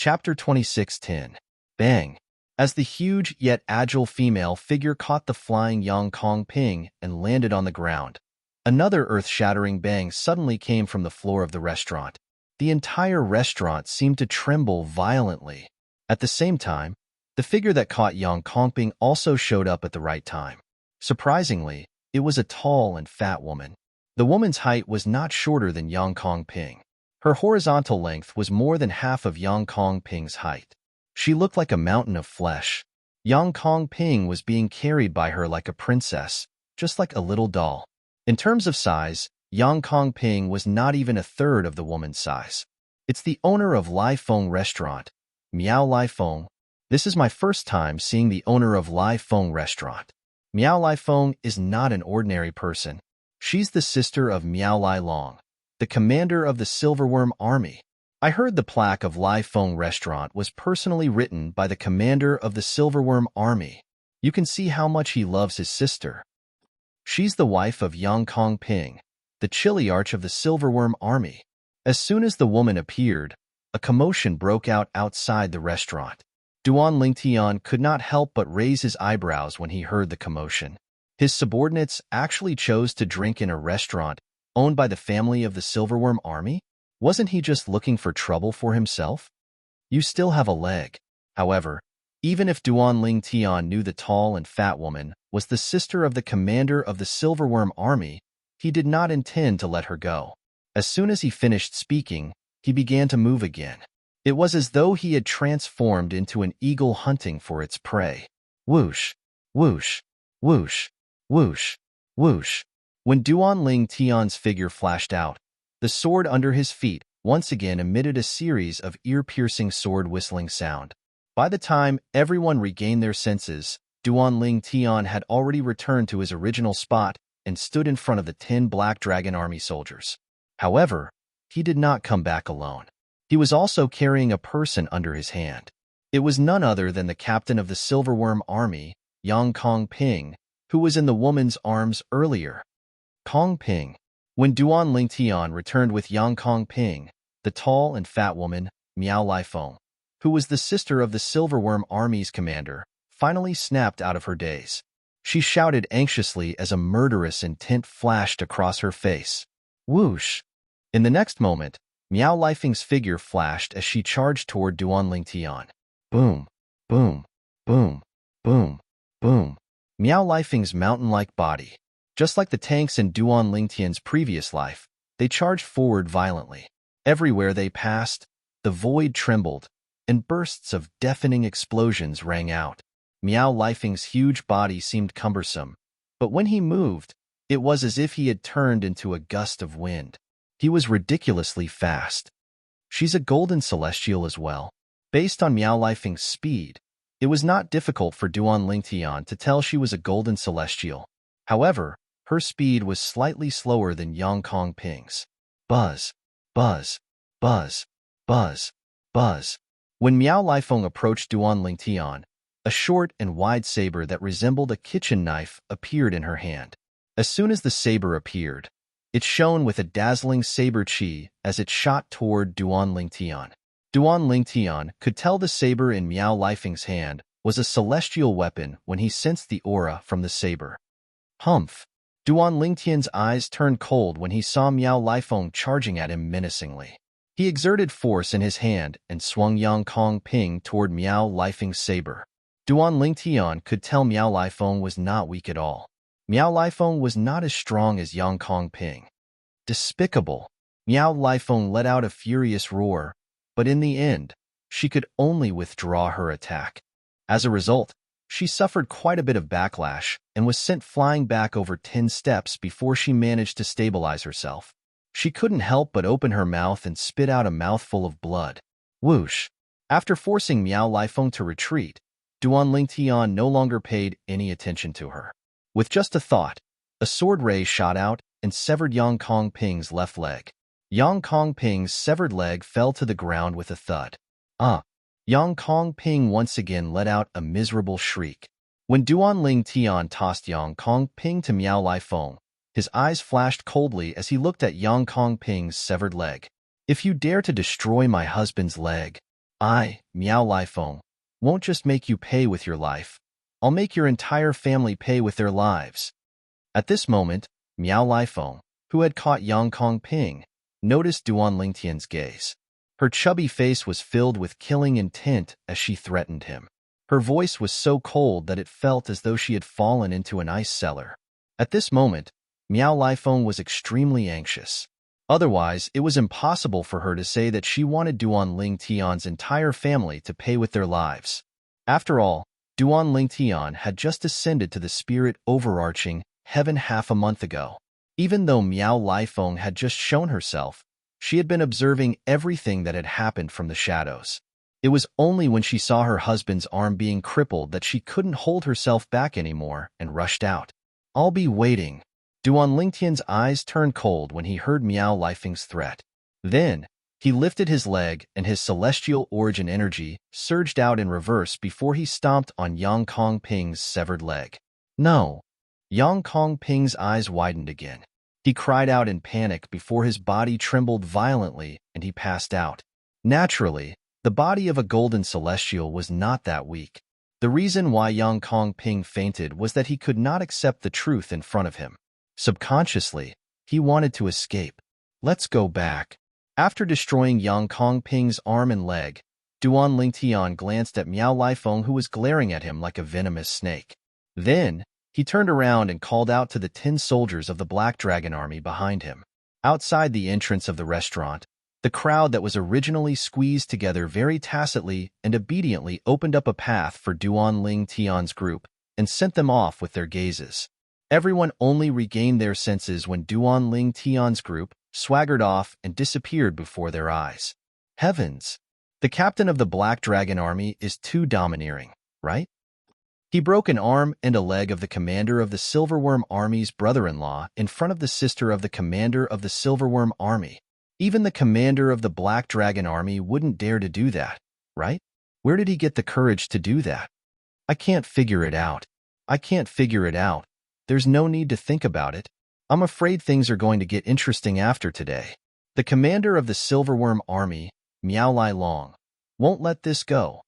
Chapter 26:10. Bang! As the huge yet agile female figure caught the flying Yang Kong Ping and landed on the ground, another earth-shattering bang suddenly came from the floor of the restaurant. The entire restaurant seemed to tremble violently. At the same time, the figure that caught Yang Kongping also showed up at the right time. Surprisingly, it was a tall and fat woman. The woman's height was not shorter than Yang Kongping. Her horizontal length was more than half of Yang Kongping's height. She looked like a mountain of flesh. Yang Kongping was being carried by her like a princess, just like a little doll. In terms of size, Yang Kongping was not even a third of the woman's size. It's the owner of Lai Feng Restaurant, Miao Lai Feng. This is my first time seeing the owner of Lai Feng Restaurant. Miao Lai Feng is not an ordinary person. She's the sister of Miao Lai Long, the commander of the Silverworm Army. I heard the plaque of Lai Feng Restaurant was personally written by the commander of the Silverworm Army. You can see how much he loves his sister. She's the wife of Yang Kongping, the chiliarch of the Silverworm Army. As soon as the woman appeared, a commotion broke out outside the restaurant. Duan Lingtian could not help but raise his eyebrows when he heard the commotion. His subordinates actually chose to drink in a restaurant owned by the family of the Silverworm Army? Wasn't he just looking for trouble for himself? You still have a leg. However, even if Duan Lingtian knew the tall and fat woman was the sister of the commander of the Silverworm Army, he did not intend to let her go. As soon as he finished speaking, he began to move again. It was as though he had transformed into an eagle hunting for its prey. Whoosh, whoosh, whoosh, whoosh, whoosh. When Duan Lingtian's figure flashed out, the sword under his feet once again emitted a series of ear-piercing sword-whistling sound. By the time everyone regained their senses, Duan Lingtian had already returned to his original spot and stood in front of the 10 Black Dragon Army soldiers. However, he did not come back alone. He was also carrying a person under his hand. It was none other than the captain of the Silverworm Army, Yang Kongping, who was in the woman's arms earlier. Kongping. When Duan Lingtian returned with Yang Kongping, the tall and fat woman, Miao Lai Feng, who was the sister of the Silverworm Army's commander, finally snapped out of her daze. She shouted anxiously as a murderous intent flashed across her face. Whoosh! In the next moment, Miao Lai Feng's figure flashed as she charged toward Duan Lingtian. Boom, boom, boom, boom, boom. Miao Lai Feng's mountain-like body. Just like the tanks in Duan Lingtian's previous life, they charged forward violently. Everywhere they passed, the void trembled, and bursts of deafening explosions rang out. Miao Lai Feng's huge body seemed cumbersome, but when he moved, it was as if he had turned into a gust of wind. He was ridiculously fast. She's a golden celestial as well. Based on Miao Lai Feng's speed, it was not difficult for Duan Lingtian to tell she was a golden celestial. However, her speed was slightly slower than Yang Kongping's. Buzz, buzz, buzz, buzz, buzz. When Miao Lai Feng approached Duan Lingtian, a short and wide saber that resembled a kitchen knife appeared in her hand. As soon as the saber appeared, it shone with a dazzling saber chi as it shot toward Duan Lingtian. Duan Lingtian could tell the saber in Miao Lai Feng's hand was a celestial weapon when he sensed the aura from the saber. Humph! Duan Lingtian's eyes turned cold when he saw Miao Lai Feng charging at him menacingly. He exerted force in his hand and swung Yang Kongping toward Miao Lai Feng's saber. Duan Lingtian could tell Miao Lai Feng was not weak at all. Miao Lai Feng was not as strong as Yang Kongping. Despicable! Miao Lai Feng let out a furious roar, but in the end, she could only withdraw her attack. As a result, she suffered quite a bit of backlash and was sent flying back over 10 steps before she managed to stabilize herself. She couldn't help but open her mouth and spit out a mouthful of blood. Whoosh! After forcing Miao Lai Feng to retreat, Duan Lingtian no longer paid any attention to her. With just a thought, a sword ray shot out and severed Yang Kongping's left leg. Yang Kongping's severed leg fell to the ground with a thud. Yang Kongping once again let out a miserable shriek. When Duan Lingtian tossed Yang Kongping to Miao Lai Feng, his eyes flashed coldly as he looked at Yang Kongping's severed leg. If you dare to destroy my husband's leg, I, Miao Lifeng, won't just make you pay with your life. I'll make your entire family pay with their lives. At this moment, Miao Lifeng, who had caught Yang Kongping, noticed Duan Lingtian's gaze. Her chubby face was filled with killing intent as she threatened him. Her voice was so cold that it felt as though she had fallen into an ice cellar. At this moment, Miao Lifeng was extremely anxious. Otherwise, it was impossible for her to say that she wanted Duan Lingtian's entire family to pay with their lives. After all, Duan Lingtian had just ascended to the spirit overarching heaven half a month ago. Even though Miao Lifeng had just shown herself, she had been observing everything that had happened from the shadows. It was only when she saw her husband's arm being crippled that she couldn't hold herself back anymore and rushed out. I'll be waiting. Duan Lingtian's eyes turned cold when he heard Miao Lifeng's threat. Then, he lifted his leg and his celestial origin energy surged out in reverse before he stomped on Yang Kongping's severed leg. No. Yang Kongping's eyes widened again. He cried out in panic before his body trembled violently and he passed out. Naturally, the body of a golden celestial was not that weak. The reason why Yang Kongping fainted was that he could not accept the truth in front of him. Subconsciously, he wanted to escape. Let's go back. After destroying Yang Kongping's arm and leg, Duan Lingtian glanced at Miao Lifeng, who was glaring at him like a venomous snake. Then, he turned around and called out to the 10 soldiers of the Black Dragon Army behind him. Outside the entrance of the restaurant, the crowd that was originally squeezed together very tacitly and obediently opened up a path for Duan Lingtian's group and sent them off with their gazes. Everyone only regained their senses when Duan Lingtian's group swaggered off and disappeared before their eyes. Heavens! The captain of the Black Dragon Army is too domineering, right? He broke an arm and a leg of the commander of the Silverworm Army's brother-in-law in front of the sister of the commander of the Silverworm Army. Even the commander of the Black Dragon Army wouldn't dare to do that, right? Where did he get the courage to do that? I can't figure it out. I can't figure it out. There's no need to think about it. I'm afraid things are going to get interesting after today. The commander of the Silverworm Army, Miao Lilong, won't let this go.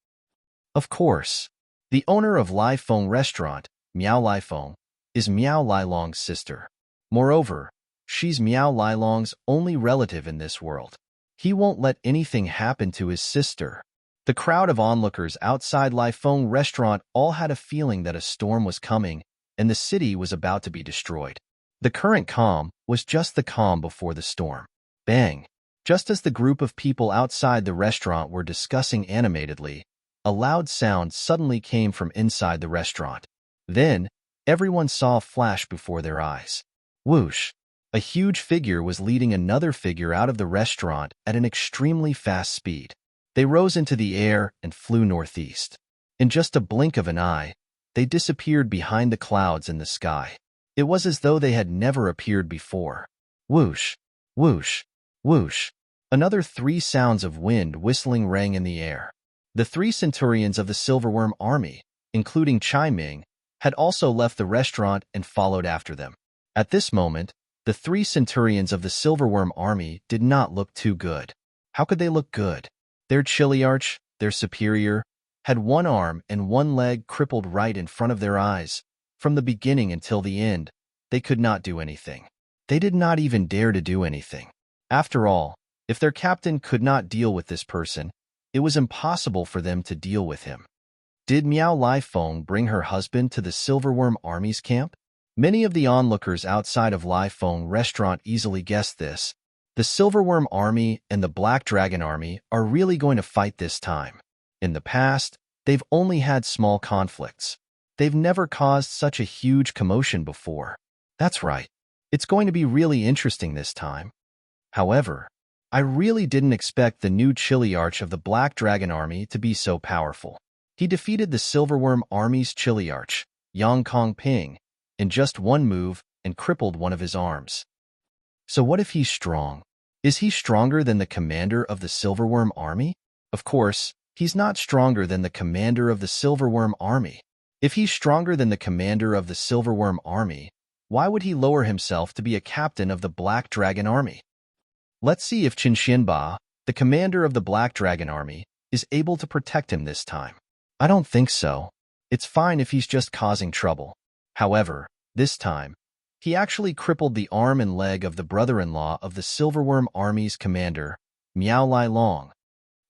Of course. The owner of Lifeng Restaurant, Miao Lifeng, is Miao Lilong's sister. Moreover, she's Miao Lilong's only relative in this world. He won't let anything happen to his sister. The crowd of onlookers outside Lifeng Restaurant all had a feeling that a storm was coming and the city was about to be destroyed. The current calm was just the calm before the storm. Bang! Just as the group of people outside the restaurant were discussing animatedly, a loud sound suddenly came from inside the restaurant. Then, everyone saw a flash before their eyes. Whoosh! A huge figure was leading another figure out of the restaurant at an extremely fast speed. They rose into the air and flew northeast. In just a blink of an eye, they disappeared behind the clouds in the sky. It was as though they had never appeared before. Whoosh! Whoosh! Whoosh! Another 3 sounds of wind whistling rang in the air. The 3 centurions of the Silverworm Army, including Chai Ming, had also left the restaurant and followed after them. At this moment, the 3 centurions of the Silverworm Army did not look too good. How could they look good? Their chiliarch, their superior, had 1 arm and 1 leg crippled right in front of their eyes. From the beginning until the end, they could not do anything. They did not even dare to do anything. After all, if their captain could not deal with this person, it was impossible for them to deal with him. Did Miao Lifeng bring her husband to the Silverworm Army's camp? Many of the onlookers outside of Lifeng Restaurant easily guessed this. The Silverworm Army and the Black Dragon Army are really going to fight this time. In the past, they've only had small conflicts. They've never caused such a huge commotion before. That's right. It's going to be really interesting this time. However, I really didn't expect the new chiliarch of the Black Dragon Army to be so powerful. He defeated the Silverworm Army's chiliarch, Yang Kongping, in just 1 move and crippled one of his arms. So what if he's strong? Is he stronger than the commander of the Silverworm Army? Of course, he's not stronger than the commander of the Silverworm Army. If he's stronger than the commander of the Silverworm Army, why would he lower himself to be a captain of the Black Dragon Army? Let's see if Qin Xianba, the commander of the Black Dragon Army, is able to protect him this time. I don't think so. It's fine if he's just causing trouble. However, this time, he actually crippled the arm and leg of the brother-in-law of the Silverworm Army's commander, Miao Lai Long.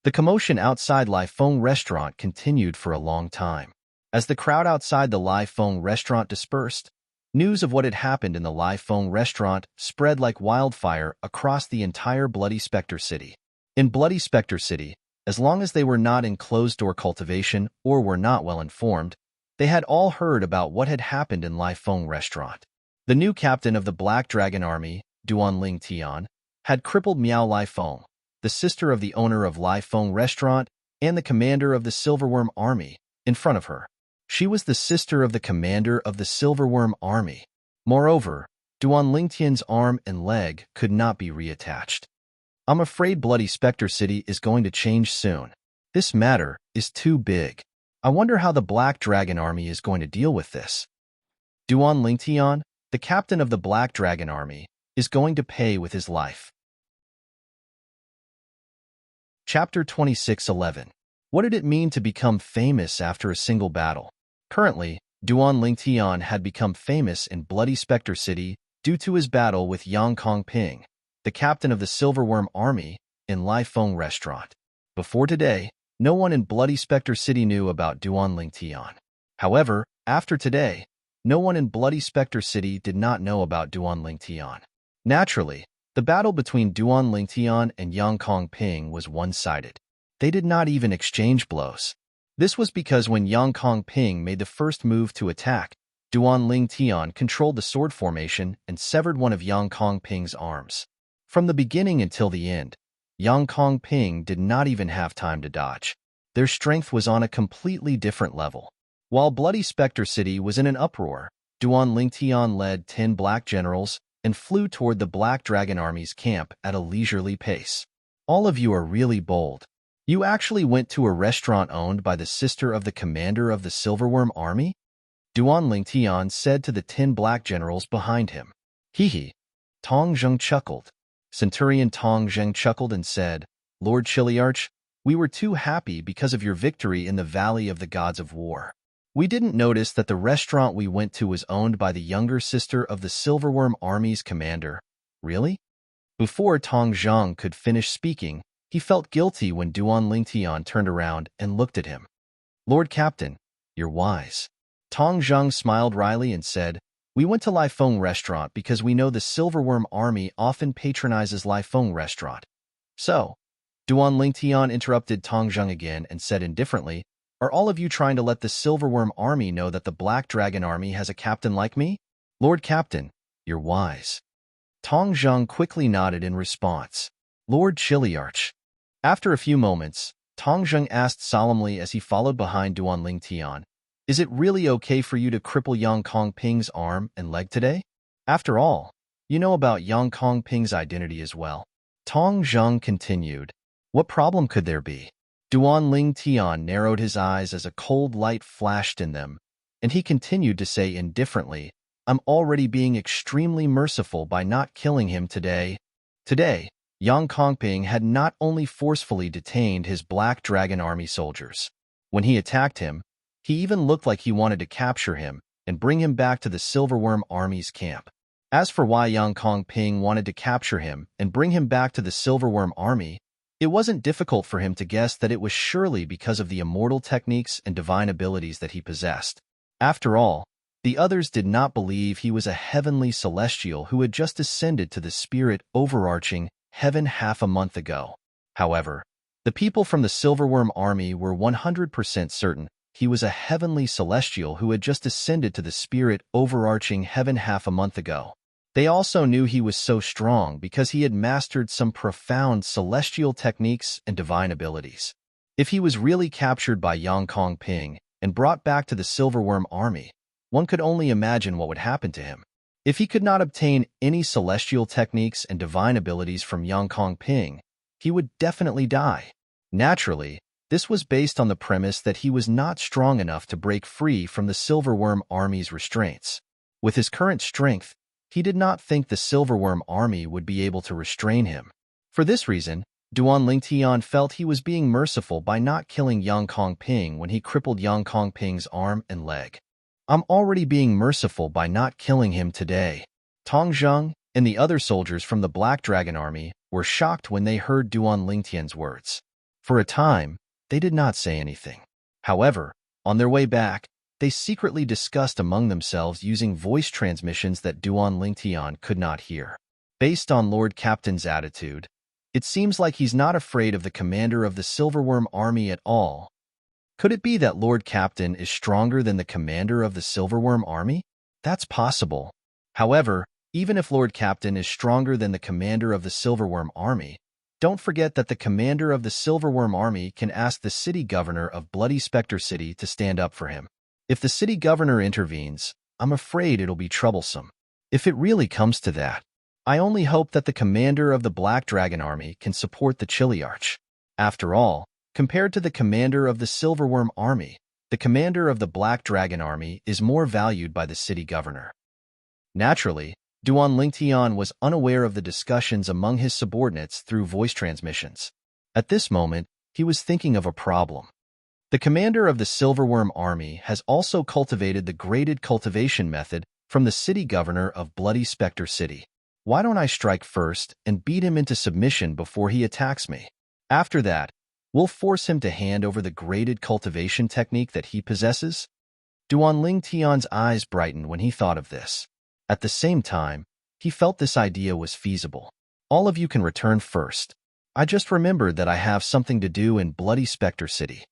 The commotion outside Lai Feng restaurant continued for a long time. As the crowd outside the Lai Feng restaurant dispersed, news of what had happened in the Lai Feng restaurant spread like wildfire across the entire Bloody Spectre City. In Bloody Spectre City, as long as they were not in closed-door cultivation or were not well informed, they had all heard about what had happened in Lai Feng restaurant. The new captain of the Black Dragon Army, Duan Ling Tian, had crippled Miao Lai Feng, the sister of the owner of Lai Feng restaurant and the commander of the Silverworm Army, in front of her. She was the sister of the commander of the Silverworm Army. Moreover, Duan Ling Tian's arm and leg could not be reattached. I'm afraid Bloody Spectre City is going to change soon. This matter is too big. I wonder how the Black Dragon Army is going to deal with this. Duan Ling Tian, the captain of the Black Dragon Army, is going to pay with his life. Chapter 26:11. What did it mean to become famous after a single battle? Currently, Duan Ling Tian had become famous in Bloody Spectre City due to his battle with Yang Kongping, the captain of the Silverworm Army, in Lai Feng restaurant. Before today, no one in Bloody Spectre City knew about Duan Ling Tian. However, after today, no one in Bloody Spectre City did not know about Duan Ling Tian. Naturally, the battle between Duan Ling Tian and Yang Kongping was one-sided. They did not even exchange blows. This was because when Yang Kongping made the first move to attack, Duan Ling Tian controlled the sword formation and severed one of Yang Kongping's arms. From the beginning until the end, Yang Kongping did not even have time to dodge. Their strength was on a completely different level. While Bloody Spectre City was in an uproar, Duan Ling Tian led 10 black generals and flew toward the Black Dragon Army's camp at a leisurely pace. All of you are really bold. You actually went to a restaurant owned by the sister of the commander of the Silverworm Army? Duan Ling Tian said to the 10 black generals behind him. Hee. Tong Zheng chuckled. Centurion Tong Zheng chuckled and said, Lord Chiliarch, we were too happy because of your victory in the Valley of the Gods of War. We didn't notice that the restaurant we went to was owned by the younger sister of the Silverworm Army's commander. Really? Before Tong Zheng could finish speaking, he felt guilty when Duan Ling Tian turned around and looked at him. Lord Captain, you're wise. Tong Zheng smiled wryly and said, We went to Lai Feng restaurant because we know the Silverworm Army often patronizes Lai Feng restaurant. So, Duan Ling Tian interrupted Tong Zheng again and said indifferently, Are all of you trying to let the Silverworm Army know that the Black Dragon Army has a captain like me? Lord Captain, you're wise. Tong Zheng quickly nodded in response. Lord Chiliarch. After a few moments, Tong Zheng asked solemnly as he followed behind Duan Ling Tian, Is it really okay for you to cripple Yang Kongping's arm and leg today? After all, you know about Yang Kongping's identity as well. Tong Zheng continued, What problem could there be? Duan Ling Tian narrowed his eyes as a cold light flashed in them, and he continued to say indifferently, I'm already being extremely merciful by not killing him today. Today, Yang Kongping had not only forcefully detained his Black Dragon Army soldiers. When he attacked him, he even looked like he wanted to capture him and bring him back to the Silverworm Army's camp. As for why Yang Kongping wanted to capture him and bring him back to the Silverworm Army, it wasn't difficult for him to guess that it was surely because of the immortal techniques and divine abilities that he possessed. After all, the others did not believe he was a heavenly celestial who had just ascended to the spirit overarching heaven half a month ago. However, the people from the Silverworm Army were 100% certain he was a heavenly celestial who had just ascended to the spirit overarching heaven half a month ago. They also knew he was so strong because he had mastered some profound celestial techniques and divine abilities. If he was really captured by Yang Kongping and brought back to the Silverworm Army, one could only imagine what would happen to him. If he could not obtain any celestial techniques and divine abilities from Yang Kongping, he would definitely die. Naturally, this was based on the premise that he was not strong enough to break free from the Silverworm Army's restraints. With his current strength, he did not think the Silverworm Army would be able to restrain him. For this reason, Duan Lingtian felt he was being merciful by not killing Yang Kongping when he crippled Yang Kongping's arm and leg. I'm already being merciful by not killing him today. Tong Zheng and the other soldiers from the Black Dragon Army were shocked when they heard Duan Lingtian's words. For a time, they did not say anything. However, on their way back, they secretly discussed among themselves using voice transmissions that Duan Lingtian could not hear. Based on Lord Captain's attitude, it seems like he's not afraid of the commander of the Silverworm Army at all. Could it be that Lord Captain is stronger than the commander of the Silverworm Army? That's possible. However, even if Lord Captain is stronger than the commander of the Silverworm Army, don't forget that the commander of the Silverworm Army can ask the city governor of Bloody Spectre City to stand up for him. If the city governor intervenes, I'm afraid it'll be troublesome. If it really comes to that, I only hope that the commander of the Black Dragon Army can support the Chiliarch. After all, compared to the commander of the Silverworm Army, the commander of the Black Dragon Army is more valued by the city governor. Naturally, Duan Lingtian was unaware of the discussions among his subordinates through voice transmissions. At this moment, he was thinking of a problem. The commander of the Silverworm Army has also cultivated the graded cultivation method from the city governor of Bloody Spectre City. Why don't I strike first and beat him into submission before he attacks me? After that, we'll force him to hand over the graded cultivation technique that he possesses? Duan Lingtian's eyes brightened when he thought of this. At the same time, he felt this idea was feasible. All of you can return first. I just remembered that I have something to do in Bloody Spectre City.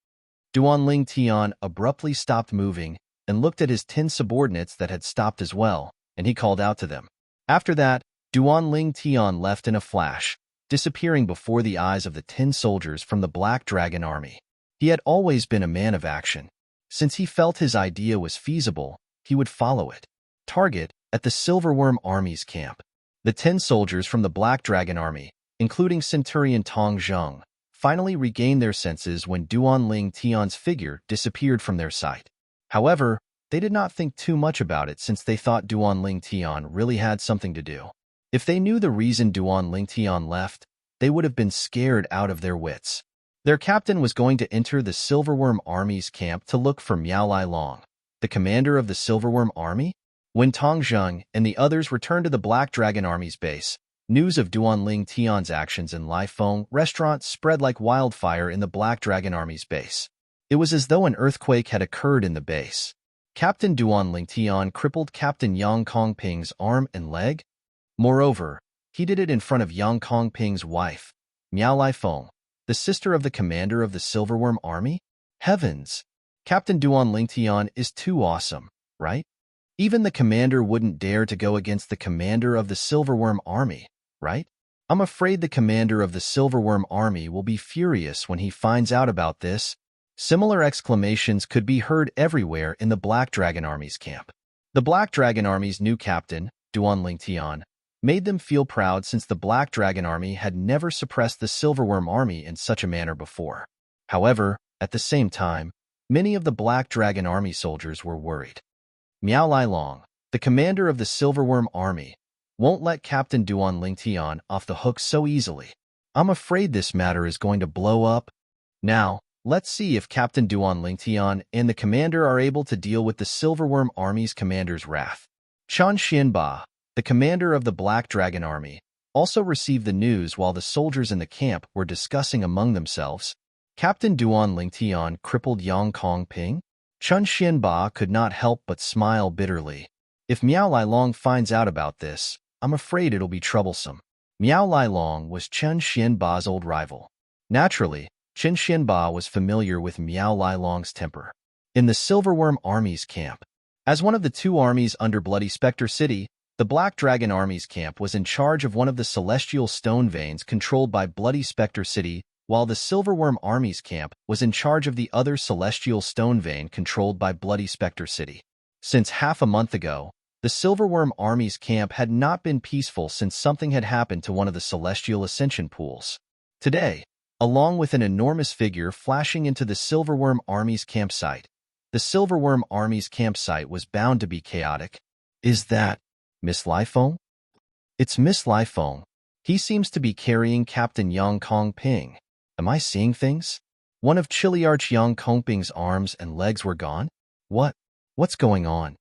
Duan Lingtian abruptly stopped moving and looked at his 10 subordinates that had stopped as well, and he called out to them. After that, Duan Lingtian left in a flash, disappearing before the eyes of the 10 soldiers from the Black Dragon Army. He had always been a man of action. Since he felt his idea was feasible, he would follow it. Target: at the Silverworm Army's camp. The 10 soldiers from the Black Dragon Army, including Centurion Tong Zheng, finally regained their senses when Duan Lingtian's figure disappeared from their sight. However, they did not think too much about it since they thought Duan Lingtian really had something to do. If they knew the reason Duan Lingtian left, they would have been scared out of their wits. Their captain was going to enter the Silverworm Army's camp to look for Miao Lai Long, the commander of the Silverworm Army. When Tong Zheng and the others returned to the Black Dragon Army's base, news of Duan Lingtian's actions in Lai Feng restaurant spread like wildfire in the Black Dragon Army's base. It was as though an earthquake had occurred in the base. Captain Duan Lingtian crippled Captain Yang Kongping's arm and leg. Moreover, he did it in front of Yang Kongping's wife, Miao Lai Feng, the sister of the commander of the Silverworm Army. Heavens! Captain Duan Lingtian is too awesome, right? Even the commander wouldn't dare to go against the commander of the Silverworm Army, right? I'm afraid the commander of the Silverworm Army will be furious when he finds out about this. Similar exclamations could be heard everywhere in the Black Dragon Army's camp. The Black Dragon Army's new captain, Duan Lingtian, made them feel proud since the Black Dragon Army had never suppressed the Silverworm Army in such a manner before. However, at the same time, many of the Black Dragon Army soldiers were worried. Miao Lai Long, the commander of the Silverworm Army, won't let Captain Duan Lingtian off the hook so easily. I'm afraid this matter is going to blow up. Now, let's see if Captain Duan Lingtian and the commander are able to deal with the Silverworm Army's commander's wrath. Chen Xianba, the commander of the Black Dragon Army, also received the news while the soldiers in the camp were discussing among themselves. Captain Duan Lingtian crippled Yang Kongping? Chen Xianba could not help but smile bitterly. If Miao Lai Long finds out about this, I'm afraid it'll be troublesome. Miao Lai Long was Chen Xianba's old rival. Naturally, Chen Xianba was familiar with Miao Lai Long's temper. In the Silverworm Army's camp, as one of the 2 armies under Bloody Spectre City, the Black Dragon Army's camp was in charge of one of the celestial stone veins controlled by Bloody Spectre City, while the Silverworm Army's camp was in charge of the other celestial stone vein controlled by Bloody Spectre City. Since half a month ago, the Silverworm Army's camp had not been peaceful since something had happened to one of the celestial ascension pools. Today, along with an enormous figure flashing into the Silverworm Army's campsite, the Silverworm Army's campsite was bound to be chaotic. Is that Miss Lai Feng? It's Miss Lai Feng. He seems to be carrying Captain Yang Kongping. Am I seeing things? One of Chiliarch Yang Kongping's arms and legs were gone? What's going on?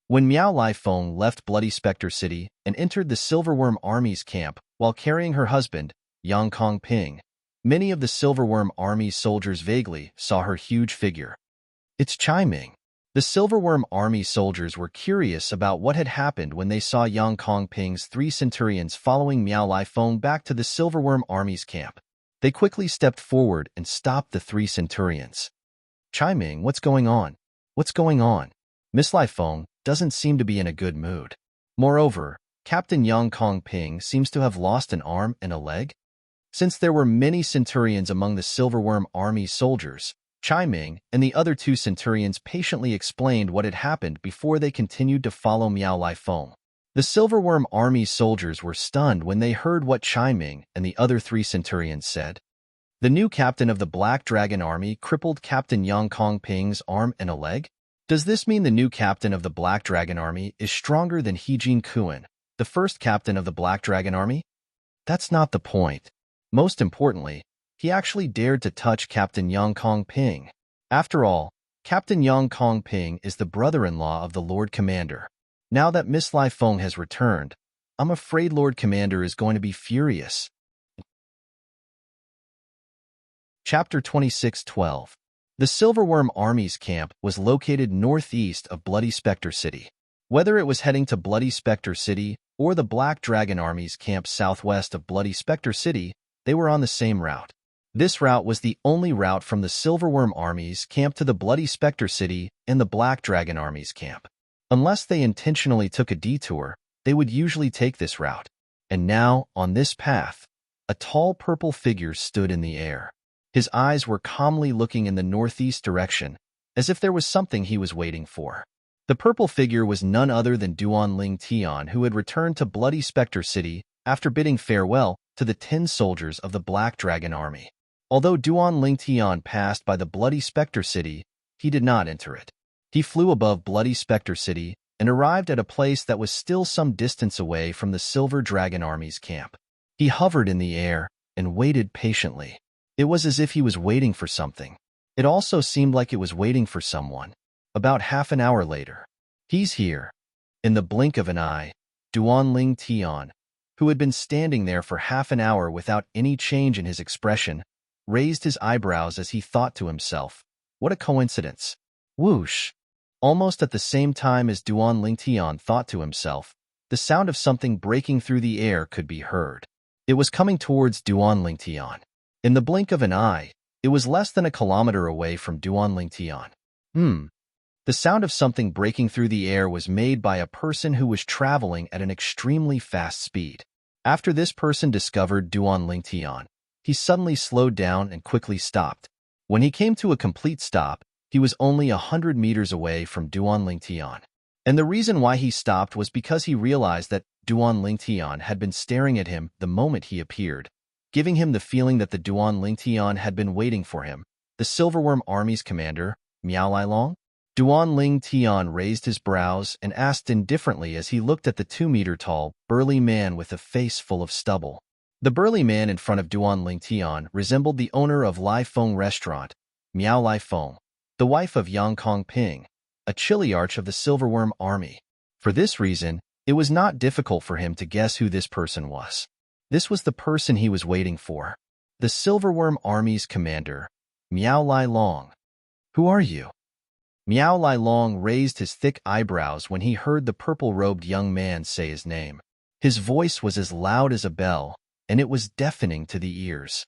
When Miao Lai Feng left Bloody Spectre City and entered the Silverworm Army's camp while carrying her husband, Yang Kongping, many of the Silverworm Army's soldiers vaguely saw her huge figure. It's Chiming. The Silverworm Army soldiers were curious about what had happened when they saw Yang Kongping's 3 centurions following Miao Lai Feng back to the Silverworm Army's camp. They quickly stepped forward and stopped the 3 centurions. Chiming, what's going on? What's going on? Miss Lai Feng doesn't seem to be in a good mood. Moreover, Captain Yang Kongping seems to have lost an arm and a leg. Since there were many centurions among the Silverworm Army soldiers, Chiming and the other 2 centurions patiently explained what had happened before they continued to follow Miao Lai Feng. The Silverworm Army soldiers were stunned when they heard what Chiming and the other 3 centurions said. The new captain of the Black Dragon Army crippled Captain Yang Kongping's arm and a leg? Does this mean the new captain of the Black Dragon Army is stronger than He Jin Kuan, the first captain of the Black Dragon Army? That's not the point. Most importantly, he actually dared to touch Captain Yang Kongping. After all, Captain Yang Kongping is the brother-in-law of the Lord Commander. Now that Miss Lai Feng has returned, I'm afraid Lord Commander is going to be furious. Chapter 26:12. The Silverworm Army's camp was located northeast of Bloody Spectre City. Whether it was heading to Bloody Spectre City or the Black Dragon Army's camp southwest of Bloody Spectre City, they were on the same route. This route was the only route from the Silverworm Army's camp to the Bloody Spectre City and the Black Dragon Army's camp. Unless they intentionally took a detour, they would usually take this route. And now, on this path, a tall purple figure stood in the air. His eyes were calmly looking in the northeast direction, as if there was something he was waiting for. The purple figure was none other than Duan Ling Tian, who had returned to Bloody Spectre City after bidding farewell to the 10 soldiers of the Black Dragon Army. Although Duan Ling Tian passed by the Bloody Spectre City, he did not enter it. He flew above Bloody Spectre City and arrived at a place that was still some distance away from the Silver Dragon Army's camp. He hovered in the air and waited patiently. It was as if he was waiting for something. It also seemed like it was waiting for someone. About half an hour later, he's here. In the blink of an eye, Duan Ling Tian, who had been standing there for half an hour without any change in his expression, raised his eyebrows as he thought to himself, what a coincidence. Whoosh! Almost at the same time as Duan Ling Tian thought to himself, the sound of something breaking through the air could be heard. It was coming towards Duan Ling Tian. In the blink of an eye, it was less than a kilometer away from Duan Ling Tian. The sound of something breaking through the air was made by a person who was traveling at an extremely fast speed. After this person discovered Duan Ling Tian, he suddenly slowed down and quickly stopped. When he came to a complete stop, he was only 100 meters away from Duan Ling Tian. And the reason why he stopped was because he realized that Duan Ling Tian had been staring at him the moment he appeared, giving him the feeling that the Duan Ling Tian had been waiting for him. The Silverworm Army's commander, Miao Lai Long? Duan Ling Tian raised his brows and asked indifferently as he looked at the 2-meter-tall, burly man with a face full of stubble. The burly man in front of Duan Ling Tian resembled the owner of Lai Feng Restaurant, Miao Lai Feng, the wife of Yang Kongping, a chiliarch of the Silverworm Army. For this reason, it was not difficult for him to guess who this person was. This was the person he was waiting for. The Silverworm Army's commander, Miao Lai Long. Who are you? Miao Lai Long raised his thick eyebrows when he heard the purple-robed young man say his name. His voice was as loud as a bell, and it was deafening to the ears.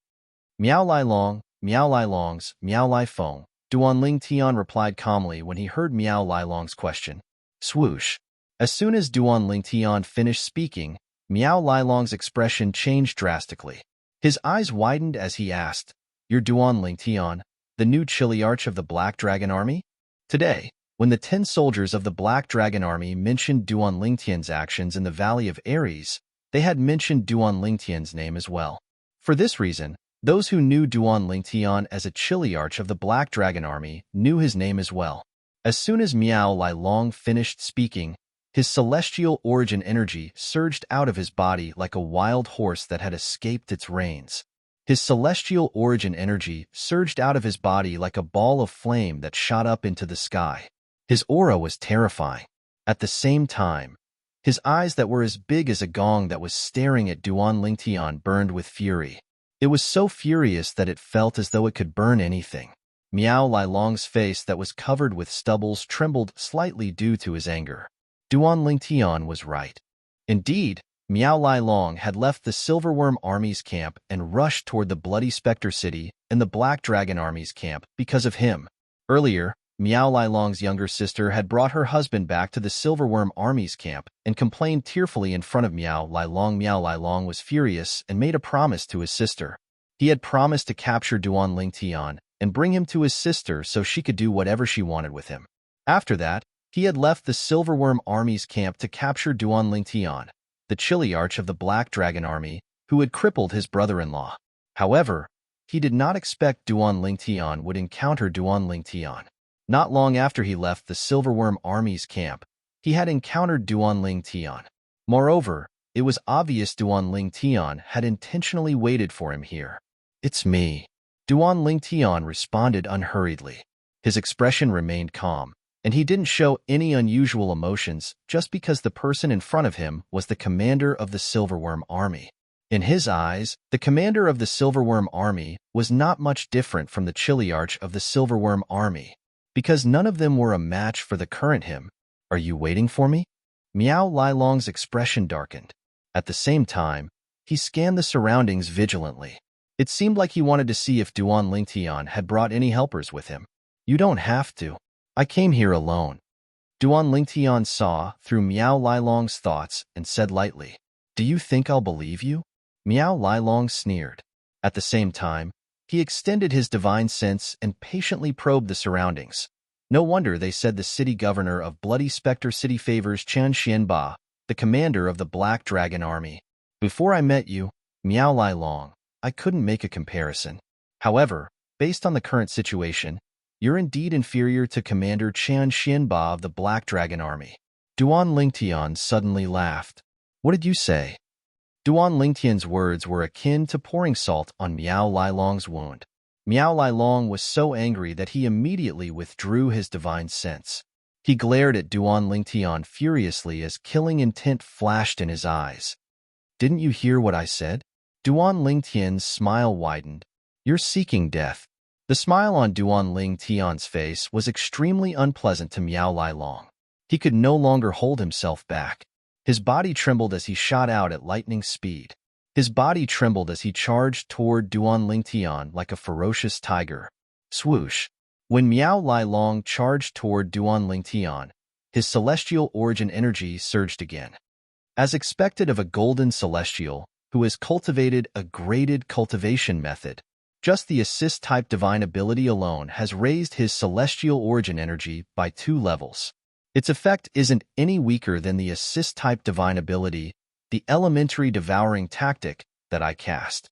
Miao Lai Long, Miao Lai Long's, Miao Lai Feng. Duan Ling Tian replied calmly when he heard Miao Lai Long's question. Swoosh. As soon as Duan Ling Tian finished speaking, Miao Lai Long's expression changed drastically. His eyes widened as he asked, You're Duan Ling Tian, the new chiliarch of the Black Dragon Army? Today, when the 10 soldiers of the Black Dragon Army mentioned Duan Ling Tian's actions in the Valley of Ares, they had mentioned Duan Ling Tian's name as well. For this reason, those who knew Duan Ling Tian as a chiliarch of the Black Dragon Army knew his name as well. As soon as Miao Lai Long finished speaking, His celestial origin energy surged out of his body like a wild horse that had escaped its reins. His celestial origin energy surged out of his body like a ball of flame that shot up into the sky. His aura was terrifying. At the same time, his eyes that were as big as a gong that was staring at Duan Lingtian burned with fury. It was so furious that it felt as though it could burn anything. Miao Lilong's face that was covered with stubbles trembled slightly due to his anger. Duan Lingtian was right. Indeed, Miao Lilong had left the Silverworm Army's camp and rushed toward the Bloody Spectre City and the Black Dragon Army's camp because of him. Earlier, Miao Lilong's younger sister had brought her husband back to the Silverworm Army's camp and complained tearfully in front of Miao Lilong. Miao Lilong was furious and made a promise to his sister. He had promised to capture Duan Lingtian and bring him to his sister so she could do whatever she wanted with him. After that, he had left the Silverworm Army's camp to capture Duan Lingtian, the Chiliarch of the Black Dragon Army, who had crippled his brother-in-law. However, he did not expect Duan Lingtian would encounter Duan Lingtian. Not long after he left the Silverworm Army's camp, he had encountered Duan Lingtian. Moreover, it was obvious Duan Lingtian had intentionally waited for him here. "It's me." Duan Lingtian responded unhurriedly. His expression remained calm, and he didn't show any unusual emotions just because the person in front of him was the commander of the Silverworm Army. In his eyes, the commander of the Silverworm Army was not much different from the Chiliarch of the Silverworm Army, because none of them were a match for the current him. "Are you waiting for me?" Miao Lilong's expression darkened. At the same time, he scanned the surroundings vigilantly. It seemed like he wanted to see if Duan Lingtian had brought any helpers with him. "You don't have to. I came here alone." Duan Lingtian saw through Miao Lilong's thoughts and said lightly, "Do you think I'll believe you?" Miao Lilong sneered. At the same time, he extended his divine sense and patiently probed the surroundings. No wonder they said the city governor of Bloody Spectre City favors Qian Xianba, the commander of the Black Dragon Army. "Before I met you, Miao Lilong, I couldn't make a comparison. However, based on the current situation, you're indeed inferior to Commander Qian Xianba of the Black Dragon Army." Duan Lingtian suddenly laughed. "What did you say?" Duan Lingtian's words were akin to pouring salt on Miao Lilong's wound. Miao Lilong was so angry that he immediately withdrew his divine sense. He glared at Duan Lingtian furiously as killing intent flashed in his eyes. "Didn't you hear what I said?" Duan Lingtian's smile widened. "You're seeking death." The smile on Duan Lingtian's face was extremely unpleasant to Miao Lilong. He could no longer hold himself back. His body trembled as he shot out at lightning speed. His body trembled as he charged toward Duan Lingtian like a ferocious tiger. Swoosh! When Miao Lilong charged toward Duan Lingtian, his celestial origin energy surged again. As expected of a golden celestial who has cultivated a graded cultivation method, just the assist-type divine ability alone has raised his celestial origin energy by 2 levels. Its effect isn't any weaker than the assist-type divine ability, the elementary devouring tactic, that I cast.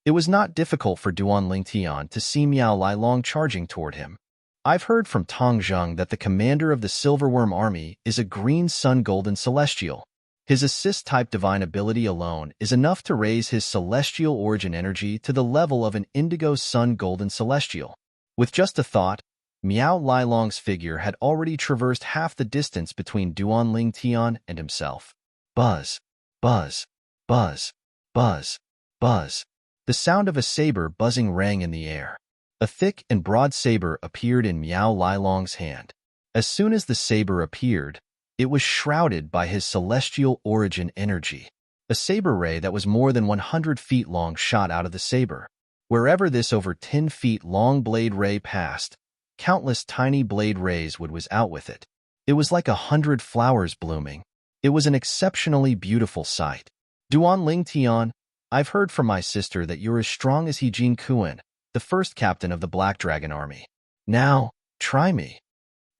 It was not difficult for Duan Lingtian to see Miao Lilong charging toward him. "I've heard from Tong Zheng that the commander of the Silverworm Army is a green sun golden celestial. His assist-type divine ability alone is enough to raise his celestial origin energy to the level of an indigo sun golden celestial." With just a thought, Miao Lilong's figure had already traversed half the distance between Duan Lingtian and himself. Buzz, buzz, buzz, buzz, buzz. The sound of a saber buzzing rang in the air. A thick and broad saber appeared in Miao Lilong's hand. As soon as the saber appeared, it was shrouded by his celestial origin energy. A saber ray that was more than 100 feet long shot out of the saber. Wherever this over 10 feet long blade ray passed, countless tiny blade rays would whiz out with it. It was like 100 flowers blooming. It was an exceptionally beautiful sight. "Duan Lingtian, I've heard from my sister that you're as strong as He Jin Kuan, the first captain of the Black Dragon Army. Now, try me."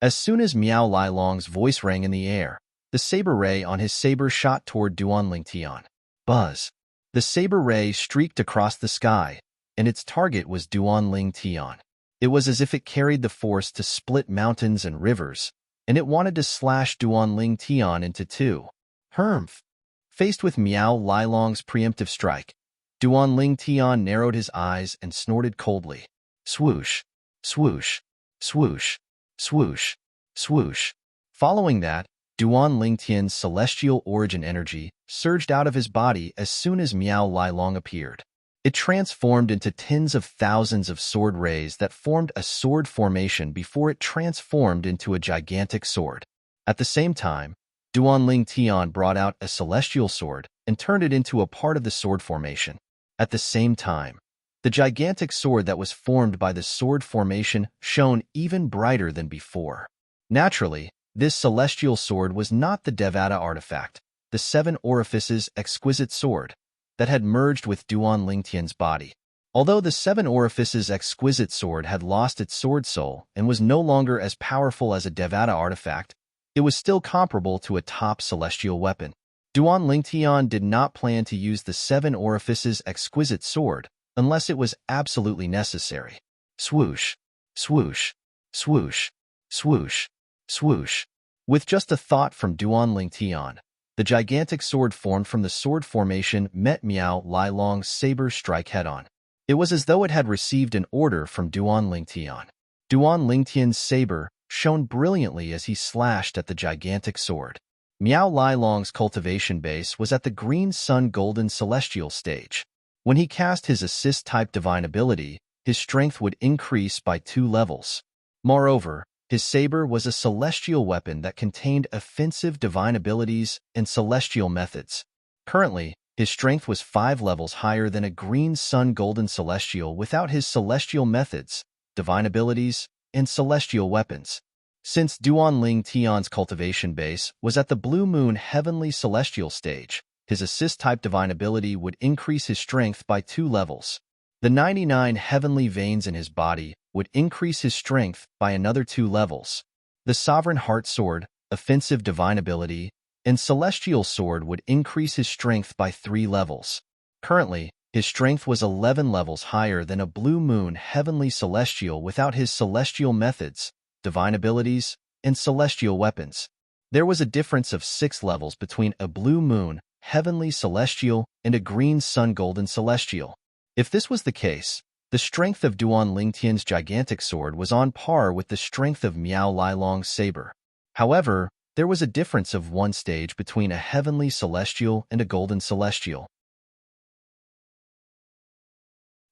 As soon as Miao Lilong's voice rang in the air, the saber ray on his saber shot toward Duan Lingtian. Buzz! The saber ray streaked across the sky, and its target was Duan Lingtian. It was as if it carried the force to split mountains and rivers, and it wanted to slash Duanling Tian into two. Hermph! Faced with Miao Lilong's preemptive strike, Duanling Tian narrowed his eyes and snorted coldly. Swoosh! Swoosh! Swoosh! Swoosh! Swoosh! Following that, Duanling Tian's celestial origin energy surged out of his body as soon as Miao Lilong appeared. It transformed into tens of thousands of sword rays that formed a sword formation before it transformed into a gigantic sword. At the same time, Duanling Tian brought out a celestial sword and turned it into a part of the sword formation. At the same time, the gigantic sword that was formed by the sword formation shone even brighter than before. Naturally, this celestial sword was not the Devata artifact, the Seven Orifices exquisite sword, that had merged with Duanling Tian's body. Although the Seven Orifices exquisite sword had lost its sword soul and was no longer as powerful as a Devata artifact, it was still comparable to a top celestial weapon. Duanling Tian did not plan to use the Seven Orifices exquisite sword unless it was absolutely necessary. Swoosh! Swoosh! Swoosh! Swoosh! Swoosh! With just a thought from Duanling Tian, the gigantic sword formed from the sword formation met Miao Lilong's saber strike head-on. It was as though it had received an order from Duanling Tian. Duanling Tian's saber shone brilliantly as he slashed at the gigantic sword. Miao Lilong's cultivation base was at the green sun golden celestial stage. When he cast his assist-type divine ability, his strength would increase by 2 levels. Moreover, his saber was a celestial weapon that contained offensive divine abilities and celestial methods. Currently, his strength was 5 levels higher than a green sun golden celestial without his celestial methods, divine abilities, and celestial weapons. Since Duanling Tian's cultivation base was at the blue moon heavenly celestial stage, his assist-type divine ability would increase his strength by 2 levels. The 99 heavenly veins in his body would increase his strength by another 2 levels. The Sovereign Heart Sword, offensive divine ability, and Celestial Sword would increase his strength by 3 levels. Currently, his strength was 11 levels higher than a blue moon heavenly celestial without his celestial methods, divine abilities, and celestial weapons. There was a difference of 6 levels between a blue moon heavenly celestial and a green sun golden celestial. If this was the case, the strength of Duanling Tian's gigantic sword was on par with the strength of Miao Lilong's saber. However, there was a difference of 1 stage between a heavenly celestial and a golden celestial.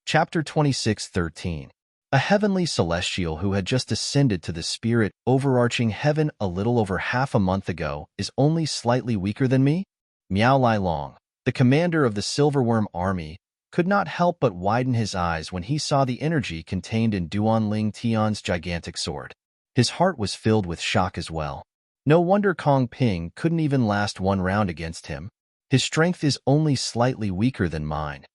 Chapter 26:13. A heavenly celestial who had just ascended to the spirit overarching heaven a little over half a month ago is only slightly weaker than me? Miao Lilong, the commander of the Silverworm army, could not help but widen his eyes when he saw the energy contained in Duanling Tian's gigantic sword. His heart was filled with shock as well. No wonder Kong Ping couldn't even last 1 round against him. His strength is only slightly weaker than mine.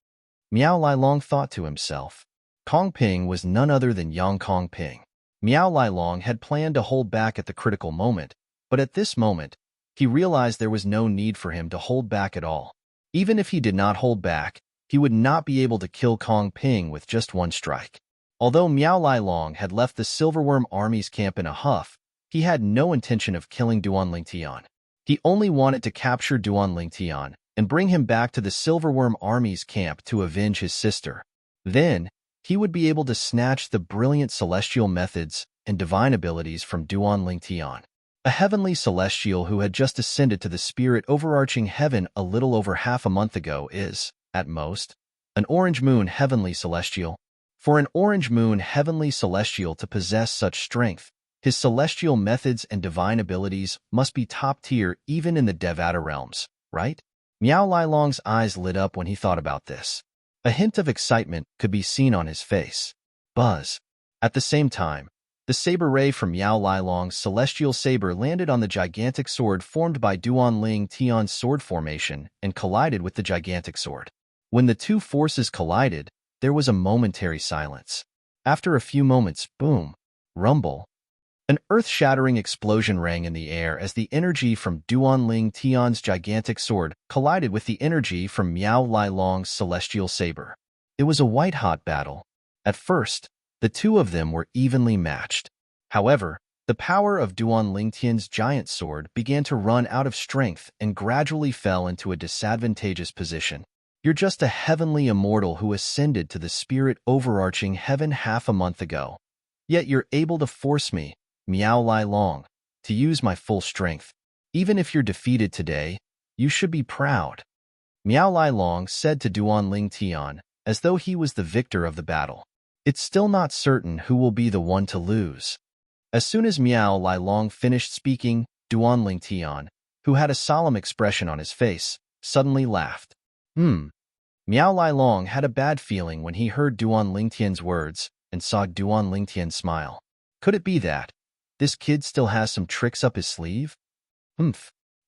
Miao Lilong thought to himself. Kong Ping was none other than Yang Kong Ping. Miao Lilong had planned to hold back at the critical moment, but at this moment, he realized there was no need for him to hold back at all. Even if he did not hold back, he would not be able to kill Kong Ping with just 1 strike. Although Miao Lilong had left the Silverworm army's camp in a huff, he had no intention of killing Duanling Tian. He only wanted to capture Duanling Tian and bring him back to the Silverworm army's camp to avenge his sister. Then, he would be able to snatch the brilliant celestial methods and divine abilities from Duanling Tian. A heavenly celestial who had just ascended to the spirit overarching heaven a little over half a month ago is, at most, an orange moon heavenly celestial. For an orange moon heavenly celestial to possess such strength, his celestial methods and divine abilities must be top tier even in the Devata realms, right? Miao Lilong's eyes lit up when he thought about this. A hint of excitement could be seen on his face. Buzz. At the same time, the saber ray from Miao Lilong's celestial saber landed on the gigantic sword formed by Duanling Tian's sword formation and collided with the gigantic sword. When the 2 forces collided, there was a momentary silence. After a few moments, boom, rumble. An earth-shattering explosion rang in the air as the energy from Duanling Tian's gigantic sword collided with the energy from Miao Lilong's celestial saber. It was a white-hot battle. At first, the 2 of them were evenly matched. However, The power of Duan Lingtian's giant sword began to run out of strength and gradually fell into a disadvantageous position. You're just a heavenly immortal who ascended to the spirit overarching heaven half a month ago. Yet you're able to force me, Miao Lai Long, to use my full strength. Even if you're defeated today, you should be proud. Miao Lai Long said to Duan Lingtian, as though he was the victor of the battle. It's still not certain who will be the one to lose. As soon as Miao Lai Long finished speaking, Duan Lingtian, who had a solemn expression on his face, suddenly laughed. Miao Lai Long had a bad feeling when he heard Duan Lingtian's words and saw Duan Lingtian smile. Could it be that this kid still has some tricks up his sleeve?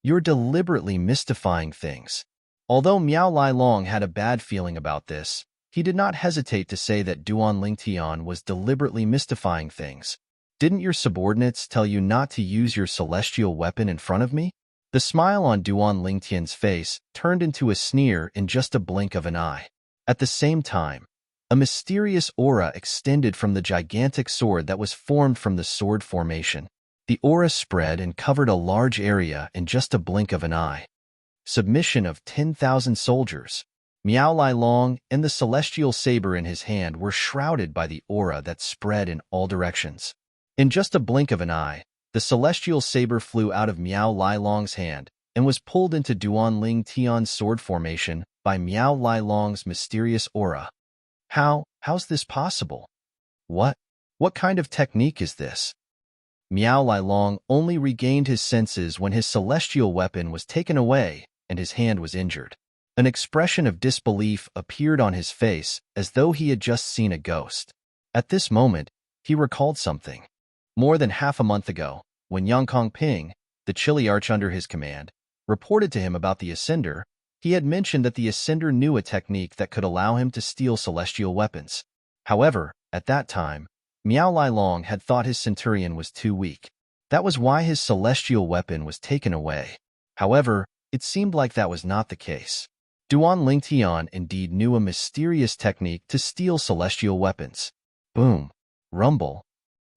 You're deliberately mystifying things. Although Miao Lai Long had a bad feeling about this, he did not hesitate to say that Duan Lingtian was deliberately mystifying things. Didn't your subordinates tell you not to use your celestial weapon in front of me? The smile on Duan Lingtian's face turned into a sneer in just a blink of an eye. At the same time, a mysterious aura extended from the gigantic sword that was formed from the sword formation. The aura spread and covered a large area in just a blink of an eye. Submission of 10,000 soldiers. Miao Lai Long and the celestial saber in his hand were shrouded by the aura that spread in all directions. In just a blink of an eye, the celestial saber flew out of Miao Lai Long's hand and was pulled into Duan Lingtian's sword formation by Miao Lai Long's mysterious aura. How's this possible? What kind of technique is this? Miao Lai Long only regained his senses when his celestial weapon was taken away and his hand was injured. An expression of disbelief appeared on his face as though he had just seen a ghost. At this moment, he recalled something. More than half a month ago, when Yang Kongping, the chilly arch under his command, reported to him about the Ascender, he had mentioned that the Ascender knew a technique that could allow him to steal celestial weapons. However, at that time, Miao Lai Long had thought his centurion was too weak. That was why his celestial weapon was taken away. However, it seemed like that was not the case. Duan Lingtian indeed knew a mysterious technique to steal celestial weapons. Boom. Rumble.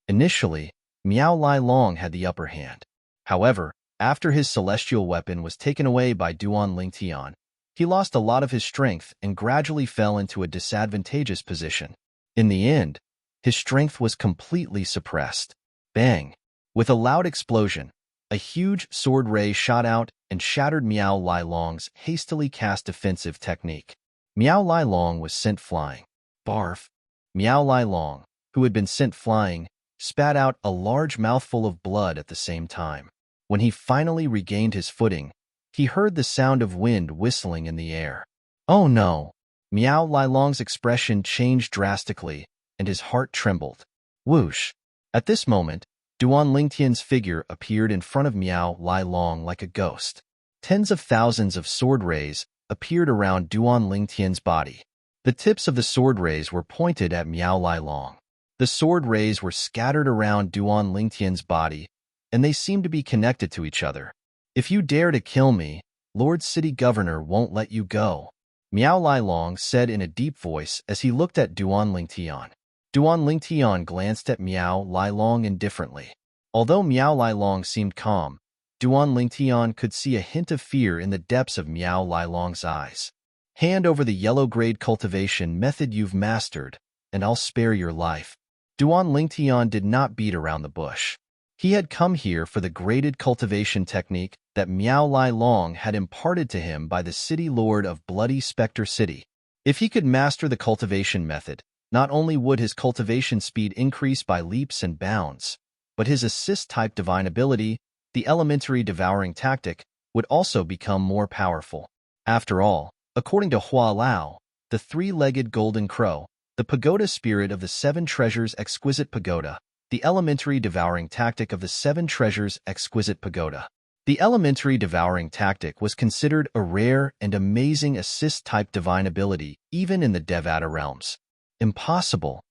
Initially, Miao Lai Long had the upper hand. However, after his celestial weapon was taken away by Duan Lingtian, he lost a lot of his strength and gradually fell into a disadvantageous position. In the end, his strength was completely suppressed. Bang! With a loud explosion, a huge sword ray shot out and shattered Miao Lai Long's hastily cast defensive technique. Miao Lai Long was sent flying. Barf! Miao Lai Long, who had been sent flying, spat out a large mouthful of blood at the same time. When he finally regained his footing, he heard the sound of wind whistling in the air. Oh no! Miao Lai Long's expression changed drastically, and his heart trembled. Whoosh! At this moment, Duan Lingtian's figure appeared in front of Miao Lai Long like a ghost. Tens of thousands of sword rays appeared around Duan Lingtian's body. The tips of the sword rays were pointed at Miao Lai Long. The sword rays were scattered around Duan Lingtian's body, and they seemed to be connected to each other. If you dare to kill me, Lord City Governor won't let you go, Miao Lai Long said in a deep voice as he looked at Duan Lingtian. Duan Lingtian glanced at Miao Lai Long indifferently. Although Miao Lai Long seemed calm, Duan Lingtian could see a hint of fear in the depths of Miao Lai Long's eyes. Hand over the yellow-grade cultivation method you've mastered, and I'll spare your life. Duan Lingtian did not beat around the bush. He had come here for the graded cultivation technique that Miao Lai Long had imparted to him by the city lord of Bloody Spectre City. If he could master the cultivation method, not only would his cultivation speed increase by leaps and bounds, but his assist-type divine ability, the elementary devouring tactic, would also become more powerful. After all, according to Hua Lao, the three-legged golden crow, the pagoda spirit of the seven treasures exquisite pagoda, the elementary devouring tactic of the seven treasures exquisite pagoda. The elementary devouring tactic was considered a rare and amazing assist-type divine ability even in the Devata realms. Impossible.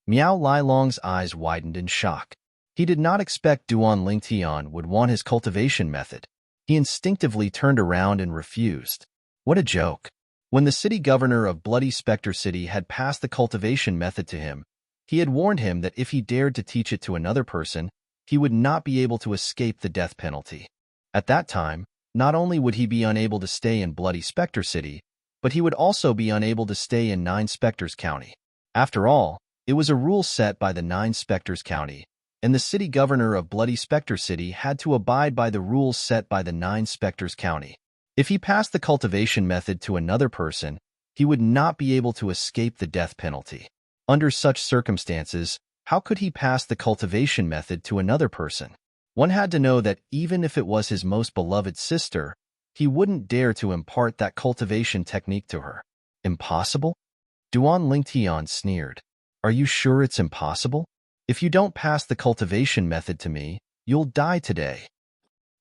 Miao Lai Long's eyes widened in shock. He did not expect Duan Lingtian would want his cultivation method. He instinctively turned around and refused. What a joke. When the city governor of Bloody Spectre City had passed the cultivation method to him, he had warned him that if he dared to teach it to another person, he would not be able to escape the death penalty. At that time, not only would he be unable to stay in Bloody Spectre City, but he would also be unable to stay in Nine Spectres County. After all, it was a rule set by the Nine Spectres County, and the city governor of Bloody Spectre City had to abide by the rules set by the Nine Spectres County. If he passed the cultivation method to another person, he would not be able to escape the death penalty. Under such circumstances, how could he pass the cultivation method to another person? One had to know that even if it was his most beloved sister, he wouldn't dare to impart that cultivation technique to her. Impossible? Duan Lingtian sneered. Are you sure it's impossible? If you don't pass the cultivation method to me, you'll die today.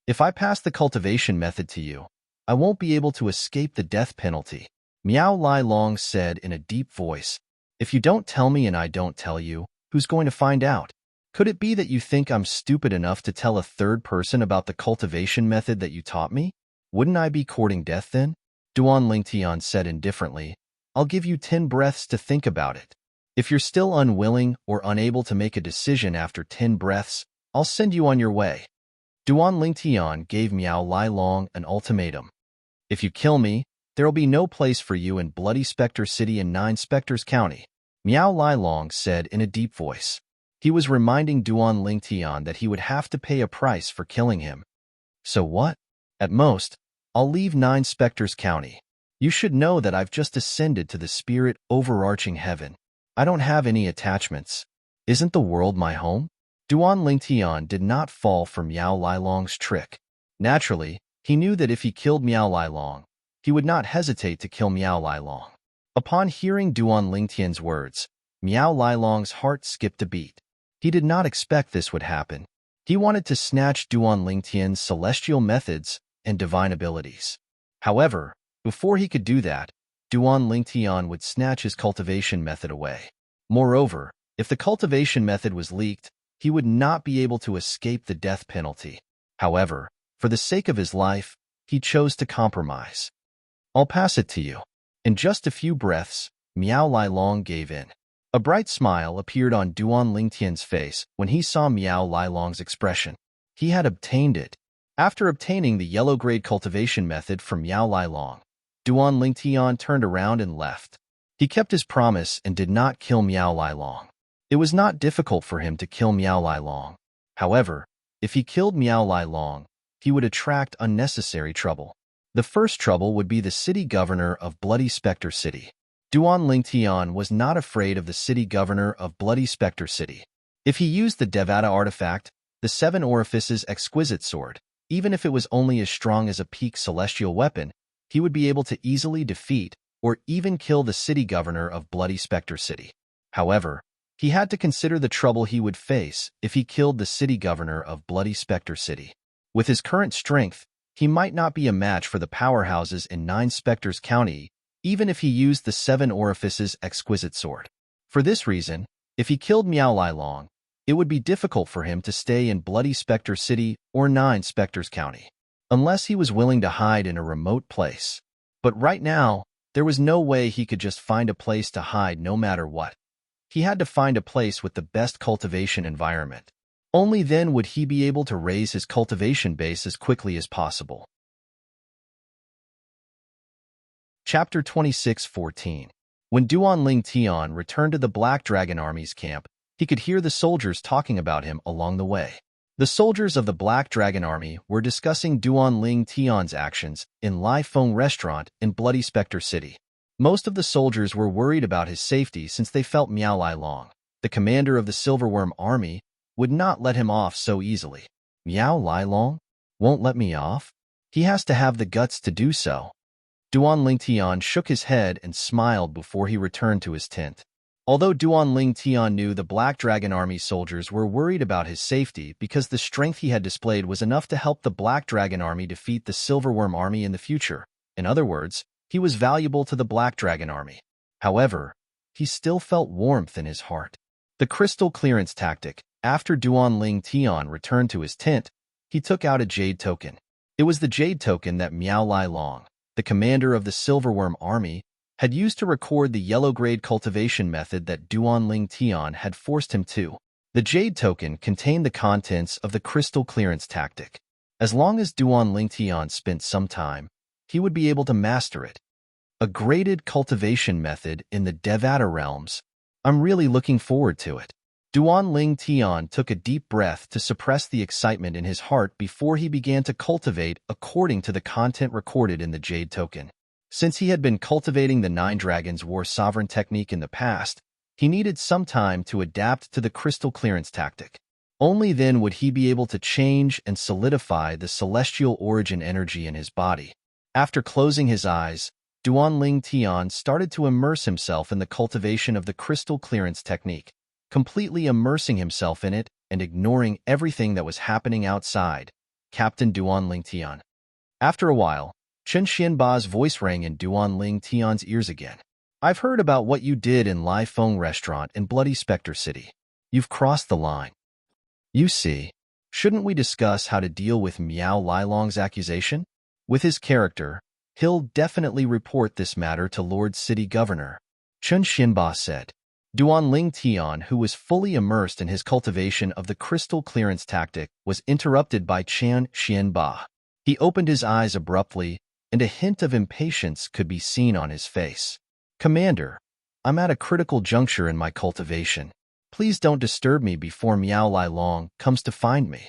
If I pass the cultivation method to you, I won't be able to escape the death penalty, Miao Lai Long said in a deep voice. If you don't tell me and I don't tell you, who's going to find out? Could it be that you think I'm stupid enough to tell a third person about the cultivation method that you taught me? Wouldn't I be courting death then? Duan Lingtian said indifferently. I'll give you 10 breaths to think about it. If you're still unwilling or unable to make a decision after 10 breaths, I'll send you on your way. Duan Lingtian gave Miao Lai Long an ultimatum. If you kill me, there'll be no place for you in Bloody Spectre City in Nine Spectres County, Miao Lai Long said in a deep voice. He was reminding Duan Lingtian that he would have to pay a price for killing him. So what? At most, I'll leave Nine Spectres County. You should know that I've just ascended to the spirit overarching heaven. I don't have any attachments. Isn't the world my home? Duan Lingtian did not fall for Miao Lai Long's trick. Naturally, he knew that if he killed Miao Lai Long, he would not hesitate to kill Miao Lai Long. Upon hearing Duan Lingtian's words, Miao Lai Long's heart skipped a beat. He did not expect this would happen. He wanted to snatch Duan Lingtian's celestial methods and divine abilities. However, before he could do that, Duan Lingtian would snatch his cultivation method away. Moreover, if the cultivation method was leaked, he would not be able to escape the death penalty. However, for the sake of his life, he chose to compromise. I'll pass it to you. In just a few breaths, Miao Lai Long gave in. A bright smile appeared on Duan Lingtian's face when he saw Miao Lai Long's expression. He had obtained it. After obtaining the yellow-grade cultivation method from Miao Lai Long, Duan Lingtian turned around and left. He kept his promise and did not kill Miao Lai Long. It was not difficult for him to kill Miao Lai Long. However, if he killed Miao Lai Long, he would attract unnecessary trouble. The first trouble would be the city governor of Bloody Spectre City. Duan Lingtian was not afraid of the city governor of Bloody Spectre City. If he used the Devata artifact, the Seven Orifices exquisite sword, even if it was only as strong as a peak celestial weapon, he would be able to easily defeat or even kill the city governor of Bloody Spectre City. However, he had to consider the trouble he would face if he killed the city governor of Bloody Spectre City. With his current strength, he might not be a match for the powerhouses in Nine Spectres County, even if he used the Seven Orifices exquisite sword. For this reason, if he killed Miao Lai Long, it would be difficult for him to stay in Bloody Spectre City or Nine Spectres County, unless he was willing to hide in a remote place. But right now, there was no way he could just find a place to hide no matter what. He had to find a place with the best cultivation environment. Only then would he be able to raise his cultivation base as quickly as possible. Chapter 26:14. When Duan Lingtian returned to the Black Dragon Army's camp, he could hear the soldiers talking about him along the way. The soldiers of the Black Dragon Army were discussing Duan Lingtian's actions in Lai Feng Restaurant in Bloody Spectre City. Most of the soldiers were worried about his safety since they felt Miao Lai Long, the commander of the Silverworm Army, would not let him off so easily. Miao Lai Long won't let me off? He has to have the guts to do so. Duan Lingtian shook his head and smiled before he returned to his tent. Although Duan Lingtian knew the Black Dragon Army soldiers were worried about his safety because the strength he had displayed was enough to help the Black Dragon Army defeat the Silverworm Army in the future. In other words, he was valuable to the Black Dragon Army. However, he still felt warmth in his heart. The crystal clearance tactic. After Duan Lingtian returned to his tent, he took out a jade token. It was the jade token that Miao Lai Long, the commander of the Silverworm Army, had used to record the yellow-grade cultivation method that Duan Lingtian had forced him to. The Jade token contained the contents of the crystal clearance tactic. As long as Duan Lingtian spent some time, he would be able to master it. A graded cultivation method in the Devata realms. I'm really looking forward to it. Duan Lingtian took a deep breath to suppress the excitement in his heart before he began to cultivate according to the content recorded in the Jade token. Since he had been cultivating the Nine Dragons War Sovereign technique in the past, he needed some time to adapt to the crystal clearance tactic. Only then would he be able to change and solidify the celestial origin energy in his body. After closing his eyes, Duan Lingtian started to immerse himself in the cultivation of the crystal clearance technique, completely immersing himself in it and ignoring everything that was happening outside. Captain Duan Lingtian. After a while, Chen Xianba's voice rang in Duan Lingtian's ears again. I've heard about what you did in Lai Feng Restaurant in Bloody Spectre City. You've crossed the line. You see, shouldn't we discuss how to deal with Miao Lilong's accusation? With his character, he'll definitely report this matter to Lord City Governor, Chen Xianba said. Duan Lingtian, who was fully immersed in his cultivation of the crystal clearance tactic, was interrupted by Chen Xianba. He opened his eyes abruptly, and a hint of impatience could be seen on his face. Commander, I'm at a critical juncture in my cultivation. Please don't disturb me before Miao Lilong comes to find me.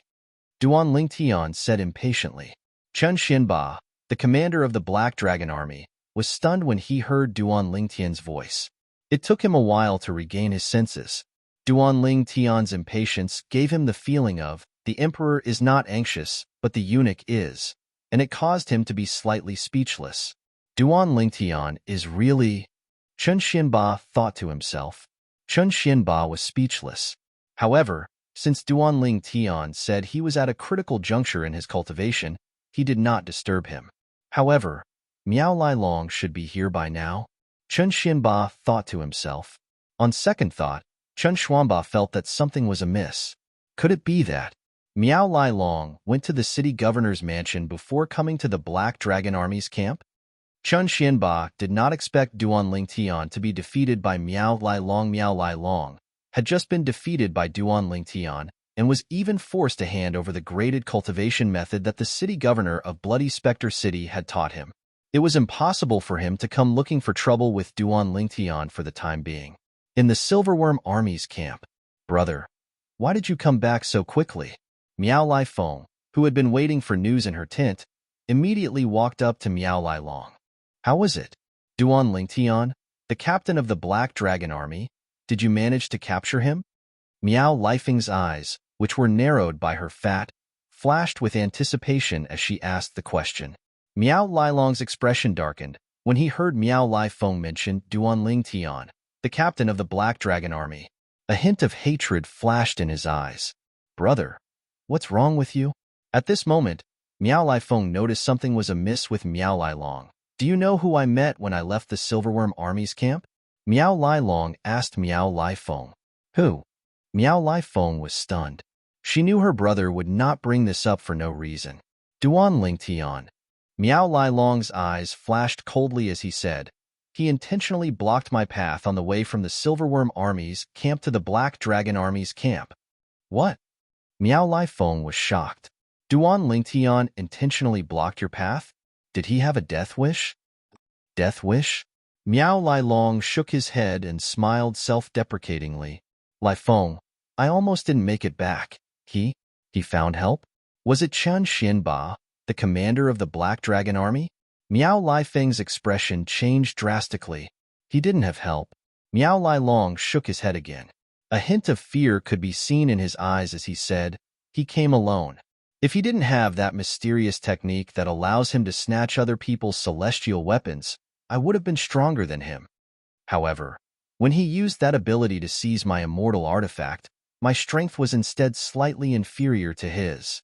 Duan Lingtian said impatiently. Chen Xianba, the commander of the Black Dragon Army, was stunned when he heard Duan Lingtian's voice. It took him a while to regain his senses. Duan Lingtian's impatience gave him the feeling of, the emperor is not anxious, but the eunuch is, and it caused him to be slightly speechless. Duan Lingtian is really... Chen Xianba thought to himself. Chen Xianba was speechless. However, since Duan Lingtian said he was at a critical juncture in his cultivation, he did not disturb him. However, Miao Lilong should be here by now. Chen Xianba thought to himself. On second thought, Chen Xuanba felt that something was amiss. Could it be that Miao Lilong went to the city governor's mansion before coming to the Black Dragon Army's camp? Chen Xianba did not expect Duan Lingtian to be defeated by Miao Lilong. Miao Lilong had just been defeated by Duan Lingtian and was even forced to hand over the graded cultivation method that the city governor of Bloody Spectre City had taught him. It was impossible for him to come looking for trouble with Duan Lingtian for the time being. In the Silverworm Army's camp, brother, why did you come back so quickly? Miao Lifeng, who had been waiting for news in her tent, immediately walked up to Miao Lilong. How was it? Duan Lingtian, the captain of the Black Dragon Army, did you manage to capture him? Miao Lifeng's eyes, which were narrowed by her fat, flashed with anticipation as she asked the question. Miao Lilong's expression darkened when he heard Miao Lifeng mention Duan Lingtian, the captain of the Black Dragon Army. A hint of hatred flashed in his eyes. Brother, what's wrong with you? At this moment, Miao Lifeng noticed something was amiss with Miao Lilong. Do you know who I met when I left the Silverworm Army's camp? Miao Lilong asked Miao Lifeng. Who? Miao Lifeng was stunned. She knew her brother would not bring this up for no reason. Duan Lingtian. Miao Lilong's eyes flashed coldly as he said, he intentionally blocked my path on the way from the Silverworm Army's camp to the Black Dragon Army's camp. What? Miao Lifeng was shocked. Duan Lingtian intentionally blocked your path? Did he have a death wish? Death wish? Miao Lilong shook his head and smiled self-deprecatingly. Lifeng, I almost didn't make it back. He found help? Was it Chen Xianba, the commander of the Black Dragon Army? Miao Lifeng's expression changed drastically. He didn't have help. Miao Lilong shook his head again. A hint of fear could be seen in his eyes as he said, he came alone. If he didn't have that mysterious technique that allows him to snatch other people's celestial weapons, I would have been stronger than him. However, when he used that ability to seize my immortal artifact, my strength was instead slightly inferior to his.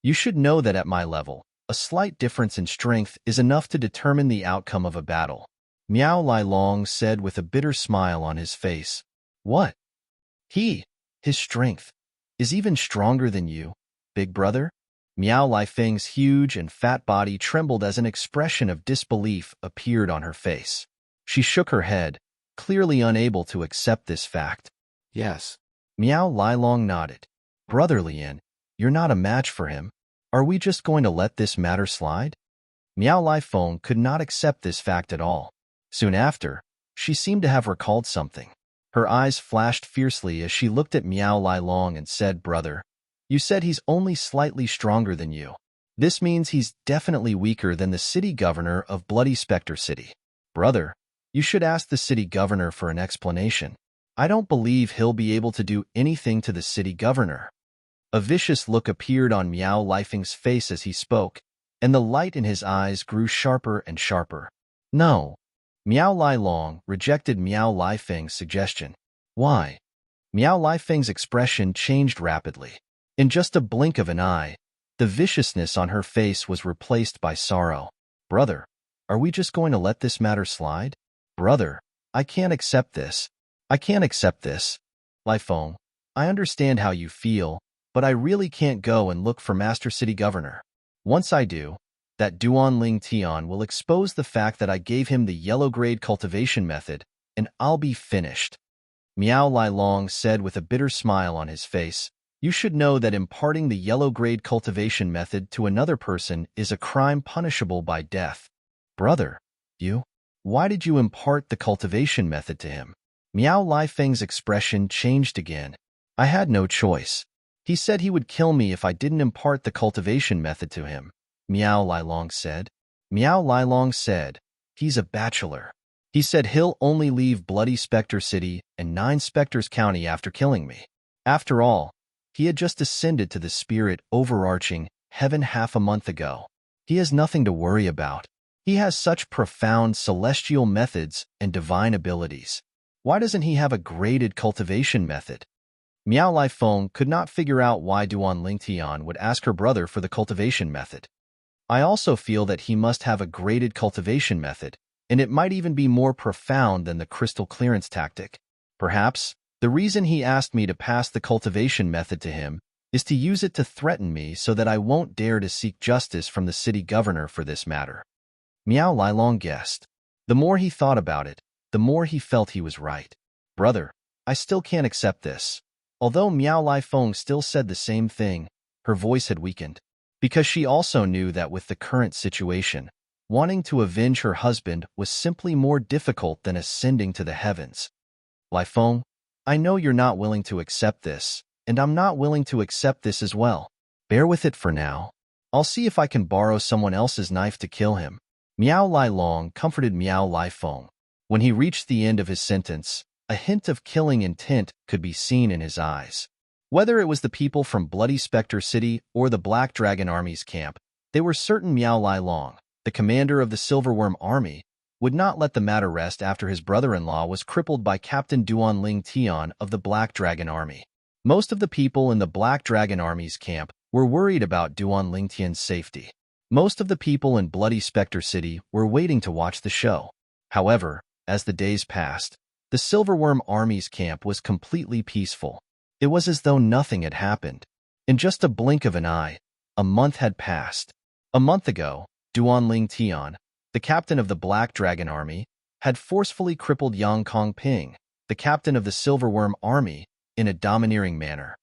You should know that at my level, a slight difference in strength is enough to determine the outcome of a battle. Miao Lilong said with a bitter smile on his face. What? His strength, is even stronger than you, big brother? Miao Lifeng's huge and fat body trembled as an expression of disbelief appeared on her face. She shook her head, clearly unable to accept this fact. Yes. Miao Long nodded. Brother Lian, you're not a match for him. Are we just going to let this matter slide? Miao Feng could not accept this fact at all. Soon after, she seemed to have recalled something. Her eyes flashed fiercely as she looked at Miao Long and said, Brother, you said he's only slightly stronger than you. This means he's definitely weaker than the city governor of Bloody Spectre City. Brother, you should ask the city governor for an explanation. I don't believe he'll be able to do anything to the city governor. A vicious look appeared on Miao Feng's face as he spoke, and the light in his eyes grew sharper and sharper. No. Miao Long rejected Miao Feng's suggestion. Why? Miao Feng's expression changed rapidly. In just a blink of an eye, the viciousness on her face was replaced by sorrow. Brother, are we just going to let this matter slide? Brother, I can't accept this. I can't accept this. Lai Feng, I understand how you feel, but I really can't go and look for Master City Governor. Once I do, that Duan Ling Tian will expose the fact that I gave him the yellow-grade cultivation method, and I'll be finished. Miao Long said with a bitter smile on his face, You should know that imparting the yellow-grade cultivation method to another person is a crime punishable by death. Brother, why did you impart the cultivation method to him? Miao Feng's expression changed again. I had no choice. He said he would kill me if I didn't impart the cultivation method to him, Miao Long said. Miao Long said, he's a bachelor. He said he'll only leave Bloody Spectre City and 9 Spectres County after killing me. After all, he had just ascended to the spirit overarching heaven half a month ago. He has nothing to worry about. He has such profound celestial methods and divine abilities. Why doesn't he have a graded cultivation method? Miao Feng could not figure out why Duan Lingtian would ask her brother for the cultivation method. I also feel that he must have a graded cultivation method, and it might even be more profound than the crystal clearance tactic. Perhaps, the reason he asked me to pass the cultivation method to him is to use it to threaten me so that I won't dare to seek justice from the city governor for this matter. Miao Long guessed. The more he thought about it, the more he felt he was right. Brother, I still can't accept this. Although Miao Feng still said the same thing, her voice had weakened. Because she also knew that with the current situation, wanting to avenge her husband was simply more difficult than ascending to the heavens. Lai Feng, I know you're not willing to accept this, and I'm not willing to accept this as well. Bear with it for now. I'll see if I can borrow someone else's knife to kill him. Miao Long comforted Miao Feng. When he reached the end of his sentence, a hint of killing intent could be seen in his eyes. Whether it was the people from Bloody Spectre City or the Black Dragon Army's camp, they were certain Miao Long, the commander of the Silverworm Army, would not let the matter rest after his brother-in-law was crippled by Captain Duan Ling Tian of the Black Dragon Army. Most of the people in the Black Dragon Army's camp were worried about Duan Ling Tian's safety. Most of the people in Bloody Spectre City were waiting to watch the show. However, as the days passed, the Silverworm Army's camp was completely peaceful. It was as though nothing had happened. In just a blink of an eye, a month had passed. A month ago, Duan Ling Tian, the captain of the Black Dragon Army, had forcefully crippled Yang Kongping, the captain of the Silverworm Army, in a domineering manner.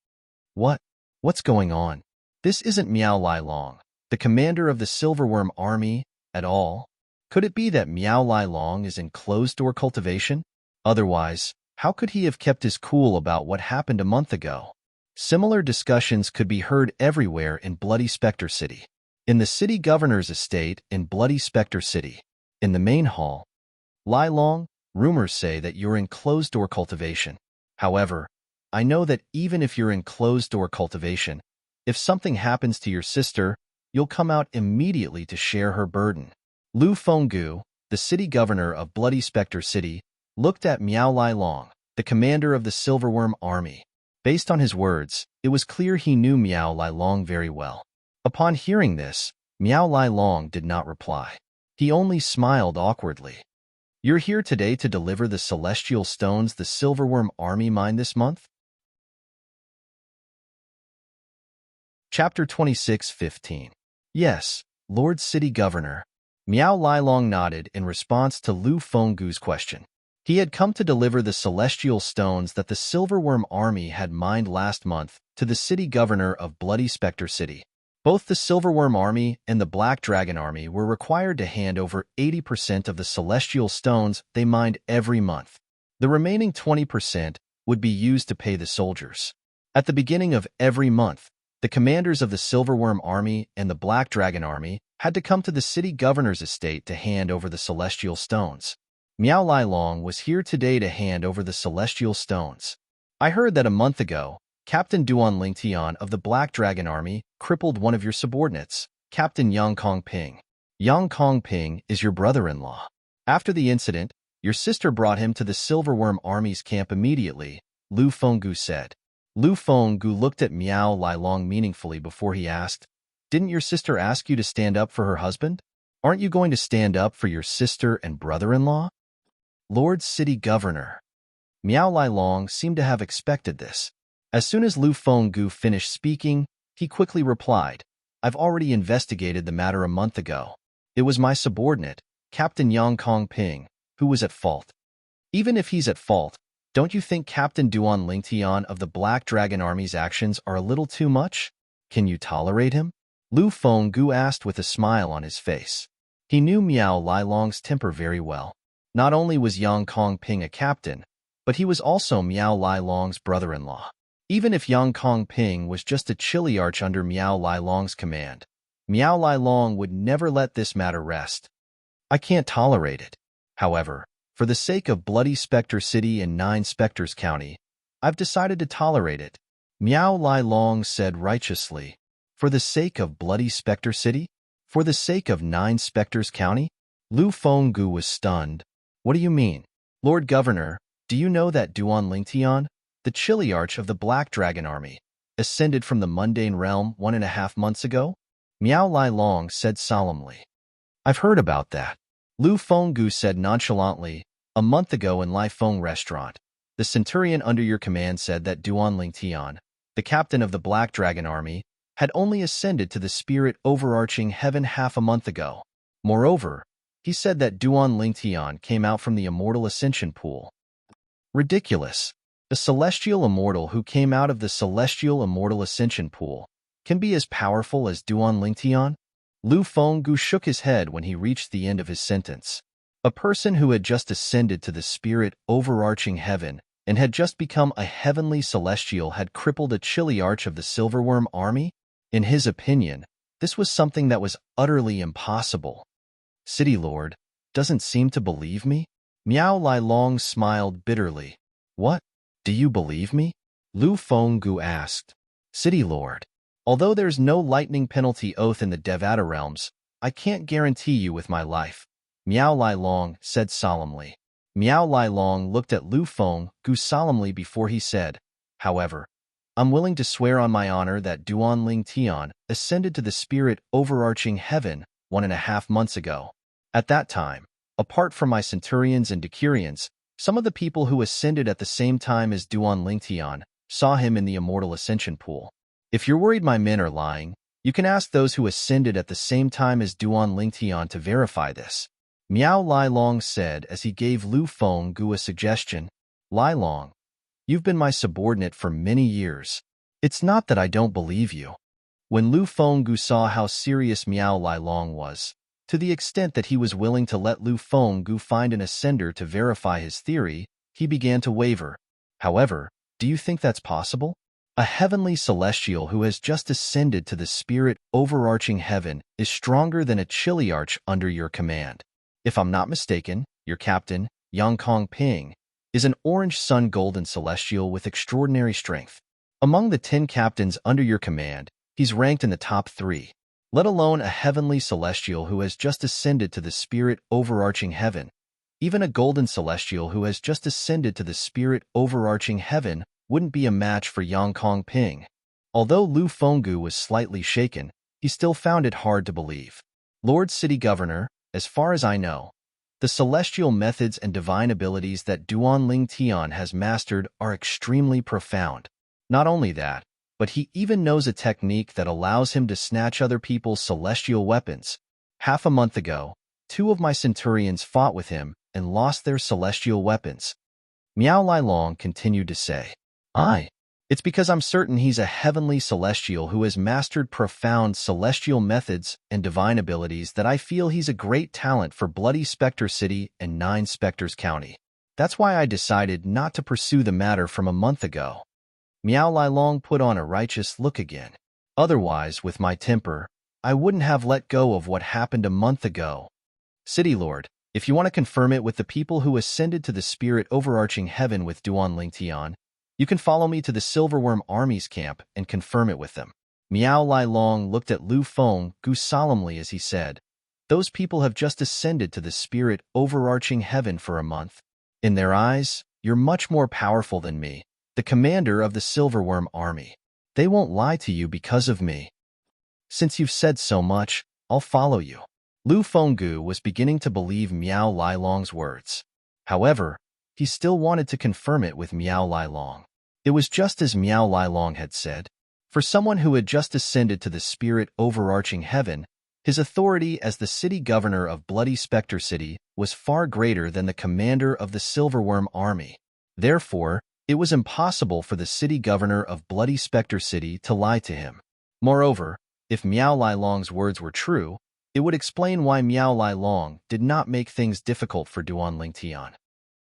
What's going on? This isn't Miao Long, the commander of the Silverworm Army, at all. Could it be that Miao Long is in closed-door cultivation? Otherwise, how could he have kept his cool about what happened a month ago? Similar discussions could be heard everywhere in Bloody Spectre City. In the city governor's estate in Bloody Spectre City. In the main hall. Lai Long, rumors say that you're in closed-door cultivation. However, I know that even if you're in closed-door cultivation, if something happens to your sister, you'll come out immediately to share her burden. Lu Fenggu, the city governor of Bloody Spectre City, looked at Miao Long, the commander of the Silverworm Army. Based on his words, it was clear he knew Miao Long very well. Upon hearing this, Miao Long did not reply. He only smiled awkwardly. You're here today to deliver the celestial stones the Silverworm Army mined this month? Chapter 26:15. Yes, Lord City Governor. Miao Long nodded in response to Lu Fenggu's question. He had come to deliver the celestial stones that the Silverworm army had mined last month to the city governor of Bloody Spectre City. Both the Silverworm army and the Black Dragon army were required to hand over 80% of the celestial stones they mined every month. The remaining 20% would be used to pay the soldiers. At the beginning of every month, the commanders of the Silverworm army and the Black Dragon army had to come to the city governor's estate to hand over the celestial stones. Miao Lai Long was here today to hand over the celestial stones. I heard that a month ago, Captain Duan Lingtian of the Black Dragon army crippled one of your subordinates, Captain Yang Kongping. Yang Kongping is your brother-in-law. After the incident, your sister brought him to the Silverworm army's camp immediately, Lu Fenggu said. Lu Fenggu looked at Miao Lai Long meaningfully before he asked, "Didn't your sister ask you to stand up for her husband? Aren't you going to stand up for your sister and brother-in-law?" Lord City Governor. Miao Lai Long seemed to have expected this. As soon as Lu Fenggu finished speaking, he quickly replied, "I've already investigated the matter a month ago. It was my subordinate, Captain Yang Kongping, who was at fault. Even if he's at fault, don't you think Captain Duan Lingtian of the Black Dragon Army's actions are a little too much? Can you tolerate him?" Lu Fenggu asked with a smile on his face. He knew Miao Lai Long's temper very well. Not only was Yang Kongping a captain, but he was also Miao Lai Long's brother-in-law. Even if Yang Kongping was just a chiliarch under Miao Lai Long's command, Miao Lai Long would never let this matter rest. "I can't tolerate it. However, for the sake of Bloody Spectre City and 9 Spectres County, I've decided to tolerate it," Miao Lai Long said righteously. "For the sake of Bloody Spectre City? For the sake of 9 Spectres County?" Lu Fenggu was stunned. "What do you mean? Lord Governor, do you know that Duan Lingtian, the chiliarch of the Black Dragon Army, ascended from the mundane realm 1.5 months ago?" Miao Lai Long said solemnly. "I've heard about that," Lu Fenggu said nonchalantly. "A month ago in Lai Feng Restaurant, the centurion under your command said that Duan Lingtian, the captain of the Black Dragon Army, had only ascended to the spirit overarching heaven half a month ago. Moreover, he said that Duan Lingtian came out from the immortal ascension pool." Ridiculous. A celestial immortal who came out of the celestial immortal ascension pool can be as powerful as Duan Lingtian? Lu Fenggu shook his head when he reached the end of his sentence. A person who had just ascended to the spirit overarching heaven and had just become a heavenly celestial had crippled a chiliarch of the Silverworm army? In his opinion, this was something that was utterly impossible. "City Lord doesn't seem to believe me?" Miao Lai Long smiled bitterly. "What? Do you believe me?" Lu Fenggu asked. "City Lord, although there's no lightning penalty oath in the Devata realms, I can't guarantee you with my life," Miao Lai Long said solemnly. Miao Lai Long looked at Lu Fenggu solemnly before he said, "However, I'm willing to swear on my honor that Duan Lingtian ascended to the spirit overarching heaven 1.5 months ago. At that time, apart from my centurions and decurions, some of the people who ascended at the same time as Duan Lingtian saw him in the immortal ascension pool. If you're worried my men are lying, you can ask those who ascended at the same time as Duan Lingtian to verify this," Miao Lai Long said as he gave Lu Fenggu a suggestion. "Lai Long, you've been my subordinate for many years. It's not that I don't believe you." When Lu Fenggu saw how serious Miao Lai Long was, to the extent that he was willing to let Lu Fenggu find an ascender to verify his theory, he began to waver. "However, do you think that's possible? A heavenly celestial who has just ascended to the spirit overarching heaven is stronger than a chiliarch under your command. If I'm not mistaken, your captain, Yang Kongping, is an orange sun golden celestial with extraordinary strength. Among the 10 captains under your command, he's ranked in the top 3. Let alone a heavenly celestial who has just ascended to the spirit overarching heaven. Even a golden celestial who has just ascended to the spirit overarching heaven wouldn't be a match for Yang Kongping." Although Lu Fenggu was slightly shaken, he still found it hard to believe. "Lord City Governor, as far as I know, the celestial methods and divine abilities that Duan Lingtian has mastered are extremely profound. Not only that, but he even knows a technique that allows him to snatch other people's celestial weapons. Half a month ago, 2 of my centurions fought with him, and lost their celestial weapons. Miao Lai Long continued to say, It's because I'm certain he's a heavenly celestial who has mastered profound celestial methods and divine abilities that I feel he's a great talent for Bloody Spectre City and Nine Spectres County. That's why I decided not to pursue the matter from a month ago. Miao Lai Long put on a righteous look again. Otherwise, with my temper, I wouldn't have let go of what happened a month ago. City Lord, if you want to confirm it with the people who ascended to the spirit overarching heaven with Duan Lingtian, you can follow me to the Silverworm Army's camp and confirm it with them. Miao Lai Long looked at Lu Feng Gu solemnly as he said, Those people have just ascended to the spirit overarching heaven for a month. In their eyes, you're much more powerful than me, the commander of the Silverworm Army. They won't lie to you because of me. Since you've said so much, I'll follow you. Lu Fenggu was beginning to believe Miao Lai Long's words. However, he still wanted to confirm it with Miao Lai Long. It was just as Miao Lai Long had said. For someone who had just ascended to the spirit overarching heaven, his authority as the city governor of Bloody Spectre City was far greater than the commander of the Silverworm Army. Therefore, it was impossible for the city governor of Bloody Spectre City to lie to him. Moreover, if Miao Lai Long's words were true, it would explain why Miao Lai Long did not make things difficult for Duan Lingtian.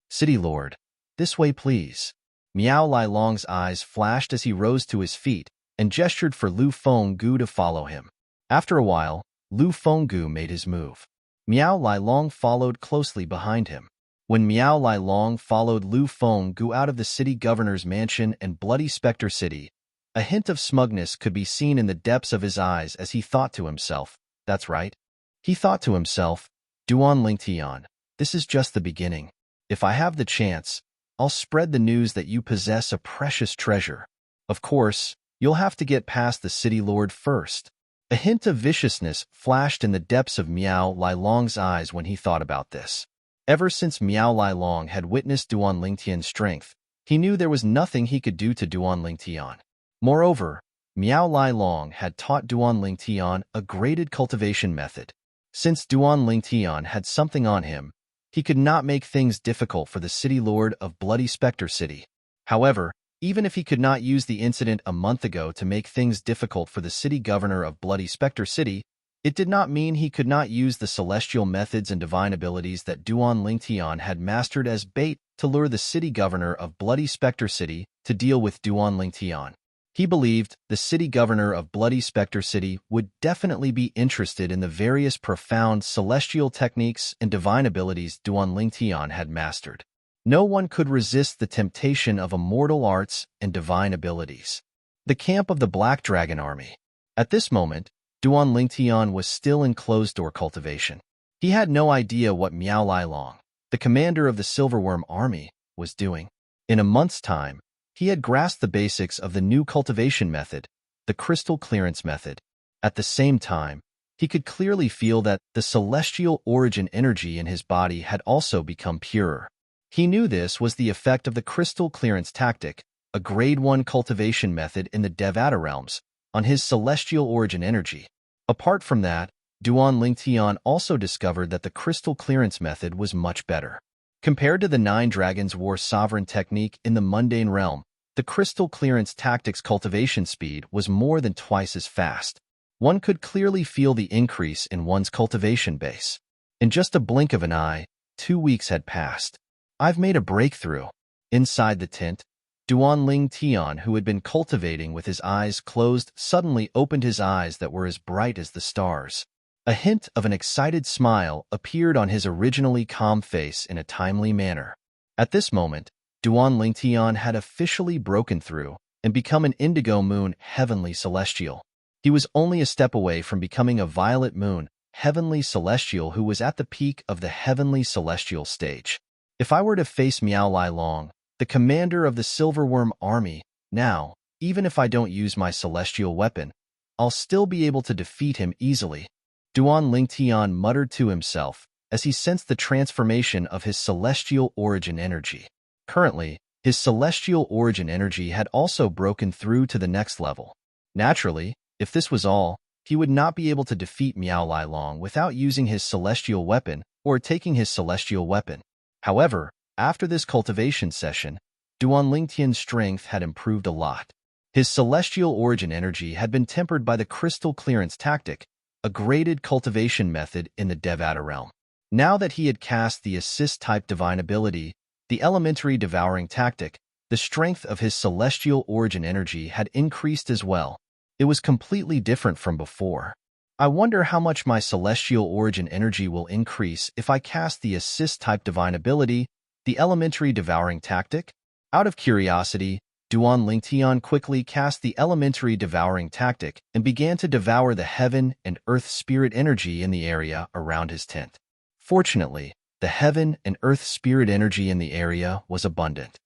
City Lord, this way please. Miao Lai Long's eyes flashed as he rose to his feet and gestured for Lu Fenggu to follow him. After a while, Lu Fenggu made his move. Miao Lai Long followed closely behind him. When Miao Lai Long followed Lu Fenggu out of the city governor's mansion and Bloody Spectre City, a hint of smugness could be seen in the depths of his eyes as he thought to himself, That's right. He thought to himself, Duan Lingtian, this is just the beginning. If I have the chance, I'll spread the news that you possess a precious treasure. Of course, you'll have to get past the city lord first. A hint of viciousness flashed in the depths of Miao Lai Long's eyes when he thought about this. Ever since Miao Lai Long had witnessed Duan Lingtian's strength, he knew there was nothing he could do to Duan Lingtian. Moreover, Miao Lai Long had taught Duan Lingtian a graded cultivation method. Since Duan Lingtian had something on him, he could not make things difficult for the city lord of Bloody Spectre City. However, even if he could not use the incident a month ago to make things difficult for the city governor of Bloody Spectre City, it did not mean he could not use the celestial methods and divine abilities that Duan Lingtian had mastered as bait to lure the city governor of Bloody Spectre City to deal with Duan Lingtian. He believed the city governor of Bloody Spectre City would definitely be interested in the various profound celestial techniques and divine abilities Duan Lingtian had mastered. No one could resist the temptation of immortal arts and divine abilities. The camp of the Black Dragon Army. At this moment, Duan Lingtian was still in closed-door cultivation. He had no idea what Miao Lai Long, the commander of the Silverworm Army, was doing. In a month's time, he had grasped the basics of the new cultivation method, the crystal clearance method. At the same time, he could clearly feel that the celestial origin energy in his body had also become purer. He knew this was the effect of the crystal clearance tactic, a grade 1 cultivation method in the Devata realms, on his celestial origin energy. Apart from that, Duan Lingtian also discovered that the crystal clearance method was much better. Compared to the 9 Dragons War Sovereign technique in the mundane realm, the crystal clearance tactic's cultivation speed was more than twice as fast. One could clearly feel the increase in one's cultivation base. In just a blink of an eye, 2 weeks had passed. I've made a breakthrough. Inside the tent, Duan Lingtian, who had been cultivating with his eyes closed, suddenly opened his eyes that were as bright as the stars. A hint of an excited smile appeared on his originally calm face in a timely manner. At this moment, Duan Lingtian had officially broken through and become an indigo moon heavenly celestial. He was only a step away from becoming a violet moon heavenly celestial who was at the peak of the heavenly celestial stage. If I were to face Miao Lai Long, the commander of the Silverworm Army, now, even if I don't use my celestial weapon, I'll still be able to defeat him easily. Duan Lingtian muttered to himself as he sensed the transformation of his celestial origin energy. Currently, his celestial origin energy had also broken through to the next level. Naturally, if this was all, he would not be able to defeat Miao Lai Long without using his celestial weapon or taking his celestial weapon. However, after this cultivation session, Duan Lingtian's strength had improved a lot. His celestial origin energy had been tempered by the crystal clearance tactic, a graded cultivation method in the Devata realm. Now that he had cast the assist-type divine ability, the elementary devouring tactic, the strength of his celestial origin energy had increased as well. It was completely different from before. I wonder how much my celestial origin energy will increase if I cast the assist-type divine ability, the elementary devouring tactic. Out of curiosity, Duan Lingtian quickly cast the elementary devouring tactic and began to devour the heaven and earth spirit energy in the area around his tent. Fortunately, the heaven and earth spirit energy in the area was abundant.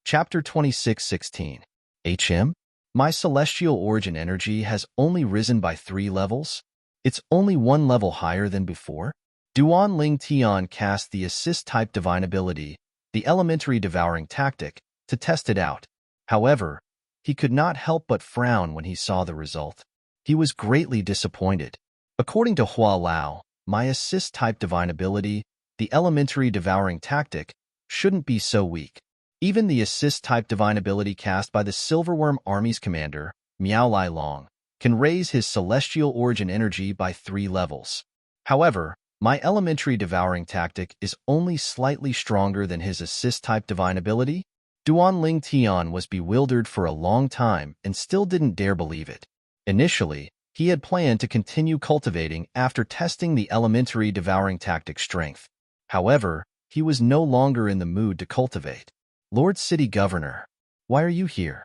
Chapter 26:16. HM? My celestial origin energy has only risen by 3 levels? It's only 1 level higher than before? Duan Lingtian cast the assist-type divine ability, the elementary devouring tactic, to test it out. However, he could not help but frown when he saw the result. He was greatly disappointed. According to Hua Lao, my assist-type divine ability, the elementary devouring tactic, shouldn't be so weak. Even the assist-type divine ability cast by the Silverworm Army's commander, Miao Lai Long, can raise his celestial origin energy by 3 levels. However, my elementary devouring tactic is only slightly stronger than his assist-type divine ability. Duan Lingtian was bewildered for a long time and still didn't dare believe it. Initially, he had planned to continue cultivating after testing the elementary devouring tactic strength. However, he was no longer in the mood to cultivate. Lord City Governor, why are you here?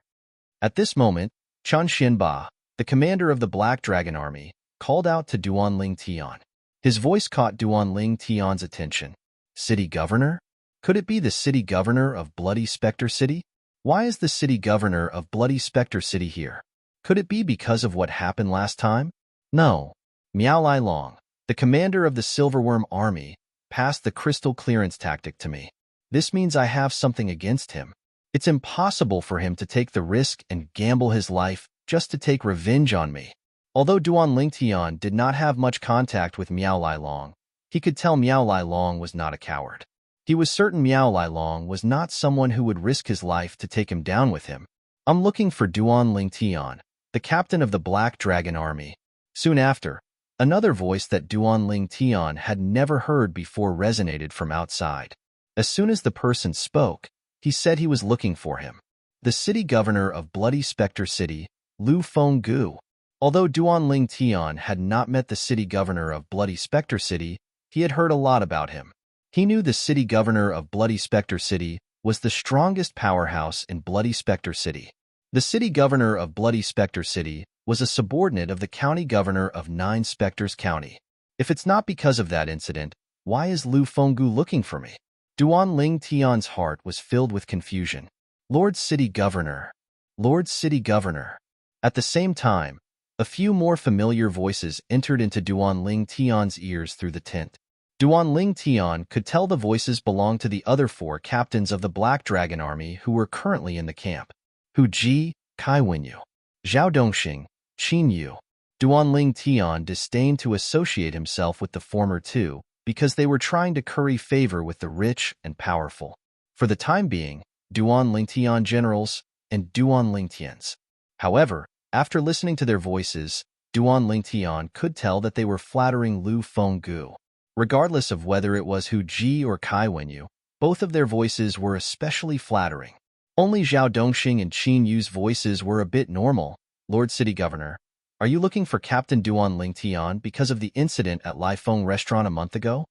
At this moment, Chen Xianba, the commander of the Black Dragon Army, called out to Duan Lingtian. His voice caught Duan Lingtian's attention. City Governor? Could it be the City Governor of Bloody Spectre City? Why is the City Governor of Bloody Spectre City here? Could it be because of what happened last time? No. Miao Lai Long, the commander of the Silverworm Army, passed the crystal clearance tactic to me. This means I have something against him. It's impossible for him to take the risk and gamble his life just to take revenge on me. Although Duan Lingtian did not have much contact with Miao Lai Long, he could tell Miao Lai Long was not a coward. He was certain Miao Lai Long was not someone who would risk his life to take him down with him. I'm looking for Duan Lingtian, the captain of the Black Dragon Army. Soon after, another voice that Duan Lingtian had never heard before resonated from outside. As soon as the person spoke, he said he was looking for him. The city governor of Bloody Spectre City, Lu Fenggu. Although Duan Lingtian had not met the city governor of Bloody Spectre City, he had heard a lot about him. He knew the city governor of Bloody Spectre City was the strongest powerhouse in Bloody Spectre City. The city governor of Bloody Spectre City was a subordinate of the county governor of 9 Spectres County. If it's not because of that incident, why is Lu Fenggu looking for me? Duan Lingtian's heart was filled with confusion. Lord City Governor. Lord City Governor. At the same time, a few more familiar voices entered into Duan Lingtian's ears through the tent. Duan Lingtian could tell the voices belonged to the other 4 captains of the Black Dragon Army who were currently in the camp. Hu Ji, Kai Wenyu, Zhao Dongxing, Qin Yu. Duan Lingtian disdained to associate himself with the former 2 because they were trying to curry favor with the rich and powerful. For the time being, Duan Lingtian generals and Duan Lingtians. However, after listening to their voices, Duan Lingtian could tell that they were flattering Lu Fenggu. Regardless of whether it was Hu Ji or Kai Wenyu, both of their voices were especially flattering. Only Zhao Dongxing and Qin Yu's voices were a bit normal. Lord City Governor, are you looking for Captain Duan Lingtian because of the incident at Lai Feng Restaurant a month ago?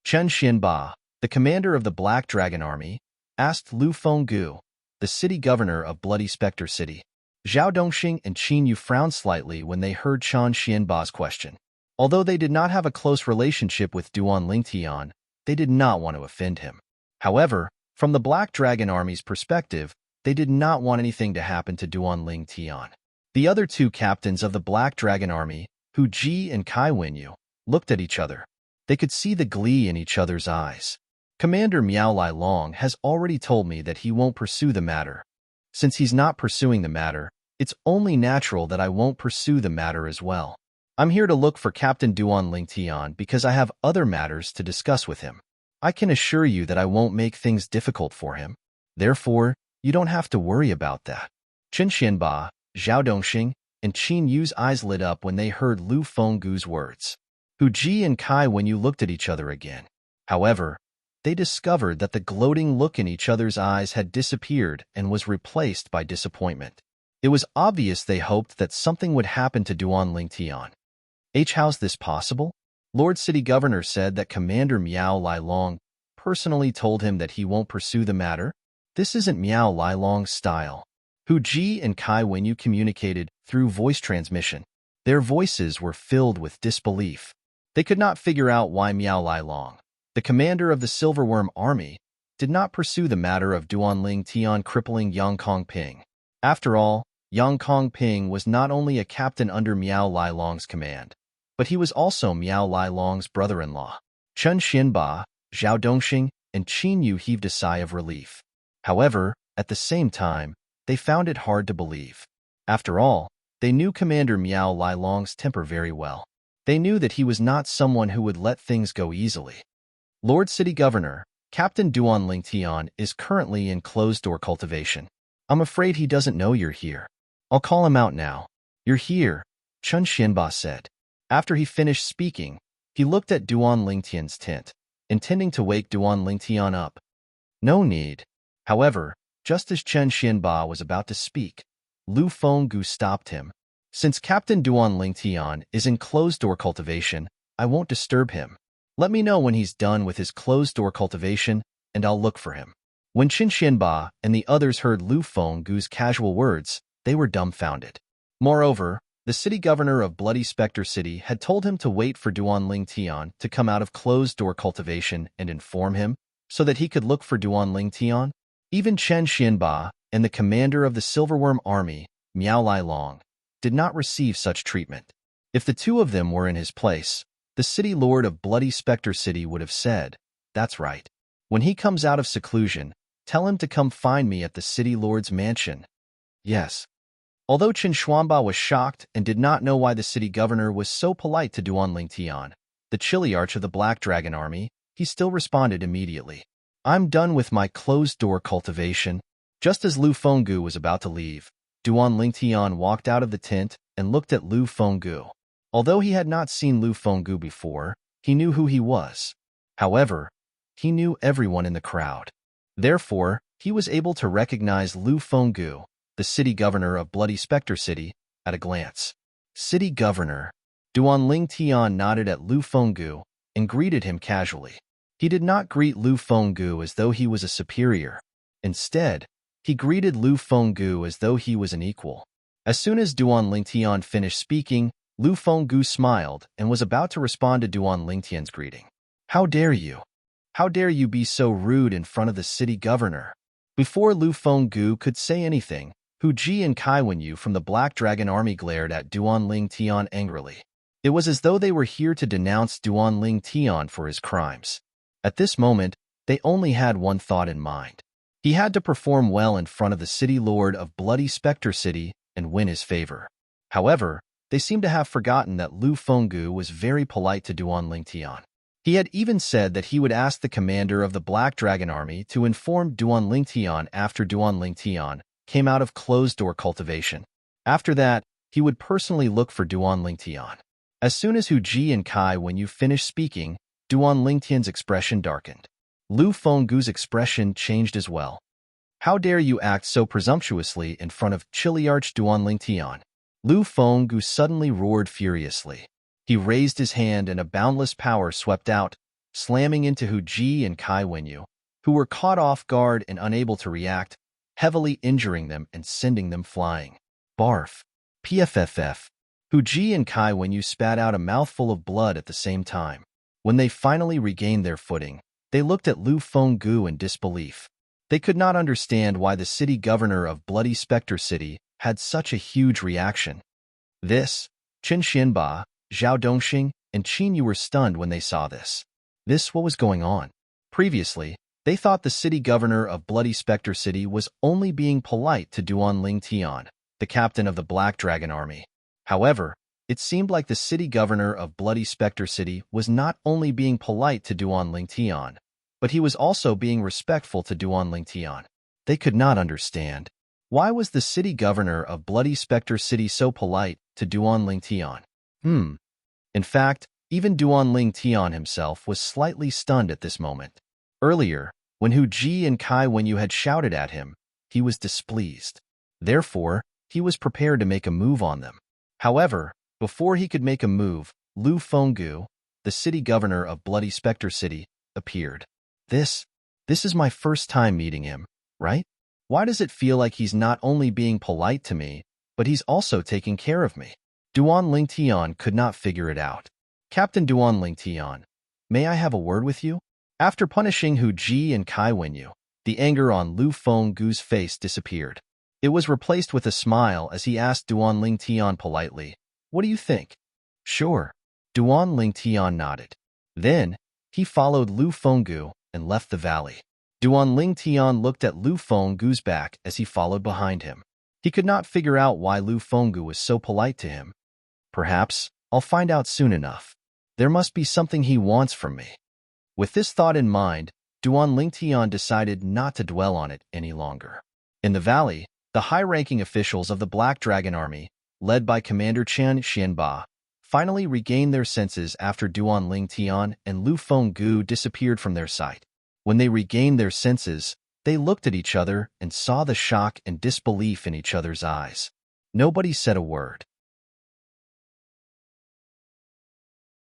Chen Xianba, the commander of the Black Dragon Army, asked Lu Fenggu, the city governor of Bloody Spectre City. Zhao Dongxing and Qin Yu frowned slightly when they heard Chen Xianba's question. Although they did not have a close relationship with Duan Lingtian, they did not want to offend him. However, from the Black Dragon Army's perspective, they did not want anything to happen to Duan Lingtian. The other 2 captains of the Black Dragon Army, Hu Ji and Kai Wenyu, looked at each other. They could see the glee in each other's eyes. Commander Miao Lai Long has already told me that he won't pursue the matter. Since he's not pursuing the matter, it's only natural that I won't pursue the matter as well. I'm here to look for Captain Duan Lingtian because I have other matters to discuss with him. I can assure you that I won't make things difficult for him. Therefore, you don't have to worry about that." Chen Xianba, Zhao Dongxing, and Qin Yu's eyes lit up when they heard Lu Fenggu's words. Hu Ji and Kai Wenyu looked at each other again. However, they discovered that the gloating look in each other's eyes had disappeared and was replaced by disappointment. It was obvious they hoped that something would happen to Duan Lingtian. How's this possible? Lord City Governor said that Commander Miao Lilong personally told him that he won't pursue the matter. This isn't Miao Lilong's style. Hu Ji and Kai Wenyu communicated through voice transmission. Their voices were filled with disbelief. They could not figure out why Miao Lilong, the commander of the Silverworm Army, did not pursue the matter of Duan Lingtian crippling Yang Kongping. After all, Yang Kongping was not only a captain under Miao Lilong's command, but he was also Miao Lilong's brother-in-law. Chen Xianba, Zhao Dongxing, and Qin Yu heaved a sigh of relief. However, at the same time, they found it hard to believe. After all, they knew Commander Miao Lilong's temper very well. They knew that he was not someone who would let things go easily. Lord City Governor, Captain Duan Lingtian is currently in closed-door cultivation. I'm afraid he doesn't know you're here. I'll call him out now. You're here, Chen Xianba said. After he finished speaking, he looked at Duan Lingtian's tent, intending to wake Duan Lingtian up. No need. However, just as Chen Xianba was about to speak, Lu Fenggu stopped him. Since Captain Duan Lingtian is in closed-door cultivation, I won't disturb him. Let me know when he's done with his closed-door cultivation, and I'll look for him. When Chen Xianba and the others heard Lu Fenggu's casual words, they were dumbfounded. Moreover, the city governor of Bloody Spectre City had told him to wait for Duan Lingtian to come out of closed-door cultivation and inform him, so that he could look for Duan Lingtian. Even Chen Xianba and the commander of the Silverworm Army, Miao Lilong, did not receive such treatment. If the two of them were in his place, the city lord of Bloody Spectre City would have said, "That's right. When he comes out of seclusion, tell him to come find me at the city lord's mansion." Yes. Although Chen Xuanba was shocked and did not know why the city governor was so polite to Duan Lingtian, the Chiliarch of the Black Dragon Army, he still responded immediately. "I'm done with my closed-door cultivation." Just as Lu Fenggu was about to leave, Duan Lingtian walked out of the tent and looked at Lu Fenggu. Although he had not seen Lu Fenggu before, he knew who he was. However, he knew everyone in the crowd. Therefore, he was able to recognize Lu Fenggu, the city governor of Bloody Spectre City, at a glance. City governor. Duan Lingtian nodded at Lu Fenggu and greeted him casually. He did not greet Lu Fenggu as though he was a superior. Instead, he greeted Lu Fenggu as though he was an equal. As soon as Duan Lingtian finished speaking, Lu Fenggu smiled and was about to respond to Duan Lingtian's greeting. "How dare you? How dare you be so rude in front of the city governor?" Before Lu Fenggu could say anything, Hu Ji and Kai Wenyu from the Black Dragon Army glared at Duan Lingtian angrily. It was as though they were here to denounce Duan Lingtian for his crimes. At this moment, they only had one thought in mind. He had to perform well in front of the city lord of Bloody Spectre City and win his favor. However, they seemed to have forgotten that Lu Fenggu was very polite to Duan Lingtian. He had even said that he would ask the commander of the Black Dragon Army to inform Duan Lingtian after Duan Lingtian came out of closed-door cultivation. After that, he would personally look for Duan Lingtian. As soon as Hu Ji and Kai Wenyu finished speaking, Duan Lingtian's expression darkened. Lu Fenggu's expression changed as well. "How dare you act so presumptuously in front of Chiliarch Duan Lingtian?" Lu Fenggu suddenly roared furiously. He raised his hand and a boundless power swept out, slamming into Hu Ji and Kai Wenyu, who were caught off guard and unable to react, heavily injuring them and sending them flying. Barf. Pfff. Hu Ji and Kai Wenyu spat out a mouthful of blood at the same time. When they finally regained their footing, they looked at Lu Fenggu in disbelief. They could not understand why the city governor of Bloody Spectre City had such a huge reaction. Chen Xianba, Zhao Dongxing, and Qin Yu were stunned when they saw this. What was going on? Previously, they thought the city governor of Bloody Spectre City was only being polite to Duan Lingtian, the captain of the Black Dragon Army. However, It seemed like the city governor of Bloody Spectre City was not only being polite to Duan Lingtian, but he was also being respectful to Duan Lingtian. They could not understand. Why was the city governor of Bloody Spectre City so polite to Duan Lingtian? In fact, even Duan Lingtian himself was slightly stunned at this moment. Earlier, when Hu Ji and Kai Wenyu had shouted at him, he was displeased. Therefore, he was prepared to make a move on them. However, before he could make a move, Lu Fenggu, the city governor of Bloody Spectre City, appeared. This is my first time meeting him, right? Why does it feel like he's not only being polite to me, but he's also taking care of me? Duan Lingtian could not figure it out. Captain Duan Lingtian, may I have a word with you? After punishing Hu Ji and Kai Wenyu, the anger on Lu Fenggu's face disappeared. It was replaced with a smile as he asked Duan Lingtian politely, "What do you think?" "Sure." Duan Lingtian nodded. Then, he followed Lu Fenggu and left the valley. Duan Lingtian looked at Lu Fenggu's back as he followed behind him. He could not figure out why Lu Fenggu was so polite to him. Perhaps, I'll find out soon enough. There must be something he wants from me. With this thought in mind, Duan Lingtian decided not to dwell on it any longer. In the valley, the high-ranking officials of the Black Dragon Army, led by Commander Chen Xianba, finally regained their senses after Duan Lingtian and Lu Fenggu disappeared from their sight. When they regained their senses, they looked at each other and saw the shock and disbelief in each other's eyes. Nobody said a word.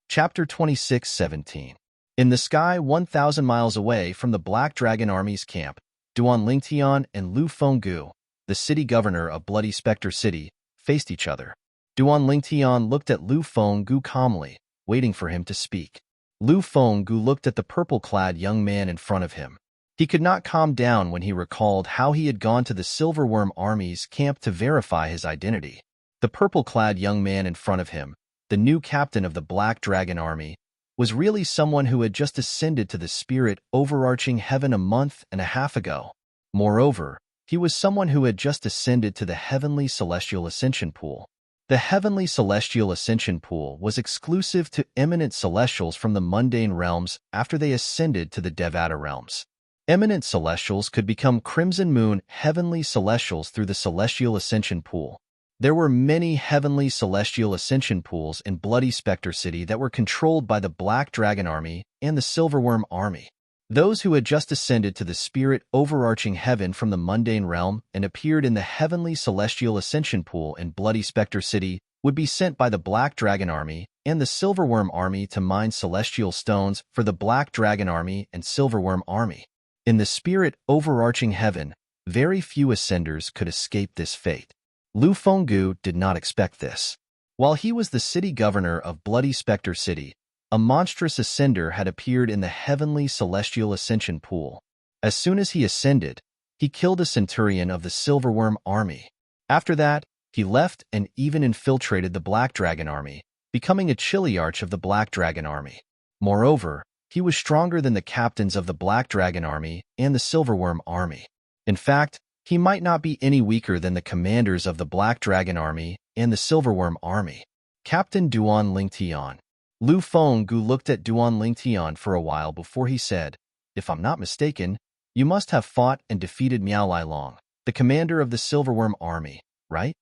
Chapter 26:17. In the sky 1,000 miles away from the Black Dragon Army's camp, Duan Lingtian and Lu Fenggu, the city governor of Bloody Spectre City, faced each other. Duan Lingtian looked at Lu Fenggu calmly, waiting for him to speak. Lu Fenggu looked at the purple-clad young man in front of him. He could not calm down when he recalled how he had gone to the Silverworm Army's camp to verify his identity. The purple-clad young man in front of him, the new captain of the Black Dragon Army, was really someone who had just ascended to the spirit overarching heaven a month and a half ago. Moreover, he was someone who had just ascended to the Heavenly Celestial Ascension Pool. The Heavenly Celestial Ascension Pool was exclusive to eminent celestials from the mundane realms after they ascended to the Devata realms. Eminent celestials could become Crimson Moon Heavenly Celestials through the Celestial Ascension Pool. There were many Heavenly Celestial Ascension Pools in Bloody Spectre City that were controlled by the Black Dragon Army and the Silverworm Army. Those who had just ascended to the spirit overarching heaven from the mundane realm and appeared in the Heavenly Celestial Ascension Pool in Bloody Spectre City would be sent by the Black Dragon Army and the Silverworm Army to mine celestial stones for the Black Dragon Army and Silverworm Army. In the spirit overarching heaven, very few ascenders could escape this fate. Lu Fenggu did not expect this. While he was the city governor of Bloody Spectre City, a monstrous ascender had appeared in the Heavenly Celestial Ascension Pool. As soon as he ascended, he killed a centurion of the Silverworm Army. After that, he left and even infiltrated the Black Dragon Army, becoming a Chiliarch of the Black Dragon Army. Moreover, he was stronger than the captains of the Black Dragon Army and the Silverworm Army. In fact, he might not be any weaker than the commanders of the Black Dragon Army and the Silverworm Army. Captain Duan Lingtian. Lu Fenggu looked at Duan Lingtian for a while before he said, "If I'm not mistaken, you must have fought and defeated Miao Lailong, the commander of the Silverworm Army, right?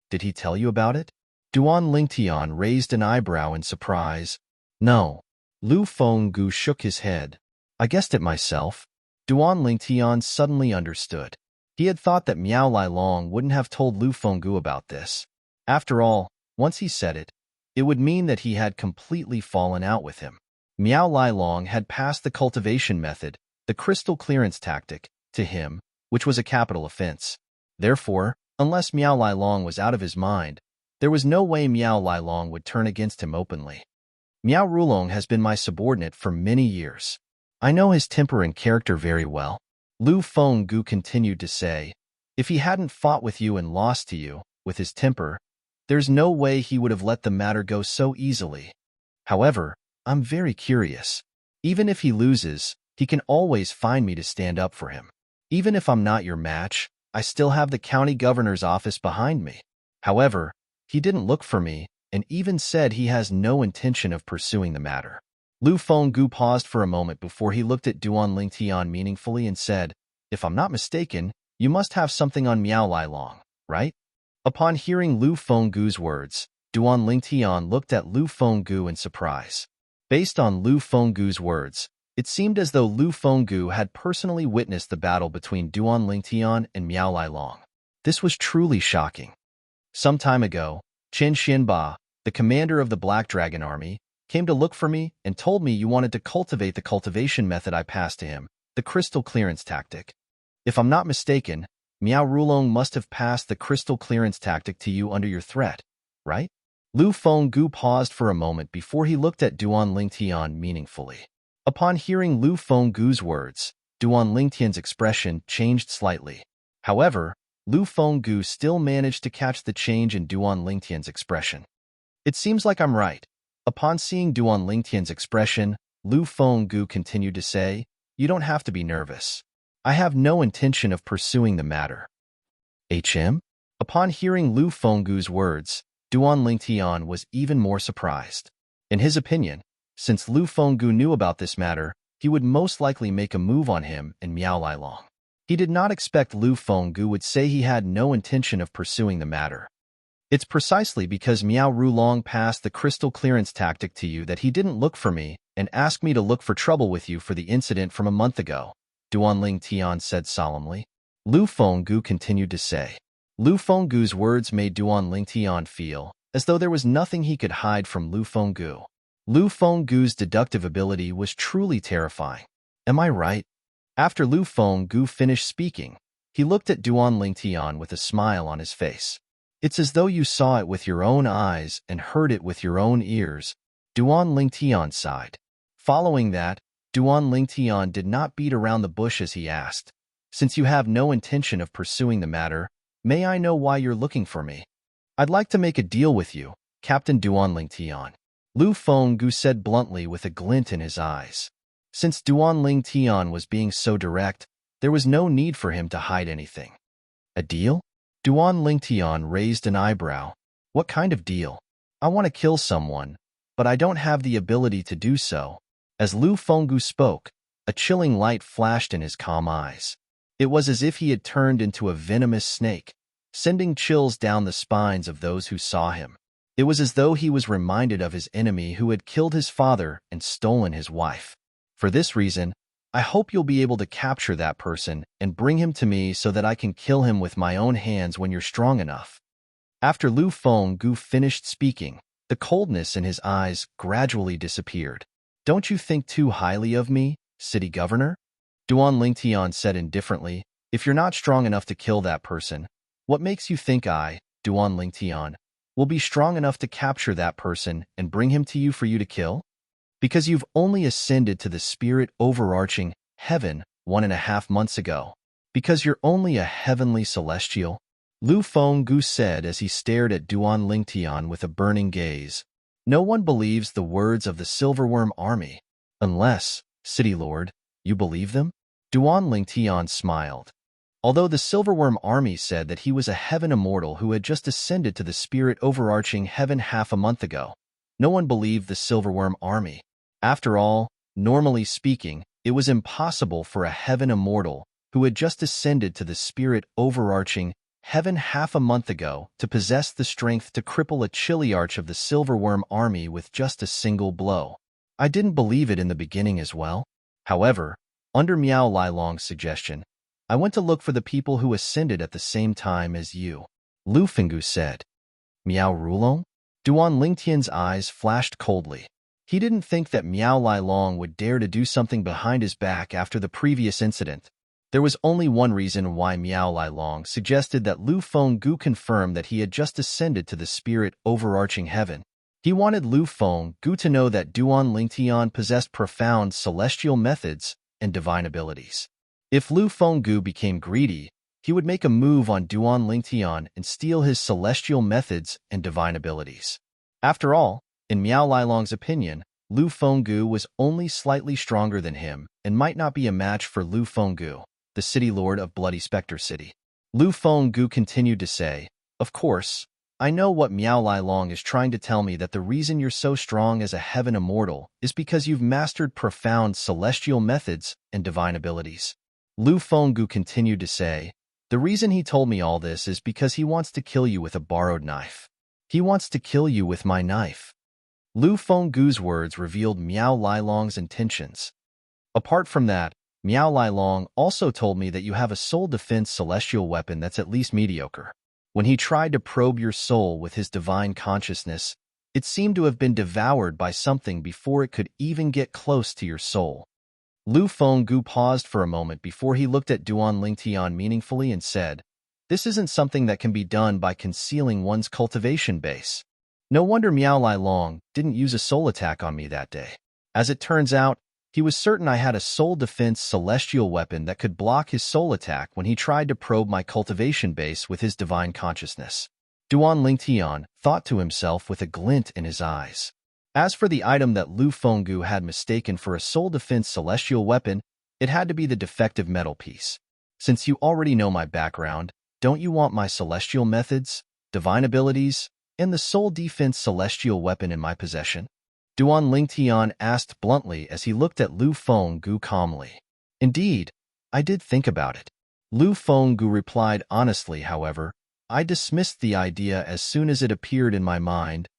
Did he tell you about it?" Duan Lingtian raised an eyebrow in surprise. "No." Lu Fenggu shook his head. "I guessed it myself." Duan Lingtian suddenly understood. He had thought that Miao Lailong wouldn't have told Lu Fenggu about this. After all, once he said it, it would mean that he had completely fallen out with him. Miao Lailong had passed the cultivation method, the crystal clearance tactic, to him, which was a capital offense. Therefore, unless Miao Lailong was out of his mind, there was no way Miao Lailong would turn against him openly. Miao Rulong has been my subordinate for many years. I know his temper and character very well. Lu Fenggu continued to say, "If he hadn't fought with you and lost to you, with his temper, there's no way he would have let the matter go so easily. However, I'm very curious. Even if he loses, he can always find me to stand up for him. Even if I'm not your match, I still have the county governor's office behind me. However, he didn't look for me, and even said he has no intention of pursuing the matter. Lu Fenggu paused for a moment before he looked at Duan Lingtian meaningfully and said, "If I'm not mistaken, you must have something on Miao Lai Long, right?" Upon hearing Lu Fenggu's words, Duan Lingtian looked at Lu Fenggu in surprise. Based on Lu Fenggu's words, it seemed as though Lu Fenggu had personally witnessed the battle between Duan Lingtian and Miao Lai Long. This was truly shocking. Some time ago, Chen Xianba, the commander of the Black Dragon Army, came to look for me and told me you wanted to cultivate the cultivation method I passed to him, the crystal clearance tactic. If I'm not mistaken, Miao Rulong must have passed the crystal clearance tactic to you under your threat, right? Lu Fenggu paused for a moment before he looked at Duan Lingtian meaningfully. Upon hearing Lu Fenggu's words, Duan Lingtian's expression changed slightly. However, Lu Fenggu still managed to catch the change in Duan Lingtian's expression. "It seems like I'm right." Upon seeing Duan Lingtian's expression, Lu Fenggu continued to say, "You don't have to be nervous. I have no intention of pursuing the matter." HM? Upon hearing Lu Fenggu's words, Duan Lingtian was even more surprised. In his opinion, since Lu Fenggu knew about this matter, he would most likely make a move on him and Miao Lai Long. He did not expect Lu Fenggu would say he had no intention of pursuing the matter. "It's precisely because Miao Rulong passed the crystal clearance tactic to you that he didn't look for me and asked me to look for trouble with you for the incident from a month ago," Duan Lingtian said solemnly. Lu Fenggu continued to say. Lu Fenggu's words made Duan Lingtian feel as though there was nothing he could hide from Lu Fenggu. Lu Fenggu's deductive ability was truly terrifying. Am I right? After Lu Fenggu finished speaking, he looked at Duan Lingtian with a smile on his face. "It's as though you saw it with your own eyes and heard it with your own ears," Duan Lingtian sighed. Following that, Duan Lingtian did not beat around the bush as he asked, "Since you have no intention of pursuing the matter, may I know why you're looking for me?" "I'd like to make a deal with you, Captain Duan Lingtian," Lu Fenggu said bluntly with a glint in his eyes. Since Duan Lingtian was being so direct, there was no need for him to hide anything. "A deal?" Duan Lingtian raised an eyebrow. "What kind of deal?" "I want to kill someone, but I don't have the ability to do so." As Lu Fenggu spoke, a chilling light flashed in his calm eyes. It was as if he had turned into a venomous snake, sending chills down the spines of those who saw him. It was as though he was reminded of his enemy who had killed his father and stolen his wife. "For this reason, I hope you'll be able to capture that person and bring him to me so that I can kill him with my own hands when you're strong enough." After Lu Fenggu finished speaking, the coldness in his eyes gradually disappeared. "Don't you think too highly of me, city governor?" Duan Lingtian said indifferently. "If you're not strong enough to kill that person, what makes you think I, Duan Lingtian, will be strong enough to capture that person and bring him to you for you to kill? Because you've only ascended to the spirit overarching heaven 1.5 months ago. Because you're only a heavenly celestial," Lu Fenggu said as he stared at Duan Lingtian with a burning gaze. "No one believes the words of the Silverworm army. Unless, City Lord, you believe them?" Duan Lingtian smiled. Although the Silverworm army said that he was a heaven immortal who had just ascended to the spirit overarching heaven half a month ago, no one believed the Silverworm army. After all, normally speaking, it was impossible for a heaven immortal who had just ascended to the spirit overarching heaven half a month ago to possess the strength to cripple a chiliarch of the Silverworm army with just a single blow. I didn't believe it in the beginning as well. However, under Miao Lai Long's suggestion, I went to look for the people who ascended at the same time as you," Lu Fenggu said. "Miao Rulong?" Duan Lingtian's eyes flashed coldly. He didn't think that Miao Lai Long would dare to do something behind his back after the previous incident. There was only one reason why Miao Lai Long suggested that Lu Fenggu confirm that he had just ascended to the spirit overarching heaven. He wanted Lu Fenggu to know that Duan Lingtian possessed profound celestial methods and divine abilities. If Lu Fenggu became greedy, he would make a move on Duan Lingtian and steal his celestial methods and divine abilities. After all, in Miao Lai Long's opinion, Lu Fenggu was only slightly stronger than him and might not be a match for Lu Fenggu, the city lord of Bloody Spectre City. Lu Fenggu continued to say, "Of course, I know what Miao Lai Long is trying to tell me, that the reason you're so strong as a heaven immortal is because you've mastered profound celestial methods and divine abilities. Lu Fenggu continued to say, the reason he told me all this is because he wants to kill you with a borrowed knife. He wants to kill you with my knife. Lu Fenggu's words revealed Miao Lai Long's intentions. Apart from that, Miao Lai Long also told me that you have a soul defense celestial weapon that's at least mediocre. When he tried to probe your soul with his divine consciousness, it seemed to have been devoured by something before it could even get close to your soul. Lu Fenggu paused for a moment before he looked at Duan Lingtian meaningfully and said, this isn't something that can be done by concealing one's cultivation base. No wonder Miao Lai Long didn't use a soul attack on me that day. As it turns out, he was certain I had a soul defense celestial weapon that could block his soul attack when he tried to probe my cultivation base with his divine consciousness. Duan Lingtian thought to himself with a glint in his eyes. As for the item that Lu Fenggu had mistaken for a soul defense celestial weapon, it had to be the defective metal piece. Since you already know my background, don't you want my celestial methods, divine abilities, and the soul defense celestial weapon in my possession? Duan Lingtian asked bluntly as he looked at Lu Fenggu calmly. Indeed, I did think about it. Lu Fenggu replied honestly, however, I dismissed the idea as soon as it appeared in my mind.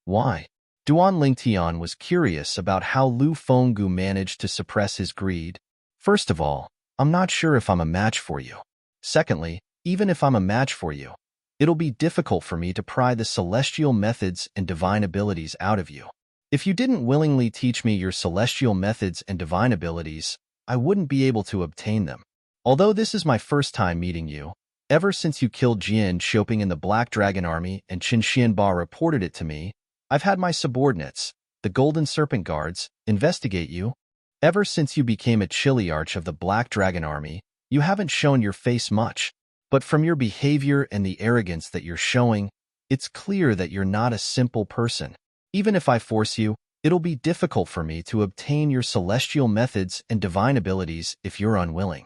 Why? Duan Lingtian was curious about how Lu Fenggu managed to suppress his greed. First of all, I'm not sure if I'm a match for you. Secondly, even if I'm a match for you, it'll be difficult for me to pry the celestial methods and divine abilities out of you. If you didn't willingly teach me your celestial methods and divine abilities, I wouldn't be able to obtain them. Although this is my first time meeting you, ever since you killed Jian Shoping in the Black Dragon Army and Qin Xianba reported it to me, I've had my subordinates, the Golden Serpent Guards, investigate you. Ever since you became a Chiliarch of the Black Dragon Army, you haven't shown your face much. But from your behavior and the arrogance that you're showing, it's clear that you're not a simple person. Even if I force you, it'll be difficult for me to obtain your celestial methods and divine abilities if you're unwilling.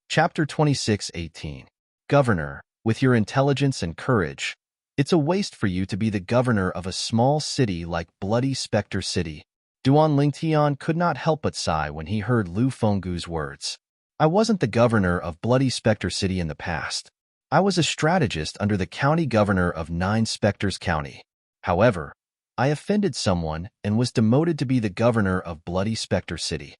Chapter 26:18. Governor, with your intelligence and courage, it's a waste for you to be the governor of a small city like Bloody Spectre City. Duan Lingtian could not help but sigh when he heard Lu Fenggu's words. I wasn't the governor of Bloody Spectre City in the past. I was a strategist under the county governor of Nine Spectres County. However, I offended someone and was demoted to be the governor of Bloody Spectre City.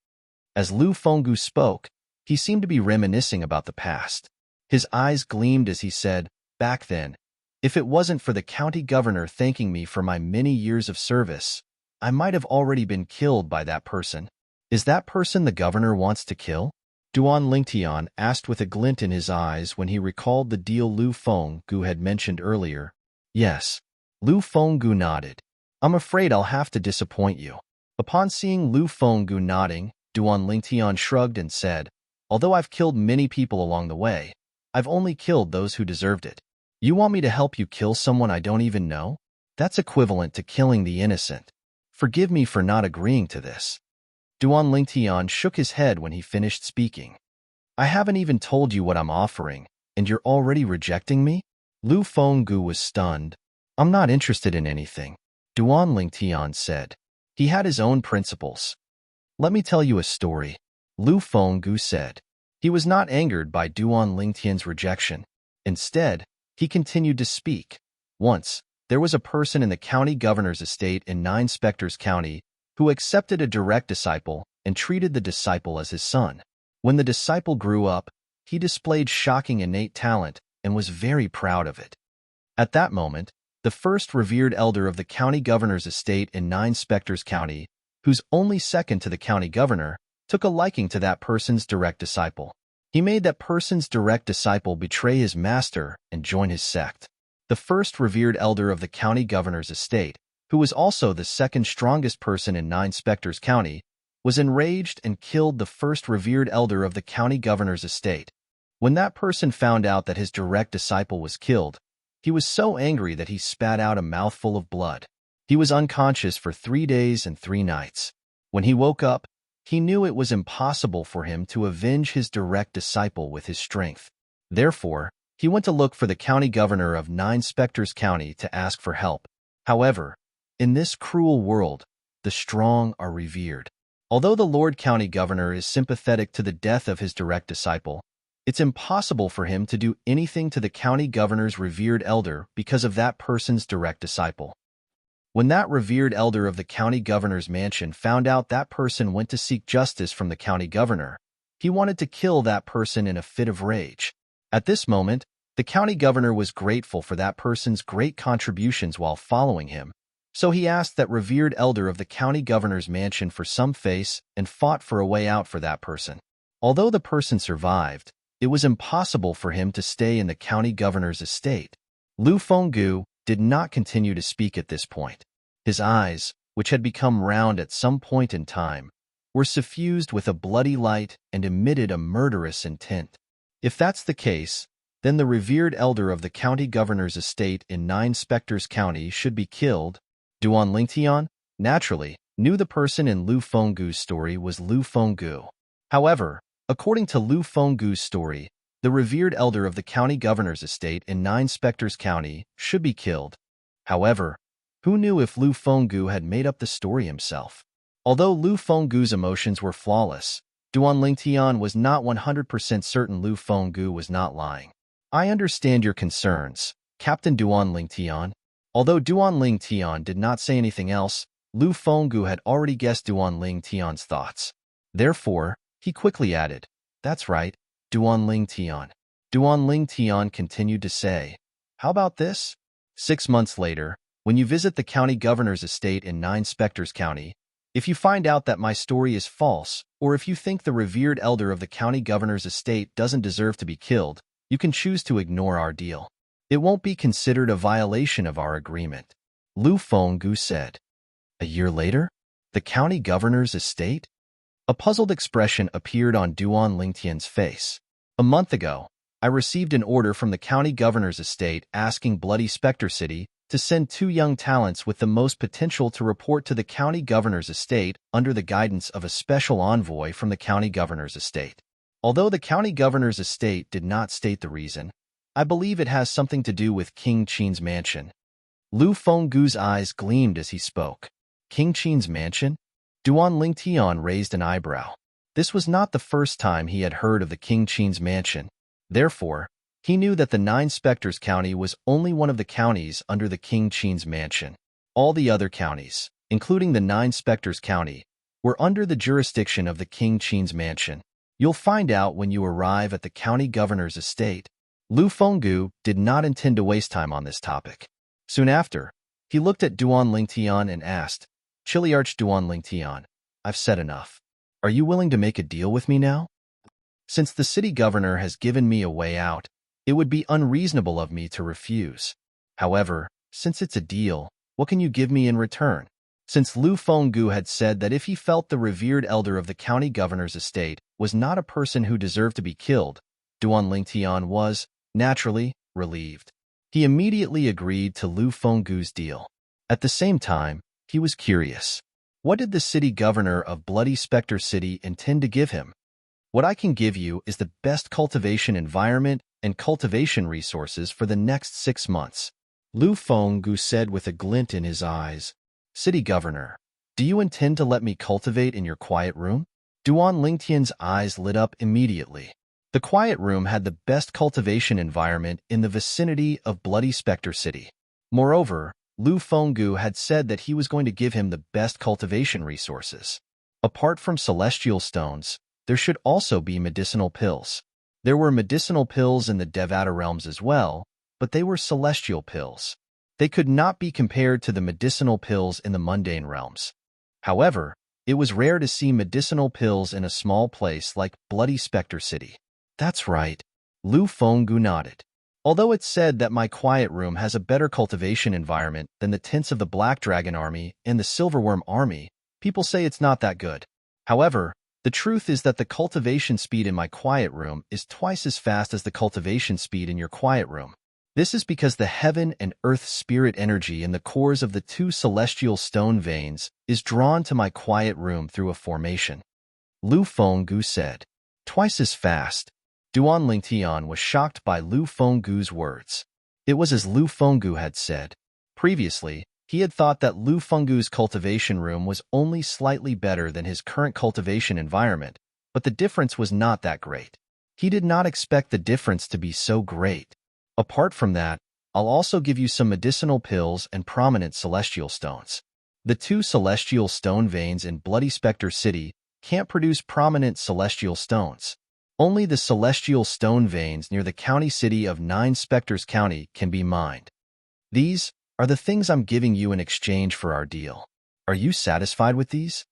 As Lu Fenggu spoke, he seemed to be reminiscing about the past. His eyes gleamed as he said, back then, if it wasn't for the county governor thanking me for my many years of service, I might have already been killed by that person. Is that person the governor wants to kill? Duan Lingtian asked with a glint in his eyes when he recalled the deal Lu Fenggu had mentioned earlier. Yes. Lu Fenggu nodded. I'm afraid I'll have to disappoint you. Upon seeing Lu Fenggu nodding, Duan Lingtian shrugged and said, although I've killed many people along the way, I've only killed those who deserved it. You want me to help you kill someone I don't even know? That's equivalent to killing the innocent. Forgive me for not agreeing to this. Duan Lingtian shook his head when he finished speaking. I haven't even told you what I'm offering, and you're already rejecting me? Lu Fenggu was stunned. I'm not interested in anything, Duan Lingtian said. He had his own principles. Let me tell you a story, Lu Fenggu said. He was not angered by Duan Lingtian's rejection. Instead, he continued to speak. Once, there was a person in the county governor's estate in Nine Spectres County who accepted a direct disciple and treated the disciple as his son. When the disciple grew up, he displayed shocking innate talent and was very proud of it. At that moment, the first revered elder of the county governor's estate in Nine Spectres County, who's only second to the county governor, took a liking to that person's direct disciple. He made that person's direct disciple betray his master and join his sect. The first revered elder of the county governor's estate, who was also the second strongest person in Nine Spectres County, was enraged and killed the first revered elder of the county governor's estate. When that person found out that his direct disciple was killed, he was so angry that he spat out a mouthful of blood. He was unconscious for 3 days and 3 nights. When he woke up, he knew it was impossible for him to avenge his direct disciple with his strength. Therefore, He went to look for the county governor of Nine Spectres County to ask for help. However, in this cruel world, the strong are revered. Although the Lord County Governor is sympathetic to the death of his direct disciple, it's impossible for him to do anything to the county governor's revered elder because of that person's direct disciple. When that revered elder of the county governor's mansion found out that person went to seek justice from the county governor, he wanted to kill that person in a fit of rage. At this moment, the county governor was grateful for that person's great contributions while following him, so he asked that revered elder of the county governor's mansion for some face and fought for a way out for that person. Although the person survived, it was impossible for him to stay in the county governor's estate. Lu Fenggu did not continue to speak at this point. His eyes, which had become round at some point in time, were suffused with a bloody light and emitted a murderous intent. If that's the case, then the revered elder of the county governor's estate in Nine Spectres County should be killed. Duan Lingtian, naturally, knew the person in Lu Fenggu's story was Lu Fenggu. However, according to Lu Fenggu's story, the revered elder of the county governor's estate in Nine Spectres County should be killed. However, who knew if Lu Fenggu had made up the story himself? Although Lu Fenggu's emotions were flawless, Duan Lingtian was not 100% certain Lu Fenggu was not lying. I understand your concerns, Captain Duan Lingtian. Although Duan Lingtian did not say anything else, Lu Fenggu had already guessed Duan Lingtian's thoughts. Therefore, he quickly added, "That's right, Duan Lingtian." Duan Lingtian continued to say, "How about this? 6 months later, when you visit the county governor's estate in Nine Spectres County, if you find out that my story is false, or if you think the revered elder of the county governor's estate doesn't deserve to be killed, you can choose to ignore our deal. It won't be considered a violation of our agreement," Lu Fenggu said. A year later, the county governor's estate? A puzzled expression appeared on Duan Lingtian's face. "A month ago, I received an order from the county governor's estate asking Bloody Spectre City to send 2 young talents with the most potential to report to the county governor's estate under the guidance of a special envoy from the county governor's estate. Although the county governor's estate did not state the reason, I believe it has something to do with King Qin's mansion." Lu Fenggu's eyes gleamed as he spoke. King Qin's mansion? Duan Lingtian raised an eyebrow. This was not the first time he had heard of the King Qin's mansion. Therefore, he knew that the Nine Spectres County was only one of the counties under the King Qin's mansion. All the other counties, including the Nine Spectres County, were under the jurisdiction of the King Qin's mansion. You'll find out when you arrive at the county governor's estate. Lu Fenggu did not intend to waste time on this topic. Soon after, he looked at Duan Lingtian and asked, "Chiliarch Duan Lingtian, I've said enough. Are you willing to make a deal with me now? Since the city governor has given me a way out, it would be unreasonable of me to refuse. However, since it's a deal, what can you give me in return?" Since Lu Fenggu had said that if he felt the revered elder of the county governor's estate was not a person who deserved to be killed, Duan Lingtian was, naturally, relieved. He immediately agreed to Lu Fenggu's deal. At the same time, he was curious. What did the city governor of Bloody Spectre City intend to give him? "What I can give you is the best cultivation environment and cultivation resources for the next 6 months," Lu Fenggu said with a glint in his eyes. "City governor, do you intend to let me cultivate in your quiet room?" Duan Lingtian's eyes lit up immediately. The quiet room had the best cultivation environment in the vicinity of Bloody Spectre City. Moreover, Lu Fenggu had said that he was going to give him the best cultivation resources. Apart from celestial stones, there should also be medicinal pills. There were medicinal pills in the Devata realms as well, but they were celestial pills. They could not be compared to the medicinal pills in the mundane realms. However, it was rare to see medicinal pills in a small place like Bloody Spectre City. "That's right," Lu Fenggu nodded. "Although it's said that my quiet room has a better cultivation environment than the tents of the Black Dragon Army and the Silverworm Army, people say it's not that good. However, the truth is that the cultivation speed in my quiet room is twice as fast as the cultivation speed in your quiet room. This is because the heaven and earth spirit energy in the cores of the 2 celestial stone veins is drawn to my quiet room through a formation," Lu Fenggu said. "Twice as fast." Duan Lingtian was shocked by Lu Fenggu's words. It was as Lu Fenggu had said. Previously, he had thought that Lu Fenggu's cultivation room was only slightly better than his current cultivation environment, but the difference was not that great. He did not expect the difference to be so great. Apart from that, I'll also give you some medicinal pills and prominent celestial stones. The 2 celestial stone veins in Bloody Spectre City can't produce prominent celestial stones. Only the celestial stone veins near the county city of 9 Spectres County can be mined. These are the things I'm giving you in exchange for our deal. Are you satisfied with these?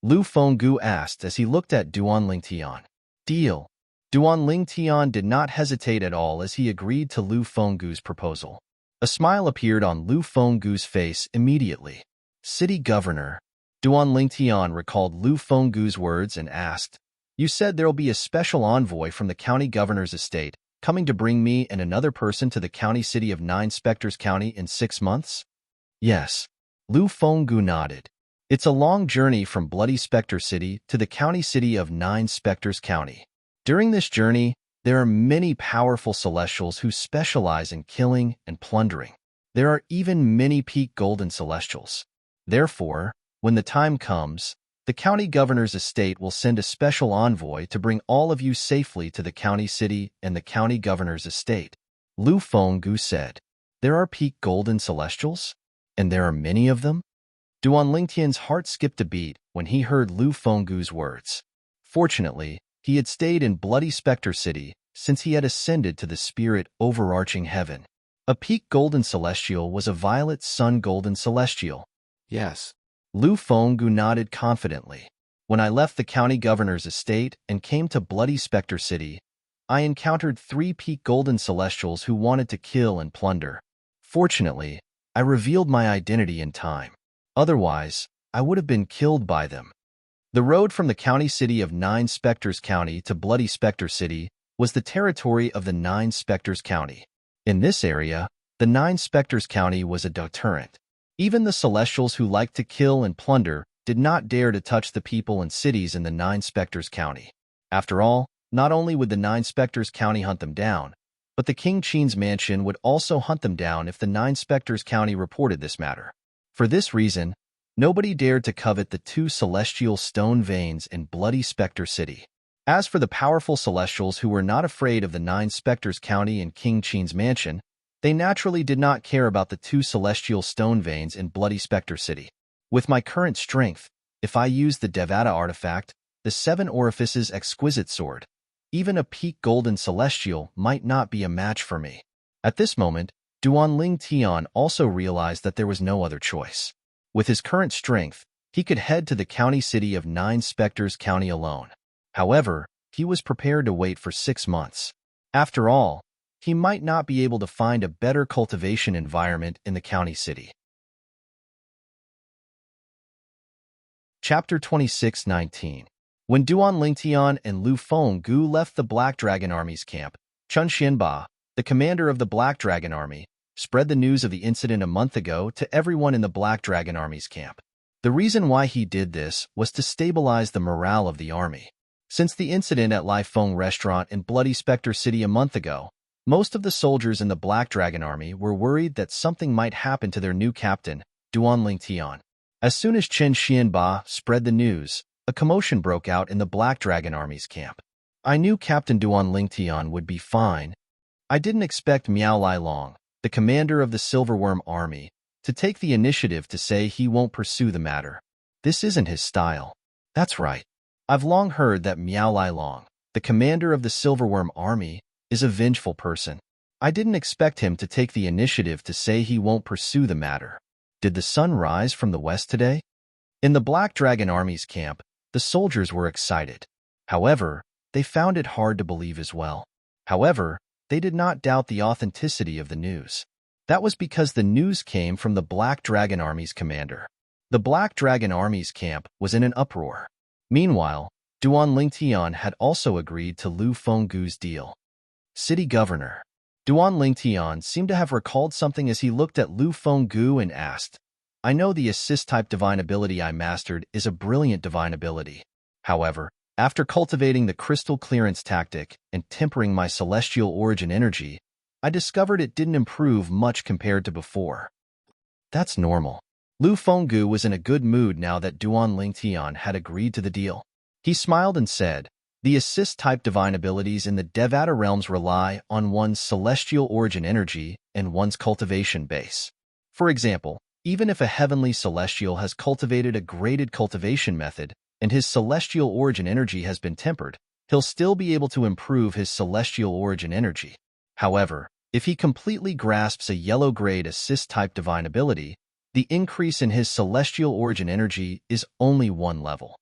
Lu Fenggu asked as he looked at Duan Lingtian. Deal. Duan Lingtian did not hesitate at all as he agreed to Lu Fenggu's proposal. A smile appeared on Lu Fenggu's face immediately. City Governor. Duan Lingtian recalled Lu Fenggu's words and asked, "You said there'll be a special envoy from the county governor's estate coming to bring me and another person to the county city of 9 Spectres County in 6 months? Yes. Lu Fenggu nodded. It's a long journey from Bloody Spectre City to the county city of 9 Spectres County. During this journey, there are many powerful celestials who specialize in killing and plundering. There are even many peak golden celestials. Therefore, when the time comes, the county governor's estate will send a special envoy to bring all of you safely to the county city and the county governor's estate." Lu Fenggu said, "There are peak golden celestials? And there are many of them?" Duan Lingtian's heart skipped a beat when he heard Lu Fenggu's words. Fortunately, he had stayed in Bloody Spectre City since he had ascended to the spirit overarching heaven. A peak golden celestial was a violet sun golden celestial. Yes. Lu Fenggu nodded confidently. When I left the county governor's estate and came to Bloody Spectre City, I encountered 3 peak golden celestials who wanted to kill and plunder. Fortunately, I revealed my identity in time. Otherwise, I would have been killed by them. The road from the county city of 9 Spectres County to Bloody Spectre City was the territory of the 9 Spectres County. In this area, the 9 Spectres County was a deterrent. Even the celestials who liked to kill and plunder did not dare to touch the people and cities in the 9 Spectres County. After all, not only would the 9 Spectres County hunt them down, but the King Qin's mansion would also hunt them down if the 9 Spectres County reported this matter. For this reason, nobody dared to covet the 2 celestial stone veins in Bloody Spectre City. As for the powerful celestials who were not afraid of the 9 Spectres County and King Qin's mansion, they naturally did not care about the 2 celestial stone veins in Bloody Spectre City. With my current strength, if I use the Devata artifact, the 7 Orifices exquisite sword, even a peak golden celestial might not be a match for me. At this moment, Duan Lingtian also realized that there was no other choice. With his current strength, he could head to the county city of 9 Spectres County alone. However, he was prepared to wait for 6 months. After all, he might not be able to find a better cultivation environment in the county city. Chapter 26:19. When Duan Lingtian and Lu Fenggu left the Black Dragon Army's camp, Chun Xianba, the commander of the Black Dragon Army, spread the news of the incident a month ago to everyone in the Black Dragon Army's camp. The reason why he did this was to stabilize the morale of the army. Since the incident at Lai Feng Restaurant in Bloody Spectre City a month ago, most of the soldiers in the Black Dragon Army were worried that something might happen to their new captain, Duan Lingtian. As soon as Chen Xianba spread the news, a commotion broke out in the Black Dragon Army's camp. I knew Captain Duan Lingtian would be fine. I didn't expect Miao Long, the commander of the Silverworm Army, to take the initiative to say he won't pursue the matter. This isn't his style. That's right. I've long heard that Miao Long, the commander of the Silverworm Army, is a vengeful person. I didn't expect him to take the initiative to say he won't pursue the matter. Did the sun rise from the west today? In the Black Dragon Army's camp, the soldiers were excited. However, they found it hard to believe as well. However, they did not doubt the authenticity of the news. That was because the news came from the Black Dragon Army's commander. The Black Dragon Army's camp was in an uproar. Meanwhile, Duan Lingtian had also agreed to Lu Fenggu's deal. City Governor. Duan Lingtian seemed to have recalled something as he looked at Lu Fenggu and asked, I know the assist-type divine ability I mastered is a brilliant divine ability. However, After cultivating the crystal clearance tactic and tempering my celestial origin energy, I discovered it didn't improve much compared to before. That's normal. Lu Fenggu was in a good mood now that Duan Lingtian had agreed to the deal. He smiled and said, "The assist-type divine abilities in the Devata realms rely on one's celestial origin energy and one's cultivation base. For example, even if a heavenly celestial has cultivated a graded cultivation method and his celestial origin energy has been tempered, he'll still be able to improve his celestial origin energy. However, if he completely grasps a yellow-grade assist-type divine ability, the increase in his celestial origin energy is only one level.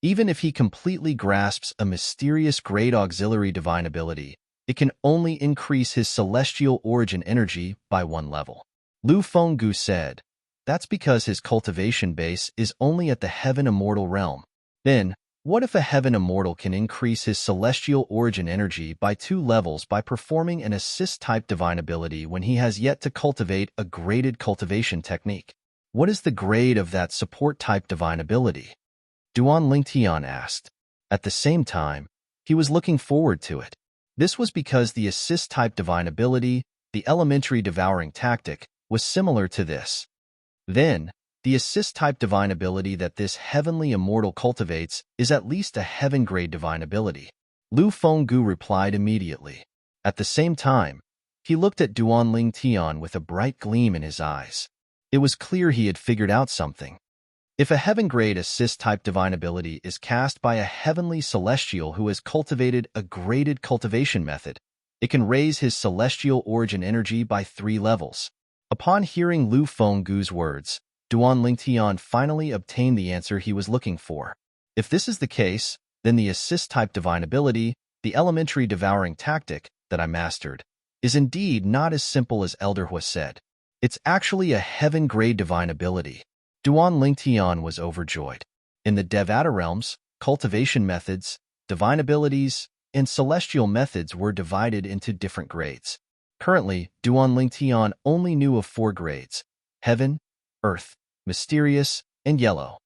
Even if he completely grasps a mysterious grade auxiliary divine ability, it can only increase his celestial origin energy by one level." Lu Fenggu said, "That's because his cultivation base is only at the Heaven Immortal realm. Then, what if a Heaven Immortal can increase his celestial origin energy by 2 levels by performing an assist-type divine ability when he has yet to cultivate a graded cultivation technique? What is the grade of that support-type divine ability?" Duan Lingtian asked. At the same time, he was looking forward to it. This was because the assist-type divine ability, the elementary devouring tactic, was similar to this. Then, the assist-type divine ability that this heavenly immortal cultivates is at least a heaven-grade divine ability. Lu Fenggu replied immediately. At the same time, he looked at Duan Lingtian with a bright gleam in his eyes. It was clear he had figured out something. If a heaven-grade assist-type divine ability is cast by a heavenly celestial who has cultivated a graded cultivation method, it can raise his celestial origin energy by 3 levels. Upon hearing Lu Fenggu's words, Duan Lingtian finally obtained the answer he was looking for. If this is the case, then the assist-type divine ability, the elementary devouring tactic that I mastered, is indeed not as simple as Elder Hua said. It's actually a heaven-grade divine ability. Duan Lingtian was overjoyed. In the Devata realms, cultivation methods, divine abilities, and celestial methods were divided into different grades. Currently, Duan Lingtian only knew of 4 grades: Heaven, Earth, Mysterious, and Yellow.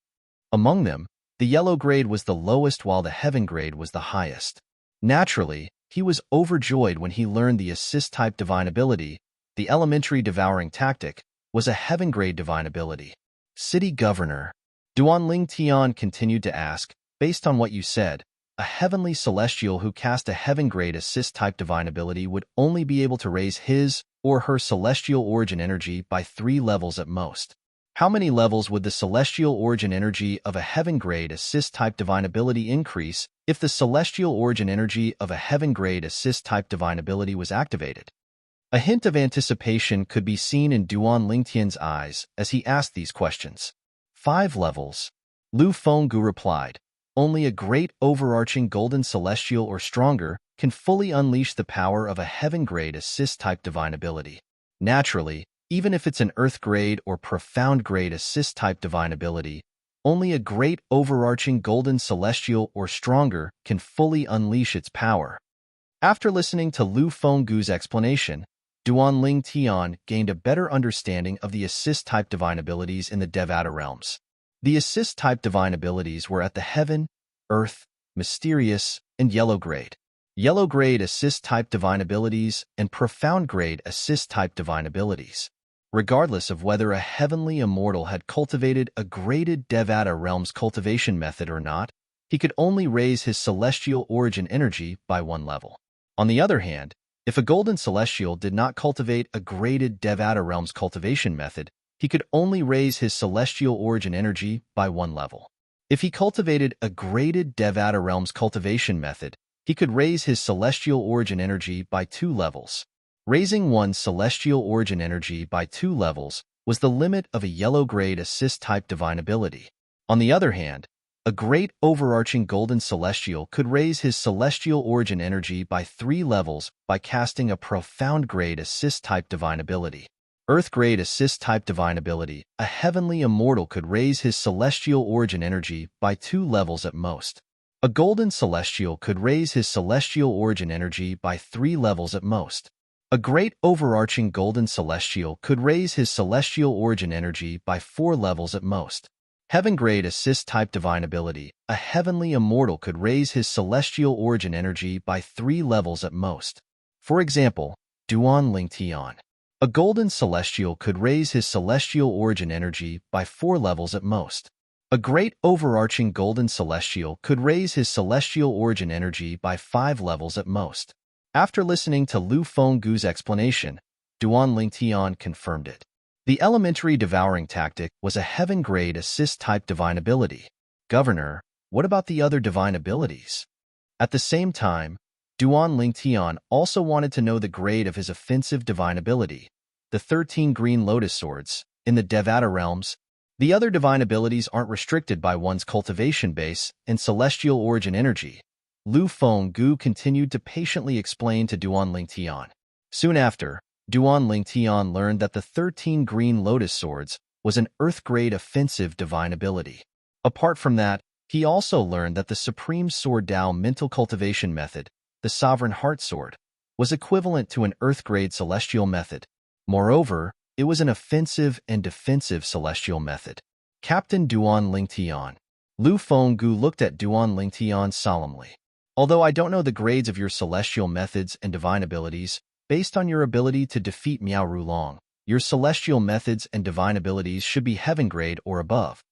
Among them, the Yellow grade was the lowest while the Heaven grade was the highest. Naturally, he was overjoyed when he learned the assist-type divine ability, the elementary devouring tactic, was a Heaven-grade divine ability. City Governor. Duan Lingtian continued to ask, "Based on what you said, a heavenly celestial who cast a heaven-grade assist-type divine ability would only be able to raise his or her celestial origin energy by 3 levels at most. How many levels would the celestial origin energy of a heaven-grade assist-type divine ability increase if the celestial origin energy of a heaven-grade assist-type divine ability was activated?" A hint of anticipation could be seen in Duan Lingtian's eyes as he asked these questions. 5 levels. Lu Fenggu replied, "Only a great overarching golden celestial or stronger can fully unleash the power of a heaven-grade assist-type divine ability. Naturally, even if it's an earth-grade or profound-grade assist-type divine ability, only a great overarching golden celestial or stronger can fully unleash its power." After listening to Lu Fenggu's explanation, Duan Lingtian gained a better understanding of the assist-type divine abilities in the Devata realms. The assist-type divine abilities were at the Heaven, Earth, Mysterious, and Yellow grade. Yellow grade assist-type divine abilities and profound-grade assist-type divine abilities. Regardless of whether a heavenly immortal had cultivated a graded Devata realms cultivation method or not, he could only raise his celestial origin energy by 1 level. On the other hand, if a golden celestial did not cultivate a graded Devata realms cultivation method, he could only raise his celestial origin energy by 1 level. If he cultivated a graded Devata realms cultivation method, he could raise his celestial origin energy by 2 levels. Raising one's celestial origin energy by 2 levels was the limit of a yellow-grade assist-type divine ability. On the other hand, a great overarching golden celestial could raise his celestial origin energy by 3 levels by casting a profound-grade assist-type divine ability. Earth-grade assist-type divine ability, a heavenly immortal could raise his celestial origin energy by 2 levels at most. A golden celestial could raise his celestial origin energy by 3 levels at most. A great overarching golden celestial could raise his celestial origin energy by 4 levels at most. Heaven-grade assist-type divine ability. A heavenly immortal could raise his celestial origin energy by 3 levels at most. For example, Duan Ling Tian. A golden celestial could raise his celestial origin energy by 4 levels at most. A great overarching golden celestial could raise his celestial origin energy by 5 levels at most. After listening to Lu Fenggu's explanation, Duan Ling Tian confirmed it. The elementary devouring tactic was a heaven-grade assist-type divine ability. Governor, what about the other divine abilities? At the same time, Duan Ling Tian also wanted to know the grade of his offensive divine ability, the 13 green lotus swords, in the Devata realms. The other divine abilities aren't restricted by one's cultivation base and celestial origin energy. Lu Fenggu continued to patiently explain to Duan Ling Tian. Soon after, Duan Ling Tian learned that the 13 green lotus swords was an earth-grade offensive divine ability. Apart from that, he also learned that the Supreme Sword Dao mental cultivation method, the Sovereign Heart Sword, was equivalent to an earth-grade celestial method. Moreover, it was an offensive and defensive celestial method. Captain Duan Ling Tian. Lu Fenggu looked at Duan Ling Tian solemnly. Although I don't know the grades of your celestial methods and divine abilities, based on your ability to defeat Miao Rulong, your celestial methods and divine abilities should be heaven grade or above.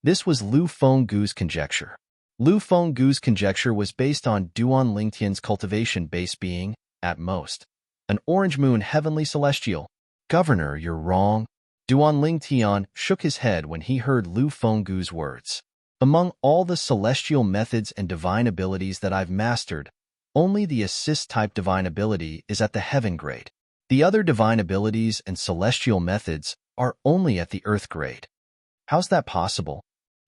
This was Lu Fenggu's conjecture. Lu Fenggu's conjecture was based on Duan Lingtian's cultivation base being, at most, an orange moon heavenly celestial. Governor, you're wrong. Duan Lingtian shook his head when he heard Lu Fenggu's words. Among all the celestial methods and divine abilities that I've mastered, only the assist-type divine ability is at the heaven grade. The other divine abilities and celestial methods are only at the earth grade. How's that possible?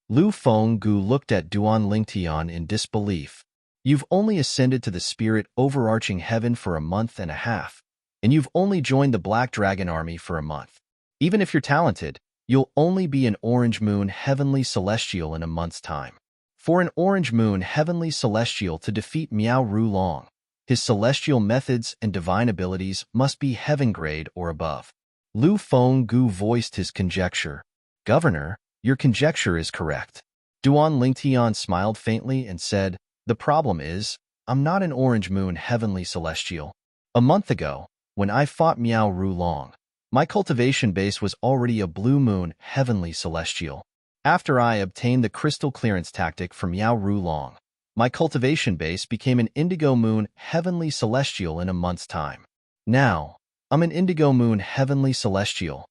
Lu Fenggu looked at Duan Lingtian in disbelief. You've only ascended to the spirit overarching heaven for a month and a half, and you've only joined the Black Dragon Army for a month. Even if you're talented, you'll only be an orange moon heavenly celestial in a month's time. For an orange moon heavenly celestial to defeat Miao Rulong, his celestial methods and divine abilities must be heaven grade or above. Lu Fenggu voiced his conjecture. Governor, your conjecture is correct. Duan Lingtian smiled faintly and said, the problem is, I'm not an orange moon heavenly celestial. A month ago, when I fought Miao Rulong, my cultivation base was already a blue moon heavenly celestial. After I obtained the crystal clearance tactic from Miao Rulong, my cultivation base became an indigo moon heavenly celestial in a month's time. Now, I'm an indigo moon heavenly celestial,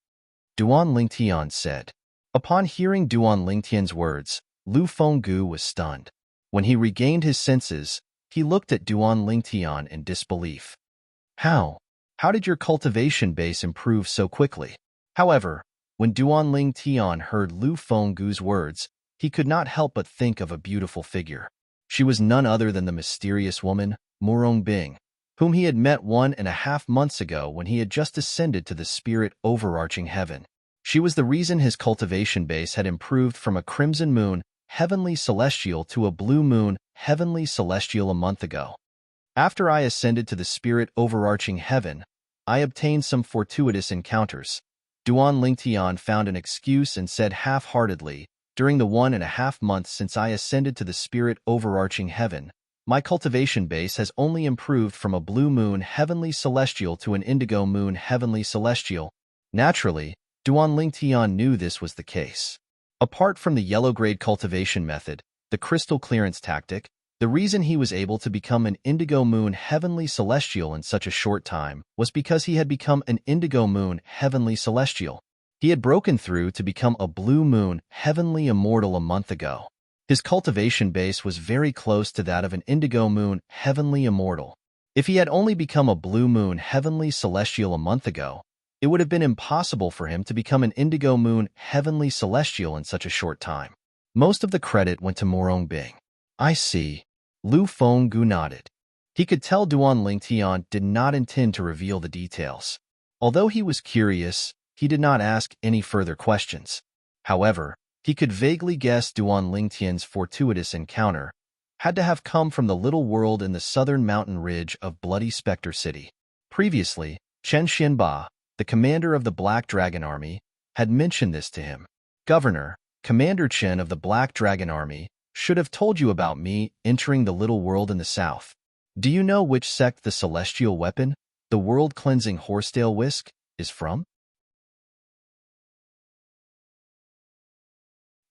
Duan Lingtian said. Upon hearing Duan Lingtian's words, Lu Fenggu was stunned. When he regained his senses, he looked at Duan Lingtian in disbelief. How did your cultivation base improve so quickly? However, when Duan Lingtian heard Lu Fenggu's words, he could not help but think of a beautiful figure. She was none other than the mysterious woman, Murong Bing, whom he had met 1.5 months ago when he had just ascended to the spirit overarching heaven. She was the reason his cultivation base had improved from a crimson moon, heavenly celestial, to a blue moon, heavenly celestial a month ago. After I ascended to the spirit overarching heaven, I obtained some fortuitous encounters. Duan Lingtian found an excuse and said half-heartedly, during the 1.5 months since I ascended to the spirit overarching heaven, my cultivation base has only improved from a blue moon heavenly celestial to an indigo moon heavenly celestial. Naturally, Duan Lingtian knew this was the case. Apart from the yellow-grade cultivation method, the crystal clearance tactic, the reason he was able to become an indigo moon heavenly celestial in such a short time was because he had become an indigo moon heavenly celestial. He had broken through to become a blue moon heavenly immortal a month ago. His cultivation base was very close to that of an indigo moon heavenly immortal. If he had only become a blue moon heavenly celestial a month ago, it would have been impossible for him to become an indigo moon heavenly celestial in such a short time. Most of the credit went to Murong Bing. I see. Lu Fenggu nodded. He could tell Duan Lingtian did not intend to reveal the details. Although he was curious, he did not ask any further questions. However, he could vaguely guess Duan Lingtian's fortuitous encounter had to have come from the little world in the southern mountain ridge of Bloody Spectre City. Previously, Chen Xianba, the commander of the Black Dragon Army, had mentioned this to him. Governor, Commander Chen of the Black Dragon Army, should have told you about me entering the little world in the south. Do you know which sect the celestial weapon, the world-cleansing horsetail whisk, is from?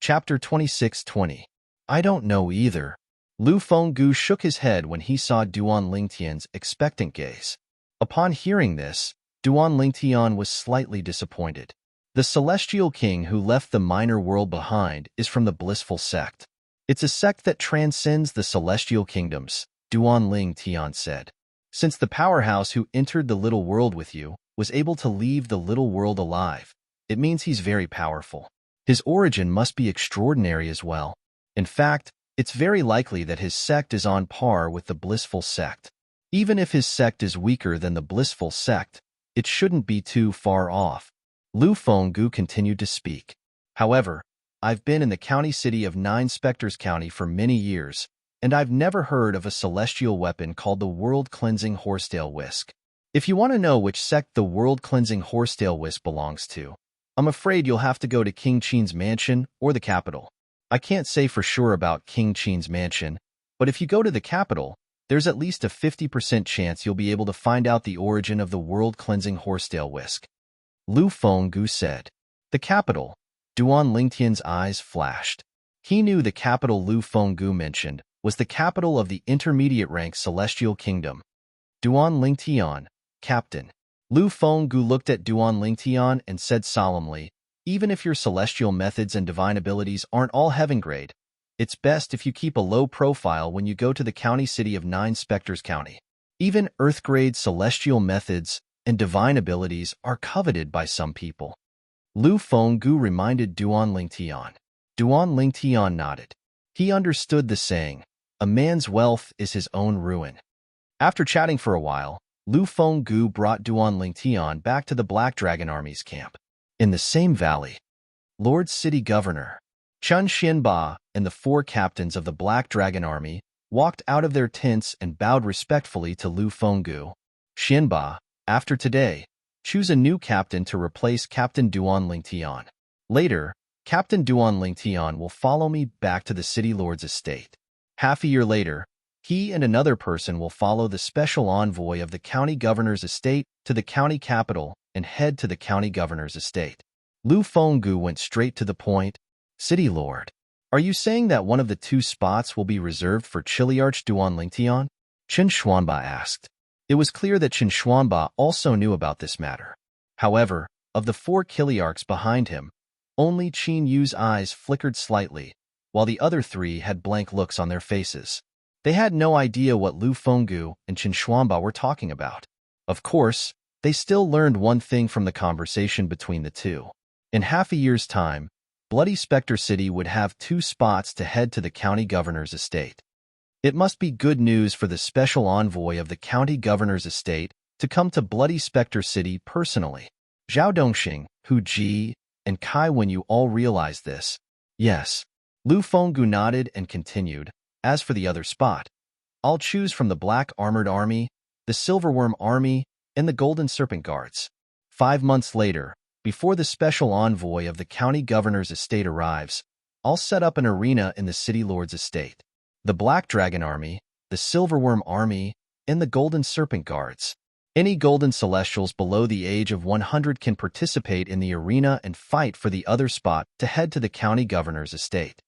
Chapter 26:20. I don't know either. Lu Fenggu shook his head when he saw Duan Lingtian's expectant gaze. Upon hearing this, Duan Lingtian was slightly disappointed. The celestial king who left the minor world behind is from the blissful sect. It's a sect that transcends the celestial kingdoms, Duan Lingtian said. Since the powerhouse who entered the little world with you was able to leave the little world alive, it means he's very powerful. His origin must be extraordinary as well. In fact, it's very likely that his sect is on par with the blissful sect. Even if his sect is weaker than the blissful sect, it shouldn't be too far off. Lu Fenggu continued to speak. However, I've been in the county city of Nine Spectres County for many years, and I've never heard of a celestial weapon called the world-cleansing horsetail whisk. If you want to know which sect the world-cleansing horsetail whisk belongs to, I'm afraid you'll have to go to King Qin's mansion or the capital. I can't say for sure about King Qin's mansion, but if you go to the capital, there's at least a 50% chance you'll be able to find out the origin of the world-cleansing horsetail whisk. Lu Fenggu said. The capital. Duan Lingtian's eyes flashed. He knew the capital Lu Fenggu mentioned was the capital of the intermediate-rank Celestial Kingdom. Duan Lingtian, Captain. Lu Fenggu looked at Duan Lingtian and said solemnly, even if your celestial methods and divine abilities aren't all heaven-grade, it's best if you keep a low profile when you go to the county city of Nine Spectres County. Even Earth-grade celestial methods and divine abilities are coveted by some people. Lu Fenggu reminded Duan Lingtian. Duan Lingtian nodded. He understood the saying, a man's wealth is his own ruin. After chatting for a while, Lu Fenggu brought Duan Lingtian back to the Black Dragon Army's camp. In the same valley, Lord City Governor Chun Xianba and the 4 captains of the Black Dragon Army walked out of their tents and bowed respectfully to Lu Fenggu. Xianba, after today, choose a new captain to replace Captain Duan Lingtian. Later, Captain Duan Lingtian will follow me back to the City Lord's estate. Half a year later, he and another person will follow the special envoy of the county governor's estate to the county capital and head to the county governor's estate. Lu Fenggu went straight to the point. City Lord, are you saying that one of the 2 spots will be reserved for Chiliarch Duan Lingtian? Chen Xuanba asked. It was clear that Chen Xuanba also knew about this matter. However, of the 4 Chiliarchs behind him, only Qin Yu's eyes flickered slightly, while the other 3 had blank looks on their faces. They had no idea what Lu Fenggu and Chen Xuanba were talking about. Of course, they still learned one thing from the conversation between the 2. In half a year's time, Bloody Spectre City would have 2 spots to head to the county governor's estate. It must be good news for the special envoy of the county governor's estate to come to Bloody Spectre City personally. Zhao Dongxing, Hu Ji, and Kai Wenyu all realized this. Yes. Lu Fenggu nodded and continued. As for the other spot, I'll choose from the Black Armored Army, the Silverworm Army, and the Golden Serpent Guards. 5 months later, before the special envoy of the county governor's estate arrives, I'll set up an arena in the city lord's estate. The Black Dragon Army, the Silverworm Army, and the Golden Serpent Guards. Any Golden Celestials below the age of 100 can participate in the arena and fight for the other spot to head to the county governor's estate.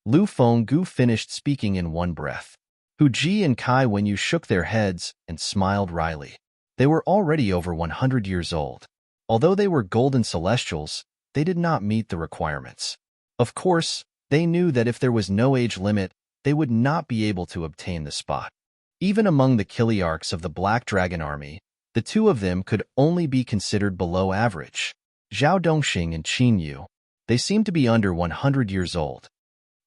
Lu Fenggu finished speaking in one breath. Hu Ji and Kai Wenyu shook their heads and smiled wryly. They were already over 100 years old. Although they were Golden Celestials, they did not meet the requirements. Of course, they knew that if there was no age limit, they would not be able to obtain the spot. Even among the Chiliarchs of the Black Dragon Army, the 2 of them could only be considered below average. Zhao Dongxing and Qin Yu. They seemed to be under 100 years old.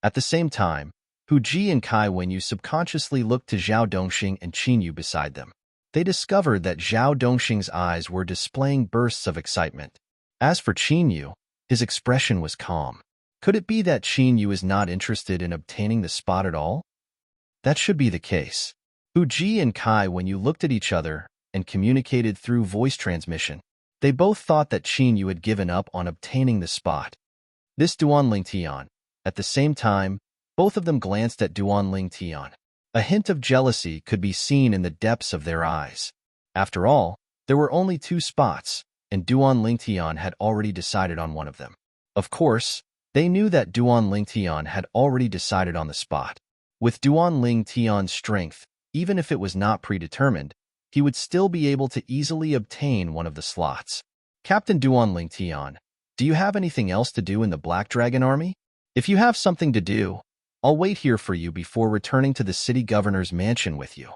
At the same time, Hu Ji and Kai Wenyu subconsciously looked to Zhao Dongxing and Qin Yu beside them. They discovered that Zhao Dongxing's eyes were displaying bursts of excitement. As for Qin Yu, his expression was calm. Could it be that Qin Yu is not interested in obtaining the spot at all? That should be the case. Hu Ji and Kai Wenyu looked at each other and communicated through voice transmission. They both thought that Qin Yu had given up on obtaining the spot. This Duan Ling Tian. At the same time, both of them glanced at Duan Ling Tian. A hint of jealousy could be seen in the depths of their eyes. After all, there were only 2 spots, and Duan Ling Tian had already decided on one of them. Of course, they knew that Duan Ling Tian had already decided on the spot. With Duan Ling Tian's strength, even if it was not predetermined, he would still be able to easily obtain one of the slots. Captain Duan Ling Tian, do you have anything else to do in the Black Dragon Army? If you have something to do, I'll wait here for you before returning to the city governor's mansion with you.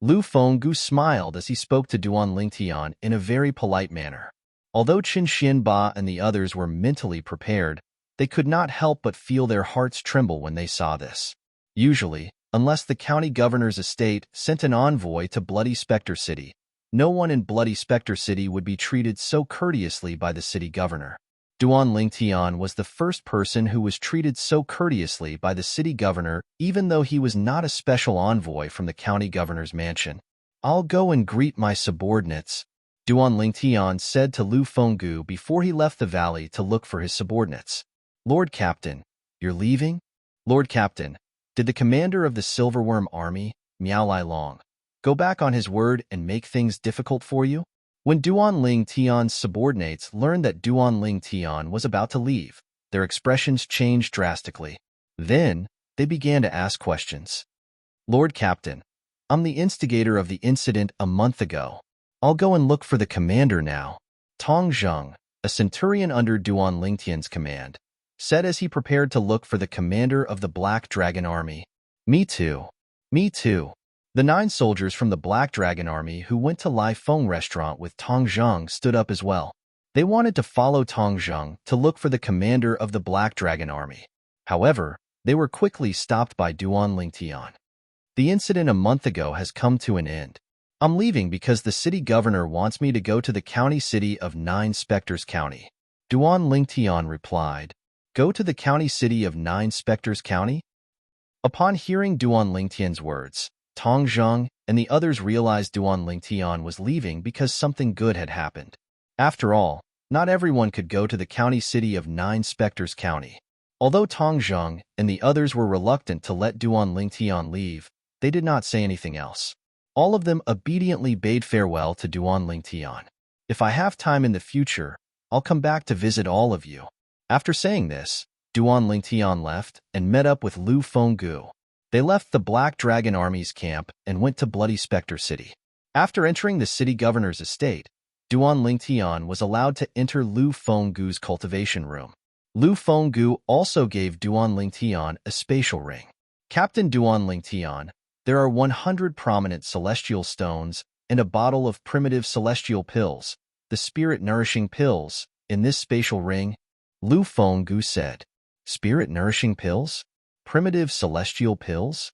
Lu Fenggu smiled as he spoke to Duan Ling Tian in a very polite manner. Although Qin Xianba and the others were mentally prepared, they could not help but feel their hearts tremble when they saw this. Usually, unless the county governor's estate sent an envoy to Bloody Spectre City, no one in Bloody Spectre City would be treated so courteously by the city governor. Duan Ling Tian was the first person who was treated so courteously by the city governor, even though he was not a special envoy from the county governor's mansion. I'll go and greet my subordinates, Duan Ling Tian said to Lu Fenggu before he left the valley to look for his subordinates. Lord Captain, you're leaving? Lord Captain, did the commander of the Silverworm Army, Miao Lai Long, go back on his word and make things difficult for you? When Duan Ling Tian's subordinates learned that Duan Ling Tian was about to leave, their expressions changed drastically. Then, they began to ask questions. Lord Captain, I'm the instigator of the incident a month ago. I'll go and look for the commander now. Tong Zheng, a centurion under Duan Ling Tian's command, said as he prepared to look for the commander of the Black Dragon Army. Me too. Me too. The 9 soldiers from the Black Dragon Army who went to Lai Feng restaurant with Tong Zheng stood up as well. They wanted to follow Tong Zheng to look for the commander of the Black Dragon Army. However, they were quickly stopped by Duan Ling Tian. The incident a month ago has come to an end. I'm leaving because the city governor wants me to go to the county city of 9 Spectres County. Duan Ling Tian replied. Go to the county city of 9 Spectres County? Upon hearing Duan Ling Tian's words, Tong Zheng and the others realized Duan Ling Tian was leaving because something good had happened. After all, not everyone could go to the county city of 9 Spectres County. Although Tong Zheng and the others were reluctant to let Duan Ling Tian leave, they did not say anything else. All of them obediently bade farewell to Duan Ling Tian. If I have time in the future, I'll come back to visit all of you. After saying this, Duan Ling Tian left and met up with Lu Fenggu. They left the Black Dragon Army's camp and went to Bloody Spectre City. After entering the city governor's estate, Duan Ling Tian was allowed to enter Lu Fenggu's cultivation room. Lu Fenggu also gave Duan Ling Tian a spatial ring. Captain Duan Ling Tian, there are 100 prominent celestial stones and a bottle of primitive celestial pills, the spirit-nourishing pills, in this spatial ring, Lu Fenggu said. Spirit-nourishing pills? Primitive celestial pills?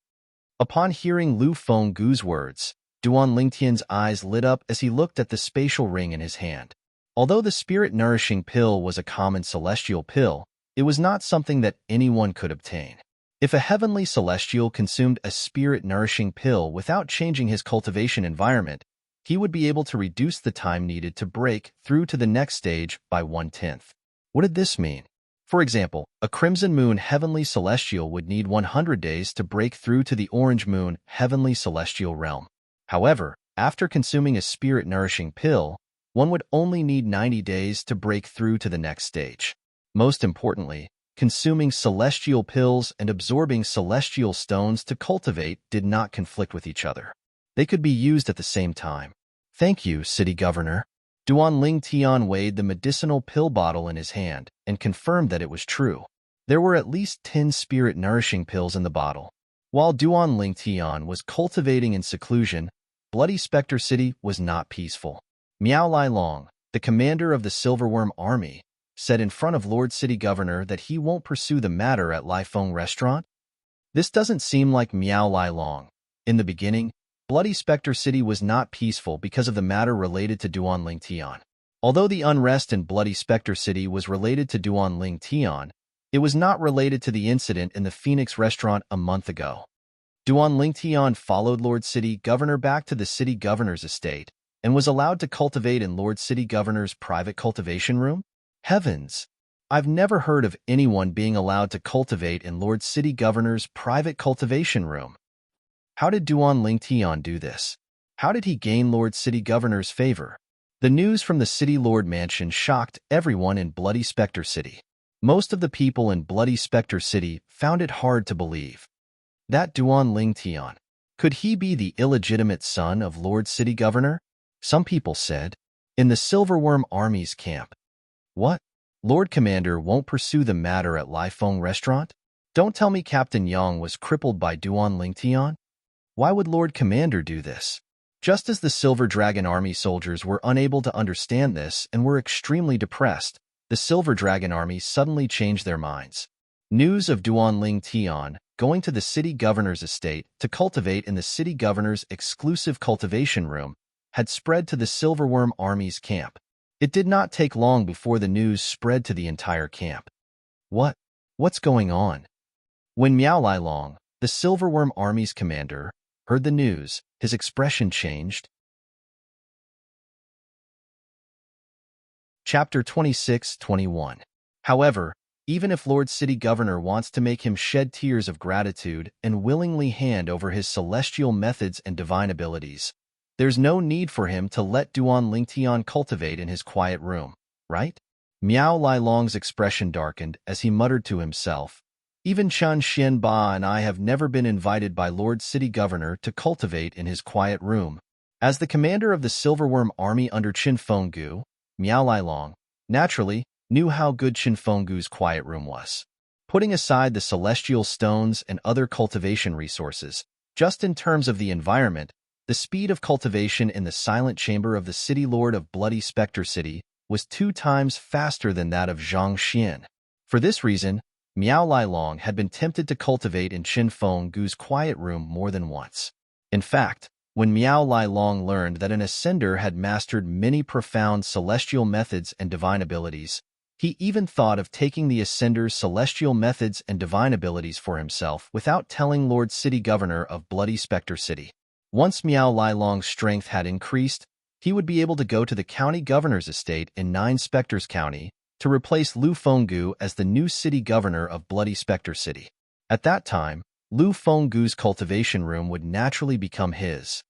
Upon hearing Lu Fenggu's words, Duan Ling Tian's eyes lit up as he looked at the spatial ring in his hand. Although the spirit-nourishing pill was a common celestial pill, it was not something that anyone could obtain. If a heavenly celestial consumed a spirit-nourishing pill without changing his cultivation environment, he would be able to reduce the time needed to break through to the next stage by 1/10. What did this mean? For example, a Crimson Moon Heavenly Celestial would need 100 days to break through to the Orange Moon Heavenly Celestial realm. However, after consuming a spirit-nourishing pill, one would only need 90 days to break through to the next stage. Most importantly, consuming celestial pills and absorbing celestial stones to cultivate did not conflict with each other. They could be used at the same time. Thank you, City Governor. Duan Ling Tian weighed the medicinal pill bottle in his hand and confirmed that it was true. There were at least 10 spirit-nourishing pills in the bottle. While Duan Ling Tian was cultivating in seclusion, Bloody Spectre City was not peaceful. Miao Lai Long, the commander of the Silverworm Army, said in front of Lord City Governor that he won't pursue the matter at Lai Feng restaurant. This doesn't seem like Miao Lai Long. In the beginning, Bloody Spectre City was not peaceful because of the matter related to Duan Ling Tian. Although the unrest in Bloody Spectre City was related to Duan Ling Tian, it was not related to the incident in the Phoenix restaurant a month ago. Duan Ling Tian followed Lord City Governor back to the City Governor's estate and was allowed to cultivate in Lord City Governor's private cultivation room. Heavens! I've never heard of anyone being allowed to cultivate in Lord City Governor's private cultivation room. How did Duan Lingtian do this? How did he gain Lord City Governor's favor? The news from the City Lord Mansion shocked everyone in Bloody Spectre City. Most of the people in Bloody Spectre City found it hard to believe. That Duan Lingtian. Could he be the illegitimate son of Lord City Governor? Some people said. In the Silverworm Army's camp. What? Lord Commander won't pursue the matter at Lai Feng Restaurant? Don't tell me Captain Yang was crippled by Duan Lingtian? Why would Lord Commander do this? Just as the Silver Dragon Army soldiers were unable to understand this and were extremely depressed, the Silver Dragon Army suddenly changed their minds. News of Duan Lingtian going to the city governor's estate to cultivate in the city governor's exclusive cultivation room had spread to the Silverworm Army's camp. It did not take long before the news spread to the entire camp. What's going on? When Miao Lai Long, the Silverworm Army's commander, heard the news, his expression changed. Chapter 26-21. However, even if Lord City Governor wants to make him shed tears of gratitude and willingly hand over his celestial methods and divine abilities, there's no need for him to let Duan Lingtian cultivate in his quiet room, right? Miao Lai Long's expression darkened as he muttered to himself, even Chen Xianba and I have never been invited by Lord City Governor to cultivate in his quiet room. As the commander of the Silverworm Army under Qin Fenggu, Miao Lai Long, naturally, knew how good Qin Fenggu's quiet room was. Putting aside the celestial stones and other cultivation resources, just in terms of the environment, the speed of cultivation in the silent chamber of the City Lord of Bloody Spectre City was 2 times faster than that of Zhang Xian. For this reason, Miao Lai Long had been tempted to cultivate in Qin Fenggu's quiet room more than once. In fact, when Miao Lai Long learned that an ascender had mastered many profound celestial methods and divine abilities, he even thought of taking the ascender's celestial methods and divine abilities for himself without telling Lord City Governor of Bloody Spectre City. Once Miao Lai Long's strength had increased, he would be able to go to the county governor's estate in 9 Spectres County to replace Lu Fenggu as the new city governor of Bloody Spectre City. At that time, Lu Fenggu's cultivation room would naturally become his.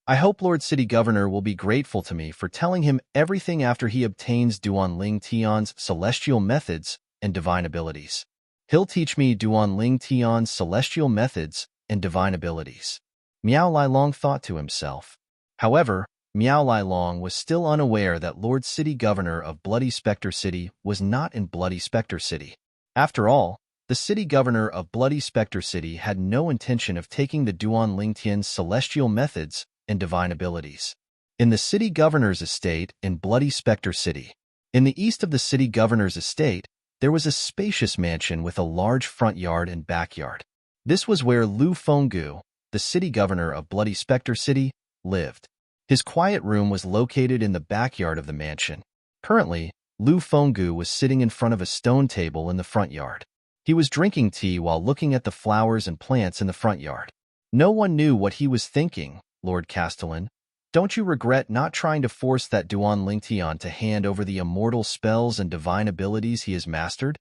I hope Lord City Governor will be grateful to me for telling him everything after he obtains Duan Lingtian's celestial methods and divine abilities. He'll teach me Duan Lingtian's celestial methods and divine abilities. Miao Lai Long thought to himself. However, Miao Lai Long was still unaware that Lord City Governor of Bloody Spectre City was not in Bloody Spectre City. After all, the City Governor of Bloody Spectre City had no intention of taking the Duan Lingtian's celestial methods and divine abilities. In the City Governor's estate in Bloody Spectre City. In the east of the City Governor's estate, there was a spacious mansion with a large front yard and backyard. This was where Lu Fenggu, the City Governor of Bloody Spectre City, lived. His quiet room was located in the backyard of the mansion. Currently, Lu Fenggu was sitting in front of a stone table in the front yard. He was drinking tea while looking at the flowers and plants in the front yard. No one knew what he was thinking. Lord Castellan, don't you regret not trying to force that Duan Lingtian to hand over the immortal spells and divine abilities he has mastered?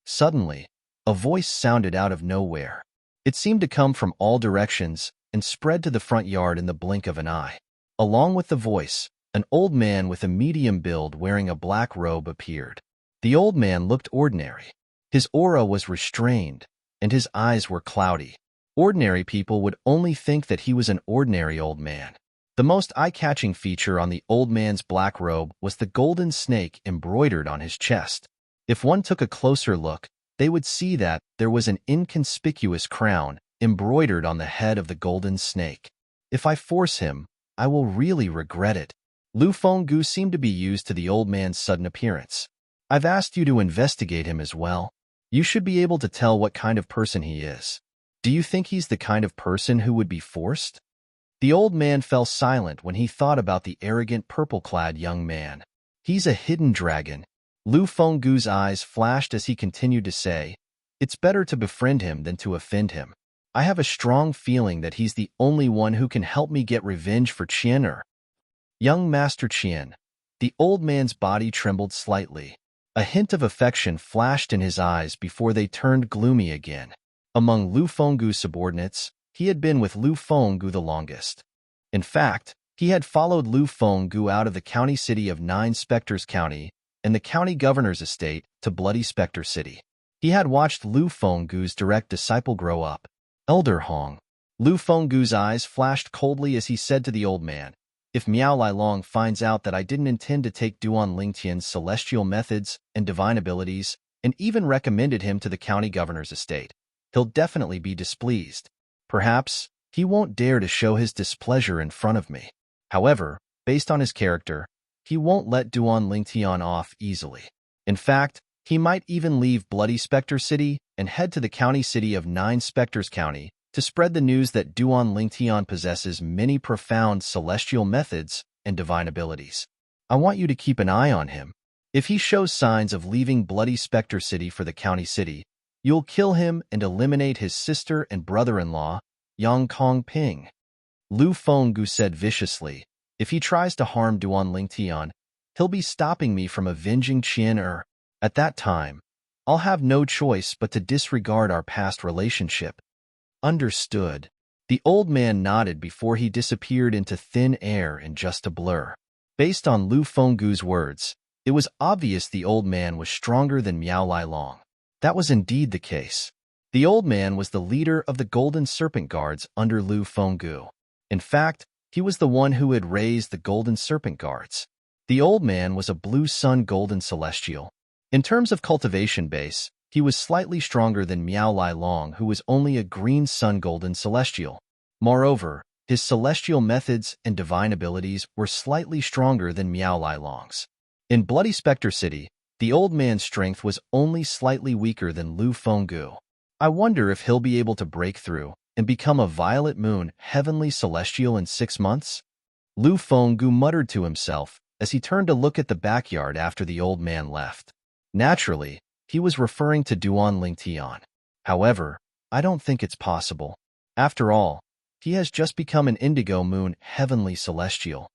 Suddenly, a voice sounded out of nowhere. It seemed to come from all directions and spread to the front yard in the blink of an eye. Along with the voice, an old man with a medium build wearing a black robe appeared. The old man looked ordinary. His aura was restrained, and his eyes were cloudy. Ordinary people would only think that he was an ordinary old man. The most eye-catching feature on the old man's black robe was the golden snake embroidered on his chest. If one took a closer look, they would see that there was an inconspicuous crown embroidered on the head of the golden snake. If I force him, I will really regret it. Lu Fenggu seemed to be used to the old man's sudden appearance. I've asked you to investigate him as well. You should be able to tell what kind of person he is. Do you think he's the kind of person who would be forced? The old man fell silent when he thought about the arrogant purple-clad young man. He's a hidden dragon. Lu Fenggu's eyes flashed as he continued to say, it's better to befriend him than to offend him. I have a strong feeling that he's the only one who can help me get revenge for Qian. Young Master Qian. The old man's body trembled slightly. A hint of affection flashed in his eyes before they turned gloomy again. Among Lu Fenggu's subordinates, he had been with Lu Fenggu the longest. In fact, he had followed Lu Fenggu out of the county city of Nine Spectres County and the county governor's estate to Bloody Spectre City. He had watched Lu Fenggu's direct disciple grow up. Elder Hong. Lu Fenggu's eyes flashed coldly as he said to the old man, "If Miao Long finds out that I didn't intend to take Duan Lingtian's celestial methods and divine abilities and even recommended him to the county governor's estate, he'll definitely be displeased. Perhaps he won't dare to show his displeasure in front of me. However, based on his character, he won't let Duan Lingtian off easily. In fact, he might even leave Bloody Spectre City and head to the county city of Nine Spectres County to spread the news that Duan Lingtian possesses many profound celestial methods and divine abilities. I want you to keep an eye on him. If he shows signs of leaving Bloody Spectre City for the county city, you'll kill him and eliminate his sister and brother-in-law, Yang Kongping." Lu Fenggu said viciously, "If he tries to harm Duan Lingtian, he'll be stopping me from avenging Qian. At that time, I'll have no choice but to disregard our past relationship." Understood. The old man nodded before he disappeared into thin air in just a blur. Based on Lu Fenggu's words, it was obvious the old man was stronger than Miao Long. That was indeed the case. The old man was the leader of the Golden Serpent Guards under Lu Fenggu. In fact, he was the one who had raised the Golden Serpent Guards. The old man was a Blue Sun Golden Celestial. In terms of cultivation base, he was slightly stronger than Miao Long, who was only a Green Sun Golden Celestial. Moreover, his celestial methods and divine abilities were slightly stronger than Miao Long's. In Bloody Spectre City, the old man's strength was only slightly weaker than Lu Fenggu. I wonder if he'll be able to break through and become a Violet Moon Heavenly Celestial in 6 months? Lu Fenggu muttered to himself as he turned to look at the backyard after the old man left. Naturally, he was referring to Duan Lingtian. However, I don't think it's possible. After all, he has just become an Indigo Moon Heavenly Celestial.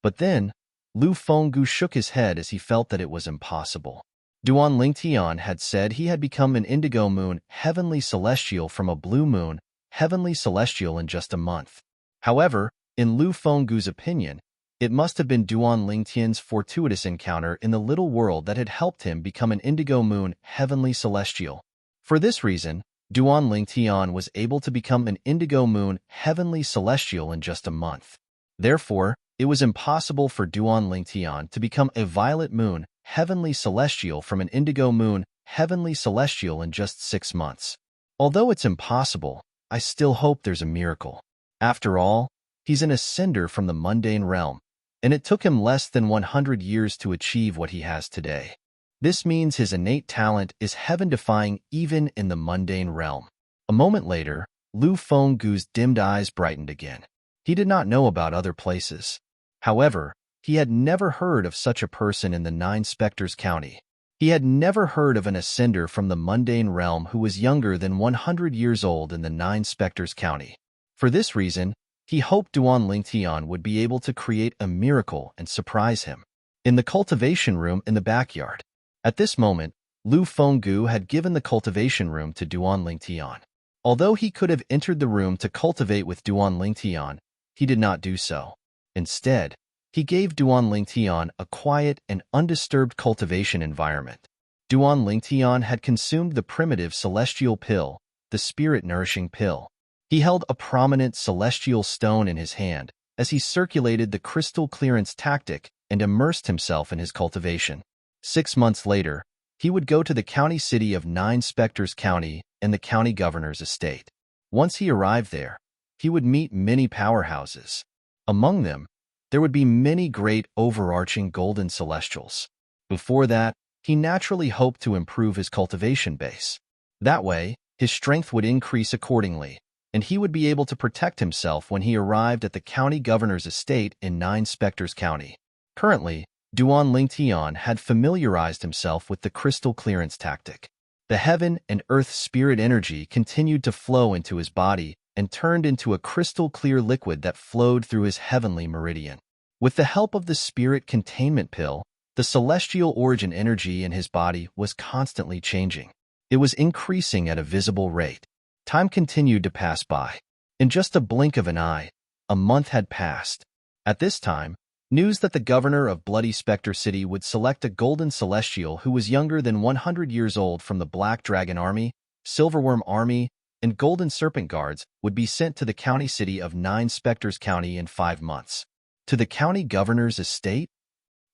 But then, Lu Fenggu shook his head as he felt that it was impossible. Duan Lingtian had said he had become an Indigo Moon Heavenly Celestial from a Blue Moon Heavenly Celestial in just a month. However, in Lu Fenggu's opinion, it must have been Duan Lingtian's fortuitous encounter in the little world that had helped him become an Indigo Moon Heavenly Celestial. For this reason, Duan Lingtian was able to become an Indigo Moon Heavenly Celestial in just a month. Therefore, it was impossible for Duan Lingtian to become a Violet Moon Heavenly Celestial from an Indigo Moon Heavenly Celestial in just 6 months. Although it's impossible, I still hope there's a miracle. After all, he's an ascender from the mundane realm, and it took him less than 100 years to achieve what he has today. This means his innate talent is heaven-defying even in the mundane realm. A moment later, Lu Fenggu's dimmed eyes brightened again. He did not know about other places. However, he had never heard of such a person in the Nine Spectres County. He had never heard of an ascender from the mundane realm who was younger than 100 years old in the Nine Spectres County. For this reason, he hoped Duan Lingtian would be able to create a miracle and surprise him. In the cultivation room in the backyard. At this moment, Lu Fenggu had given the cultivation room to Duan Lingtian. Although he could have entered the room to cultivate with Duan Lingtian, he did not do so. Instead, he gave Duan Lingtian a quiet and undisturbed cultivation environment. Duan Lingtian had consumed the primitive celestial pill, the spirit-nourishing pill. He held a prominent celestial stone in his hand as he circulated the crystal clearance tactic and immersed himself in his cultivation. 6 months later, he would go to the county city of Nine Spectres County and the county governor's estate. Once he arrived there, he would meet many powerhouses. Among them, there would be many great overarching golden celestials. Before that, he naturally hoped to improve his cultivation base. That way, his strength would increase accordingly, and he would be able to protect himself when he arrived at the county governor's estate in Nine Spectres County. Currently, Duan Lingtian had familiarized himself with the crystal clearance tactic. The heaven and earth spirit energy continued to flow into his body and turned into a crystal clear liquid that flowed through his heavenly meridian. With the help of the spirit containment pill, The celestial origin energy in his body was constantly changing. It was increasing at a visible rate. Time continued to pass by. In just a blink of an eye, a month had passed. At this time, news that the governor of Bloody Spectre City would select a golden celestial who was younger than 100 years old from the Black Dragon Army, Silverworm Army, and Golden Serpent Guards would be sent to the county city of 9 Spectres County in 5 months. To the county governor's estate?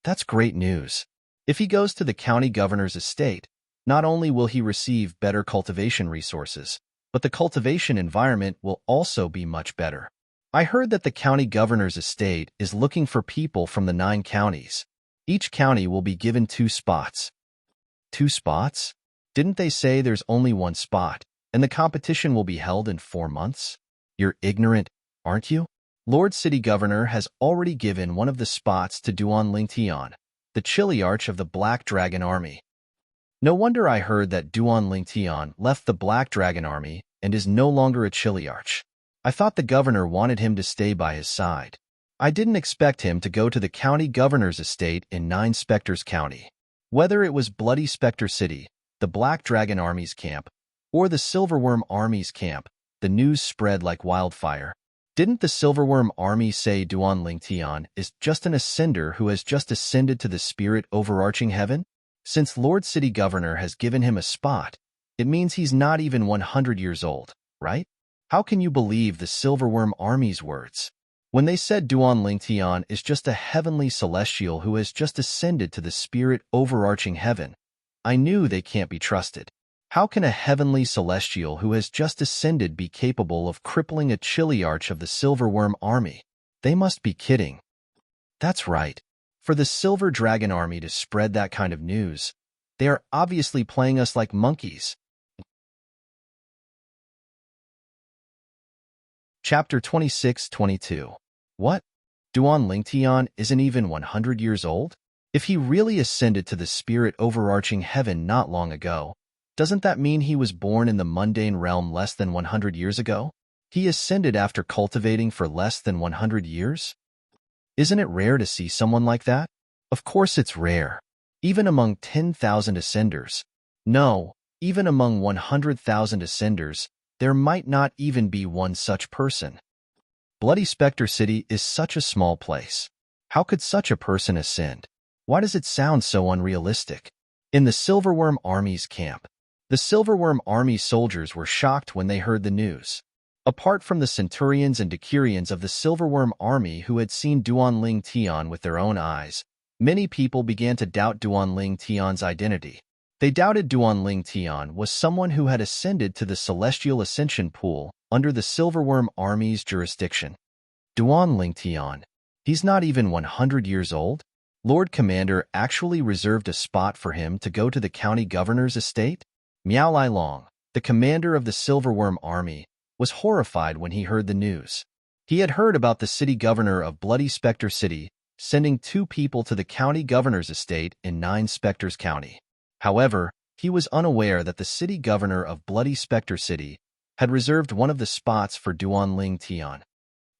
That's great news. If he goes to the county governor's estate, not only will he receive better cultivation resources, but the cultivation environment will also be much better. I heard that the county governor's estate is looking for people from the 9 counties. Each county will be given 2 spots. 2 spots? Didn't they say there's only 1 spot, and the competition will be held in 4 months? You're ignorant, aren't you? Lord City Governor has already given one of the spots to Duan Lingtian, the Chiliarch of the Black Dragon Army. No wonder I heard that Duan Lingtian left the Black Dragon Army and is no longer a Chiliarch. I thought the governor wanted him to stay by his side. I didn't expect him to go to the county governor's estate in 9 Spectres County. Whether it was Bloody Spectre City, the Black Dragon Army's camp, or the Silverworm Army's camp, the news spread like wildfire. Didn't the Silverworm Army say Duan Lingtian is just an ascender who has just ascended to the spirit overarching heaven? Since Lord City Governor has given him a spot, it means he's not even 100 years old, right? How can you believe the Silverworm Army's words? When they said Duan Lingtian is just a heavenly celestial who has just ascended to the spirit overarching heaven, I knew they can't be trusted. How can a heavenly celestial who has just ascended be capable of crippling a Chiliarch of the Silverworm Army? They must be kidding. That's right. For the Silver Dragon Army to spread that kind of news, they are obviously playing us like monkeys. Chapter 26-22. What? Duan Lingtian isn't even 100 years old? If he really ascended to the spirit overarching heaven not long ago, doesn't that mean he was born in the mundane realm less than 100 years ago? He ascended after cultivating for less than 100 years? Isn't it rare to see someone like that? Of course it's rare. Even among 10,000 ascenders. No, even among 100,000 ascenders, there might not even be one such person. Bloody Spectre City is such a small place. How could such a person ascend? Why does it sound so unrealistic? In the Silverworm Army's camp, the Silverworm Army soldiers were shocked when they heard the news. Apart from the centurions and decurions of the Silverworm Army who had seen Duan Lingtian with their own eyes, many people began to doubt Duan Lingtian's identity. They doubted Duan Lingtian was someone who had ascended to the Celestial Ascension Pool under the Silverworm Army's jurisdiction. Duan Lingtian, he's not even 100 years old? Lord Commander actually reserved a spot for him to go to the county governor's estate? Miao Lai Long, the commander of the Silverworm Army, was horrified when he heard the news. He had heard about the city governor of Bloody Spectre City sending 2 people to the county governor's estate in 9 Spectres County. However, he was unaware that the city governor of Bloody Spectre City had reserved one of the spots for Duan Lingtian.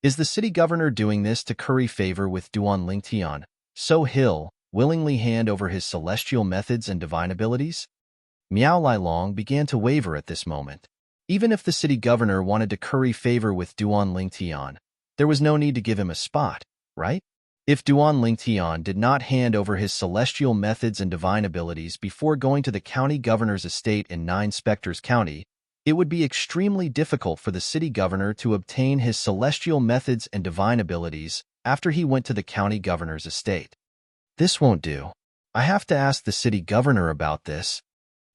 Is the city governor doing this to curry favor with Duan Lingtian, so he'll willingly hand over his celestial methods and divine abilities? Miao Lai Long began to waver at this moment. Even if the city governor wanted to curry favor with Duan Lingtian, there was no need to give him a spot, right? If Duan Lingtian did not hand over his celestial methods and divine abilities before going to the county governor's estate in 9 Spectres County, it would be extremely difficult for the city governor to obtain his celestial methods and divine abilities after he went to the county governor's estate. This won't do. I have to ask the city governor about this.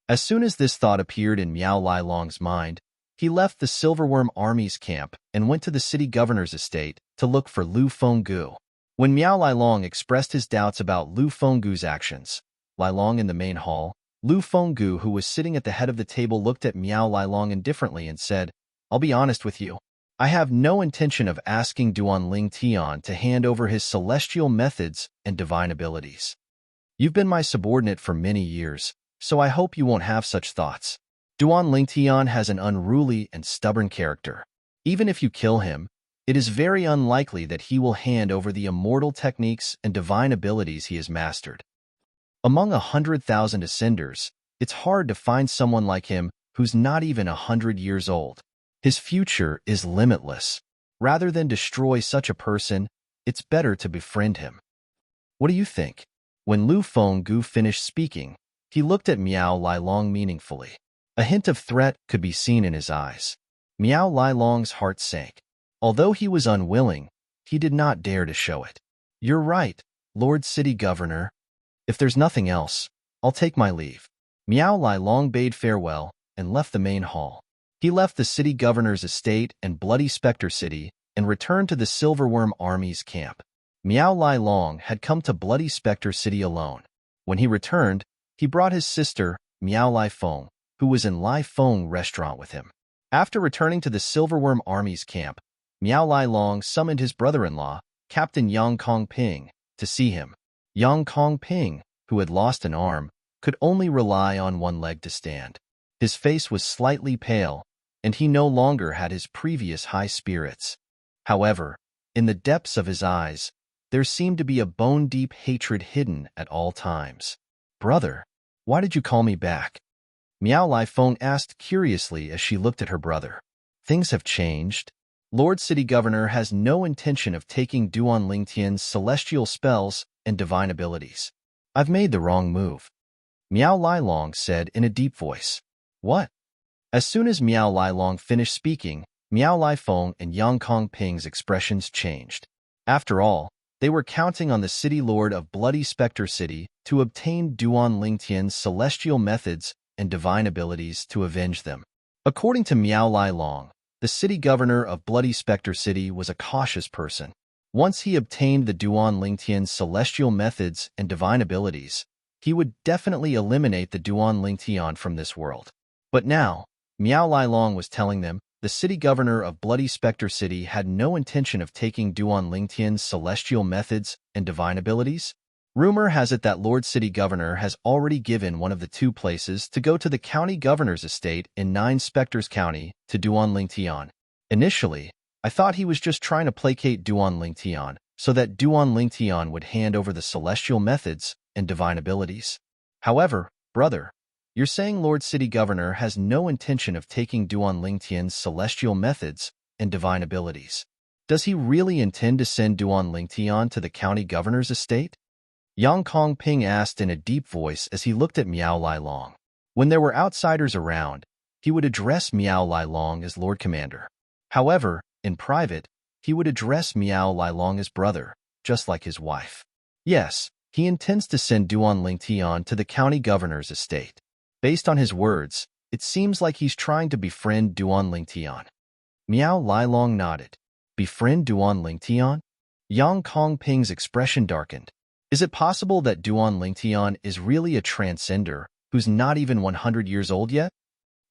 As soon as this thought appeared in Miao Lai Long's mind, he left the Silverworm Army's camp and went to the city governor's estate to look for Lu Fenggu. When Miao Lai Long expressed his doubts about Lu Fenggu's actions, Lai Long in the main hall, Lu Fenggu, who was sitting at the head of the table, looked at Miao Lai Long indifferently and said, "I'll be honest with you. I have no intention of asking Duan Lingtian to hand over his celestial methods and divine abilities. You've been my subordinate for many years, so I hope you won't have such thoughts. Duan Lingtian has an unruly and stubborn character. Even if you kill him, it is very unlikely that he will hand over the immortal techniques and divine abilities he has mastered." Among 100,000 ascenders, it's hard to find someone like him who's not even 100 years old. His future is limitless. Rather than destroy such a person, it's better to befriend him. What do you think? When Lu Fenggu finished speaking, he looked at Miao Lilong meaningfully. A hint of threat could be seen in his eyes. Miao Lilong's heart sank. Although he was unwilling, he did not dare to show it. You're right, Lord City Governor. If there's nothing else, I'll take my leave. Miao Lilong bade farewell and left the main hall. He left the city governor's estate and Bloody Spectre City and returned to the Silverworm Army's camp. Miao Lilong had come to Bloody Spectre City alone. When he returned, he brought his sister, Miao Lifeng, who was in Lifeng restaurant with him. After returning to the Silverworm Army's camp, Miao Lilong summoned his brother-in-law, Captain Yang Kongping, to see him. Yang Kongping, who had lost an arm, could only rely on one leg to stand. His face was slightly pale, and he no longer had his previous high spirits. However, in the depths of his eyes, there seemed to be a bone-deep hatred hidden at all times. Brother, why did you call me back? Miao Lifeng asked curiously as she looked at her brother. Things have changed. Lord City Governor has no intention of taking Duan Lingtian's celestial spells and divine abilities. I've made the wrong move. Miao Lilong said in a deep voice. What? As soon as Miao Lilong finished speaking, Miao Lifeng and Yang Kongping's expressions changed. After all, they were counting on the city lord of Bloody Spectre City to obtain Duan Lingtian's celestial methods and divine abilities to avenge them. According to Miao Lilong, the city governor of Bloody Spectre City was a cautious person. Once he obtained the Duan Lingtian's celestial methods and divine abilities, he would definitely eliminate the Duan Lingtian from this world. But now, Miao Lilong was telling them the city governor of Bloody Spectre City had no intention of taking Duan Lingtian's celestial methods and divine abilities. Rumor has it that Lord City Governor has already given one of the two places to go to the county governor's estate in Nine Spectres County to Duan Lingtian. Initially, I thought he was just trying to placate Duan Lingtian so that Duan Lingtian would hand over the celestial methods and divine abilities. However, brother, you're saying Lord City Governor has no intention of taking Duan Lingtian's celestial methods and divine abilities. Does he really intend to send Duan Lingtian to the county governor's estate? Yang Kongping asked in a deep voice as he looked at Miao Lilong. When there were outsiders around, he would address Miao Lilong as Lord Commander. However, in private, he would address Miao Lilong as brother, just like his wife. Yes, he intends to send Duan Lingtian to the county governor's estate. Based on his words, it seems like he's trying to befriend Duan Lingtian. Miao Lilong nodded. Befriend Duan Lingtian? Yang Kongping's expression darkened. Is it possible that Duan Lingtian is really a transcender who's not even 100 years old yet?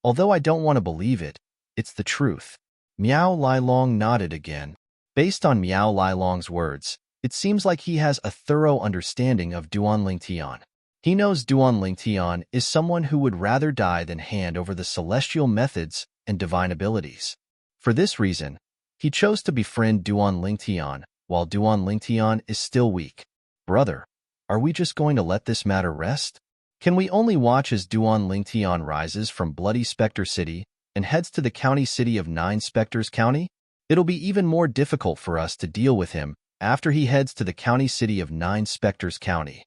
Although I don't want to believe it, it's the truth. Miao Lilong nodded again. Based on Miao Lilong's words, it seems like he has a thorough understanding of Duan Lingtian. He knows Duan Lingtian is someone who would rather die than hand over the celestial methods and divine abilities. For this reason, he chose to befriend Duan Lingtian while Duan Lingtian is still weak. Brother, are we just going to let this matter rest? Can we only watch as Duan Lingtian rises from Bloody Spectre City and heads to the county city of Nine Spectres County? It'll be even more difficult for us to deal with him after he heads to the county city of Nine Spectres County.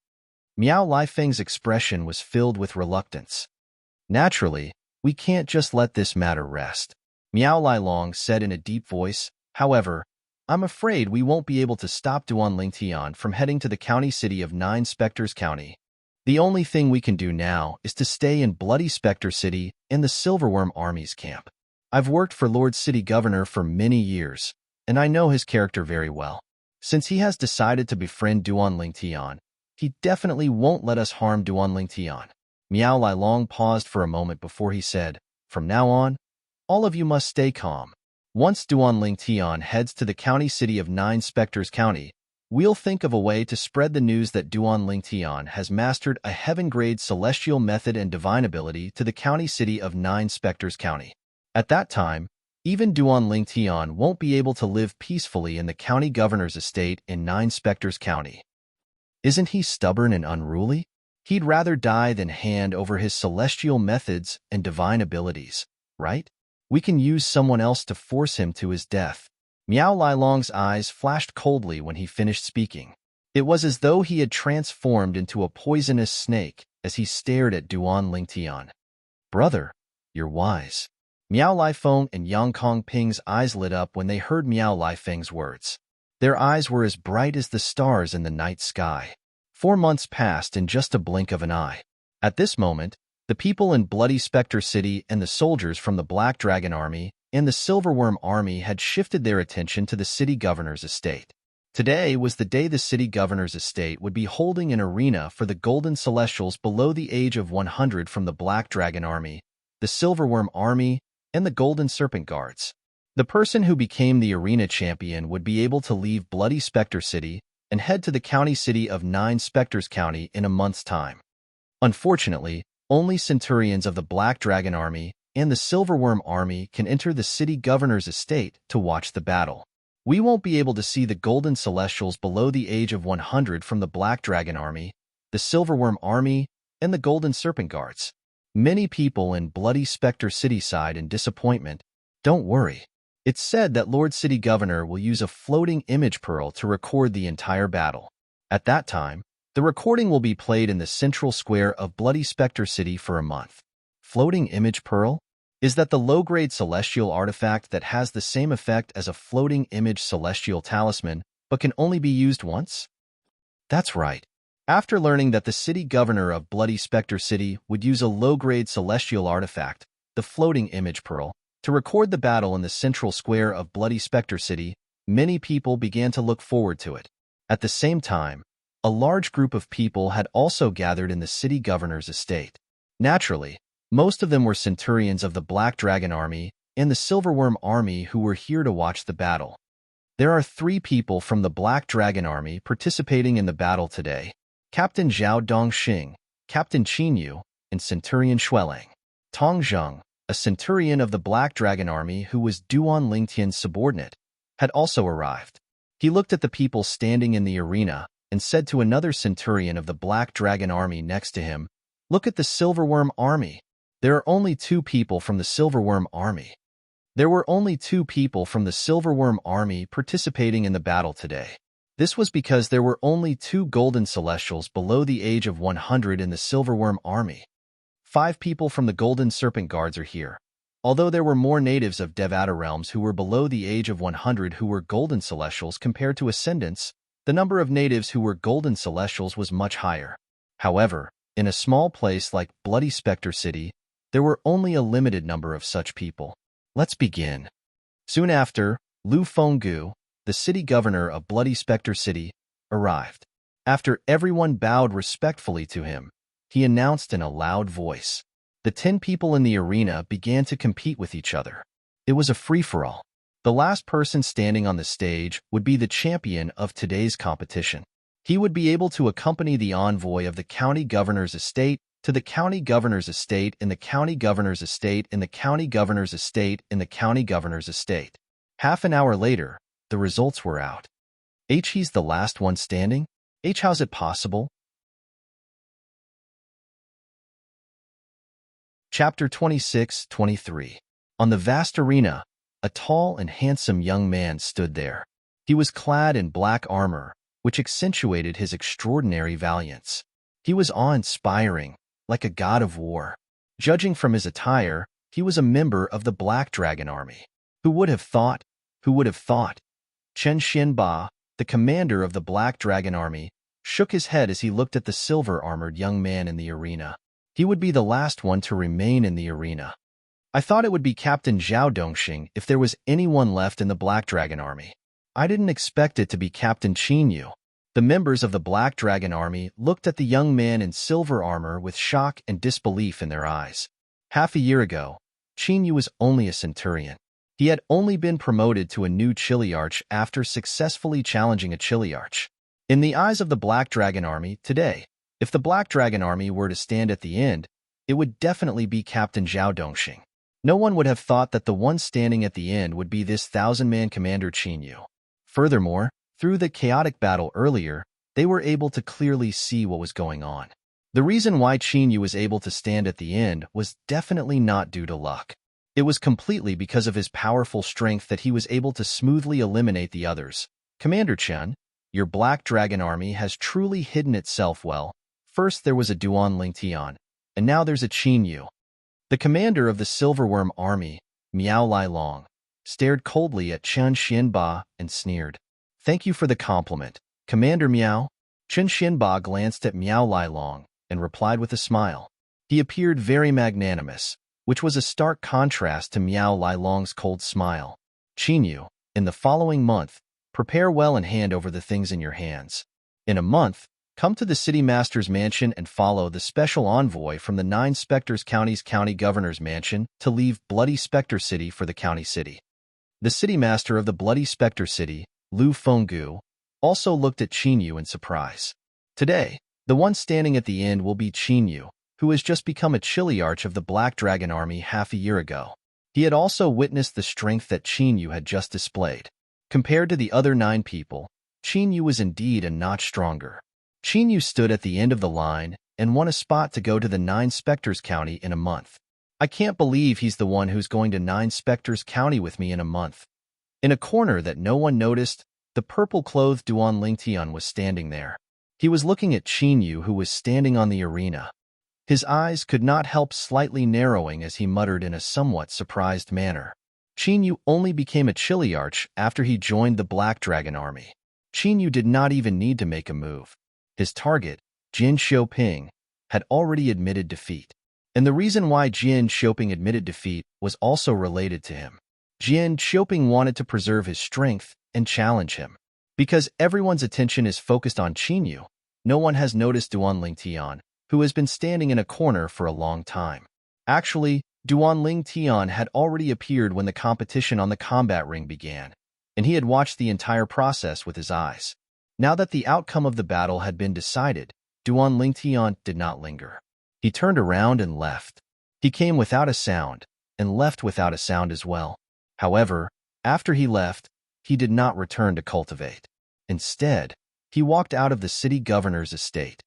Miao Lifeng's expression was filled with reluctance. Naturally, we can't just let this matter rest. Miao Lilong said in a deep voice. However, I'm afraid we won't be able to stop Duan Lingtian from heading to the county city of Nine Spectres County. The only thing we can do now is to stay in Bloody Spectre City in the Silverworm Army's camp. I've worked for Lord City Governor for many years, and I know his character very well. Since he has decided to befriend Duan Lingtian, he definitely won't let us harm Duan Lingtian. Miao Lilong paused for a moment before he said, From now on, all of you must stay calm. Once Duan Lingtian heads to the county city of Nine Spectres County, we'll think of a way to spread the news that Duan Lingtian has mastered a heaven-grade celestial method and divine ability to the county city of Nine Spectres County. At that time, even Duan Lingtian won't be able to live peacefully in the county governor's estate in Nine Spectres County. Isn't he stubborn and unruly? He'd rather die than hand over his celestial methods and divine abilities, right? We can use someone else to force him to his death. Miao Lilong's eyes flashed coldly when he finished speaking. It was as though he had transformed into a poisonous snake as he stared at Duan Lingtian. Brother, you're wise. Miao Lifeng and Yang Kongping's eyes lit up when they heard Miao Lifeng's words. Their eyes were as bright as the stars in the night sky. 4 months passed in just a blink of an eye. At this moment, the people in Bloody Spectre City and the soldiers from the Black Dragon Army and the Silverworm Army had shifted their attention to the city governor's estate. Today was the day the city governor's estate would be holding an arena for the Golden Celestials below the age of 100 from the Black Dragon Army, the Silverworm Army, and the Golden Serpent Guards. The person who became the arena champion would be able to leave Bloody Spectre City and head to the county city of 9 Spectres County in a month's time. Unfortunately, only Centurions of the Black Dragon Army and the Silverworm Army can enter the city governor's estate to watch the battle. We won't be able to see the Golden Celestials below the age of 100 from the Black Dragon Army, the Silverworm Army, and the Golden Serpent Guards. Many people in Bloody Spectre City sighed in disappointment. Don't worry. It's said that Lord City Governor will use a floating image pearl to record the entire battle. At that time, the recording will be played in the central square of Bloody Spectre City for a month. Floating image pearl? Is that the low-grade celestial artifact that has the same effect as a floating image celestial talisman, but can only be used once? That's right. After learning that the city governor of Bloody Spectre City would use a low-grade celestial artifact, the floating image pearl, to record the battle in the central square of Bloody Spectre City, many people began to look forward to it. At the same time, a large group of people had also gathered in the city governor's estate. Naturally, most of them were Centurions of the Black Dragon Army and the Silverworm Army who were here to watch the battle. There are 3 people from the Black Dragon Army participating in the battle today: Captain Zhao Dongxing, Captain Qin Yu, and Centurion Xuelang. Tong Zheng, a Centurion of the Black Dragon Army who was Duan Lingtian's subordinate, had also arrived. He looked at the people standing in the arena and said to another Centurion of the Black Dragon Army next to him, "Look at the Silverworm Army. There are only 2 people from the Silverworm Army." There were only 2 people from the Silverworm Army participating in the battle today. This was because there were only 2 Golden Celestials below the age of 100 in the Silverworm Army. 5 people from the Golden Serpent Guards are here. Although there were more natives of Devata realms who were below the age of 100 who were Golden Celestials compared to Ascendants, the number of natives who were Golden Celestials was much higher. However, in a small place like Bloody Spectre City, there were only a limited number of such people. Let's begin. Soon after, Lu Fenggu, the city governor of Bloody Spectre City, arrived. After everyone bowed respectfully to him, he announced in a loud voice. The 10 people in the arena began to compete with each other. It was a free-for-all. The last person standing on the stage would be the champion of today's competition. He would be able to accompany the envoy of the county governor's estate to the county governor's estate in the county governor's estate in the county governor's estate in the county governor's estate. Half an hour later, the results were out. He's the last one standing? How's it possible? Chapter 26-23. On the vast arena, a tall and handsome young man stood there. He was clad in black armor, which accentuated his extraordinary valiance. He was awe-inspiring, like a god of war. Judging from his attire, he was a member of the Black Dragon Army. Who would have thought? Who would have thought? Chen Xianba, the commander of the Black Dragon Army, shook his head as he looked at the silver-armored young man in the arena. He would be the last one to remain in the arena. I thought it would be Captain Zhao Dongxing if there was anyone left in the Black Dragon Army. I didn't expect it to be Captain Qin Yu. The members of the Black Dragon Army looked at the young man in silver armor with shock and disbelief in their eyes. Half a year ago, Qin Yu was only a Centurion. He had only been promoted to a new Chiliarch after successfully challenging a Chiliarch. In the eyes of the Black Dragon Army today, if the Black Dragon Army were to stand at the end, it would definitely be Captain Zhao Dongxing. No one would have thought that the one standing at the end would be this 1,000-man commander Qin Yu. Furthermore, through the chaotic battle earlier, they were able to clearly see what was going on. The reason why Qin Yu was able to stand at the end was definitely not due to luck. It was completely because of his powerful strength that he was able to smoothly eliminate the others. Commander Chen, your Black Dragon army has truly hidden itself well. First there was a Duan Ling Tian, and now there's a Qin Yu. The commander of the Silverworm army, Miao Lai Long, stared coldly at Chen Xianba and sneered. Thank you for the compliment, Commander Miao. Chen Xianba glanced at Miao Lai Long and replied with a smile. He appeared very magnanimous, which was a stark contrast to Miao Lai Long's cold smile. Qin Yu, in the following month, prepare well and hand over the things in your hands. In a month, come to the City Master's mansion and follow the special envoy from the 9 Spectres County's County Governor's mansion to leave Bloody Spectre City for the County City. The City Master of the Bloody Spectre City, Lu Fenggu, also looked at Qin Yu in surprise. Today, the one standing at the end will be Qin Yu, who has just become a Chiliarch of the Black Dragon Army half a year ago. He had also witnessed the strength that Qin Yu had just displayed. Compared to the other 9 people, Qin Yu was indeed a notch stronger. Qin Yu stood at the end of the line and won a spot to go to the 9 Spectres County in a month. I can't believe he's the one who's going to 9 Spectres County with me in a month. In a corner that no one noticed, the purple-clothed Duan Ling Tian was standing there. He was looking at Qin Yu, who was standing on the arena. His eyes could not help slightly narrowing as he muttered in a somewhat surprised manner. Qin Yu only became a Chiliarch after he joined the Black Dragon Army. Qin Yu did not even need to make a move. His target, Jin Xiaoping, had already admitted defeat. And the reason why Jin Xiaoping admitted defeat was also related to him. Jin Xiaoping wanted to preserve his strength and challenge him. Because everyone's attention is focused on Qin Yu, no one has noticed Duan Ling Tian, who has been standing in a corner for a long time. Actually, Duan Ling Tian had already appeared when the competition on the combat ring began, and he had watched the entire process with his eyes. Now that the outcome of the battle had been decided, Duan Ling Tian did not linger. He turned around and left. He came without a sound, and left without a sound as well. However, after he left, he did not return to cultivate. Instead, he walked out of the city governor's estate.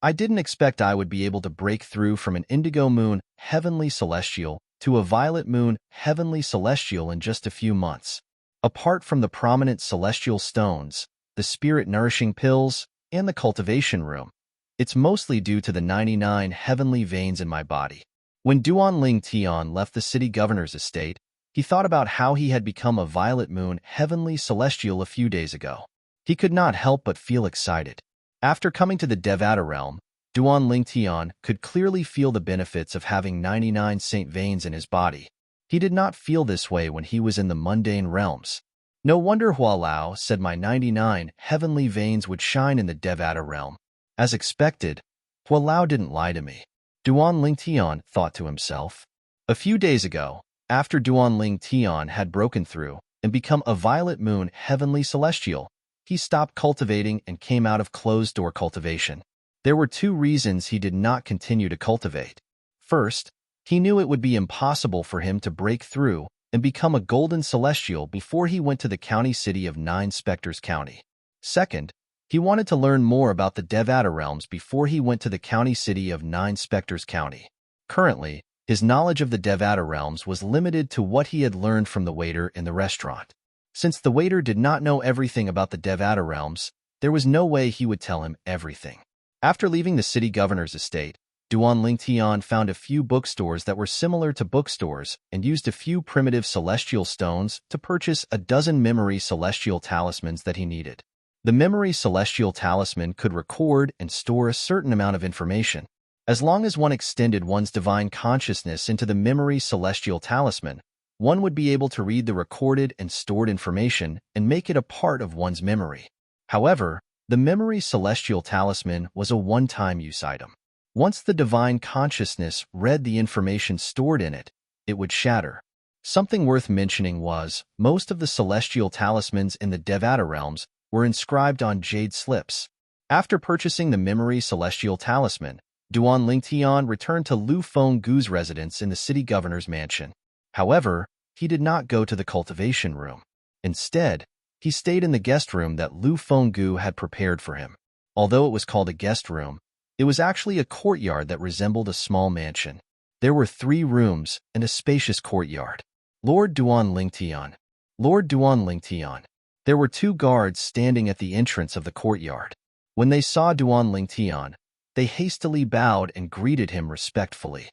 I didn't expect I would be able to break through from an indigo moon, heavenly celestial, to a violet moon, heavenly celestial in just a few months. Apart from the prominent celestial stones, the spirit-nourishing pills, and the cultivation room, it's mostly due to the 99 heavenly veins in my body. When Duan Ling Tian left the city governor's estate, he thought about how he had become a violet moon, heavenly celestial a few days ago. He could not help but feel excited. After coming to the Devata realm, Duan Ling Tian could clearly feel the benefits of having 99 saint veins in his body. He did not feel this way when he was in the mundane realms. No wonder Hua Lao said my 99 heavenly veins would shine in the Devata realm. As expected, Hua Lao didn't lie to me. Duan Ling Tian thought to himself. A few days ago, after Duan Ling Tian had broken through and become a violet moon heavenly celestial, he stopped cultivating and came out of closed-door cultivation. There were 2 reasons he did not continue to cultivate. First, he knew it would be impossible for him to break through and become a golden celestial before he went to the county city of 9 Spectres County. Second, he wanted to learn more about the Devata realms before he went to the county city of 9 Spectres County. Currently, his knowledge of the Devata realms was limited to what he had learned from the waiter in the restaurant. Since the waiter did not know everything about the Devata realms, there was no way he would tell him everything. After leaving the city governor's estate, Duan Ling Tian found a few bookstores that were similar to bookstores and used a few primitive celestial stones to purchase a dozen memory celestial talismans that he needed. The memory celestial talisman could record and store a certain amount of information. As long as one extended one's divine consciousness into the memory celestial talisman, one would be able to read the recorded and stored information and make it a part of one's memory. However, the memory celestial talisman was a one-time use item. Once the divine consciousness read the information stored in it, it would shatter. Something worth mentioning was, most of the celestial talismans in the Devata realms were inscribed on jade slips. After purchasing the memory celestial talisman, Duan Ling Tian returned to Lu Fenggu's residence in the city governor's mansion. However, he did not go to the cultivation room. Instead, he stayed in the guest room that Lu Fenggu had prepared for him. Although it was called a guest room, It was actually a courtyard that resembled a small mansion. There were 3 rooms and a spacious courtyard. Lord Duan Lingtian. Lord Duan Lingtian. There were 2 guards standing at the entrance of the courtyard. When they saw Duan Lingtian, they hastily bowed and greeted him respectfully.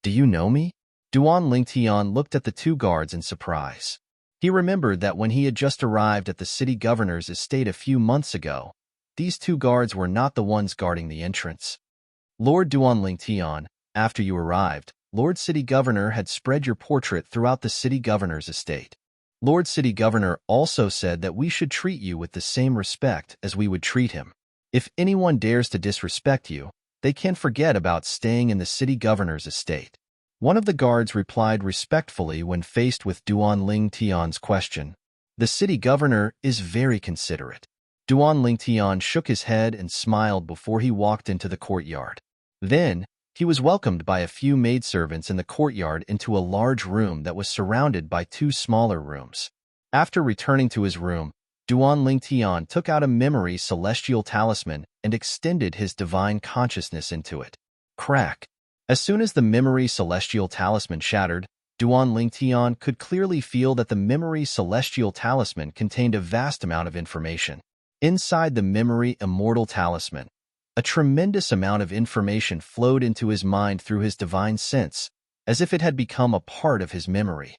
"Do you know me?" Duan Lingtian looked at the 2 guards in surprise. He remembered that when he had just arrived at the city governor's estate a few months ago, these 2 guards were not the ones guarding the entrance. "Lord Duan Lingtian, after you arrived, Lord City Governor had spread your portrait throughout the city governor's estate. Lord City Governor also said that we should treat you with the same respect as we would treat him. If anyone dares to disrespect you, they can forget about staying in the city governor's estate." One of the guards replied respectfully when faced with Duan Lingtian's question. "The city governor is very considerate." Duan Lingtian shook his head and smiled before he walked into the courtyard. Then, he was welcomed by a few maidservants in the courtyard into a large room that was surrounded by 2 smaller rooms. After returning to his room, Duan Lingtian took out a memory celestial talisman and extended his divine consciousness into it. Crack! As soon as the memory celestial talisman shattered, Duan Lingtian could clearly feel that the memory celestial talisman contained a vast amount of information. Inside the memory immortal talisman, a tremendous amount of information flowed into his mind through his divine sense, as if it had become a part of his memory.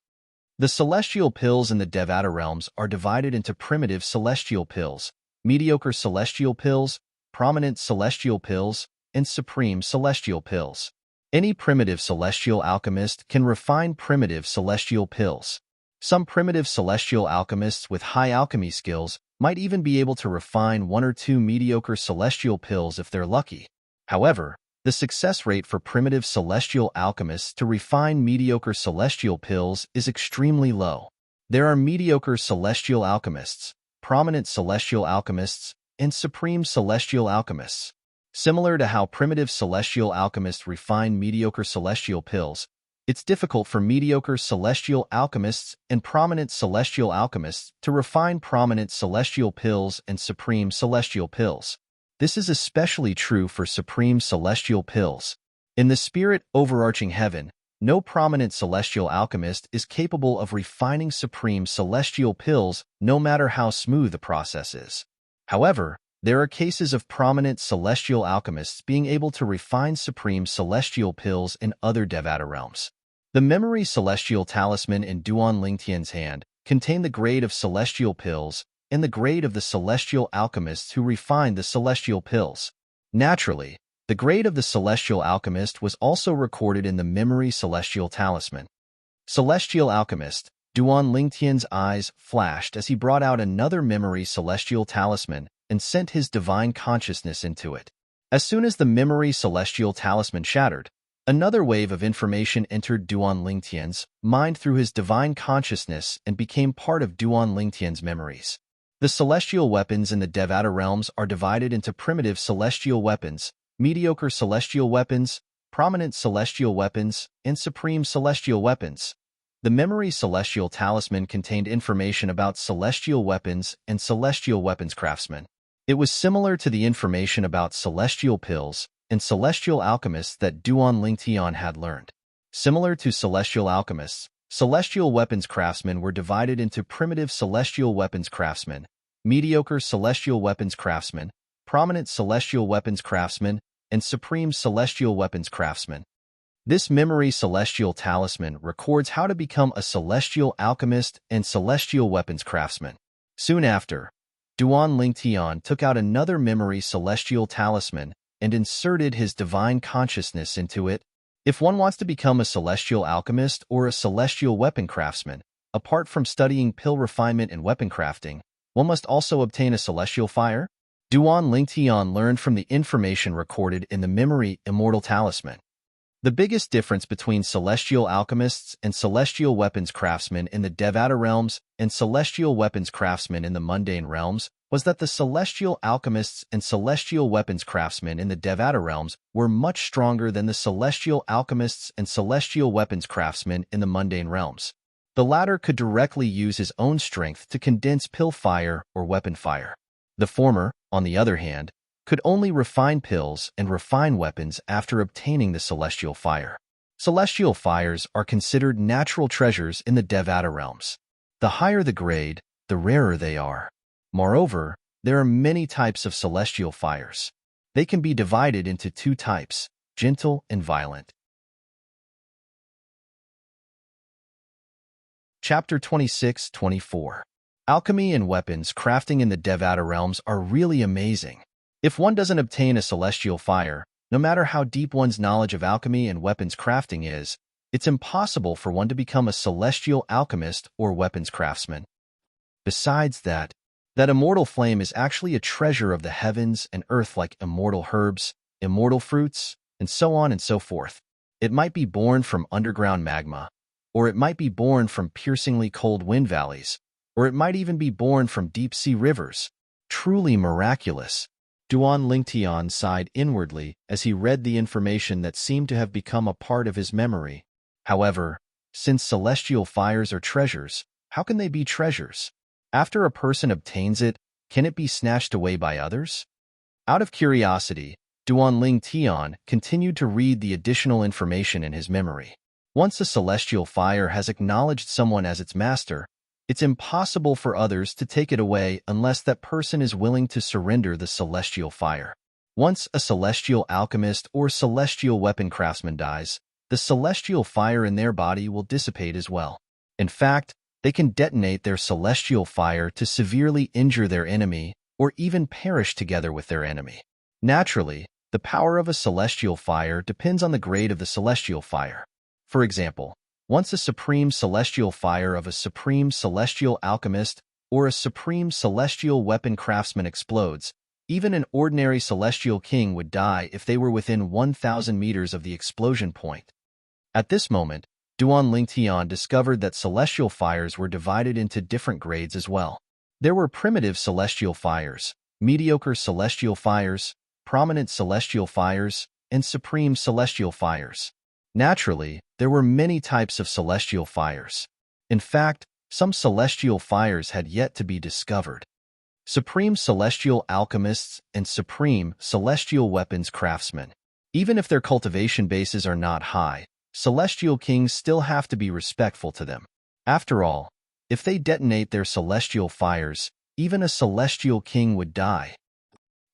The celestial pills in the Devata realms are divided into primitive celestial pills, mediocre celestial pills, prominent celestial pills, and supreme celestial pills. Any primitive celestial alchemist can refine primitive celestial pills. Some primitive celestial alchemists with high alchemy skills might even be able to refine 1 or 2 mediocre celestial pills if they're lucky. However, the success rate for primitive celestial alchemists to refine mediocre celestial pills is extremely low. There are mediocre celestial alchemists, prominent celestial alchemists, and supreme celestial alchemists. Similar to how primitive celestial alchemists refine mediocre celestial pills, it's difficult for mediocre celestial alchemists and prominent celestial alchemists to refine prominent celestial pills and supreme celestial pills. This is especially true for supreme celestial pills. In the spirit overarching heaven, no prominent celestial alchemist is capable of refining supreme celestial pills no matter how smooth the process is. However, there are cases of prominent celestial alchemists being able to refine supreme celestial pills in other Devata realms. The memory celestial talisman in Duan Lingtian's hand contained the grade of celestial pills and the grade of the celestial alchemists who refined the celestial pills. Naturally, the grade of the celestial alchemist was also recorded in the memory celestial talisman. Celestial alchemist, Duan Lingtian's eyes flashed as he brought out another memory celestial talisman and sent his divine consciousness into it. As soon as the memory celestial talisman shattered, another wave of information entered Duan Lingtian's mind through his divine consciousness and became part of Duan Lingtian's memories. The celestial weapons in the Devata realms are divided into primitive celestial weapons, mediocre celestial weapons, prominent celestial weapons, and supreme celestial weapons. The memory celestial talisman contained information about celestial weapons and celestial weapons craftsmen. It was similar to the information about celestial pills and celestial alchemists that Duan Lingtian had learned. Similar to celestial alchemists, celestial weapons craftsmen were divided into primitive celestial weapons craftsmen, mediocre celestial weapons craftsmen, prominent celestial weapons craftsmen, and supreme celestial weapons craftsmen. This memory celestial talisman records how to become a celestial alchemist and celestial weapons craftsman. Soon after, Duan Lingtian took out another memory celestial talisman and inserted his divine consciousness into it. If one wants to become a celestial alchemist or a celestial weapon craftsman, apart from studying pill refinement and weapon crafting, one must also obtain a celestial fire. Duan Lingtian learned from the information recorded in the memory immortal talisman. The biggest difference between celestial alchemists and celestial weapons craftsmen in the Devata realms and celestial weapons craftsmen in the mundane realms was that the celestial alchemists and celestial weapons craftsmen in the Devata realms were much stronger than the celestial alchemists and celestial weapons craftsmen in the mundane realms. The latter could directly use his own strength to condense pill fire or weapon fire. The former, on the other hand, could only refine pills and refine weapons after obtaining the celestial fire. Celestial fires are considered natural treasures in the Devata realms. The higher the grade, the rarer they are. Moreover, there are many types of celestial fires. They can be divided into two types, gentle and violent. Chapter 26-24. Alchemy and weapons crafting in the Devata realms are really amazing. If one doesn't obtain a celestial fire, no matter how deep one's knowledge of alchemy and weapons crafting is, it's impossible for one to become a celestial alchemist or weapons craftsman. Besides that immortal flame is actually a treasure of the heavens and earth, like immortal herbs, immortal fruits, and so on and so forth. It might be born from underground magma, or it might be born from piercingly cold wind valleys, or it might even be born from deep-sea rivers. Truly miraculous. Duan Lingtian sighed inwardly as he read the information that seemed to have become a part of his memory. However, since celestial fires are treasures, how can they be treasures? After a person obtains it, can it be snatched away by others? Out of curiosity, Duan Lingtian continued to read the additional information in his memory. Once a celestial fire has acknowledged someone as its master, it's impossible for others to take it away unless that person is willing to surrender the celestial fire. Once a celestial alchemist or celestial weapon craftsman dies, the celestial fire in their body will dissipate as well. In fact, they can detonate their celestial fire to severely injure their enemy or even perish together with their enemy. Naturally, the power of a celestial fire depends on the grade of the celestial fire. For example, once a supreme celestial fire of a supreme celestial alchemist or a supreme celestial weapon craftsman explodes, even an ordinary celestial king would die if they were within 1,000 meters of the explosion point. At this moment, Duan Lingtian discovered that celestial fires were divided into different grades as well. There were primitive celestial fires, mediocre celestial fires, prominent celestial fires, and supreme celestial fires. Naturally, there were many types of celestial fires. In fact, some celestial fires had yet to be discovered. Supreme celestial alchemists and supreme celestial weapons craftsmen. Even if their cultivation bases are not high, celestial kings still have to be respectful to them. After all, if they detonate their celestial fires, even a celestial king would die.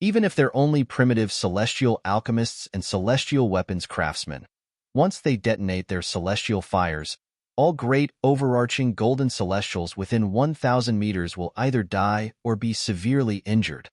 Even if they're only primitive celestial alchemists and celestial weapons craftsmen. Once they detonate their celestial fires, all great overarching golden celestials within 1,000 meters will either die or be severely injured.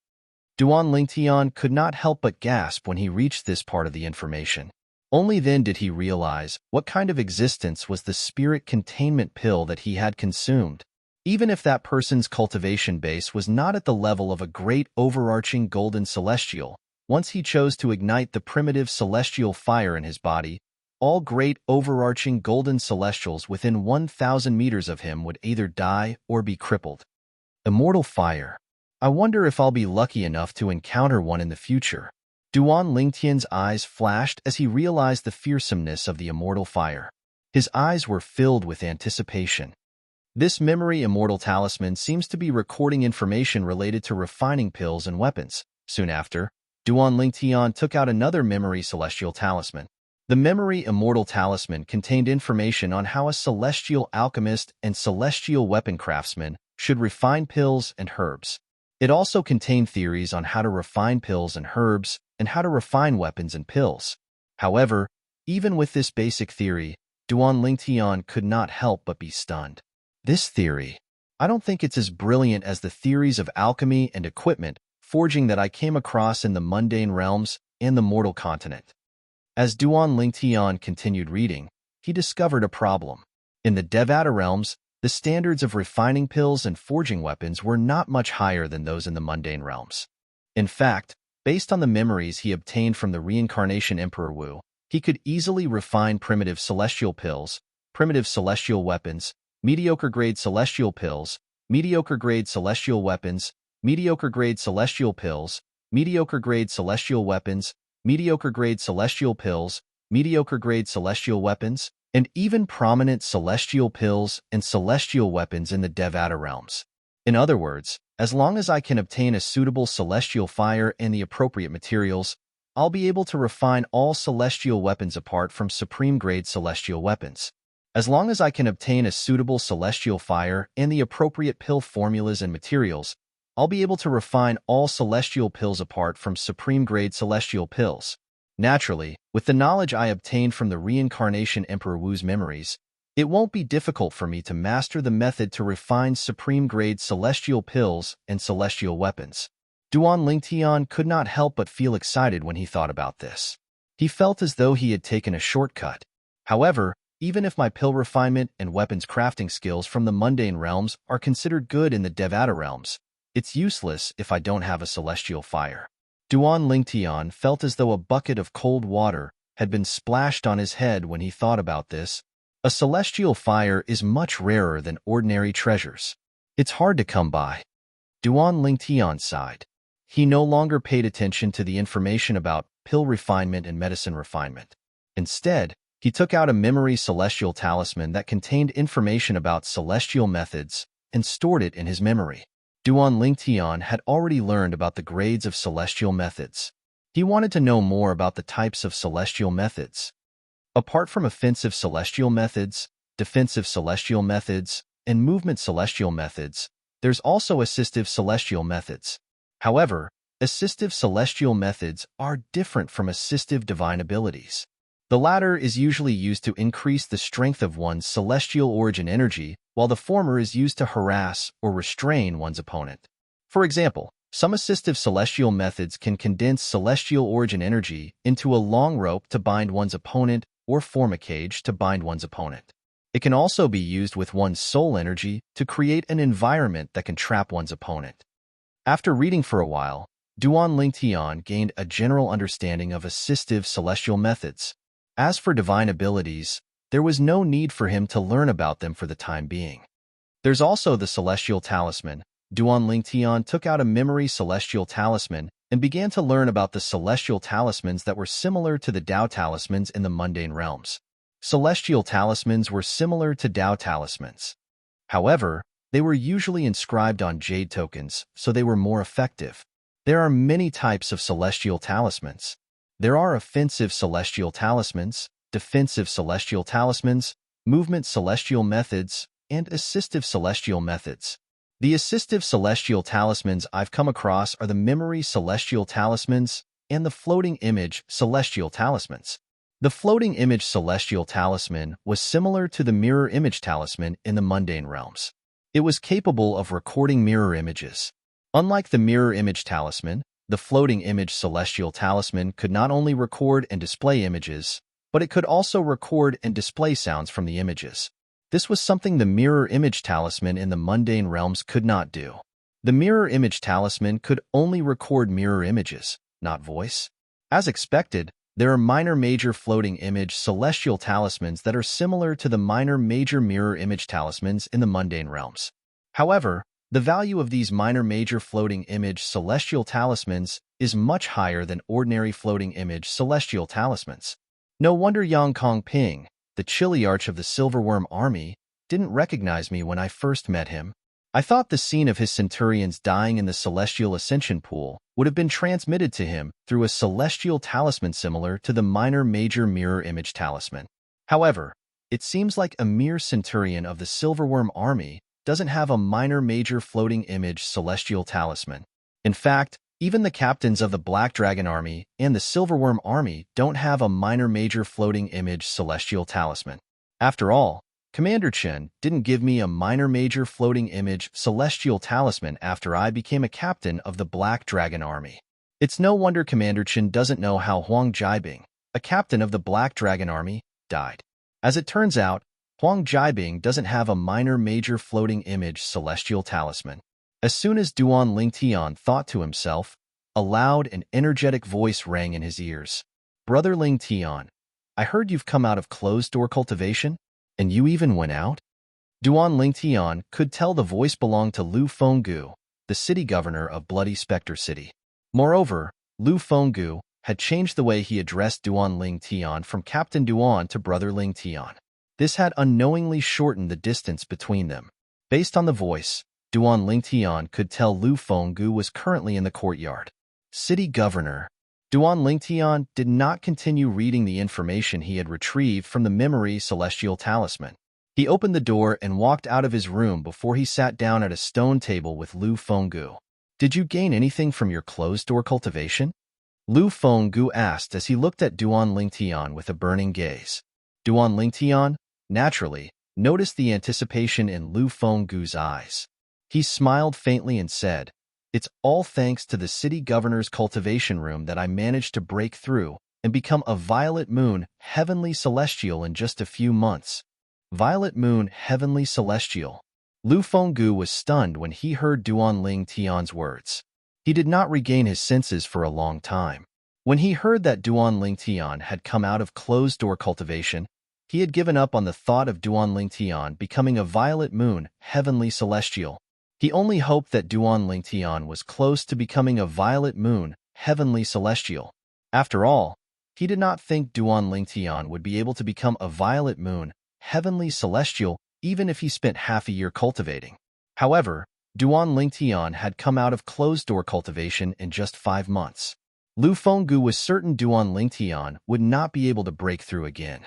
Duan Lingtian could not help but gasp when he reached this part of the information. Only then did he realize what kind of existence was the spirit containment pill that he had consumed. Even if that person's cultivation base was not at the level of a great overarching golden celestial, once he chose to ignite the primitive celestial fire in his body, all great overarching golden celestials within 1,000 meters of him would either die or be crippled. Immortal fire. I wonder if I'll be lucky enough to encounter one in the future. Duan Lingtian's eyes flashed as he realized the fearsomeness of the immortal fire. His eyes were filled with anticipation. This memory immortal talisman seems to be recording information related to refining pills and weapons. Soon after, Duan Lingtian took out another memory celestial talisman. The memory immortal talisman contained information on how a celestial alchemist and celestial weapon craftsman should refine pills and herbs. It also contained theories on how to refine pills and herbs and how to refine weapons and pills. However, even with this basic theory, Duan Lingtian could not help but be stunned. This theory, I don't think it's as brilliant as the theories of alchemy and equipment forging that I came across in the mundane realms and the mortal continent. As Duan Lingtian continued reading, he discovered a problem. In the Devata realms, the standards of refining pills and forging weapons were not much higher than those in the mundane realms. In fact, based on the memories he obtained from the reincarnation Emperor Wu, he could easily refine primitive celestial pills, primitive celestial weapons, mediocre-grade celestial pills, mediocre-grade celestial weapons, mediocre-grade celestial pills, mediocre-grade celestial weapons, mediocre-grade celestial pills, mediocre-grade celestial weapons, and even prominent celestial pills and celestial weapons in the Devata realms. In other words, as long as I can obtain a suitable celestial fire and the appropriate materials, I'll be able to refine all celestial weapons apart from supreme-grade celestial weapons. As long as I can obtain a suitable celestial fire and the appropriate pill formulas and materials, I'll be able to refine all celestial pills apart from supreme-grade celestial pills. Naturally, with the knowledge I obtained from the reincarnation Emperor Wu's memories, it won't be difficult for me to master the method to refine supreme-grade celestial pills and celestial weapons. Duan Lingtian could not help but feel excited when he thought about this. He felt as though he had taken a shortcut. However, even if my pill refinement and weapons crafting skills from the mundane realms are considered good in the Devata realms, it's useless if I don't have a celestial fire. Duan Lingtian felt as though a bucket of cold water had been splashed on his head when he thought about this. A celestial fire is much rarer than ordinary treasures. It's hard to come by. Duan Lingtian sighed. He no longer paid attention to the information about pill refinement and medicine refinement. Instead, he took out a memory celestial talisman that contained information about celestial methods and stored it in his memory. Duan Lingtian had already learned about the grades of celestial methods. He wanted to know more about the types of celestial methods. Apart from offensive celestial methods, defensive celestial methods, and movement celestial methods, there's also assistive celestial methods. However, assistive celestial methods are different from assistive divine abilities. The latter is usually used to increase the strength of one's celestial origin energy, while the former is used to harass or restrain one's opponent. For example, some assistive celestial methods can condense celestial origin energy into a long rope to bind one's opponent or form a cage to bind one's opponent. It can also be used with one's soul energy to create an environment that can trap one's opponent. After reading for a while, Duan Lingtian gained a general understanding of assistive celestial methods. As for divine abilities, there was no need for him to learn about them for the time being. There's also the celestial talisman. Duan Lingtian took out a memory celestial talisman and began to learn about the celestial talismans that were similar to the Tao talismans in the mundane realms. Celestial talismans were similar to Tao talismans. However, they were usually inscribed on jade tokens, so they were more effective. There are many types of celestial talismans. There are offensive celestial talismans, defensive celestial talismans, movement celestial methods, and assistive celestial methods. The assistive celestial talismans I've come across are the memory celestial talismans and the floating image celestial talismans. The floating image celestial talisman was similar to the mirror image talisman in the mundane realms. It was capable of recording mirror images. Unlike the mirror image talisman, the floating image celestial talisman could not only record and display images, but it could also record and display sounds from the images. This was something the mirror image talisman in the mundane realms could not do. The mirror image talisman could only record mirror images, not voice. As expected, there are minor-major floating image celestial talismans that are similar to the minor-major mirror image talismans in the mundane realms. However, the value of these minor-major floating image celestial talismans is much higher than ordinary floating image celestial talismans. No wonder Yang Kongping, the chiliarch of the Silverworm army, didn't recognize me when I first met him. I thought the scene of his centurions dying in the celestial ascension pool would have been transmitted to him through a celestial talisman similar to the minor-major mirror image talisman. However, it seems like a mere centurion of the Silverworm army doesn't have a minor-major floating image celestial talisman. In fact, even the captains of the Black Dragon Army and the Silverworm Army don't have a minor-major floating image celestial talisman. After all, Commander Chen didn't give me a minor-major floating image celestial talisman after I became a captain of the Black Dragon Army. It's no wonder Commander Chen doesn't know how Huang Jiabing, a captain of the Black Dragon Army, died. As it turns out, Huang Jiabing doesn't have a minor-major floating image celestial talisman. As soon as Duan Lingtian thought to himself, a loud and energetic voice rang in his ears. "Brother Lingtian, I heard you've come out of closed-door cultivation, and you even went out?" Duan Lingtian could tell the voice belonged to Lu Fenggu, the city governor of Bloody Spectre City. Moreover, Lu Fenggu had changed the way he addressed Duan Lingtian from Captain Duan to Brother Lingtian. This had unknowingly shortened the distance between them. Based on the voice, Duan Lingtian could tell Lu Fenggu was currently in the courtyard. City Governor. Duan Lingtian did not continue reading the information he had retrieved from the memory celestial talisman. He opened the door and walked out of his room before he sat down at a stone table with Lu Fenggu. Did you gain anything from your closed-door cultivation? Lu Fenggu asked as he looked at Duan Lingtian with a burning gaze. Duan Lingtian, naturally, noticed the anticipation in Lu Fenggu's eyes. He smiled faintly and said, "It's all thanks to the city governor's cultivation room that I managed to break through and become a violet moon, heavenly celestial in just a few months." Violet moon, heavenly celestial. Lu Fenggu was stunned when he heard Duan Lingtian's words. He did not regain his senses for a long time. When he heard that Duan Lingtian had come out of closed-door cultivation, he had given up on the thought of Duan Lingtian becoming a violet moon, heavenly celestial. He only hoped that Duan Lingtian was close to becoming a violet moon, heavenly celestial. After all, he did not think Duan Lingtian would be able to become a violet moon, heavenly celestial, even if he spent half a year cultivating. However, Duan Lingtian had come out of closed-door cultivation in just 5 months. Lu Fenggu was certain Duan Lingtian would not be able to break through again.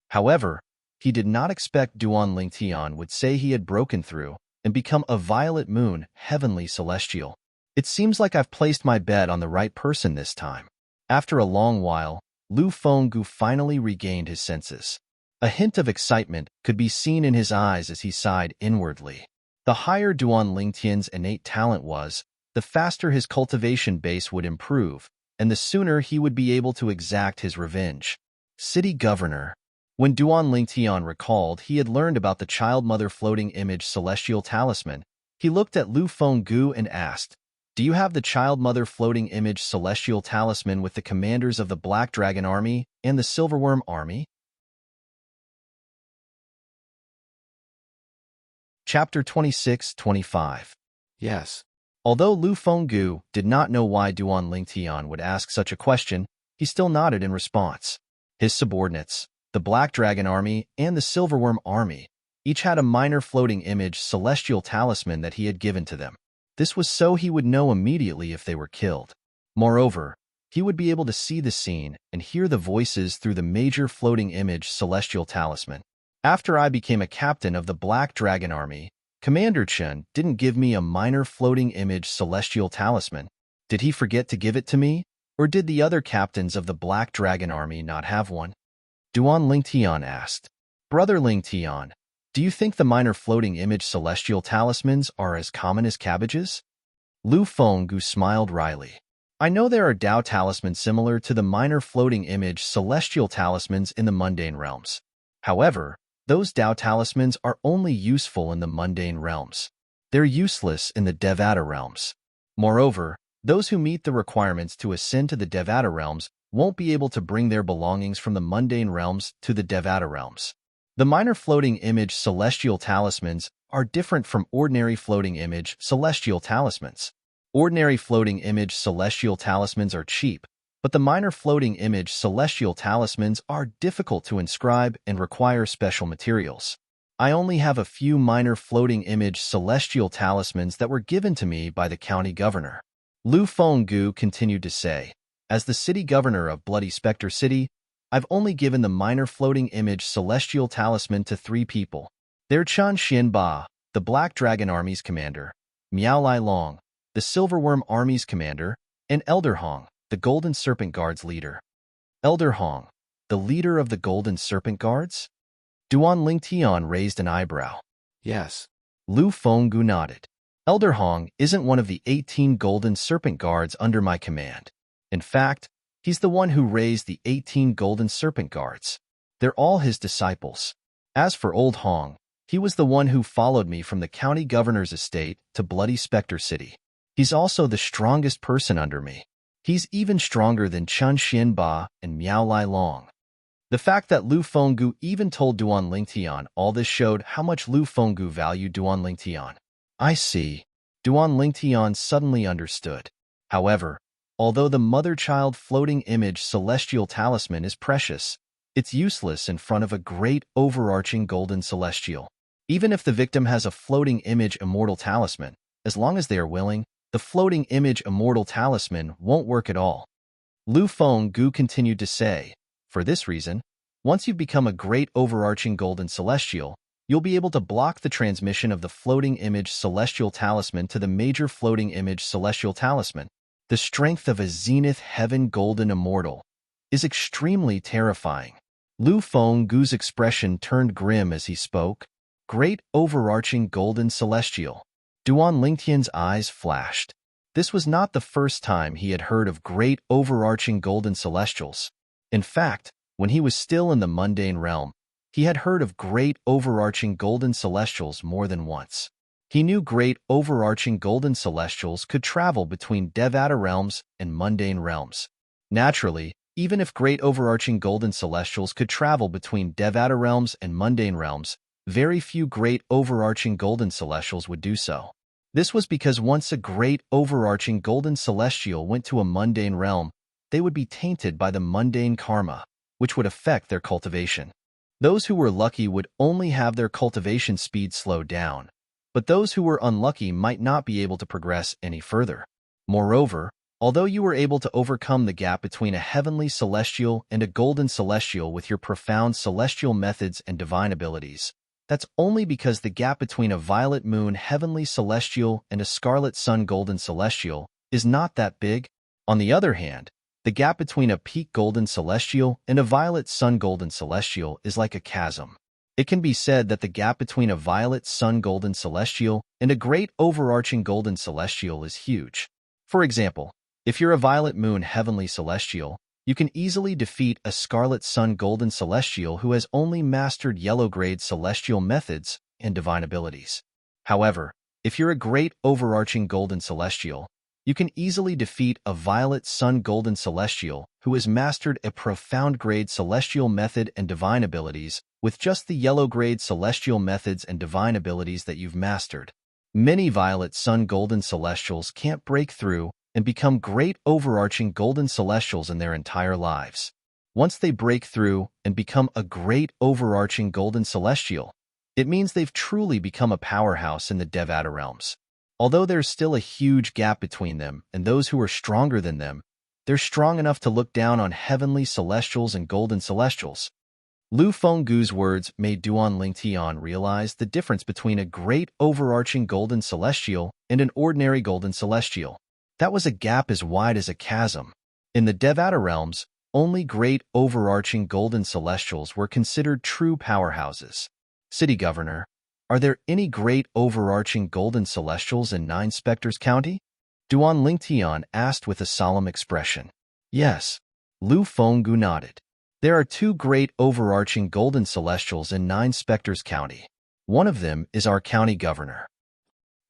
However, he did not expect Duan Lingtian would say he had broken through and become a violet moon, heavenly celestial. It seems like I've placed my bet on the right person this time. After a long while, Lu Fenggu finally regained his senses. A hint of excitement could be seen in his eyes as he sighed inwardly. The higher Duan Lingtian's innate talent was, the faster his cultivation base would improve, and the sooner he would be able to exact his revenge. City Governor. When Duan Lingtian recalled he had learned about the child-mother floating image celestial talisman, he looked at Lu Fenggu and asked, "Do you have the child-mother floating image celestial talisman with the commanders of the Black Dragon Army and the Silverworm Army?" Chapter 26-25. Yes. Although Lu Fenggu did not know why Duan Lingtian would ask such a question, he still nodded in response. His subordinates, the Black Dragon Army and the Silverworm Army, each had a minor floating image celestial talisman that he had given to them. This was so he would know immediately if they were killed. Moreover, he would be able to see the scene and hear the voices through the major floating image celestial talisman. After I became a captain of the Black Dragon Army, Commander Chen didn't give me a minor floating image celestial talisman. Did he forget to give it to me? Or did the other captains of the Black Dragon Army not have one? Duan Lingtian asked. Brother Lingtian, do you think the minor floating image celestial talismans are as common as cabbages? Lu Fenggu smiled wryly. I know there are Dao talismans similar to the minor floating image celestial talismans in the mundane realms. However, those Dao talismans are only useful in the mundane realms. They're useless in the Devata realms. Moreover, those who meet the requirements to ascend to the Devata realms won't be able to bring their belongings from the mundane realms to the Devata realms. The minor floating image celestial talismans are different from ordinary floating image celestial talismans. Ordinary floating image celestial talismans are cheap, but the minor floating image celestial talismans are difficult to inscribe and require special materials. I only have a few minor floating image celestial talismans that were given to me by the county governor. Lu Fenggu continued to say, as the city governor of Bloody Spectre City, I've only given the minor floating image celestial talisman to 3 people. They're Chan Xianba, the Black Dragon Army's commander, Miao Lai Long, the Silverworm Army's commander, and Elder Hong, the Golden Serpent Guard's leader. Elder Hong, the leader of the Golden Serpent Guards? Duan Lingtian raised an eyebrow. Yes. Lu Fenggu nodded. Elder Hong isn't one of the 18 Golden Serpent Guards under my command. In fact, he's the one who raised the 18 Golden Serpent Guards. They're all his disciples. As for Old Hong, he was the one who followed me from the county governor's estate to Bloody Spectre City. He's also the strongest person under me. He's even stronger than Chen Xianba and Miao Lai Long. The fact that Lu Fenggu even told Duan Lingtian all this showed how much Lu Fenggu valued Duan Lingtian. I see. Duan Lingtian suddenly understood. However, although the mother-child floating image celestial talisman is precious, it's useless in front of a great overarching golden celestial. Even if the victim has a floating image immortal talisman, as long as they are willing, the floating image immortal talisman won't work at all. Lu Fenggu continued to say, for this reason, once you've become a great overarching golden celestial, you'll be able to block the transmission of the floating image celestial talisman to the major floating image celestial talisman. The strength of a zenith heaven golden immortal is extremely terrifying. Lu Fenggu's expression turned grim as he spoke. Great overarching golden celestial. Duan Lingtian's eyes flashed. This was not the first time he had heard of great overarching golden celestials. In fact, when he was still in the mundane realm, he had heard of great overarching golden celestials more than once. He knew great overarching golden celestials could travel between Devata realms and mundane realms. Naturally, even if great overarching golden celestials could travel between Devata realms and mundane realms, very few great overarching golden celestials would do so. This was because once a great overarching golden celestial went to a mundane realm, they would be tainted by the mundane karma, which would affect their cultivation. Those who were lucky would only have their cultivation speed slowed down, but those who were unlucky might not be able to progress any further. Moreover, although you were able to overcome the gap between a heavenly celestial and a golden celestial with your profound celestial methods and divine abilities, that's only because the gap between a violet moon heavenly celestial and a scarlet sun golden celestial is not that big. On the other hand, the gap between a peak golden celestial and a violet sun golden celestial is like a chasm. It can be said that the gap between a violet sun golden celestial and a great overarching golden celestial is huge. For example, if you're a violet moon heavenly celestial, you can easily defeat a scarlet sun golden celestial who has only mastered yellow-grade celestial methods and divine abilities. However, if you're a great overarching golden celestial, you can easily defeat a violet sun golden celestial who has mastered a profound grade celestial method and divine abilities with just the yellow-grade celestial methods and divine abilities that you've mastered. Many violet sun golden celestials can't break through and become great overarching golden celestials in their entire lives. Once they break through and become a great overarching golden celestial, it means they've truly become a powerhouse in the Devata realms. Although there's still a huge gap between them and those who are stronger than them, they're strong enough to look down on heavenly celestials and golden celestials. Lu Fenggu's words made Duan Lingtian realize the difference between a great overarching golden celestial and an ordinary golden celestial. That was a gap as wide as a chasm. In the Devata realms, only great overarching golden celestials were considered true powerhouses. City Governor, are there any great overarching golden celestials in Nine Spectres County? Duan Lingtian asked with a solemn expression. Yes, Lu Fenggu nodded. There are two great overarching golden celestials in Nine Spectres County. One of them is our county governor.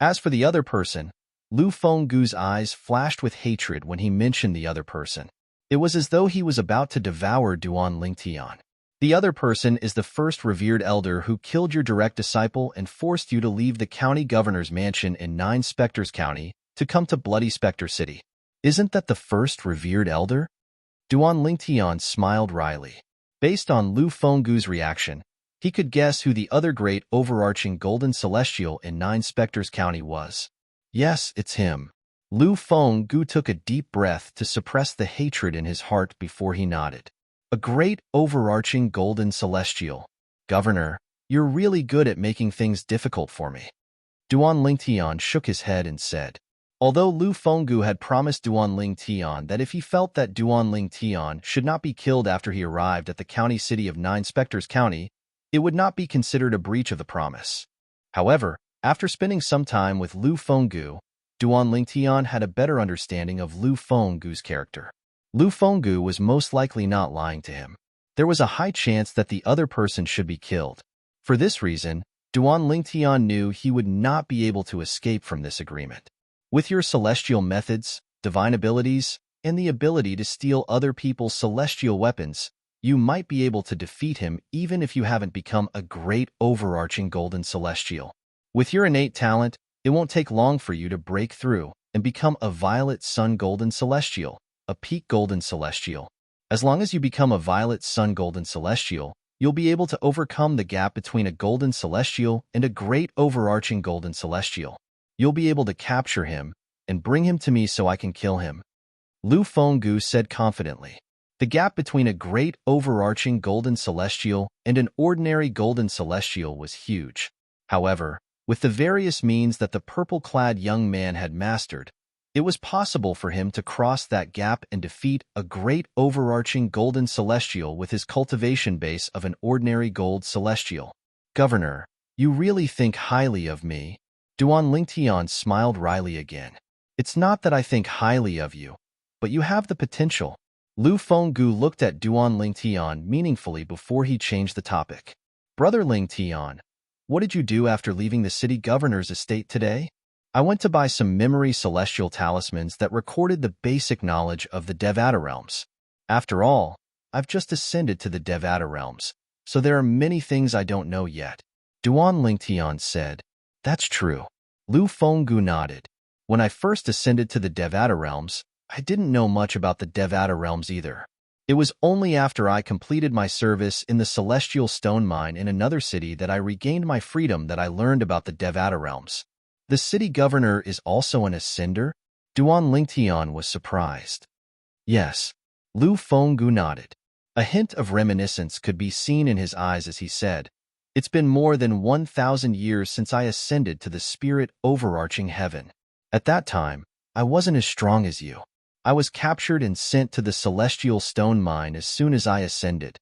As for the other person, Lu Fenggu's eyes flashed with hatred when he mentioned the other person. It was as though he was about to devour Duan Lingtian. The other person is the first revered elder who killed your direct disciple and forced you to leave the county governor's mansion in Nine Spectres County to come to Bloody Spectre City. Isn't that the first revered elder? Duan Lingtian smiled wryly. Based on Lu Fenggu's reaction, he could guess who the other great overarching golden celestial in Nine Spectres County was. Yes, it's him. Lu Fenggu took a deep breath to suppress the hatred in his heart before he nodded. A great overarching golden celestial. Governor, you're really good at making things difficult for me. Duan Lingtian shook his head and said. Although Lu Fenggu had promised Duan Lingtian that if he felt that Duan Lingtian should not be killed after he arrived at the county city of Nine Spectres County, it would not be considered a breach of the promise. However, after spending some time with Lu Fenggu, Duan Lingtian had a better understanding of Lu Fenggu's character. Lu Fenggu was most likely not lying to him. There was a high chance that the other person should be killed. For this reason, Duan Lingtian knew he would not be able to escape from this agreement. With your celestial methods, divine abilities, and the ability to steal other people's celestial weapons, you might be able to defeat him even if you haven't become a great overarching golden celestial. With your innate talent, it won't take long for you to break through and become a violet sun golden celestial, a peak golden celestial. As long as you become a violet sun golden celestial, you'll be able to overcome the gap between a golden celestial and a great overarching golden celestial. You'll be able to capture him and bring him to me so I can kill him," Lu Fenggu said confidently. The gap between a great overarching golden celestial and an ordinary golden celestial was huge. However, with the various means that the purple-clad young man had mastered, it was possible for him to cross that gap and defeat a great overarching golden celestial with his cultivation base of an ordinary gold celestial. "Governor, you really think highly of me?" Duan Lingtian smiled wryly again. "It's not that I think highly of you, but you have the potential." Lu Fenggu looked at Duan Lingtian meaningfully before he changed the topic. "Brother Lingtian, what did you do after leaving the city governor's estate today?" "I went to buy some memory celestial talismans that recorded the basic knowledge of the Devata realms. After all, I've just ascended to the Devata realms, so there are many things I don't know yet," Duan Lingtian said. "That's true." Lu Fenggu nodded. "When I first ascended to the Devata realms, I didn't know much about the Devata realms either. It was only after I completed my service in the celestial stone mine in another city that I regained my freedom that I learned about the Devata realms." "The city governor is also an ascender?" Duan Lingtian was surprised. "Yes." Lu Fenggu nodded. A hint of reminiscence could be seen in his eyes as he said, "It's been more than 1,000 years since I ascended to the spirit overarching heaven. At that time, I wasn't as strong as you. I was captured and sent to the celestial stone mine as soon as I ascended."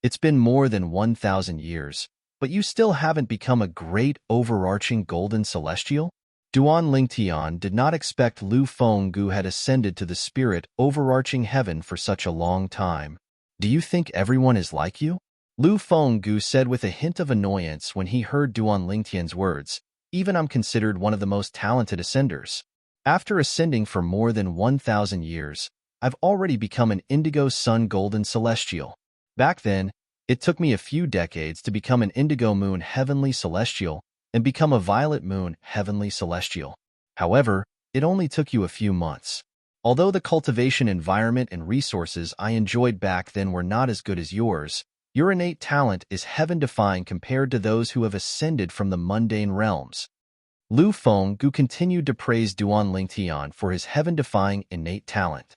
"It's been more than 1,000 years, but you still haven't become a great overarching golden celestial?" Duan Lingtian did not expect Lu Fenggu had ascended to the spirit overarching heaven for such a long time. "Do you think everyone is like you?" Lu Fenggu said with a hint of annoyance when he heard Duan Lingtian's words. "Even I'm considered one of the most talented ascenders. After ascending for more than 1,000 years, I've already become an indigo sun golden celestial. Back then, it took me a few decades to become an indigo moon heavenly celestial and become a violet moon heavenly celestial. However, it only took you a few months. Although the cultivation environment and resources I enjoyed back then were not as good as yours, your innate talent is heaven-defying compared to those who have ascended from the mundane realms." Lu Fenggu continued to praise Duan Lingtian for his heaven-defying innate talent.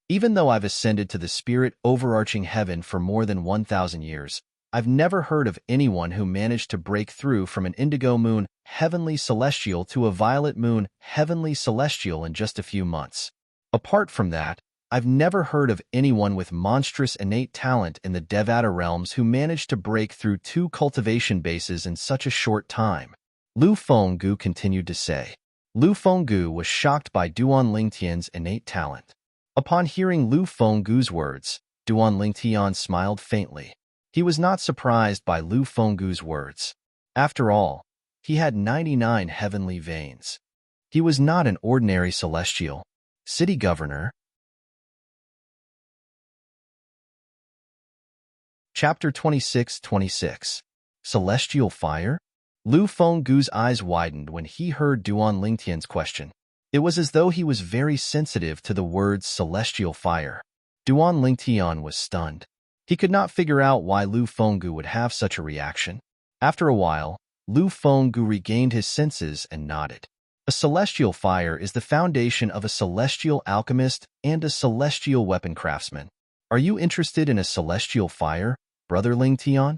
"Even though I've ascended to the spirit overarching heaven for more than 1,000 years, I've never heard of anyone who managed to break through from an indigo moon heavenly celestial to a violet moon heavenly celestial in just a few months. Apart from that, I've never heard of anyone with monstrous innate talent in the Devata realms who managed to break through 2 cultivation bases in such a short time," Lu Fenggu continued to say. Lu Fenggu was shocked by Duan Lingtian's innate talent. Upon hearing Lu Fenggu's words, Duan Lingtian smiled faintly. He was not surprised by Lu Fenggu's words. After all, he had 99 heavenly veins. He was not an ordinary celestial. "City governor." Chapter 26:26. Celestial Fire? Lu Fenggu's eyes widened when he heard Duan Lingtian's question. It was as though he was very sensitive to the words celestial fire. Duan Lingtian was stunned. He could not figure out why Lu Fenggu would have such a reaction. After a while, Lu Fenggu regained his senses and nodded. "A celestial fire is the foundation of a celestial alchemist and a celestial weapon craftsman. Are you interested in a celestial fire, Brother Lingtian?"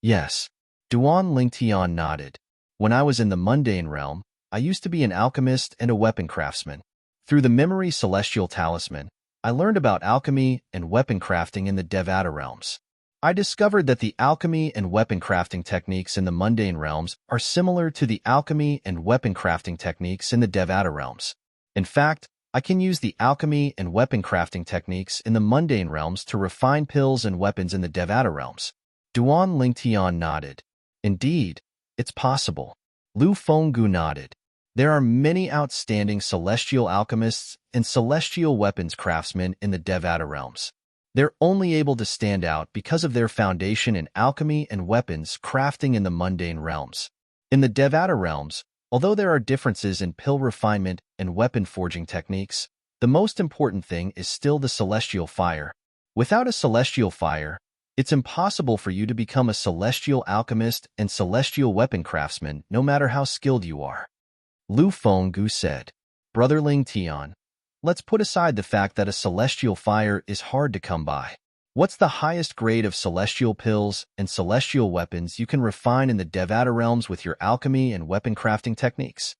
"Yes." Duan Lingtian nodded. "When I was in the mundane realm, I used to be an alchemist and a weapon craftsman. Through the memory celestial talisman, I learned about alchemy and weapon crafting in the Devata realms. I discovered that the alchemy and weapon crafting techniques in the mundane realms are similar to the alchemy and weapon crafting techniques in the Devata realms. In fact, I can use the alchemy and weapon crafting techniques in the mundane realms to refine pills and weapons in the Devata realms." Duan Lingtian nodded. "Indeed, it's possible." Lu Fenggu nodded. "There are many outstanding celestial alchemists and celestial weapons craftsmen in the Devata realms. They're only able to stand out because of their foundation in alchemy and weapons crafting in the mundane realms. In the Devata realms, although there are differences in pill refinement and weapon forging techniques, the most important thing is still the celestial fire. Without a celestial fire, It's impossible for you to become a celestial alchemist and celestial weapon craftsman no matter how skilled you are. Lu Fenggu said, Brother Ling Tian, let's put aside the fact that a celestial fire is hard to come by. What's the highest grade of celestial pills and celestial weapons you can refine in the Devata realms with your alchemy and weapon crafting techniques?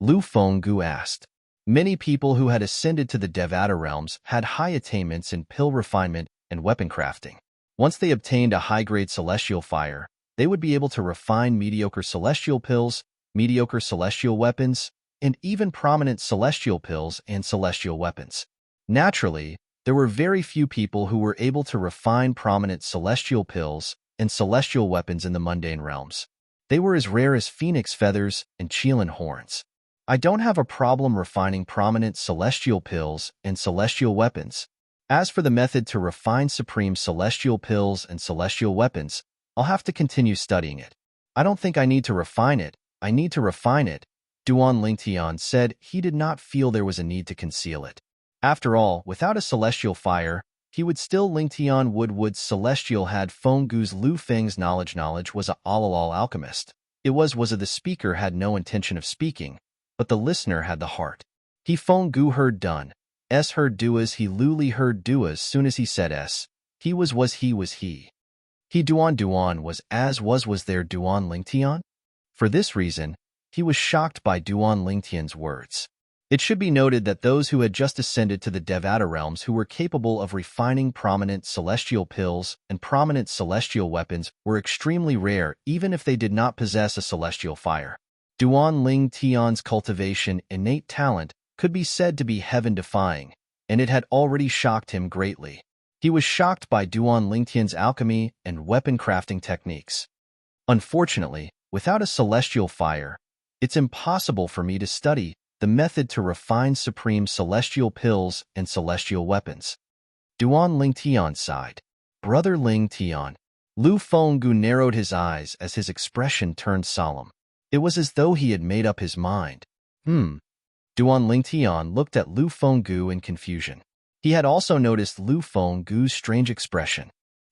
Lu Fenggu asked. Many people who had ascended to the Devata realms had high attainments in pill refinement and weapon crafting. Once they obtained a high-grade celestial fire, they would be able to refine mediocre celestial pills, mediocre celestial weapons, and even prominent celestial pills and celestial weapons. Naturally, there were very few people who were able to refine prominent celestial pills and celestial weapons in the mundane realms. They were as rare as phoenix feathers and Qilin horns. I don't have a problem refining prominent celestial pills and celestial weapons. As for the method to refine supreme celestial pills and celestial weapons, I'll have to continue studying it. I don't think I need to refine it. I need to refine it. Duan Lingtian said he did not feel there was a need to conceal it. After all, without a celestial fire, he would still Lingtian would celestial had Fenggu's Lu Feng's knowledge was a Alalal alchemist. It was the speaker had no intention of speaking, but the listener had the heart. He Fenggu heard done. S heard duas he Luli heard duas soon as he said S. He was he. He Duan was there Duan Lingtian? For this reason, he was shocked by Duan Lingtian's words. It should be noted that those who had just ascended to the Devata realms who were capable of refining prominent celestial pills and prominent celestial weapons were extremely rare even if they did not possess a celestial fire. Duan Ling Tian's cultivation innate talent could be said to be heaven-defying, and it had already shocked him greatly. He was shocked by Duan Lingtian's alchemy and weapon crafting techniques. Unfortunately, without a celestial fire, it's impossible for me to study the method to refine supreme celestial pills and celestial weapons. Duan Lingtian sighed. Brother Ling Tian. Lu Fenggu narrowed his eyes as his expression turned solemn. It was as though he had made up his mind. Duan Lingtian looked at Lu Fenggu in confusion. He had also noticed Lu Fenggu's strange expression.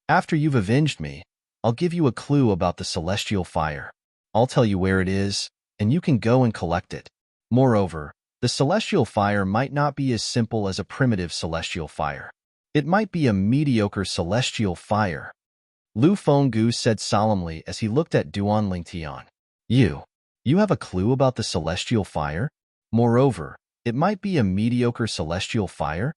After you've avenged me, I'll give you a clue about the celestial fire. I'll tell you where it is, and you can go and collect it. Moreover, the celestial fire might not be as simple as a primitive celestial fire. It might be a mediocre celestial fire. Lu Fenggu said solemnly as he looked at Duan Lingtian. You have a clue about the celestial fire? Moreover, it might be a mediocre celestial fire?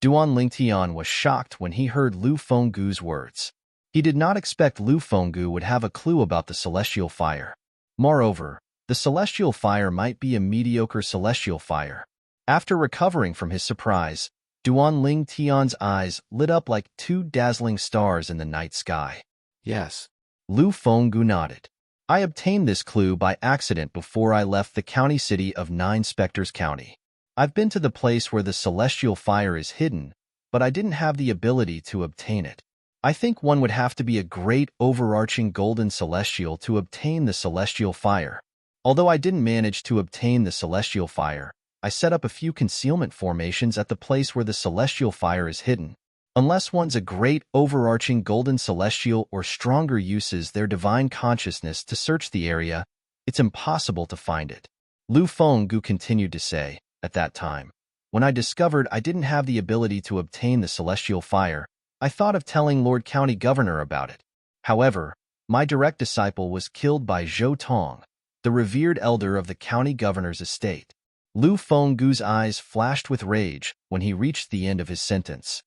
Duan Lingtian was shocked when he heard Lu Fenggu's words. He did not expect Lu Fenggu would have a clue about the celestial fire. Moreover, the celestial fire might be a mediocre celestial fire. After recovering from his surprise, Duan Lingtian's eyes lit up like two dazzling stars in the night sky. Yes. Lu Fenggu nodded. I obtained this clue by accident before I left the county city of Nine Spectres County. I've been to the place where the celestial fire is hidden, but I didn't have the ability to obtain it. I think one would have to be a great overarching golden celestial to obtain the celestial fire. Although I didn't manage to obtain the celestial fire, I set up a few concealment formations at the place where the celestial fire is hidden. Unless one's a great overarching golden celestial or stronger uses their divine consciousness to search the area, it's impossible to find it. Lu Fenggu continued to say, at that time, when I discovered I didn't have the ability to obtain the celestial fire, I thought of telling Lord County Governor about it. However, my direct disciple was killed by Zhou Tong, the revered elder of the county governor's estate. Lu Fenggu's eyes flashed with rage when he reached the end of his sentence.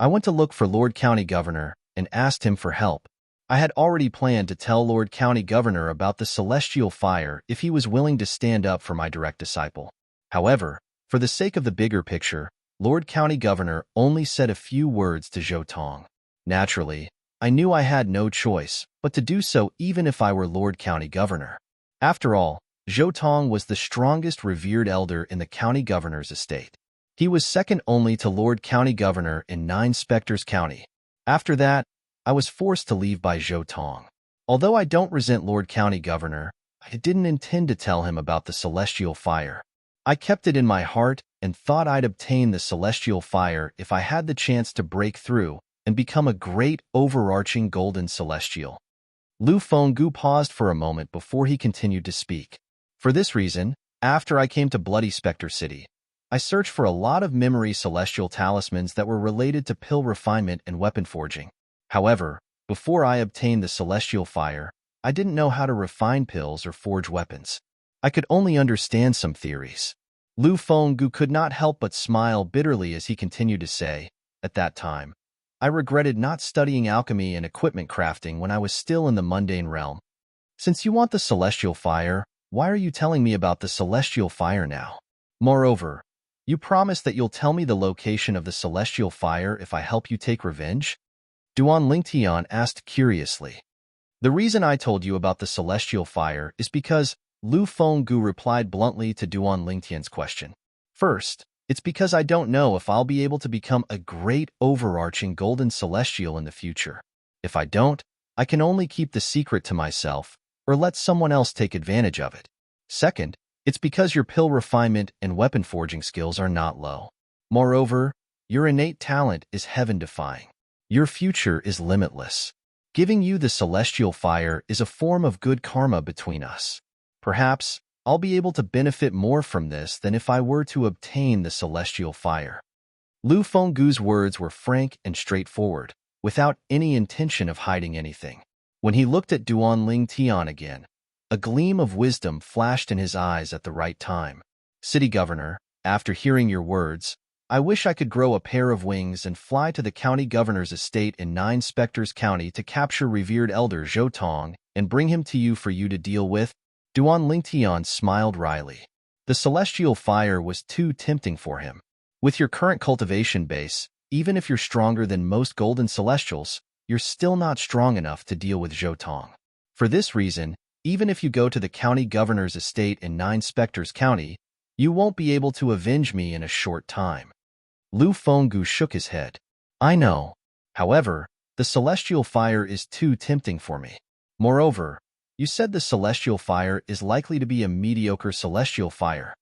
I went to look for Lord County Governor and asked him for help. I had already planned to tell Lord County Governor about the celestial fire if he was willing to stand up for my direct disciple. However, for the sake of the bigger picture, Lord County Governor only said a few words to Zhou Tong. Naturally, I knew I had no choice but to do so even if I were Lord County Governor. After all, Zhou Tong was the strongest revered elder in the county governor's estate. He was second only to Lord County Governor in Nine Spectres County. After that, I was forced to leave by Zhou Tong. Although I don't resent Lord County Governor, I didn't intend to tell him about the celestial fire. I kept it in my heart and thought I'd obtain the celestial fire if I had the chance to break through and become a great overarching golden celestial. Lu Fenggu paused for a moment before he continued to speak. For this reason, after I came to Bloody Spectre City, I searched for a lot of memory celestial talismans that were related to pill refinement and weapon forging. However, before I obtained the celestial fire, I didn't know how to refine pills or forge weapons. I could only understand some theories. Lu Fenggu could not help but smile bitterly as he continued to say, at that time, I regretted not studying alchemy and equipment crafting when I was still in the mundane realm. Since you want the celestial fire, why are you telling me about the celestial fire now? Moreover, you promised that you'll tell me the location of the celestial fire if I help you take revenge? Duan Lingtian asked curiously. The reason I told you about the celestial fire is because Lu Fenggu replied bluntly to Duan Lingtian's question. First, it's because I don't know if I'll be able to become a great overarching golden celestial in the future. If I don't, I can only keep the secret to myself or let someone else take advantage of it. Second, it's because your pill refinement and weapon forging skills are not low. Moreover, your innate talent is heaven-defying. Your future is limitless. Giving you the celestial fire is a form of good karma between us. Perhaps I'll be able to benefit more from this than if I were to obtain the celestial fire. Lu Fenggu's words were frank and straightforward, without any intention of hiding anything. When he looked at Duan Lingtian again, a gleam of wisdom flashed in his eyes at the right time. City Governor, after hearing your words, I wish I could grow a pair of wings and fly to the county governor's estate in Nine Spectres County to capture revered elder Zhou Tong and bring him to you for you to deal with. Duan Lingtian smiled wryly. The celestial fire was too tempting for him. With your current cultivation base, even if you're stronger than most golden celestials, you're still not strong enough to deal with Zhou Tong. For this reason, even if you go to the county governor's estate in Nine Spectres County, you won't be able to avenge me in a short time. Lu Fenggu shook his head. I know. However, the celestial fire is too tempting for me. Moreover, you said the celestial fire is likely to be a mediocre celestial fire.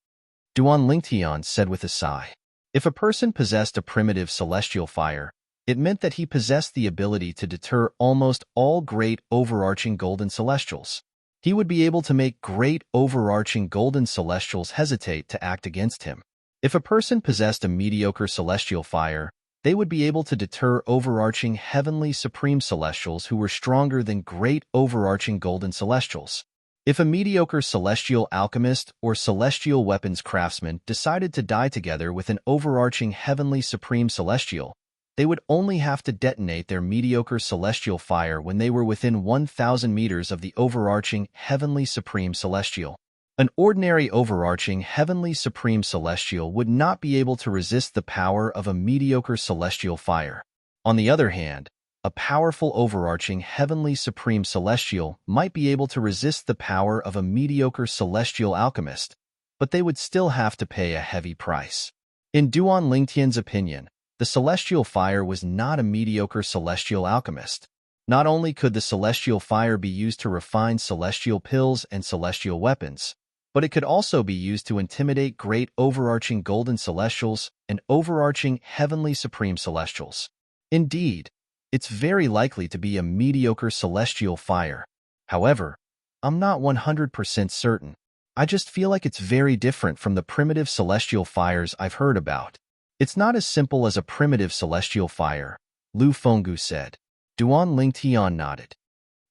Duan Lingtian said with a sigh. If a person possessed a primitive celestial fire, it meant that he possessed the ability to deter almost all great overarching golden celestials. He would be able to make great overarching golden celestials hesitate to act against him. If a person possessed a mediocre celestial fire, they would be able to deter overarching heavenly supreme celestials who were stronger than great overarching golden celestials. If a mediocre celestial alchemist or celestial weapons craftsman decided to die together with an overarching heavenly supreme celestial, they would only have to detonate their mediocre celestial fire when they were within 1,000 meters of the overarching heavenly supreme celestial. An ordinary overarching heavenly supreme celestial would not be able to resist the power of a mediocre celestial fire. On the other hand, a powerful overarching heavenly supreme celestial might be able to resist the power of a mediocre celestial alchemist, but they would still have to pay a heavy price. In Duan Lingtian's opinion, the celestial fire was not a mediocre celestial alchemist. Not only could the celestial fire be used to refine celestial pills and celestial weapons, but it could also be used to intimidate great overarching golden celestials and overarching heavenly supreme celestials. Indeed, it's very likely to be a mediocre celestial fire. However, I'm not 100% certain. I just feel like it's very different from the primitive celestial fires I've heard about. It's not as simple as a primitive celestial fire, Lu Fenggu said. Duan Lingtian nodded.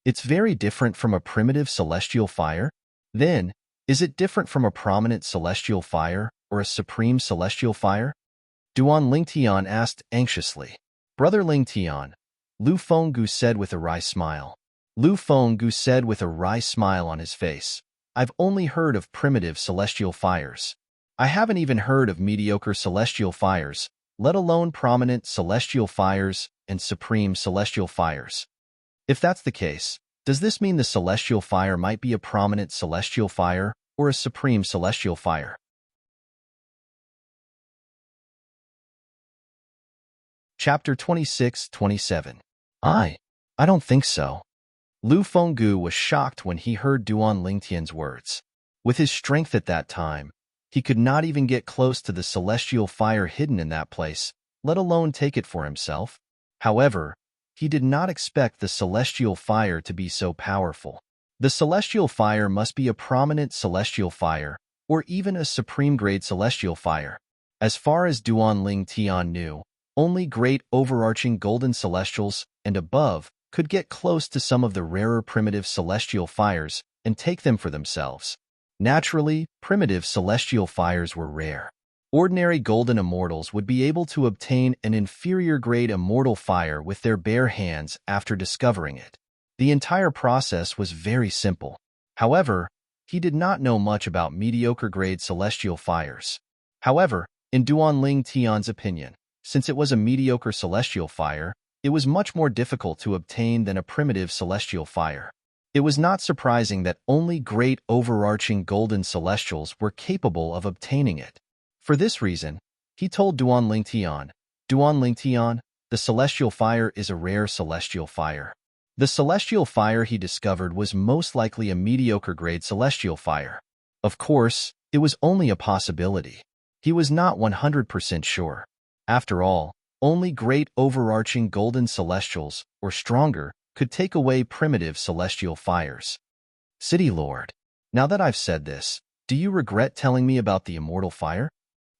It's very different from a primitive celestial fire? Then, is it different from a prominent celestial fire or a supreme celestial fire? Duan Lingtian asked anxiously. Brother Lingtian, Lu Fenggu said with a wry smile. Lu Fenggu said with a wry smile on his face. I've only heard of primitive celestial fires. I haven't even heard of mediocre celestial fires, let alone prominent celestial fires and supreme celestial fires. If that's the case, does this mean the celestial fire might be a prominent celestial fire or a supreme celestial fire? Chapter 26-27. I don't think so. Lu Fenggu was shocked when he heard Duan Lingtian's words. With his strength at that time, he could not even get close to the celestial fire hidden in that place, let alone take it for himself. However, he did not expect the celestial fire to be so powerful. The celestial fire must be a prominent celestial fire, or even a supreme-grade celestial fire. As far as Duan Ling Tian knew, only great overarching golden celestials and above could get close to some of the rarer primitive celestial fires and take them for themselves. Naturally, primitive celestial fires were rare. Ordinary golden immortals would be able to obtain an inferior-grade immortal fire with their bare hands after discovering it. The entire process was very simple. However, he did not know much about mediocre-grade celestial fires. However, in Duan Ling Tian's opinion, since it was a mediocre celestial fire, it was much more difficult to obtain than a primitive celestial fire. It was not surprising that only great overarching golden celestials were capable of obtaining it. For this reason, he told Duan Ling Tian, the celestial fire is a rare celestial fire. The celestial fire he discovered was most likely a mediocre-grade celestial fire. Of course, it was only a possibility. He was not 100% sure. After all, only great overarching golden celestials, or stronger, could take away primitive celestial fires. City Lord, now that I've said this, do you regret telling me about the immortal fire?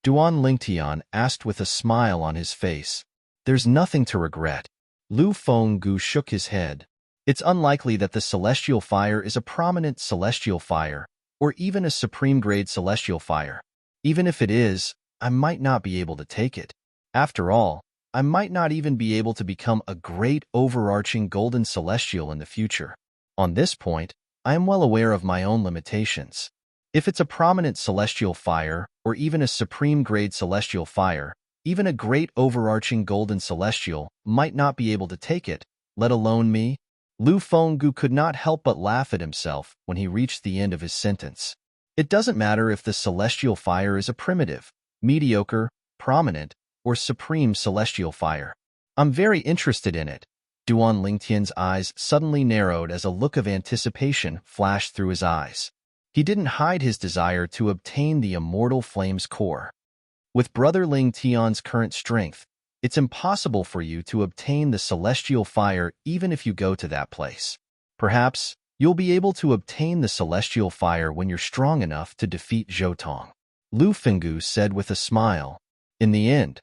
Duan Lingtian asked with a smile on his face. There's nothing to regret. Lu Fenggu shook his head. It's unlikely that the celestial fire is a prominent celestial fire, or even a supreme-grade celestial fire. Even if it is, I might not be able to take it. After all, I might not even be able to become a great overarching golden celestial in the future. On this point, I am well aware of my own limitations. If it's a prominent celestial fire, or even a supreme-grade celestial fire, even a great overarching golden celestial might not be able to take it, let alone me. Lu Fenggu could not help but laugh at himself when he reached the end of his sentence. It doesn't matter if the celestial fire is a primitive, mediocre, prominent, or supreme celestial fire. I'm very interested in it. Duan Lingtian's eyes suddenly narrowed as a look of anticipation flashed through his eyes. He didn't hide his desire to obtain the immortal flame's core. With Brother Ling Tian's current strength, it's impossible for you to obtain the celestial fire even if you go to that place. Perhaps you'll be able to obtain the celestial fire when you're strong enough to defeat Zhou Tong. Lu Fenggu said with a smile. In the end,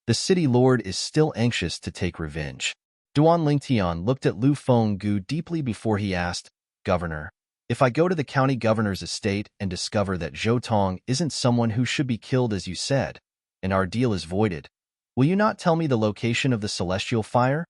the city lord is still anxious to take revenge. Duan Lingtian looked at Lu Fenggu deeply before he asked, Governor, if I go to the county governor's estate and discover that Zhou Tong isn't someone who should be killed as you said, and our deal is voided, will you not tell me the location of the celestial fire?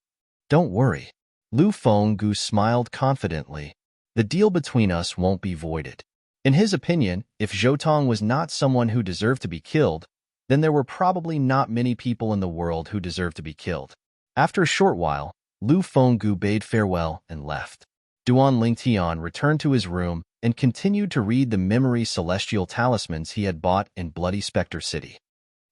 Don't worry. Lu Fenggu smiled confidently. The deal between us won't be voided. In his opinion, if Zhou Tong was not someone who deserved to be killed, then there were probably not many people in the world who deserved to be killed. After a short while, Lu Fenggu bade farewell and left. Duan Lingtian returned to his room and continued to read the memory celestial talismans he had bought in Bloody Spectre City.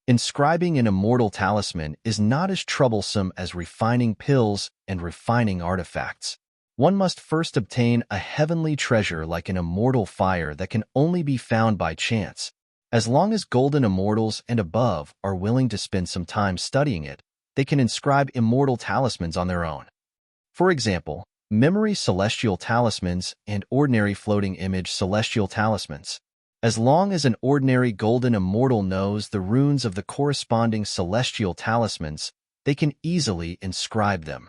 Inscribing an immortal talisman is not as troublesome as refining pills and refining artifacts. One must first obtain a heavenly treasure like an immortal fire that can only be found by chance. As long as golden immortals and above are willing to spend some time studying it, they can inscribe immortal talismans on their own. For example, memory celestial talismans and ordinary floating image celestial talismans. As long as an ordinary golden immortal knows the runes of the corresponding celestial talismans, they can easily inscribe them.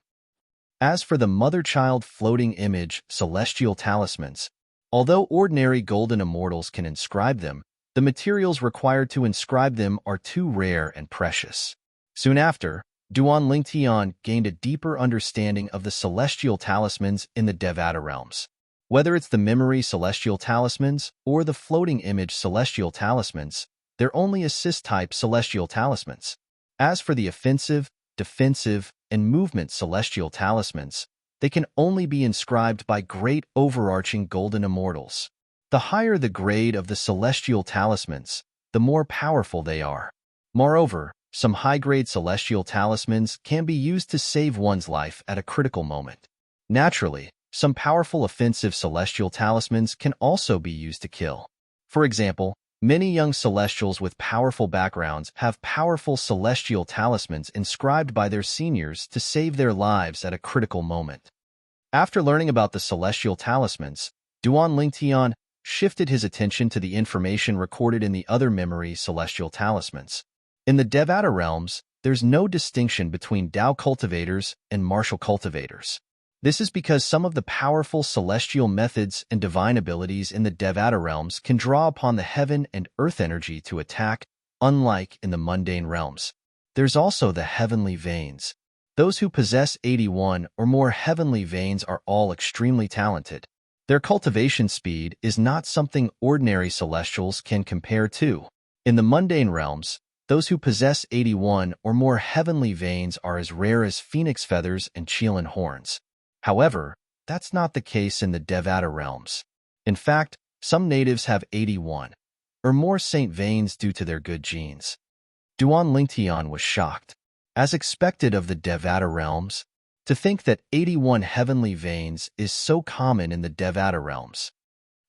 As for the mother-child floating image celestial talismans, although ordinary golden immortals can inscribe them, the materials required to inscribe them are too rare and precious. Soon after, Duan Lingtian gained a deeper understanding of the celestial talismans in the Devata realms. Whether it's the memory celestial talismans or the floating image celestial talismans, they're only assist-type celestial talismans. As for the offensive, defensive, and movement celestial talismans, they can only be inscribed by great overarching golden immortals. The higher the grade of the celestial talismans, the more powerful they are. Moreover, some high-grade celestial talismans can be used to save one's life at a critical moment. Naturally, some powerful offensive celestial talismans can also be used to kill. For example, Many young celestials with powerful backgrounds have powerful celestial talismans inscribed by their seniors to save their lives at a critical moment. After learning about the celestial talismans, Duan Lingtian shifted his attention to the information recorded in the other memory celestial talismans. In the Devata realms, there's no distinction between Dao cultivators and martial cultivators. This is because some of the powerful celestial methods and divine abilities in the Devata realms can draw upon the heaven and earth energy to attack, unlike in the mundane realms. There's also the heavenly veins. Those who possess 81 or more heavenly veins are all extremely talented. Their cultivation speed is not something ordinary celestials can compare to. In the mundane realms, those who possess 81 or more heavenly veins are as rare as phoenix feathers and Chilan horns. However, that's not the case in the Devata realms. In fact, some natives have 81 or more saint veins due to their good genes. Duan Lingtian was shocked. As expected of the Devata realms, to think that 81 heavenly veins is so common in the Devata realms.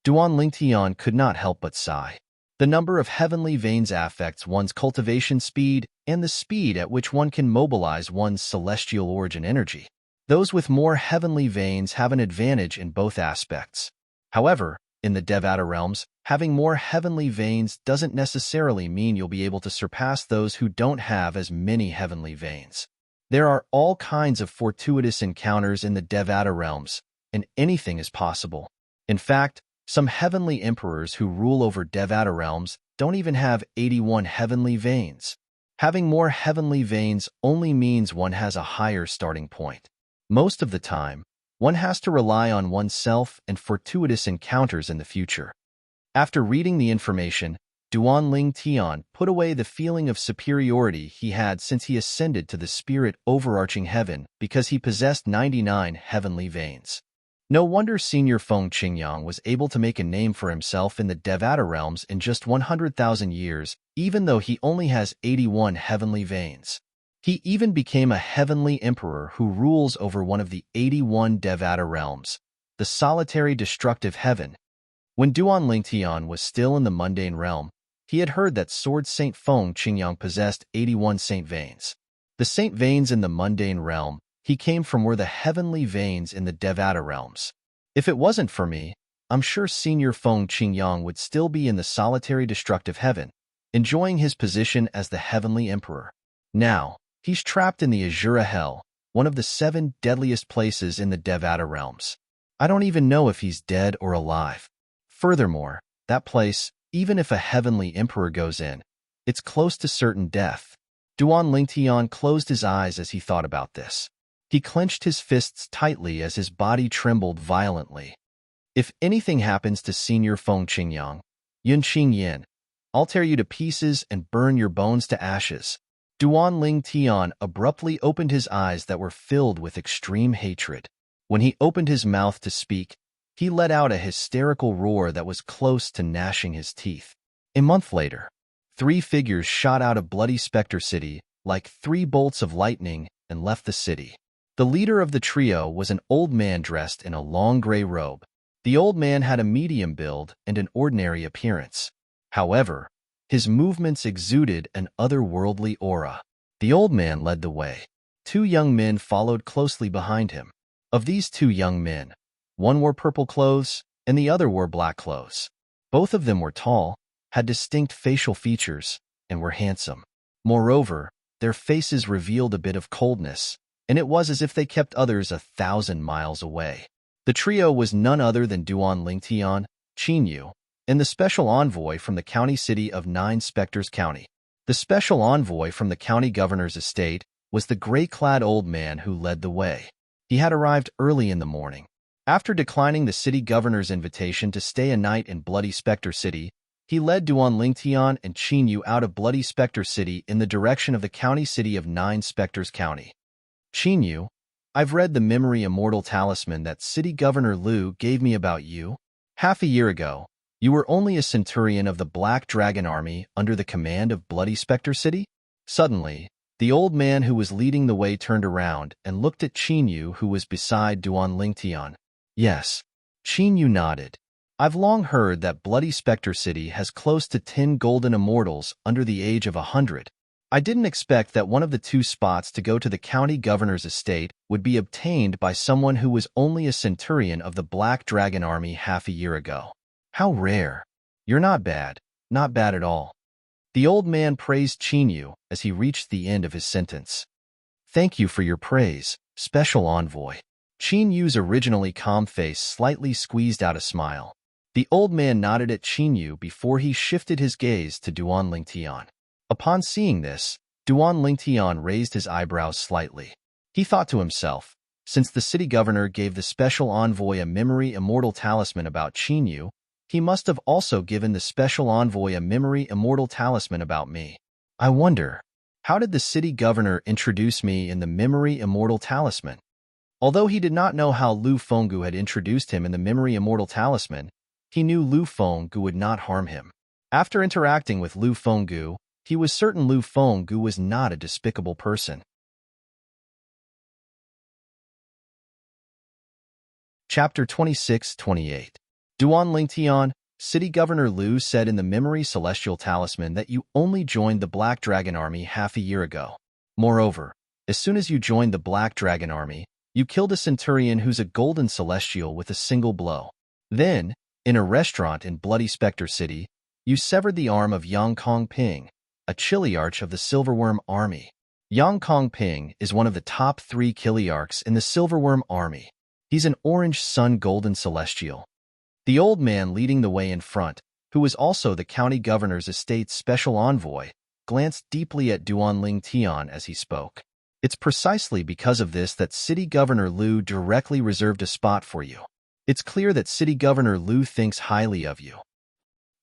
Duan Lingtian could not help but sigh. The number of heavenly veins affects one's cultivation speed and the speed at which one can mobilize one's celestial origin energy. Those with more heavenly veins have an advantage in both aspects. However, in the Devata realms, having more heavenly veins doesn't necessarily mean you'll be able to surpass those who don't have as many heavenly veins. There are all kinds of fortuitous encounters in the Devata realms, and anything is possible. In fact, some heavenly emperors who rule over Devata realms don't even have 81 heavenly veins. Having more heavenly veins only means one has a higher starting point. Most of the time, one has to rely on oneself and fortuitous encounters in the future. After reading the information, Duan Lingtian put away the feeling of superiority he had since he ascended to the spirit overarching heaven because he possessed 99 heavenly veins. No wonder Senior Feng Qingyang was able to make a name for himself in the Devata realms in just 100,000 years, even though he only has 81 heavenly veins. He even became a heavenly emperor who rules over one of the 81 Devata realms, the solitary destructive heaven. When Duan Lingtian was still in the mundane realm, he had heard that Sword Saint Feng Qingyang possessed 81 saint veins. The saint veins in the mundane realm he came from were the heavenly veins in the Devata realms. If it wasn't for me, I'm sure Senior Feng Qingyang would still be in the solitary destructive heaven, enjoying his position as the heavenly emperor. Now, he's trapped in the Azura Hell, one of the 7 deadliest places in the Devata realms. I don't even know if he's dead or alive. Furthermore, that place, even if a heavenly emperor goes in, it's close to certain death. Duan Lingtian closed his eyes as he thought about this. He clenched his fists tightly as his body trembled violently. If anything happens to Senior Feng Qingyang, Yun Qingyin, I'll tear you to pieces and burn your bones to ashes. Duan Lingtian abruptly opened his eyes that were filled with extreme hatred. When he opened his mouth to speak, he let out a hysterical roar that was close to gnashing his teeth. A month later, 3 figures shot out of Bloody Spectre City like 3 bolts of lightning and left the city. The leader of the trio was an old man dressed in a long gray robe. The old man had a medium build and an ordinary appearance. However, his movements exuded an otherworldly aura. The old man led the way. 2 young men followed closely behind him. Of these 2 young men, one wore purple clothes and the other wore black clothes. Both of them were tall, had distinct facial features, and were handsome. Moreover, their faces revealed a bit of coldness, and it was as if they kept others 1,000 miles away. The trio was none other than Duan Lingtian, Qin Yu, and the special envoy from the county city of 9 Spectres County. The special envoy from the county governor's estate was the gray-clad old man who led the way. He had arrived early in the morning. After declining the city governor's invitation to stay a night in Bloody Spectre City, he led Duan Lingtian and Qin Yu out of Bloody Spectre City in the direction of the county city of 9 Spectres County. Qin Yu, I've read the memory immortal talisman that City Governor Liu gave me about you. Half a year ago, you were only a centurion of the Black Dragon Army under the command of Bloody Spectre City? Suddenly, the old man who was leading the way turned around and looked at Qin Yu, who was beside Duan Lingtian. Yes. Qin Yu nodded. I've long heard that Bloody Spectre City has close to 10 golden immortals under the age of 100. I didn't expect that one of the 2 spots to go to the county governor's estate would be obtained by someone who was only a centurion of the Black Dragon Army half a year ago. How rare. You're not bad. Not bad at all. The old man praised Chinyu as he reached the end of his sentence. Thank you for your praise, special envoy. Chinyu's originally calm face slightly squeezed out a smile. The old man nodded at Chinyu before he shifted his gaze to Duan Lingtian. Upon seeing this, Duan Lingtian raised his eyebrows slightly. He thought to himself, since the city governor gave the special envoy a memory immortal talisman about Chinyu, he must have also given the special envoy a memory immortal talisman about me. I wonder, how did the city governor introduce me in the memory immortal talisman? Although he did not know how Lu Fenggu had introduced him in the memory immortal talisman, he knew Lu Fenggu would not harm him. After interacting with Lu Fenggu, he was certain Lu Fenggu was not a despicable person. Chapter 26-28. Duan Lingtian, City Governor Lu said in the Memory Celestial Talisman that you only joined the Black Dragon Army half a year ago. Moreover, as soon as you joined the Black Dragon Army, you killed a centurion who's a golden celestial with a single blow. Then, in a restaurant in Bloody Spectre City, you severed the arm of Yang Kongping, a chiliarch of the Silverworm Army. Yang Kongping is one of the top 3 chiliarchs in the Silverworm Army. He's an orange sun golden celestial. The old man leading the way in front, who was also the county governor's estate's special envoy, glanced deeply at Duan Lingtian as he spoke. It's precisely because of this that City Governor Lu directly reserved a spot for you. It's clear that City Governor Lu thinks highly of you.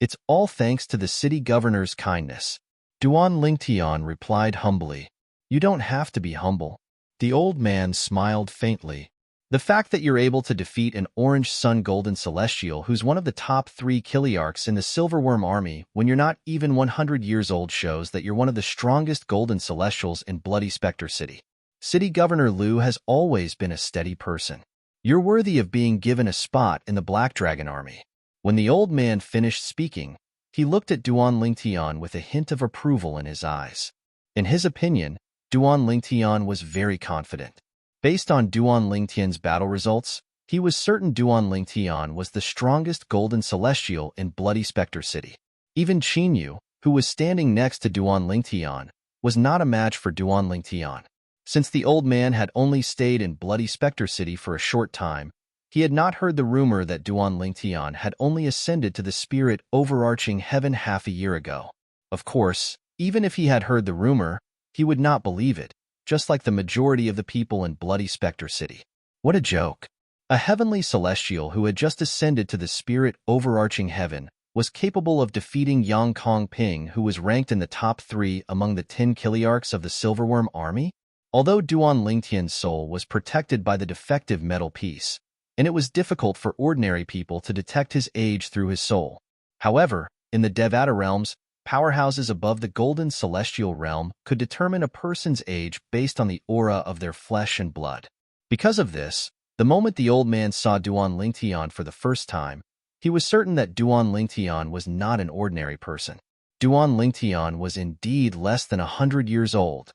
It's all thanks to the city governor's kindness. Duan Lingtian replied humbly. You don't have to be humble. The old man smiled faintly. The fact that you're able to defeat an orange sun golden celestial who's one of the top 3 chiliarchs in the Silverworm Army when you're not even 100 years old shows that you're one of the strongest golden celestials in Bloody Spectre City. City Governor Lu has always been a steady person. You're worthy of being given a spot in the Black Dragon Army. When the old man finished speaking, he looked at Duan Lingtian with a hint of approval in his eyes. In his opinion, Duan Lingtian was very confident. Based on Duan Lingtian's battle results, he was certain Duan Lingtian was the strongest golden celestial in Bloody Spectre City. Even Chinyu, who was standing next to Duan Lingtian, was not a match for Duan Lingtian. Since the old man had only stayed in Bloody Spectre City for a short time, he had not heard the rumor that Duan Lingtian had only ascended to the spirit overarching heaven half a year ago. Of course, even if he had heard the rumor, he would not believe it, just like the majority of the people in Bloody Spectre City. What a joke. A heavenly celestial who had just ascended to the spirit overarching heaven was capable of defeating Yang Kongping, who was ranked in the top 3 among the 10 chiliarchs of the Silverworm Army? Although Duan Lingtian's soul was protected by the defective metal piece, and it was difficult for ordinary people to detect his age through his soul. However, in the Devata realms, powerhouses above the golden celestial realm could determine a person's age based on the aura of their flesh and blood. Because of this, the moment the old man saw Duan Lingtian for the first time, he was certain that Duan Lingtian was not an ordinary person. Duan Lingtian was indeed less than 100 years old.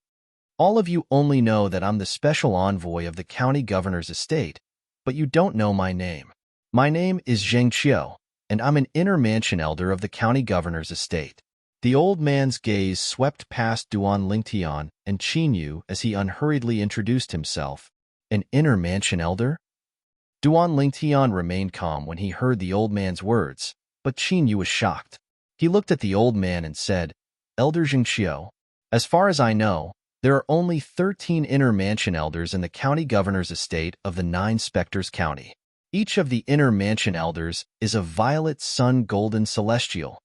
All of you only know that I'm the special envoy of the county governor's estate, but you don't know my name. My name is Zheng Qiu, and I'm an inner mansion elder of the county governor's estate. The old man's gaze swept past Duan Lingtian and Chinyu as he unhurriedly introduced himself. An inner mansion elder? Duan Lingtian remained calm when he heard the old man's words, but Chinyu was shocked. He looked at the old man and said, Elder Zheng Qiu, as far as I know, there are only 13 inner mansion elders in the county governor's estate of the 9 Spectres County. Each of the inner mansion elders is a violet sun golden celestial.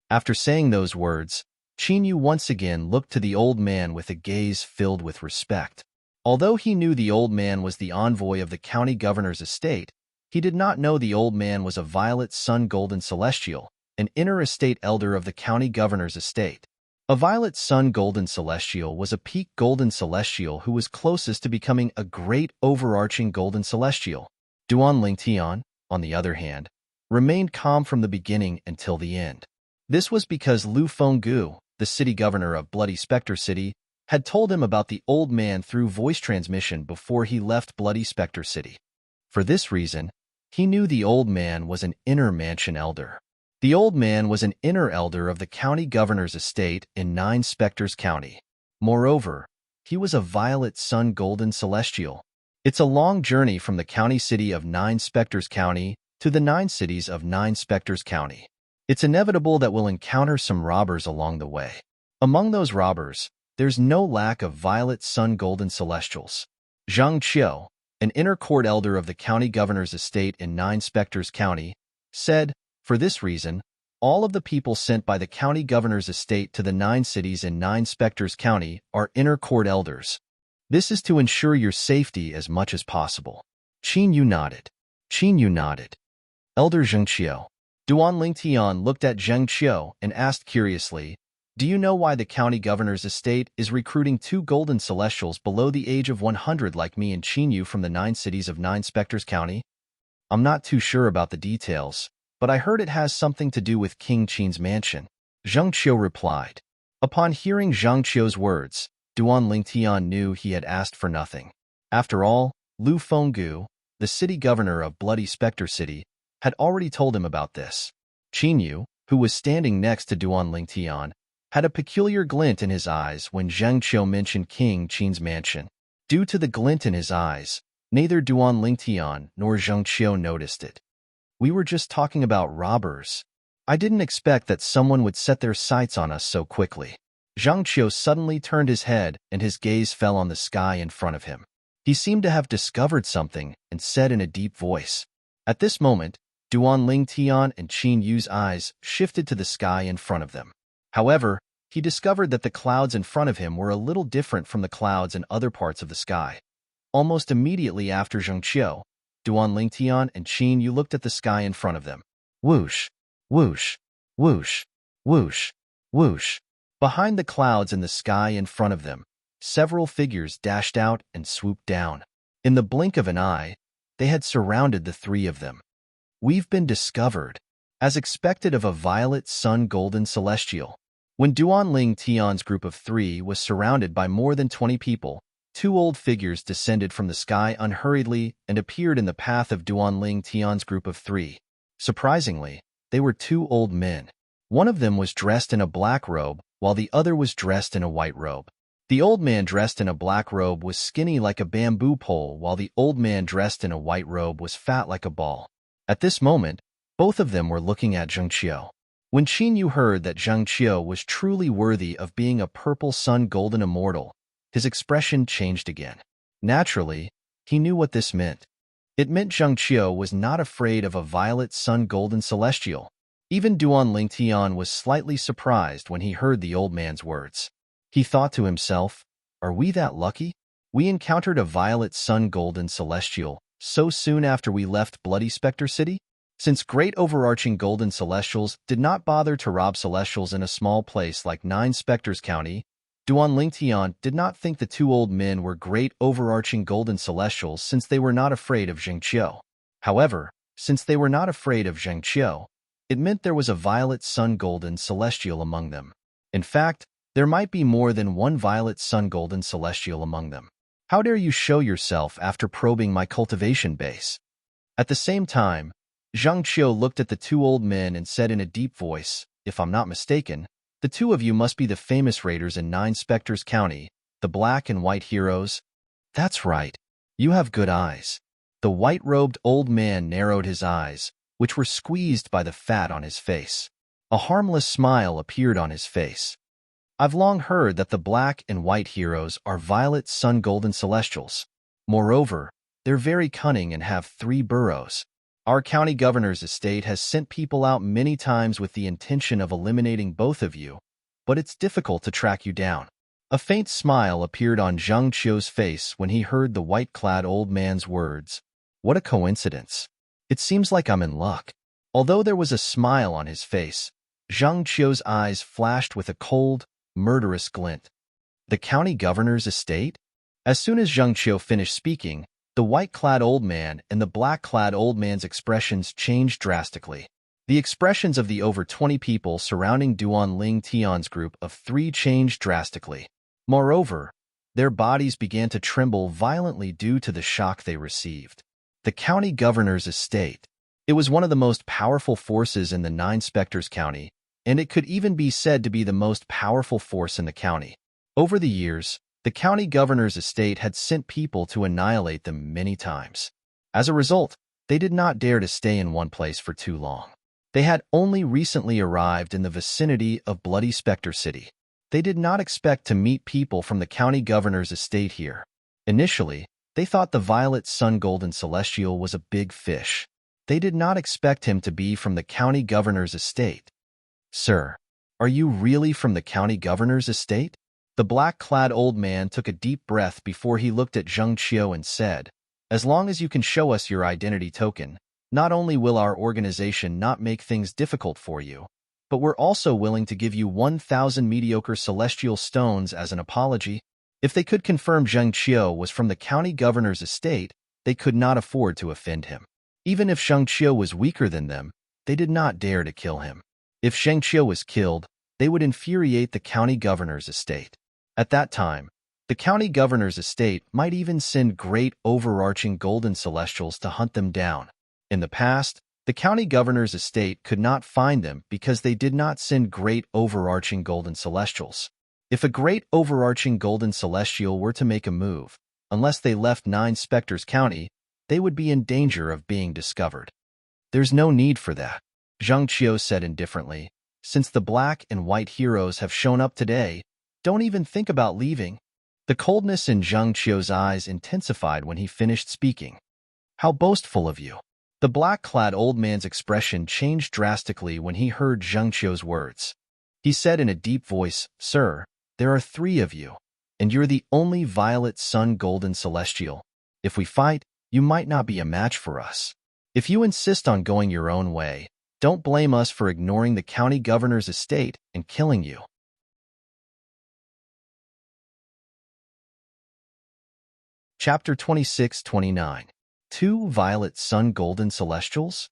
After saying those words, Chinyu once again looked to the old man with a gaze filled with respect. Although he knew the old man was the envoy of the county governor's estate, he did not know the old man was a violet sun golden celestial, an inner estate elder of the county governor's estate. A violet sun golden celestial was a peak golden celestial who was closest to becoming a great overarching golden celestial. Duan Lingtian, on the other hand, remained calm from the beginning until the end. This was because Lu Fenggu, the city governor of Bloody Spectre City, had told him about the old man through voice transmission before he left Bloody Spectre City. For this reason, he knew the old man was an inner mansion elder. The old man was an inner elder of the county governor's estate in Nine Spectres County. Moreover, he was a violet sun golden celestial. It's a long journey from the county city of Nine Spectres County to the 9 cities of Nine Spectres County. It's inevitable that we'll encounter some robbers along the way. Among those robbers, there's no lack of violet sun golden celestials. Zhang Qiu, an inner court elder of the county governor's estate in Nine Spectres County, said, for this reason, all of the people sent by the county governor's estate to the 9 cities in Nine Spectres County are inner court elders. This is to ensure your safety as much as possible. Qin Yu nodded. Qin Yu nodded. Elder Zheng Qiu. Duan Lingtian looked at Zheng Qiu and asked curiously, do you know why the county governor's estate is recruiting 2 golden celestials below the age of 100 like me and Qin Yu from the 9 cities of Nine Spectres County? I'm not too sure about the details, but I heard it has something to do with King Qin's mansion. Zheng Qiu replied. Upon hearing Zheng Qiu's words, Duan Lingtian knew he had asked for nothing. After all, Lu Fenggu, the city governor of Bloody Spectre City, had already told him about this. Qin Yu, who was standing next to Duan Lingtian, had a peculiar glint in his eyes when Zheng Qiu mentioned King Qin's mansion. Due to the glint in his eyes, neither Duan Lingtian nor Zheng Qiu noticed it. We were just talking about robbers. I didn't expect that someone would set their sights on us so quickly. Zheng Qiu suddenly turned his head and his gaze fell on the sky in front of him. He seemed to have discovered something and said in a deep voice. At this moment, Duan Lingtian and Qin Yu's eyes shifted to the sky in front of them. However, he discovered that the clouds in front of him were a little different from the clouds in other parts of the sky. Almost immediately after Zheng Qiu, Duan Lingtian and Qin Yu looked at the sky in front of them. Whoosh, whoosh, whoosh, whoosh, whoosh. Behind the clouds in the sky in front of them, several figures dashed out and swooped down. In the blink of an eye, they had surrounded the 3 of them. We've been discovered. As expected of a violet sun golden celestial. When Duan Lingtian's group of 3 was surrounded by more than 20 people, 2 old figures descended from the sky unhurriedly and appeared in the path of Duan Lingtian's group of 3. Surprisingly, they were 2 old men. One of them was dressed in a black robe, while the other was dressed in a white robe. The old man dressed in a black robe was skinny like a bamboo pole, while the old man dressed in a white robe was fat like a ball. At this moment, both of them were looking at Zheng Qiu. When Qin Yu heard that Zheng Qiu was truly worthy of being a purple sun golden immortal, his expression changed again. Naturally, he knew what this meant. It meant Zheng Qiu was not afraid of a violet sun golden celestial. Even Duan Lingtian was slightly surprised when he heard the old man's words. He thought to himself, are we that lucky? We encountered a violet sun golden celestial so soon after we left Bloody Spectre City? Since great overarching golden celestials did not bother to rob celestials in a small place like Nine Spectres County, Duan Lingtian did not think the 2 old men were great overarching golden celestials since they were not afraid of Zheng Qiu. However, since they were not afraid of Zheng Qiu, it meant there was a violet sun golden celestial among them. In fact, there might be more than one violet sun golden celestial among them. How dare you show yourself after probing my cultivation base? At the same time, Zheng Qiu looked at the 2 old men and said in a deep voice, if I'm not mistaken, the 2 of you must be the famous raiders in Nine Spectres County, the black and white heroes. That's right. You have good eyes. The white-robed old man narrowed his eyes, which were squeezed by the fat on his face. A harmless smile appeared on his face. I've long heard that the black and white heroes are violet sun golden celestials. Moreover, they're very cunning and have 3 burrows. Our county governor's estate has sent people out many times with the intention of eliminating both of you, but it's difficult to track you down. A faint smile appeared on Zheng Qiu's face when he heard the white-clad old man's words. What a coincidence. It seems like I'm in luck. Although there was a smile on his face, Zheng Qiu's eyes flashed with a cold, murderous glint. The county governor's estate? As soon as Zheng Qiu finished speaking, The white-clad old man and the black-clad old man's expressions changed drastically. The expressions of the over 20 people surrounding Duan Ling Tian's group of 3 changed drastically. Moreover, their bodies began to tremble violently due to the shock they received. The county governor's estate. It was one of the most powerful forces in the Nine Spectres County, and it could even be said to be the most powerful force in the county. Over the years, the county governor's estate had sent people to annihilate them many times. As a result, they did not dare to stay in one place for too long. They had only recently arrived in the vicinity of Bloody Spectre City. They did not expect to meet people from the county governor's estate here. Initially, they thought the Violet Sun Golden Celestial was a big fish. They did not expect him to be from the county governor's estate. "Sir, are you really from the county governor's estate?" The black-clad old man took a deep breath before he looked at Zheng Qiu and said, "As long as you can show us your identity token, not only will our organization not make things difficult for you, but we're also willing to give you 1,000 mediocre celestial stones as an apology." If they could confirm Zheng Qiu was from the county governor's estate, they could not afford to offend him. Even if Zheng Qiu was weaker than them, they did not dare to kill him. If Zheng Qiu was killed, they would infuriate the county governor's estate. At that time, the county governor's estate might even send great overarching golden celestials to hunt them down. In the past, the county governor's estate could not find them because they did not send great overarching golden celestials. If a great overarching golden celestial were to make a move, unless they left Nine Spectres County, they would be in danger of being discovered. "There's no need for that," Zheng Qiu said indifferently. "Since the black and white heroes have shown up today, don't even think about leaving." The coldness in Zheng Qiu's eyes intensified when he finished speaking. "How boastful of you." The black-clad old man's expression changed drastically when he heard Zheng Qiu's words. He said in a deep voice, "Sir, there are 3 of you, and you're the only Violet Sun Golden Celestial. If we fight, you might not be a match for us. If you insist on going your own way, don't blame us for ignoring the county governor's estate and killing you." Chapter 26-29. 2 Violet Sun Golden Celestials?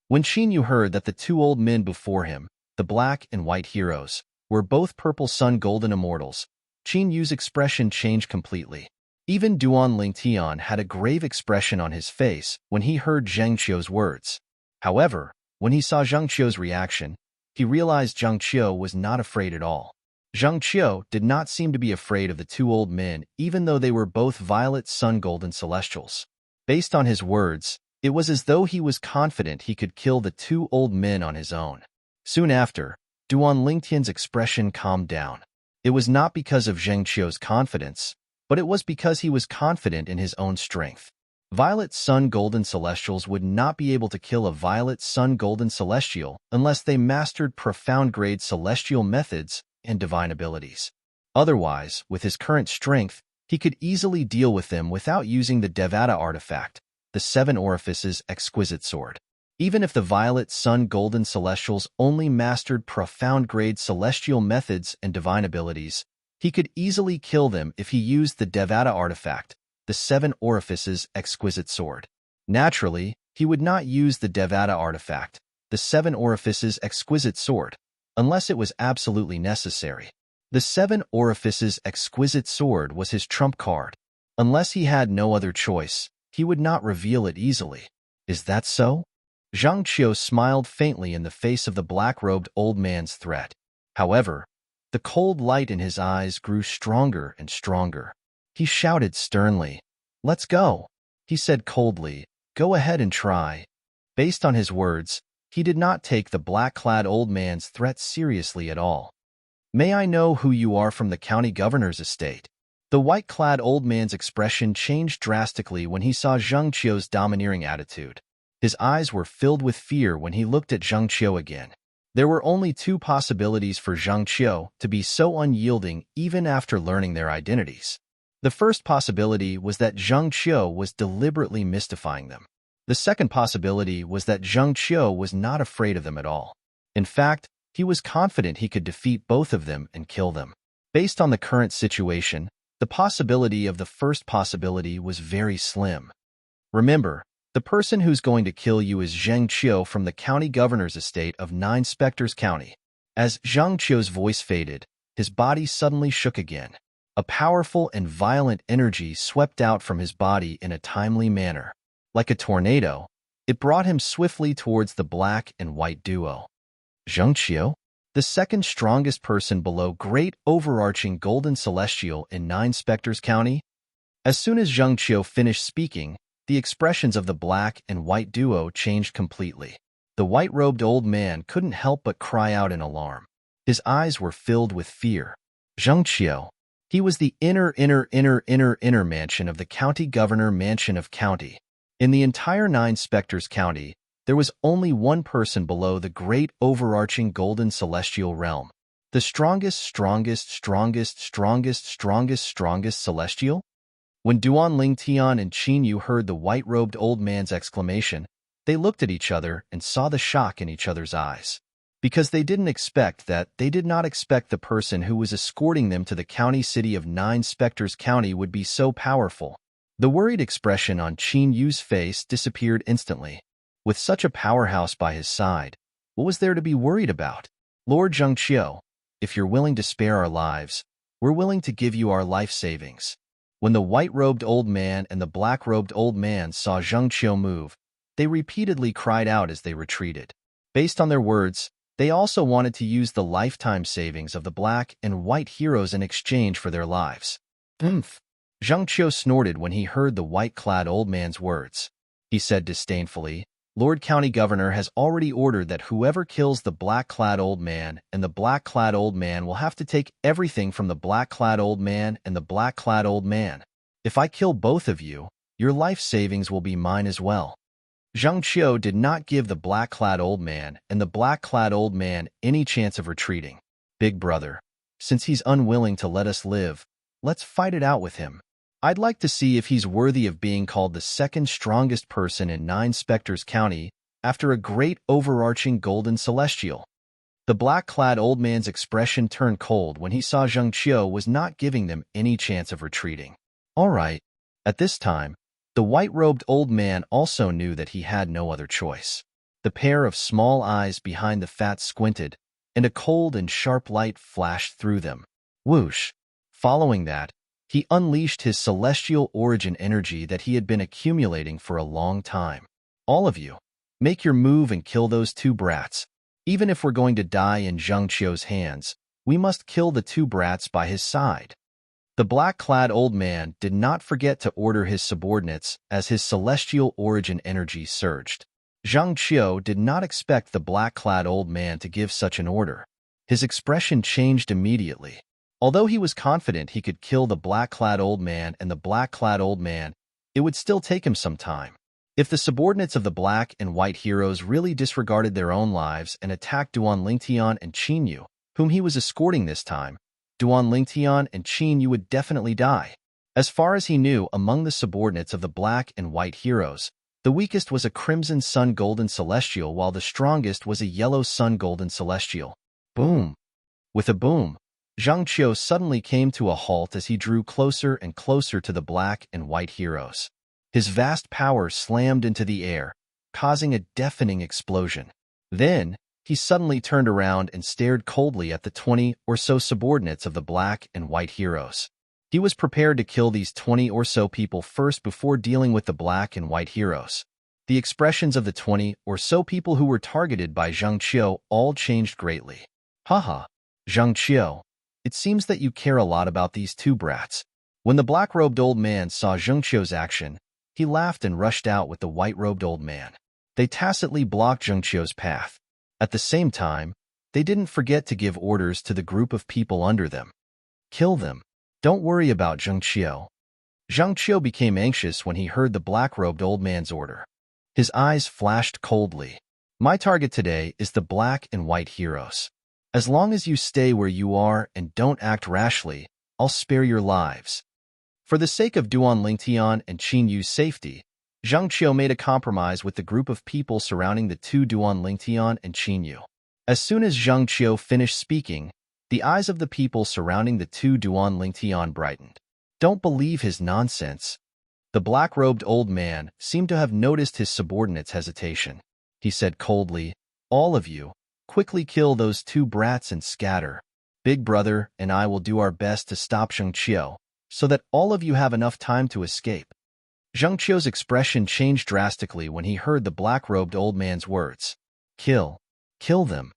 When Xinyu heard that the 2 old men before him, the black and white heroes, were both purple sun golden immortals, Xinyu's expression changed completely. Even Duan Lingtian had a grave expression on his face when he heard Zheng Qiu's words. However, when he saw Zheng Qiu's reaction, he realized Zheng Qiu was not afraid at all. Zheng Qiu did not seem to be afraid of the 2 old men even though they were both Violet Sun Golden Celestials. Based on his words, it was as though he was confident he could kill the 2 old men on his own. Soon after, Duan Lingtian's expression calmed down. It was not because of Zheng Qiu's confidence, but it was because he was confident in his own strength. Violet Sun Golden Celestials would not be able to kill a Violet Sun Golden Celestial unless they mastered profound-grade celestial methods and divine abilities. Otherwise, with his current strength, he could easily deal with them without using the Devata artifact, the 7 Orifices exquisite sword. Even if the Violet Sun Golden Celestials only mastered profound-grade celestial methods and divine abilities, he could easily kill them if he used the Devata artifact, the 7 Orifices exquisite sword. Naturally, he would not use the Devata artifact, the 7 Orifices exquisite sword, unless it was absolutely necessary. The 7 Orifices exquisite sword was his trump card. Unless he had no other choice, he would not reveal it easily. Is that so? Zheng Qiu smiled faintly in the face of the black-robed old man's threat. However, the cold light in his eyes grew stronger and stronger. He shouted sternly, "Let's go," he said coldly. "Go ahead and try." Based on his words, he did not take the black-clad old man's threat seriously at all. "May I know who you are from the county governor's estate?" The white-clad old man's expression changed drastically when he saw Zheng Qiu's domineering attitude. His eyes were filled with fear when he looked at Zheng Qiu again. There were only 2 possibilities for Zheng Qiu to be so unyielding even after learning their identities. The first possibility was that Zheng Qiu was deliberately mystifying them. The second possibility was that Zheng Qiu was not afraid of them at all. In fact, he was confident he could defeat both of them and kill them. Based on the current situation, the possibility of the first possibility was very slim. Remember, the person who's going to kill you is Zheng Qiu from the county governor's estate of Nine Spectres County. As Zheng Qiu's voice faded, his body suddenly shook again. A powerful and violent energy swept out from his body in a timely manner. Like a tornado, it brought him swiftly towards the black and white duo. Zheng Qiu, the second strongest person below Great Overarching Golden Celestial in Nine Spectres County. As soon as Zheng Qiu finished speaking, the expressions of the black and white duo changed completely. The white-robed old man couldn't help but cry out in alarm. His eyes were filled with fear. Zheng Qiu. He was the inner mansion of the county governor mansion of county. In the entire Nine Spectres County, there was only one person below the great overarching golden celestial realm. The strongest celestial? When Duan Lingtian and Qin Yu heard the white-robed old man's exclamation, they looked at each other and saw the shock in each other's eyes. Because they did not expect the person who was escorting them to the county city of Nine Spectres County would be so powerful. The worried expression on Qin Yu's face disappeared instantly. With such a powerhouse by his side, what was there to be worried about? Lord Zheng Qiu, if you're willing to spare our lives, we're willing to give you our life savings. When the white-robed old man and the black-robed old man saw Zheng Qiu move, they repeatedly cried out as they retreated. Based on their words, they also wanted to use the lifetime savings of the black and white heroes in exchange for their lives. Zheng Qiu snorted when he heard the white-clad old man's words. He said disdainfully, Lord County Governor has already ordered that whoever kills the black-clad old man and the black-clad old man will have to take everything from the black-clad old man and the black-clad old man. If I kill both of you, your life savings will be mine as well. Zheng Qiu did not give the black-clad old man and the black-clad old man any chance of retreating. Big brother, since he's unwilling to let us live, let's fight it out with him. I'd like to see if he's worthy of being called the second strongest person in Nine Spectres County after a great overarching golden celestial. The black-clad old man's expression turned cold when he saw Zheng Qiu was not giving them any chance of retreating. All right. At this time, the white-robed old man also knew that he had no other choice. The pair of small eyes behind the fat squinted, and a cold and sharp light flashed through them. Whoosh! Following that, he unleashed his celestial origin energy that he had been accumulating for a long time. All of you, make your move and kill those two brats. Even if we're going to die in Zheng Qiu's hands, we must kill the two brats by his side. The black-clad old man did not forget to order his subordinates as his celestial origin energy surged. Zheng Qiu did not expect the black-clad old man to give such an order. His expression changed immediately. Although he was confident he could kill the black-clad old man and the black-clad old man, it would still take him some time. If the subordinates of the black and white heroes really disregarded their own lives and attacked Duan Lingtian and Qin Yu, whom he was escorting this time, Duan Lingtian and Qin Yu would definitely die. As far as he knew, among the subordinates of the black and white heroes, the weakest was a crimson sun golden celestial while the strongest was a yellow sun golden celestial. Boom! With a boom, Zheng Qiu suddenly came to a halt as he drew closer and closer to the black and white heroes. His vast power slammed into the air, causing a deafening explosion. Then, he suddenly turned around and stared coldly at the 20 or so subordinates of the black and white heroes. He was prepared to kill these 20 or so people first before dealing with the black and white heroes. The expressions of the 20 or so people who were targeted by Zheng Qiu all changed greatly. Haha, Zheng Qiu. It seems that you care a lot about these two brats. When the black-robed old man saw Zheng Qiu's action, he laughed and rushed out with the white-robed old man. They tacitly blocked Zheng Qiu's path. At the same time, they didn't forget to give orders to the group of people under them. Kill them. Don't worry about Zheng Qiu. Zheng Qiu became anxious when he heard the black-robed old man's order. His eyes flashed coldly. My target today is the black and white heroes. As long as you stay where you are and don't act rashly, I'll spare your lives. For the sake of Duan Lingtian and Qin Yu's safety, Zheng Qiu made a compromise with the group of people surrounding the two Duan Lingtian and Qin Yu. As soon as Zheng Qiu finished speaking, the eyes of the people surrounding the two Duan Lingtian brightened. Don't believe his nonsense. The black-robed old man seemed to have noticed his subordinate's hesitation. He said coldly, "All of you, quickly kill those two brats and scatter. Big Brother and I will do our best to stop Zheng Qiu, so that all of you have enough time to escape." Zheng Qiu's expression changed drastically when he heard the black-robed old man's words. Kill. Kill them.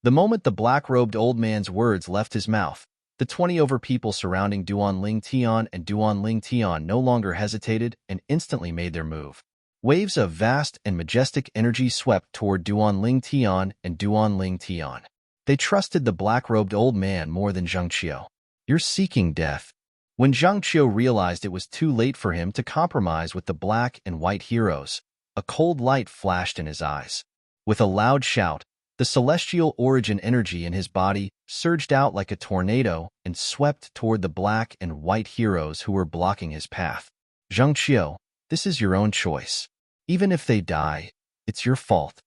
The moment the black-robed old man's words left his mouth, the 20 people surrounding Duan Tian and Duan Tian no longer hesitated and instantly made their move. Waves of vast and majestic energy swept toward Duan Tian and Duan Tian. They trusted the black-robed old man more than Zheng Qiu. "You're seeking death." When Zheng Qiu realized it was too late for him to compromise with the black and white heroes, a cold light flashed in his eyes. With a loud shout, the celestial origin energy in his body surged out like a tornado and swept toward the black and white heroes who were blocking his path. "Zheng Qiu, this is your own choice. Even if they die, it's your fault,"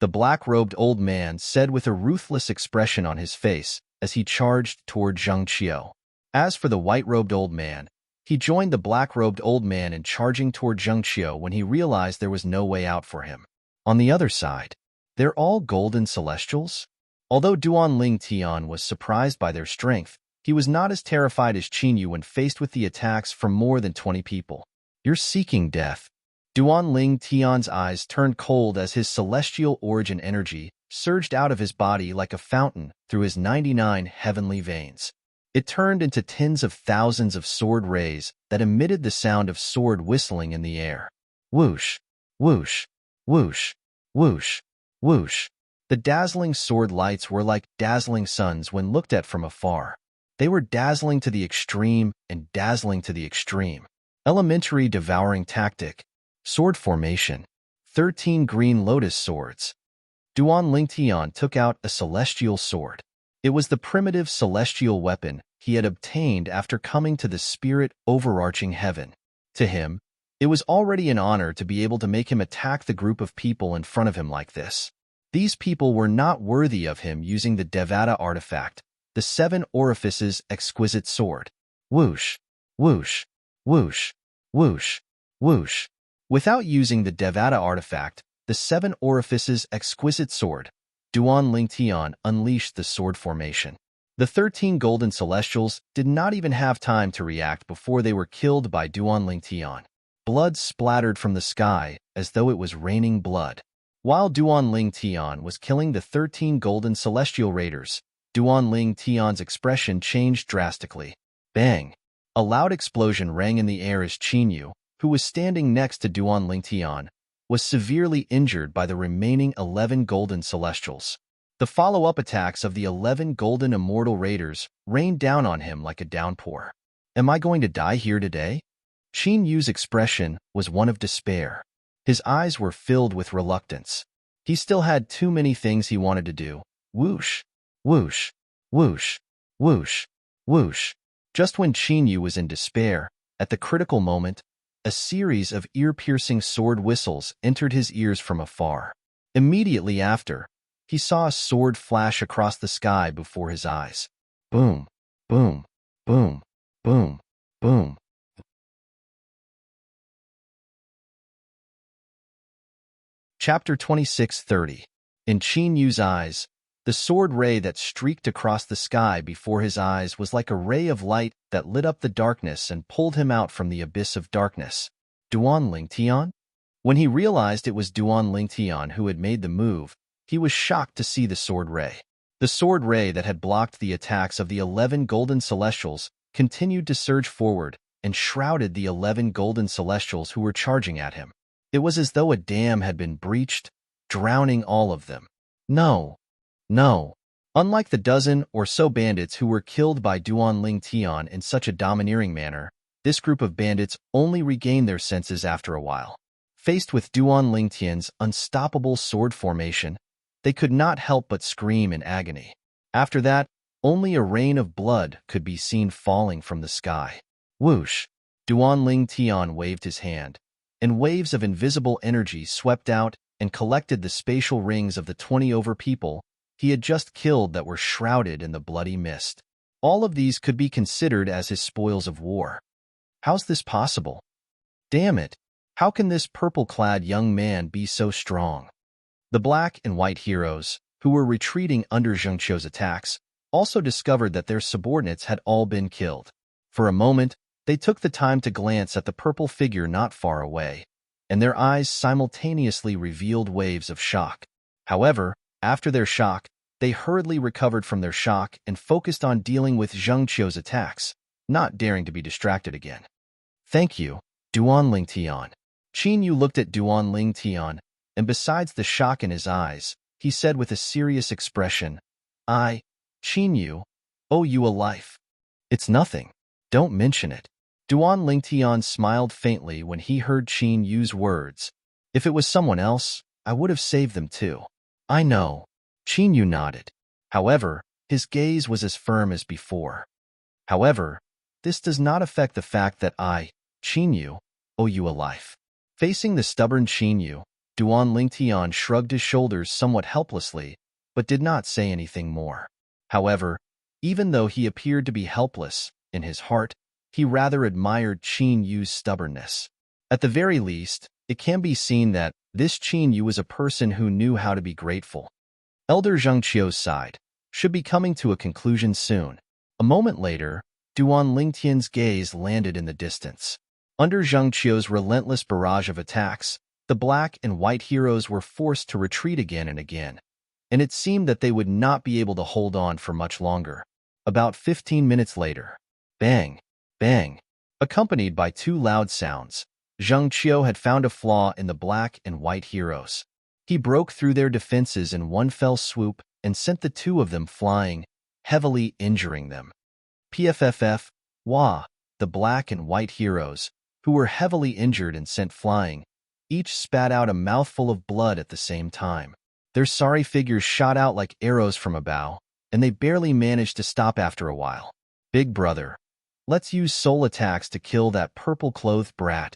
the black-robed old man said with a ruthless expression on his face as he charged toward Zheng Qiu. As for the white-robed old man, he joined the black-robed old man in charging toward Zheng Qiu when he realized there was no way out for him. On the other side, they're all golden celestials? Although Duan Tian was surprised by their strength, he was not as terrified as Qin Yu when faced with the attacks from more than 20 people. "You're seeking death." Duan Tian's eyes turned cold as his celestial origin energy surged out of his body like a fountain through his 99 heavenly veins. It turned into tens of thousands of sword rays that emitted the sound of sword whistling in the air. Whoosh, whoosh, whoosh, whoosh, whoosh. The dazzling sword lights were like dazzling suns when looked at from afar. They were dazzling to the extreme and dazzling to the extreme. Elementary devouring tactic. Sword formation. 13 green lotus swords. Duan Tian took out a celestial sword. It was the primitive celestial weapon he had obtained after coming to the spirit overarching heaven. To him, it was already an honor to be able to make him attack the group of people in front of him like this. These people were not worthy of him using the Devata artifact, the 7 orifices exquisite sword. Whoosh, whoosh, whoosh, whoosh, whoosh. Without using the Devata artifact, the 7 orifices exquisite sword, Duan Tian unleashed the sword formation. The 13 golden celestials did not even have time to react before they were killed by Duan Tian. Blood splattered from the sky as though it was raining blood. While Duan Tian was killing the 13 golden celestial raiders, Duan Tian's expression changed drastically. Bang! A loud explosion rang in the air as Qin Yu, who was standing next to Duan Tian, was severely injured by the remaining 11 golden celestials. The follow-up attacks of the 11 golden immortal raiders rained down on him like a downpour. "Am I going to die here today?" Qin Yu's expression was one of despair. His eyes were filled with reluctance. He still had too many things he wanted to do. Whoosh, whoosh, whoosh, whoosh, whoosh. Just when Qin Yu was in despair, at the critical moment, a series of ear-piercing sword whistles entered his ears from afar. Immediately after, he saw a sword flash across the sky before his eyes. Boom, boom, boom, boom, boom. Chapter 26:30. In Qin Yu's eyes, the sword ray that streaked across the sky before his eyes was like a ray of light that lit up the darkness and pulled him out from the abyss of darkness. Duan Tian? When he realized it was Duan Tian who had made the move, he was shocked to see the sword ray. The sword ray that had blocked the attacks of the 11 golden celestials continued to surge forward and shrouded the 11 golden celestials who were charging at him. It was as though a dam had been breached, drowning all of them. No. No. Unlike the dozen or so bandits who were killed by Duan Tian in such a domineering manner, this group of bandits only regained their senses after a while. Faced with Duan Tian's unstoppable sword formation, they could not help but scream in agony. After that, only a rain of blood could be seen falling from the sky. Whoosh! Duan Tian waved his hand, and waves of invisible energy swept out and collected the spatial rings of the 20 people he had just killed that were shrouded in the bloody mist. All of these could be considered as his spoils of war. How's this possible? Damn it! How can this purple-clad young man be so strong? The black and white heroes, who were retreating under Zhengqiu's attacks, also discovered that their subordinates had all been killed. For a moment, they took the time to glance at the purple figure not far away, and their eyes simultaneously revealed waves of shock. However, after their shock, they hurriedly recovered from their shock and focused on dealing with Zhengqiu's attacks, not daring to be distracted again. Thank you, Duan Lingtian. Qin Yu looked at Duan Lingtian, and besides the shock in his eyes, he said with a serious expression, I, Qin Yu, owe you a life. It's nothing. Don't mention it. Duan Lingtian smiled faintly when he heard Qin Yu's words. If it was someone else, I would have saved them too. I know. Qin Yu nodded. However, his gaze was as firm as before. However, this does not affect the fact that I, Qin Yu, owe you a life. Facing the stubborn Qin Yu, Duan Lingtian shrugged his shoulders somewhat helplessly, but did not say anything more. However, even though he appeared to be helpless, in his heart, he rather admired Qin Yu's stubbornness. At the very least, it can be seen that this Qin Yu was a person who knew how to be grateful. Elder Zhengqiu's side should be coming to a conclusion soon. A moment later, Duan Lingtian's gaze landed in the distance. Under Zhengqiu's relentless barrage of attacks, the black and white heroes were forced to retreat again and again, and it seemed that they would not be able to hold on for much longer. About 15 minutes later, bang, bang, accompanied by two loud sounds, Zhengqiu had found a flaw in the black and white heroes. He broke through their defenses in one fell swoop and sent the two of them flying, heavily injuring them. PFFF, wah, the black and white heroes, who were heavily injured and sent flying, each spat out a mouthful of blood at the same time. Their sorry figures shot out like arrows from a bow, and they barely managed to stop after a while. Big brother, let's use soul attacks to kill that purple-clothed brat.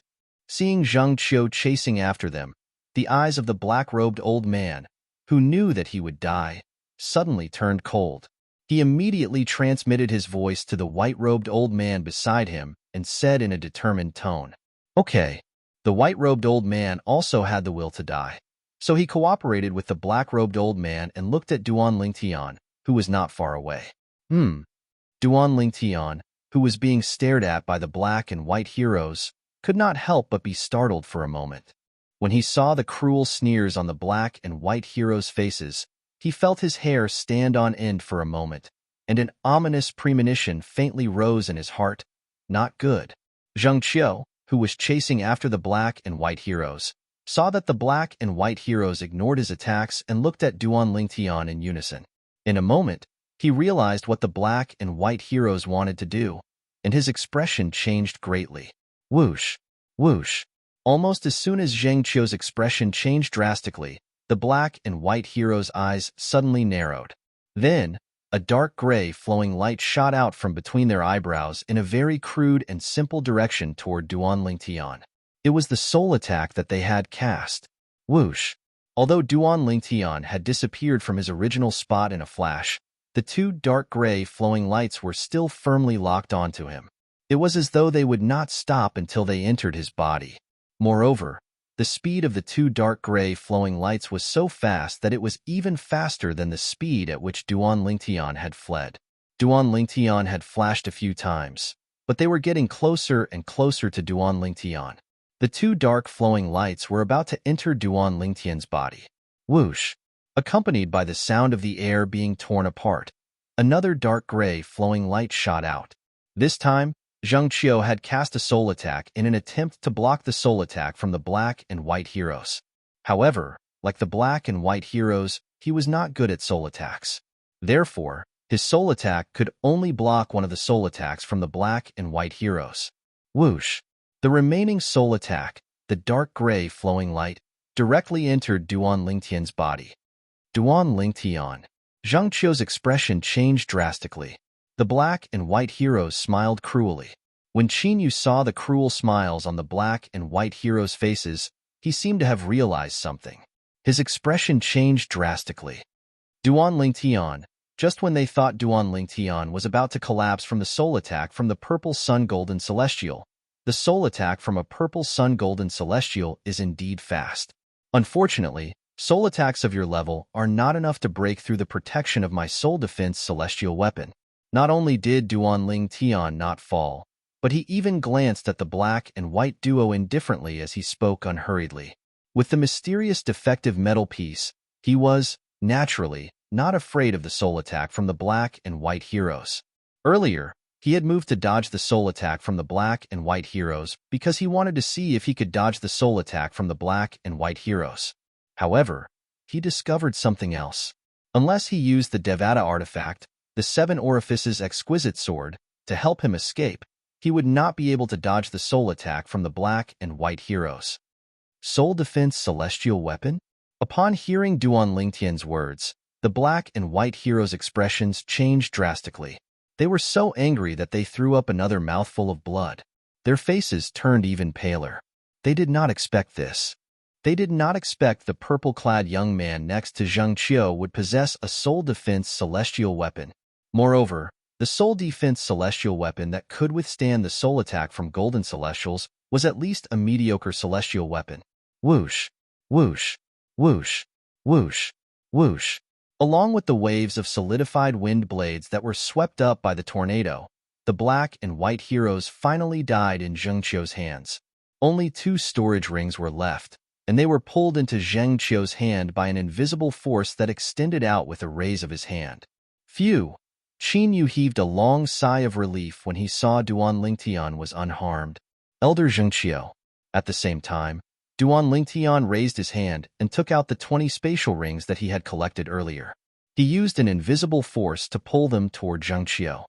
Seeing Zhengqiu chasing after them, the eyes of the black-robed old man, who knew that he would die, suddenly turned cold. He immediately transmitted his voice to the white-robed old man beside him and said in a determined tone, Okay. The white-robed old man also had the will to die, so he cooperated with the black-robed old man and looked at Duan Lingtian, who was not far away. Duan Lingtian, who was being stared at by the black and white heroes, could not help but be startled for a moment. When he saw the cruel sneers on the black and white heroes' faces, he felt his hair stand on end for a moment, and an ominous premonition faintly rose in his heart. Not good. Zhengqiu, who was chasing after the black and white heroes, saw that the black and white heroes ignored his attacks and looked at Duan Lingtian in unison. In a moment, he realized what the black and white heroes wanted to do, and his expression changed greatly. Whoosh, whoosh. Almost as soon as Zhengqiu's expression changed drastically, the black and white heroes' eyes suddenly narrowed. Then, a dark gray flowing light shot out from between their eyebrows in a very crude and simple direction toward Duan Lingtian. It was the soul attack that they had cast. Whoosh. Although Duan Lingtian had disappeared from his original spot in a flash, the two dark gray flowing lights were still firmly locked onto him. It was as though they would not stop until they entered his body. Moreover, the speed of the two dark gray flowing lights was so fast that it was even faster than the speed at which Duan Lingtian had fled. Duan Lingtian had flashed a few times, but they were getting closer and closer to Duan Lingtian. The two dark flowing lights were about to enter Duan Lingtian's body. Whoosh! Accompanied by the sound of the air being torn apart, another dark gray flowing light shot out. This time, Zhengqiu had cast a soul attack in an attempt to block the soul attack from the black and white heroes. However, like the black and white heroes, he was not good at soul attacks. Therefore, his soul attack could only block one of the soul attacks from the black and white heroes. Whoosh! The remaining soul attack, the dark gray flowing light, directly entered Duan Lingtian's body. Duan Lingtian. Zhengqiu's expression changed drastically. The black and white heroes smiled cruelly. When Qin Yu saw the cruel smiles on the black and white heroes' faces, he seemed to have realized something. His expression changed drastically. Duan Lingtian, just when they thought Duan Lingtian was about to collapse from the soul attack from the purple sun golden celestial, The soul attack from a purple sun golden celestial is indeed fast. Unfortunately, soul attacks of your level are not enough to break through the protection of my soul defense celestial weapon. Not only did Duanling Tian not fall, but he even glanced at the black and white duo indifferently as he spoke unhurriedly. With the mysterious defective metal piece, he was, naturally, not afraid of the soul attack from the black and white heroes. Earlier, he had moved to dodge the soul attack from the black and white heroes because he wanted to see if he could dodge the soul attack from the black and white heroes. However, he discovered something else. Unless he used the Devata artifact, the Seven Orifices exquisite sword, to help him escape, he would not be able to dodge the soul attack from the black and white heroes. Soul defense celestial weapon? Upon hearing Duan Lingtian's words, the black and white heroes' expressions changed drastically. They were so angry that they threw up another mouthful of blood. Their faces turned even paler. They did not expect this. They did not expect the purple-clad young man next to Zheng Qiu would possess a soul defense celestial weapon. Moreover, the soul defense celestial weapon that could withstand the soul attack from golden celestials was at least a mediocre celestial weapon. Whoosh, whoosh, whoosh, whoosh, whoosh. Along with the waves of solidified wind blades that were swept up by the tornado, the black and white heroes finally died in Zheng Qiu's hands. Only 2 storage rings were left, and they were pulled into Zheng Qiu's hand by an invisible force that extended out with a raise of his hand. Phew! Qin Yu heaved a long sigh of relief when he saw Duan Lingtian was unharmed. Elder Zheng Qiu. At the same time, Duan Lingtian raised his hand and took out the 20 spatial rings that he had collected earlier. He used an invisible force to pull them toward Zheng Qiu.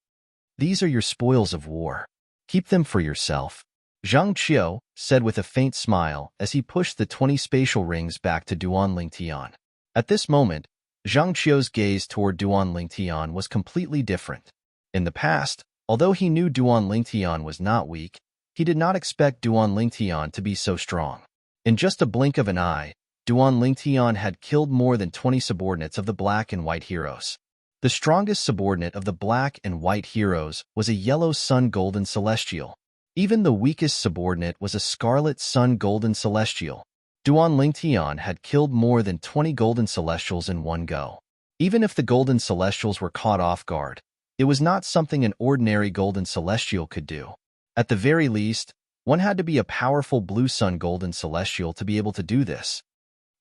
These are your spoils of war. Keep them for yourself. Zheng Qiu said with a faint smile as he pushed the 20 spatial rings back to Duan Lingtian. At this moment, Zheng Qiu's gaze toward Duan Lingtian was completely different. In the past, although he knew Duan Lingtian was not weak, he did not expect Duan Lingtian to be so strong. In just a blink of an eye, Duan Lingtian had killed more than 20 subordinates of the black and white heroes. The strongest subordinate of the black and white heroes was a yellow sun golden celestial. Even the weakest subordinate was a scarlet sun golden celestial. Duan Lingtian had killed more than 20 golden celestials in one go. Even if the golden celestials were caught off guard, it was not something an ordinary golden celestial could do. At the very least, one had to be a powerful blue sun golden celestial to be able to do this.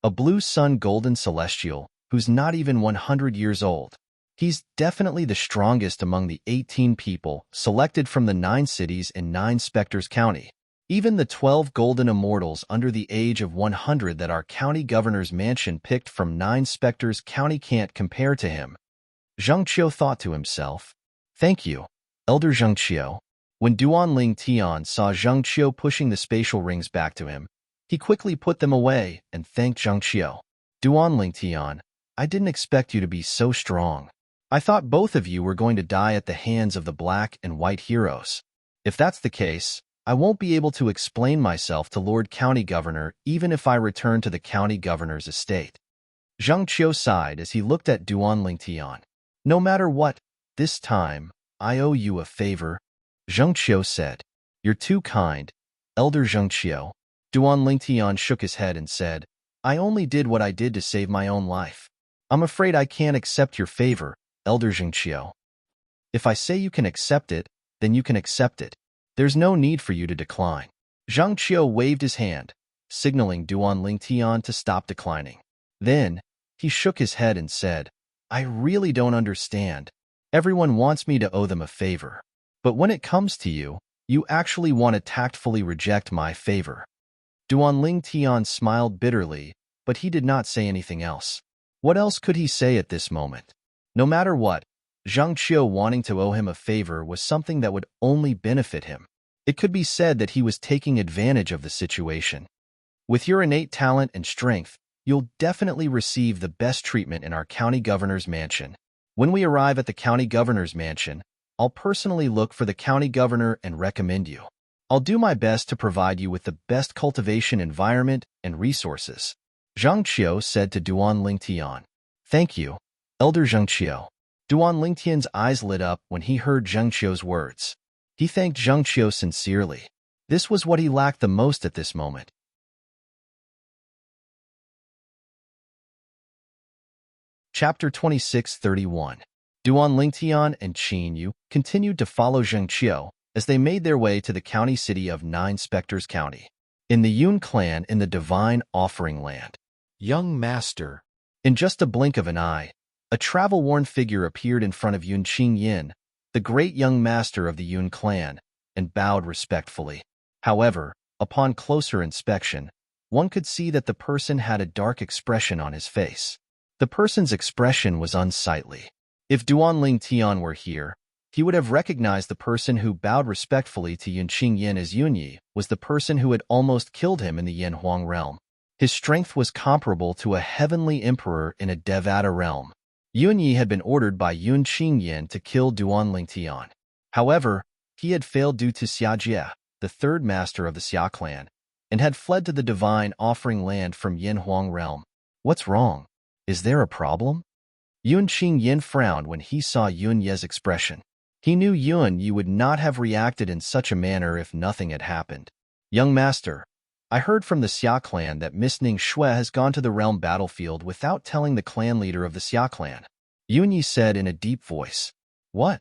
A blue sun golden celestial who's not even 100 years old. He's definitely the strongest among the 18 people selected from the 9 cities in 9 Spectres County. Even the 12 golden immortals under the age of 100 that our county governor's mansion picked from 9 Spectres County can't compare to him. Zheng Qiu thought to himself. Thank you, Elder Zheng Qiu. When Duan Lingtian saw Zheng Qiu pushing the spatial rings back to him, he quickly put them away and thanked Zheng Qiu. Duan Lingtian, I didn't expect you to be so strong. I thought both of you were going to die at the hands of the black and white heroes. If that's the case, I won't be able to explain myself to Lord County Governor even if I return to the county governor's estate. Zheng Qiu sighed as he looked at Duan Lingtian. No matter what, this time, I owe you a favor. Zheng Qiu said. You're too kind, Elder Zheng Qiu. Duan Lingtian shook his head and said, I only did what I did to save my own life. I'm afraid I can't accept your favor, Elder Zheng Qiu. If I say you can accept it, then you can accept it. There's no need for you to decline. Zheng Qiu waved his hand, signaling Duan Lingtian to stop declining. Then, he shook his head and said, I really don't understand. Everyone wants me to owe them a favor. But when it comes to you, you actually want to tactfully reject my favor. Duan Lingtian smiled bitterly, but he did not say anything else. What else could he say at this moment? No matter what, Zheng Qiu wanting to owe him a favor was something that would only benefit him. It could be said that he was taking advantage of the situation. With your innate talent and strength, you'll definitely receive the best treatment in our county governor's mansion. When we arrive at the county governor's mansion, I'll personally look for the county governor and recommend you. I'll do my best to provide you with the best cultivation environment and resources. Zheng Qiu said to Duan Lingtian. Thank you, Elder Zheng Qiu. Duan Lingtian's eyes lit up when he heard Zheng Qiu's words. He thanked Zheng Qiu sincerely. This was what he lacked the most at this moment. Chapter 26:31. Duan Lingtian and Qin Yu continued to follow Zheng Qiu as they made their way to the county city of Nine Spectres County, in the Yun clan in the Divine Offering Land. Young Master. In just a blink of an eye, a travel-worn figure appeared in front of Yun Qingyin, the great young master of the Yun clan, and bowed respectfully. However, upon closer inspection, one could see that the person had a dark expression on his face. The person's expression was unsightly. If Duan Lingtian were here, he would have recognized the person who bowed respectfully to Yun Qingyin as Yunyi was the person who had almost killed him in the Yanhuang realm. His strength was comparable to a heavenly emperor in a Devata realm. Yunyi had been ordered by Yun Qingyin to kill Duan Lingtian. However, he had failed due to Xia Jie, the third master of the Xia clan, and had fled to the Divine Offering Land from Yanhuang realm. What's wrong? Is there a problem? Yun Qingyin frowned when he saw Yun Ye's expression. He knew Yun Yi would not have reacted in such a manner if nothing had happened. Young master, I heard from the Xia clan that Miss Ning Shui has gone to the realm battlefield without telling the clan leader of the Xia clan. Yun Yi said in a deep voice. What?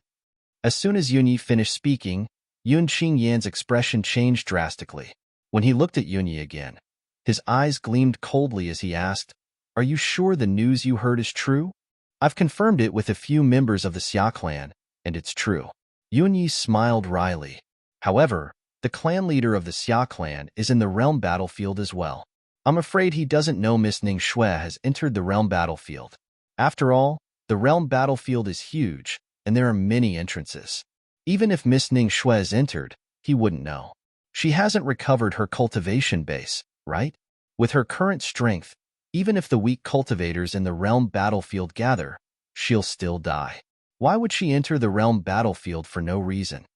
As soon as Yun Yi finished speaking, Yun Qingyan's expression changed drastically. When he looked at Yun Yi again, his eyes gleamed coldly as he asked, Are you sure the news you heard is true? I've confirmed it with a few members of the Xia clan, and it's true. Yun Yi smiled wryly. However, the clan leader of the Xia clan is in the realm battlefield as well. I'm afraid he doesn't know Miss Ning Shui has entered the realm battlefield. After all, the realm battlefield is huge, and there are many entrances. Even if Miss Ning Shui has entered, he wouldn't know. She hasn't recovered her cultivation base, right? With her current strength, even if the weak cultivators in the realm battlefield gather, she'll still die. Why would she enter the realm battlefield for no reason?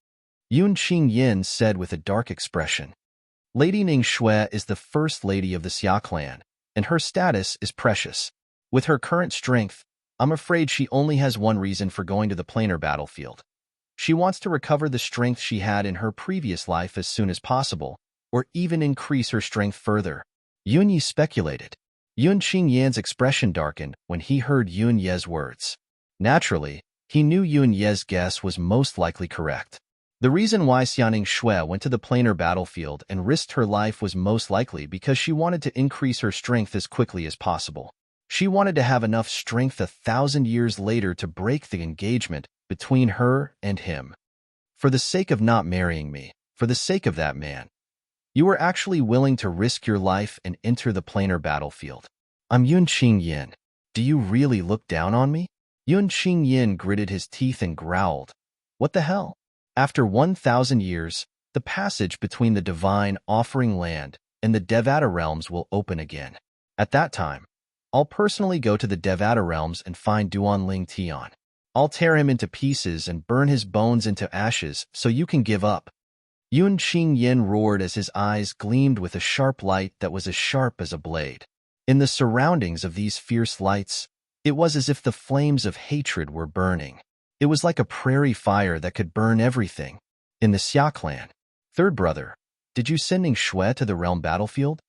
Yun Qingyin said with a dark expression. Lady Ning Shui is the first lady of the Xia clan, and her status is precious. With her current strength, I'm afraid she only has one reason for going to the planar battlefield. She wants to recover the strength she had in her previous life as soon as possible, or even increase her strength further. Yun Yi speculated. Yun Qingyan's expression darkened when he heard Yun Ye's words. Naturally, he knew Yun Ye's guess was most likely correct. The reason why Xianing Shui went to the planar battlefield and risked her life was most likely because she wanted to increase her strength as quickly as possible. She wanted to have enough strength 1,000 years later to break the engagement between her and him. For the sake of not marrying me, for the sake of that man, you were actually willing to risk your life and enter the planar battlefield. I'm Yun Qingyin. Do you really look down on me? Yun Qingyin gritted his teeth and growled. What the hell? After 1,000 years, the passage between the Divine Offering Land and the Devata realms will open again. At that time, I'll personally go to the Devata realms and find Duan Lingtian. I'll tear him into pieces and burn his bones into ashes so you can give up. Yun Qingyin roared as his eyes gleamed with a sharp light that was as sharp as a blade. In the surroundings of these fierce lights, it was as if the flames of hatred were burning. It was like a prairie fire that could burn everything. In the Xia clan, third brother, did you send Ning Shui to the realm battlefield?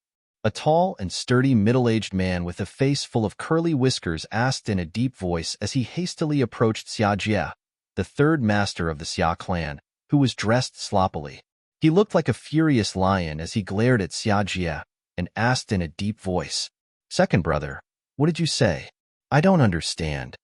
A tall and sturdy middle-aged man with a face full of curly whiskers asked in a deep voice as he hastily approached Xia Jie, the third master of the Xia clan, who was dressed sloppily. He looked like a furious lion as he glared at Xia Jie and asked in a deep voice, Second brother, what did you say? I don't understand.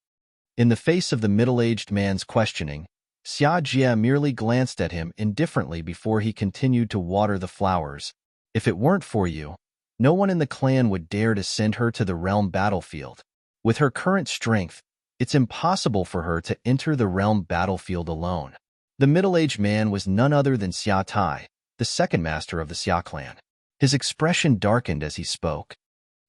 In the face of the middle-aged man's questioning, Xia Jie merely glanced at him indifferently before he continued to water the flowers. If it weren't for you, no one in the clan would dare to send her to the realm battlefield. With her current strength, it's impossible for her to enter the realm battlefield alone. The middle-aged man was none other than Xia Tai, the second master of the Xia clan. His expression darkened as he spoke.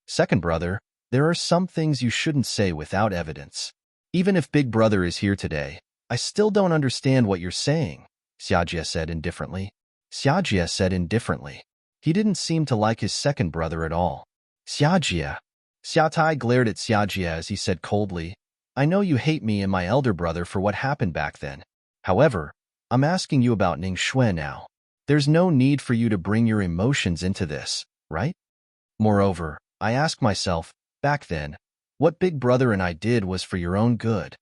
Second brother, there are some things you shouldn't say without evidence. Even if Big Brother is here today, I still don't understand what you're saying, Xia Jie said indifferently. Xia Jie said indifferently. He didn't seem to like his second brother at all. Xia Jie. Xia Tai glared at Xia Jie as he said coldly, I know you hate me and my elder brother for what happened back then. However, I'm asking you about Ning Shui now. There's no need for you to bring your emotions into this, right? Moreover, I ask myself, back then, what Big Brother and I did was for your own good.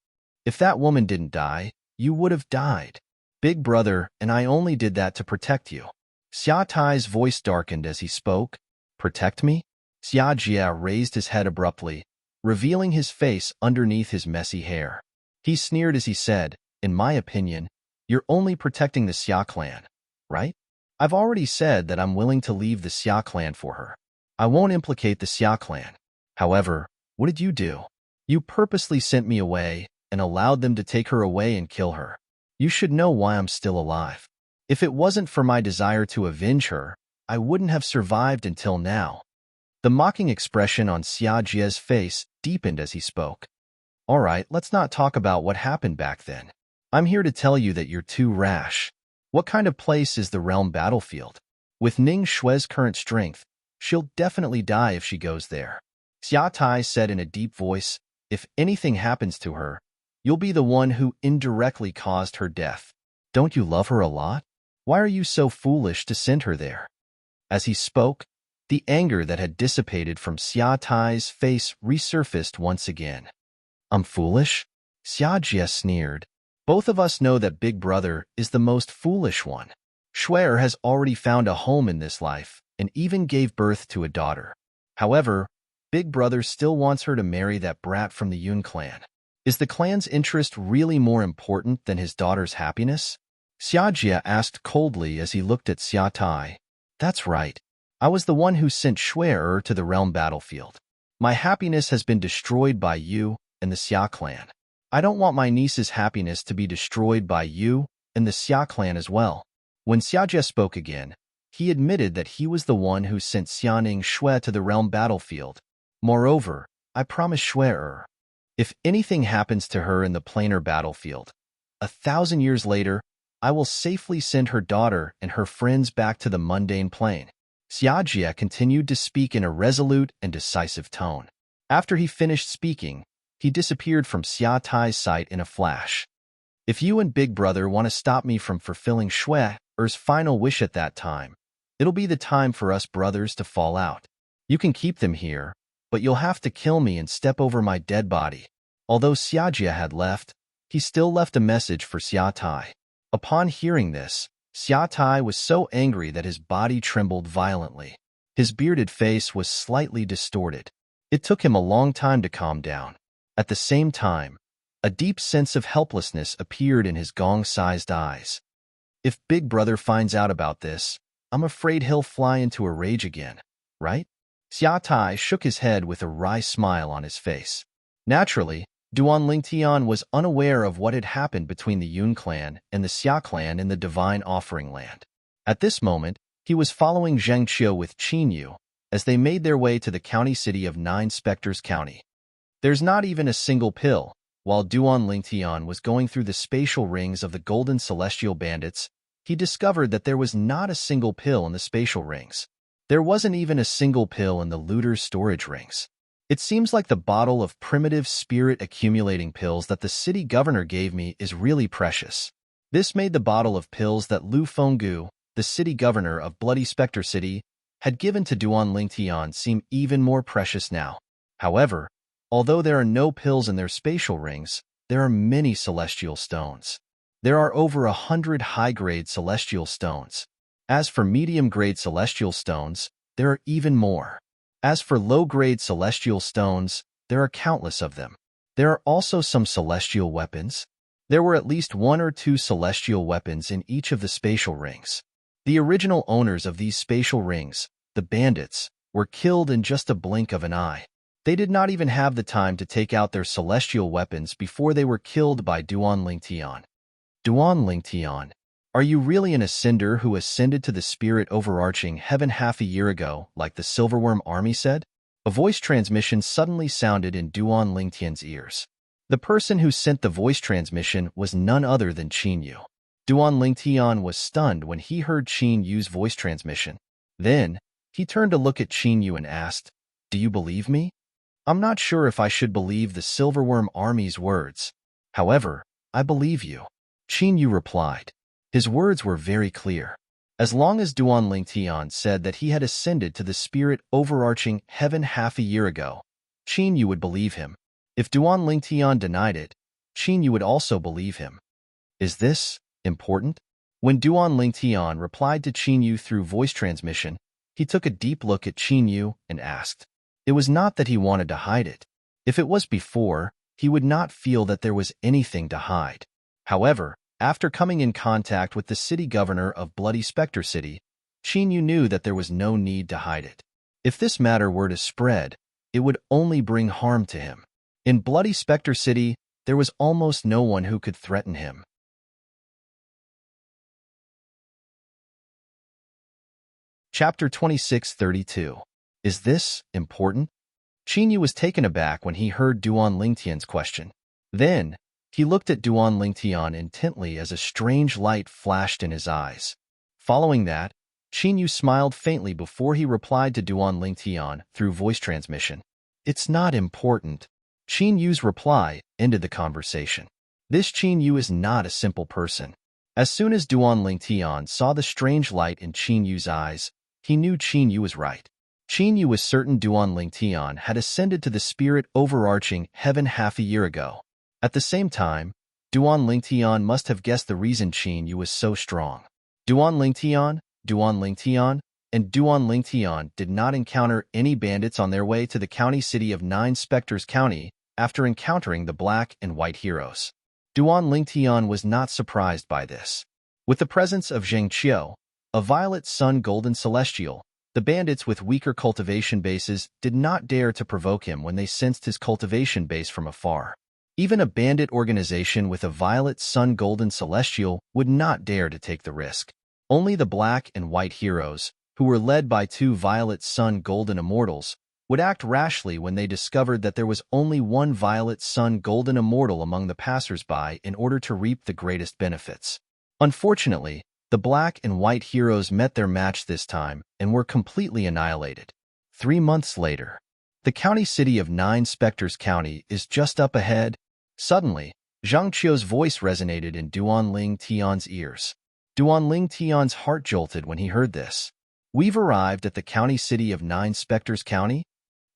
If that woman didn't die, you would have died. Big Brother and I only did that to protect you. Xia Tai's voice darkened as he spoke. Protect me? Xia Jia raised his head abruptly, revealing his face underneath his messy hair. He sneered as he said, in my opinion, you're only protecting the Xia clan, right? I've already said that I'm willing to leave the Xia clan for her. I won't implicate the Xia clan. However, what did you do? You purposely sent me away and allowed them to take her away and kill her. You should know why I'm still alive. If it wasn't for my desire to avenge her, I wouldn't have survived until now. The mocking expression on Xia Jia's face deepened as he spoke. All right, let's not talk about what happened back then. I'm here to tell you that you're too rash. What kind of place is the realm battlefield? With Ning Shue's current strength, she'll definitely die if she goes there. Xia Tai said in a deep voice, if anything happens to her, you'll be the one who indirectly caused her death. Don't you love her a lot? Why are you so foolish to send her there? As he spoke, the anger that had dissipated from Xia Tai's face resurfaced once again. I'm foolish? Xia Jia sneered. Both of us know that Big Brother is the most foolish one. Shuer has already found a home in this life and even gave birth to a daughter. However, Big Brother still wants her to marry that brat from the Yun clan. Is the clan's interest really more important than his daughter's happiness? Xia Jia asked coldly as he looked at Xia Tai. That's right. I was the one who sent Shuer to the realm battlefield. My happiness has been destroyed by you and the Xia clan. I don't want my niece's happiness to be destroyed by you and the Xia clan as well. When Xia Jia spoke again, he admitted that he was the one who sent Xianing Shui to the realm battlefield. Moreover, I promise Shuer, if anything happens to her in the planar battlefield, 1,000 years later, I will safely send her daughter and her friends back to the mundane plane. Xia Jia continued to speak in a resolute and decisive tone. After he finished speaking, he disappeared from Xia Tai's sight in a flash. If you and Big Brother want to stop me from fulfilling Shuer's final wish at that time, it'll be the time for us brothers to fall out. You can keep them here, but you'll have to kill me and step over my dead body. Although Xia Jia had left, he still left a message for Xia Tai. Upon hearing this, Xia Tai was so angry that his body trembled violently. His bearded face was slightly distorted. It took him a long time to calm down. At the same time, a deep sense of helplessness appeared in his gong-sized eyes. If Big Brother finds out about this, I'm afraid he'll fly into a rage again, right? Xia Tai shook his head with a wry smile on his face. Naturally, Duan Lingtian was unaware of what had happened between the Yun clan and the Xia clan in the Divine Offering Land. At this moment, he was following Zheng Qiu with Qin Yu as they made their way to the county city of Nine Spectres County. There's not even a single pill. While Duan Lingtian was going through the spatial rings of the Golden Celestial Bandits, he discovered that there was not a single pill in the spatial rings. There wasn't even a single pill in the looter's storage rings. It seems like the bottle of primitive spirit-accumulating pills that the city governor gave me is really precious. This made the bottle of pills that Lu Fenggu, the city governor of Bloody Spectre City, had given to Duan Lingtian seem even more precious now. However, although there are no pills in their spatial rings, there are many celestial stones. There are over 100 high-grade celestial stones. As for medium-grade celestial stones, there are even more. As for low-grade celestial stones, there are countless of them. There are also some celestial weapons. There were at least 1 or 2 celestial weapons in each of the spatial rings. The original owners of these spatial rings, the bandits, were killed in just a blink of an eye. They did not even have the time to take out their celestial weapons before they were killed by Duan Lingtian. Duan Lingtian, are you really an ascender who ascended to the spirit overarching heaven half a year ago, like the Silverworm army said? A voice transmission suddenly sounded in Duan Lingtian's ears. The person who sent the voice transmission was none other than Qin Yu. Duan Lingtian was stunned when he heard Qin Yu's voice transmission. Then, he turned to look at Qin Yu and asked, "Do you believe me?" "I'm not sure if I should believe the Silverworm army's words. However, I believe you," Qin Yu replied. His words were very clear. As long as Duan Lingtian said that he had ascended to the spirit overarching heaven half a year ago, Qin Yu would believe him. If Duan Lingtian denied it, Qin Yu would also believe him. Is this important? When Duan Lingtian replied to Qin Yu through voice transmission, he took a deep look at Qin Yu and asked. It was not that he wanted to hide it. If it was before, he would not feel that there was anything to hide. However, after coming in contact with the city governor of Bloody Spectre City, Qin Yu knew that there was no need to hide it. If this matter were to spread, it would only bring harm to him. In Bloody Spectre City, there was almost no one who could threaten him. Chapter 2632. Is this important? Qin Yu was taken aback when he heard Duan Lingtian's question. Then, he looked at Duan Lingtian intently as a strange light flashed in his eyes. Following that, Qin Yu smiled faintly before he replied to Duan Lingtian through voice transmission. It's not important. Qin Yu's reply ended the conversation. This Qin Yu is not a simple person. As soon as Duan Lingtian saw the strange light in Qin Yu's eyes, he knew Qin Yu was right. Qin Yu was certain Duan Lingtian had ascended to the spirit overarching heaven half a year ago. At the same time, Duan Lingtian must have guessed the reason Qin Yu was so strong. Duan Lingtian, and Duan Lingtian did not encounter any bandits on their way to the county city of Nine Spectres County after encountering the black and white heroes. Duan Lingtian was not surprised by this. With the presence of Zheng Qiu, a violet sun golden celestial, the bandits with weaker cultivation bases did not dare to provoke him when they sensed his cultivation base from afar. Even a bandit organization with a violet sun golden celestial would not dare to take the risk. Only the black and white heroes, who were led by two violet sun golden immortals, would act rashly when they discovered that there was only one violet sun golden immortal among the passers-by in order to reap the greatest benefits. Unfortunately, the black and white heroes met their match this time and were completely annihilated. 3 months later, the county city of Nine Spectres County is just up ahead. Suddenly, Zhang Qiu's voice resonated in Duan Lingtian's ears. Duan Lingtian's heart jolted when he heard this. We've arrived at the county city of Nine Spectres County?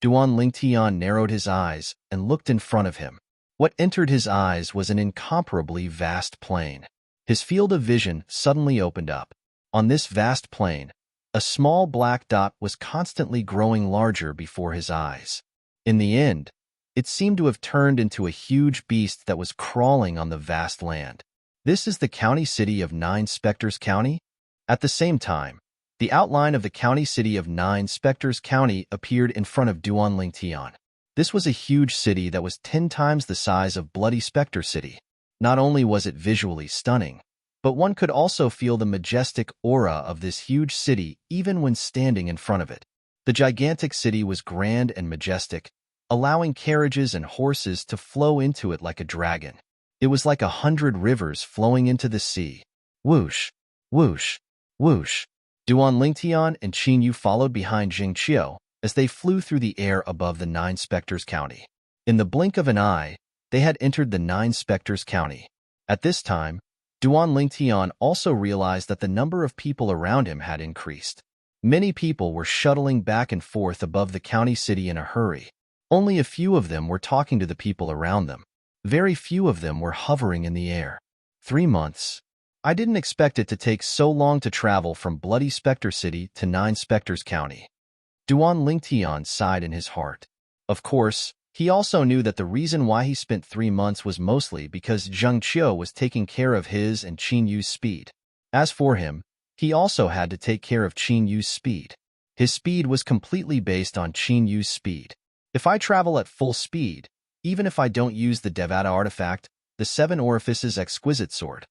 Duan Lingtian narrowed his eyes and looked in front of him. What entered his eyes was an incomparably vast plain. His field of vision suddenly opened up. On this vast plain, a small black dot was constantly growing larger before his eyes. In the end, it seemed to have turned into a huge beast that was crawling on the vast land. This is the county city of Nine Spectres County? At the same time, the outline of the county city of Nine Spectres County appeared in front of Duan Lingtian. This was a huge city that was 10 times the size of Bloody Spectre City. Not only was it visually stunning, but one could also feel the majestic aura of this huge city even when standing in front of it. The gigantic city was grand and majestic, allowing carriages and horses to flow into it like a dragon. It was like 100 rivers flowing into the sea. Whoosh, whoosh, whoosh. Duan Lingtian and Qin Yu followed behind Zheng Qiu as they flew through the air above the Nine Spectres County. In the blink of an eye, they had entered the Nine Spectres County. At this time, Duan Lingtian also realized that the number of people around him had increased. Many people were shuttling back and forth above the county city in a hurry. Only a few of them were talking to the people around them. Very few of them were hovering in the air. 3 months. I didn't expect it to take so long to travel from Bloody Spectre City to Nine Spectres County. Duan Lingtian sighed in his heart. Of course, he also knew that the reason why he spent 3 months was mostly because Zheng Qiu was taking care of his and Qin Yu's speed. As for him, he also had to take care of Qin Yu's speed. His speed was completely based on Qin Yu's speed. If I travel at full speed, even if I don't use the Devata artifact, the 7 Orifices Exquisite Sword,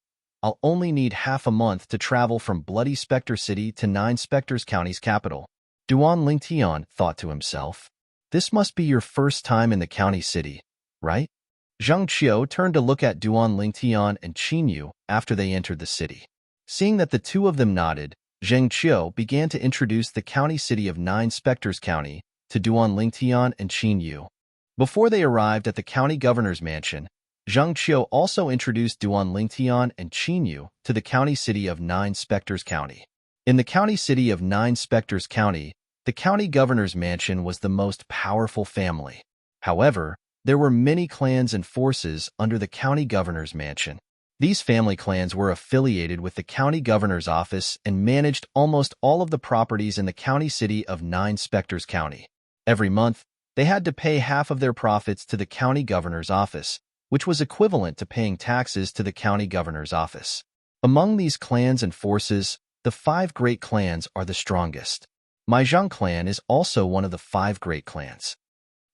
I'll only need half a month to travel from Bloody Spectre City to Nine Spectres County's capital. Duan Lingtian thought to himself. This must be your first time in the county city, right? Zheng Qiu turned to look at Duan Lingtian and Qin Yu after they entered the city. Seeing that the two of them nodded, Zheng Qiu began to introduce the county city of Nine Spectres County to Duan Lingtian and Qin Yu. Before they arrived at the county governor's mansion, Zheng Qiu also introduced Duan Lingtian and Qin Yu to the county city of Nine Spectres County. In the county city of Nine Spectres County, the county governor's mansion was the most powerful family. However, there were many clans and forces under the county governor's mansion. These family clans were affiliated with the county governor's office and managed almost all of the properties in the county city of Nine Spectres County. Every month, they had to pay half of their profits to the county governor's office, which was equivalent to paying taxes to the county governor's office. Among these clans and forces, the 5 great clans are the strongest. Zhang clan is also one of the 5 great clans.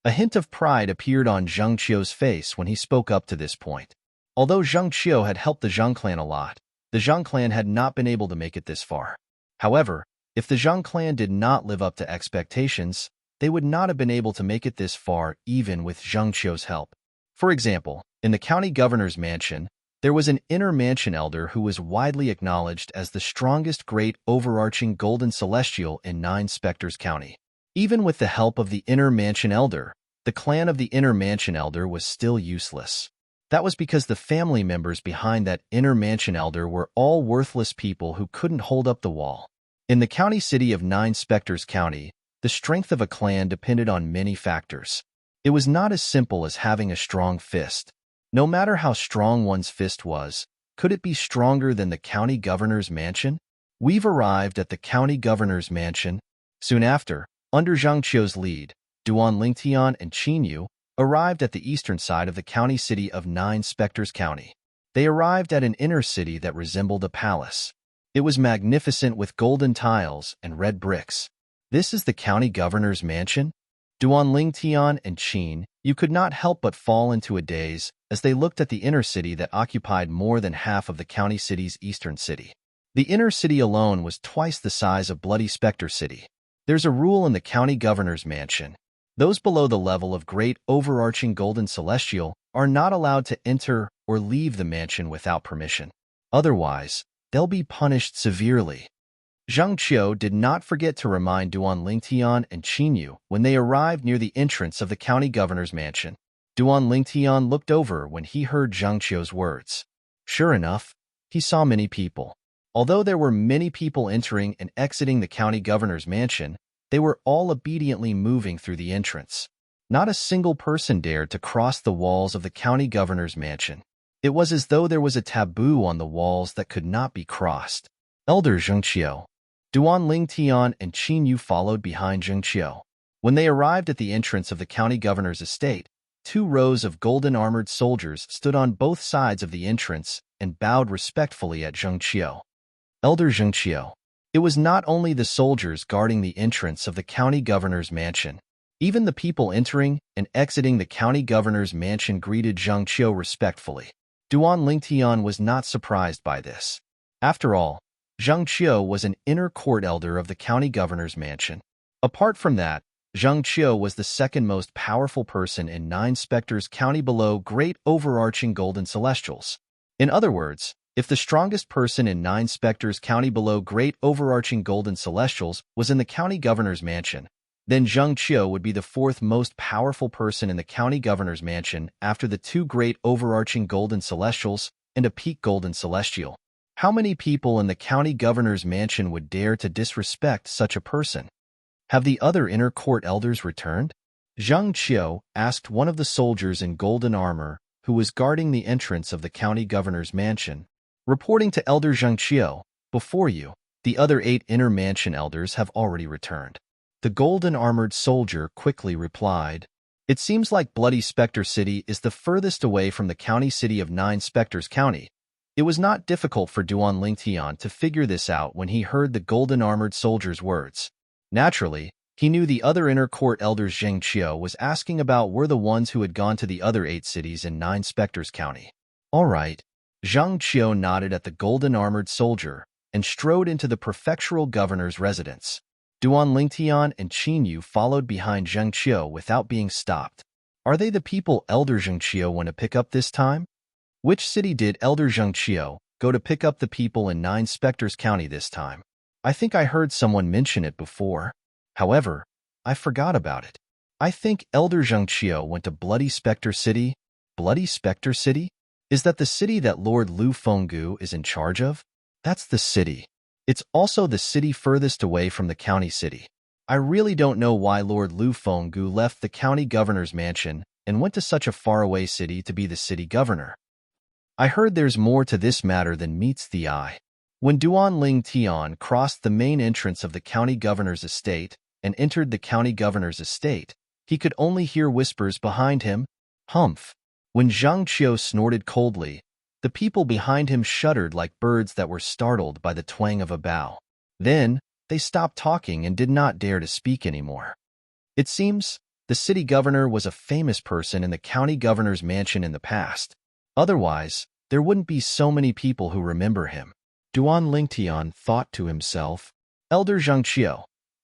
A hint of pride appeared on Zhang Qiu's face when he spoke up to this point. Although Zhang Qiu had helped the Zhang clan a lot, the Zhang clan had not been able to make it this far. However, if the Zhang clan did not live up to expectations, they would not have been able to make it this far even with Zhang Qiu's help. For example, in the county governor's mansion, there was an inner mansion elder who was widely acknowledged as the strongest great overarching golden celestial in Nine Spectres County. Even with the help of the inner mansion elder, the clan of the inner mansion elder was still useless. That was because the family members behind that inner mansion elder were all worthless people who couldn't hold up the wall. In the county city of Nine Spectres County, the strength of a clan depended on many factors. It was not as simple as having a strong fist. No matter how strong one's fist was, could it be stronger than the county governor's mansion? We've arrived at the county governor's mansion. Soon after, under Zhang Qiu's lead, Duan Lingtian and Qin Yu arrived at the eastern side of the county city of Nine Spectres County. They arrived at an inner city that resembled a palace. It was magnificent with golden tiles and red bricks. This is the county governor's mansion? Duan Lingtian and Qin Yu could not help but fall into a daze as they looked at the inner city that occupied more than half of the county city's eastern city. The inner city alone was twice the size of Bloody Spectre City. There's a rule in the county governor's mansion. Those below the level of great overarching golden celestial are not allowed to enter or leave the mansion without permission. Otherwise, they'll be punished severely. Zhang Qiu did not forget to remind Duan Lingtian and Qin Yu when they arrived near the entrance of the county governor's mansion. Duan Lingtian looked over when he heard Zhang Qiu's words. Sure enough, he saw many people. Although there were many people entering and exiting the county governor's mansion, they were all obediently moving through the entrance. Not a single person dared to cross the walls of the county governor's mansion. It was as though there was a taboo on the walls that could not be crossed. Elder Zhang Qiu, Duan Lingtian and Qin Yu followed behind Zhang Qiu. When they arrived at the entrance of the county governor's estate, 2 rows of golden-armored soldiers stood on both sides of the entrance and bowed respectfully at Zhang Qiu. Elder Zhang Qiu. It was not only the soldiers guarding the entrance of the county governor's mansion. Even the people entering and exiting the county governor's mansion greeted Zhang Qiu respectfully. Duan Lingtian was not surprised by this. After all, Zhang Qiu was an inner court elder of the county governor's mansion. Apart from that, Zhang Qiu was the second most powerful person in Nine Spectres County below great overarching golden celestials. In other words, if the strongest person in Nine Spectres County below great overarching golden celestials was in the county governor's mansion, then Zhang Qiu would be the 4th most powerful person in the county governor's mansion after the 2 great overarching golden celestials and a peak golden celestial. How many people in the county governor's mansion would dare to disrespect such a person? Have the other inner court elders returned? Zhang Qiu asked one of the soldiers in golden armor who was guarding the entrance of the county governor's mansion. Reporting to Elder Zhang Qiu, before you, the other 8 inner mansion elders have already returned. The golden-armored soldier quickly replied, It seems like Bloody Spectre City is the furthest away from the county city of Nine Spectres County. It was not difficult for Duan Lingtian to figure this out when he heard the golden-armored soldier's words. Naturally, he knew the other inner court elders Zhang Qiu was asking about were the ones who had gone to the other 8 cities in Nine Spectres County. All right. Zhang Qiu nodded at the golden-armored soldier and strode into the prefectural governor's residence. Duan Lingtian and Qin Yu followed behind Zhang Qiu without being stopped. Are they the people Elder Zhang Qiu went to pick up this time? Which city did Elder Zhang Qiu go to pick up the people in Nine Spectres County this time? I think I heard someone mention it before. However, I forgot about it. I think Elder Zhang Qiu went to Bloody Spectre City. Bloody Spectre City? Is that the city that Lord Lu Fenggu is in charge of? That's the city. It's also the city furthest away from the county city. I really don't know why Lord Lu Fenggu left the county governor's mansion and went to such a faraway city to be the city governor. I heard there's more to this matter than meets the eye. When Duan Ling Tian crossed the main entrance of the county governor's estate and entered the county governor's estate, he could only hear whispers behind him. Humph! When Zhang Qiu snorted coldly, the people behind him shuddered like birds that were startled by the twang of a bow. Then, they stopped talking and did not dare to speak anymore. It seems the city governor was a famous person in the county governor's mansion in the past. Otherwise, there wouldn't be so many people who remember him. Duan Lingtian thought to himself, Elder Zhang Qiu,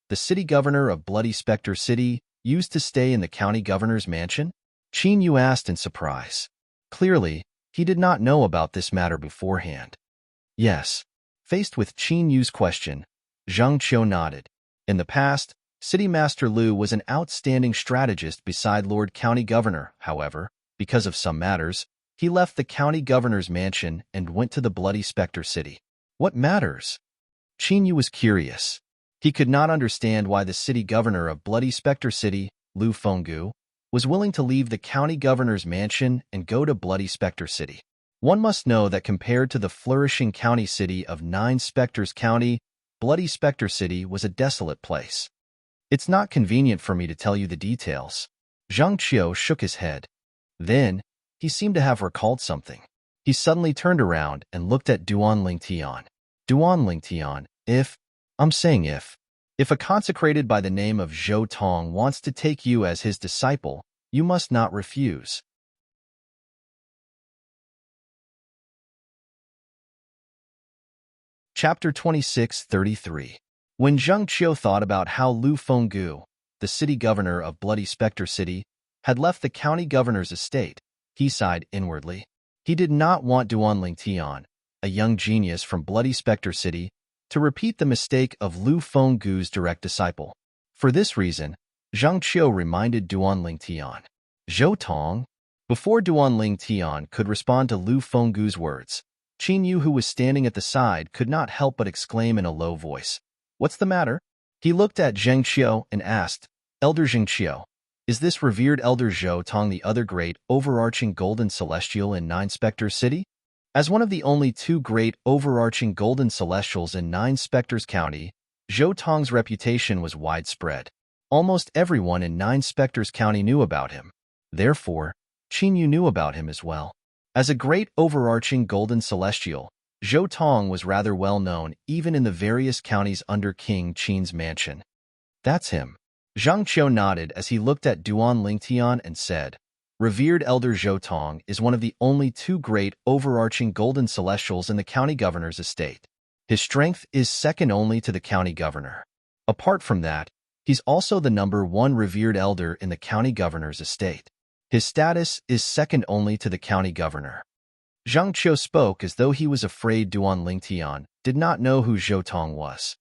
the city governor of Bloody Spectre City, used to stay in the county governor's mansion? Qin Yu asked in surprise. Clearly, he did not know about this matter beforehand. Yes. Faced with Qin Yu's question, Zhang Qiu nodded. In the past, City Master Lu was an outstanding strategist beside Lord County Governor. However, because of some matters, he left the county governor's mansion and went to the Bloody Spectre City. What matters? Qin Yu was curious. He could not understand why the city governor of Bloody Spectre City, Lu Fenggu, was willing to leave the county governor's mansion and go to Bloody Spectre City. One must know that compared to the flourishing county city of Nine Spectres County, Bloody Spectre City was a desolate place. It's not convenient for me to tell you the details. Zhang Qiu shook his head. Then, he seemed to have recalled something. He suddenly turned around and looked at Duan Lingtian. Duan Lingtian, if a consecrated by the name of Zhou Tong wants to take you as his disciple, you must not refuse. Chapter 26:33. When Zhang Qiu thought about how Lu Fenggu, the city governor of Bloody Spectre City, had left the county governor's estate, he sighed inwardly. He did not want Duan Lingtian, a young genius from Bloody Spectre City, to repeat the mistake of Lu Fenggu's direct disciple. For this reason, Zhang Qiu reminded Duan Lingtian. Zhou Tong? Before Duan Lingtian could respond to Lu Fenggu's words, Qin Yu, who was standing at the side, could not help but exclaim in a low voice, "What's the matter?" He looked at Zhang Qiu and asked, "Elder Zhang Qiu, is this revered Elder Zhou Tong the other great overarching golden celestial in Nine Spectres City?" As one of the only two great overarching golden celestials in Nine Spectres County, Zhou Tong's reputation was widespread. Almost everyone in Nine Spectres County knew about him. Therefore, Qin Yu knew about him as well. As a great overarching golden celestial, Zhou Tong was rather well known even in the various counties under King Qin's mansion. That's him. Zhang Qiu nodded as he looked at Duan Lingtian and said, Revered Elder Zhou Tong is one of the only two great overarching golden celestials in the county governor's estate. His strength is second only to the county governor. Apart from that, he's also the #1 revered elder in the county governor's estate. His status is second only to the county governor. Zhang Qiu spoke as though he was afraid Duan Lingtian did not know who Zhou Tong was.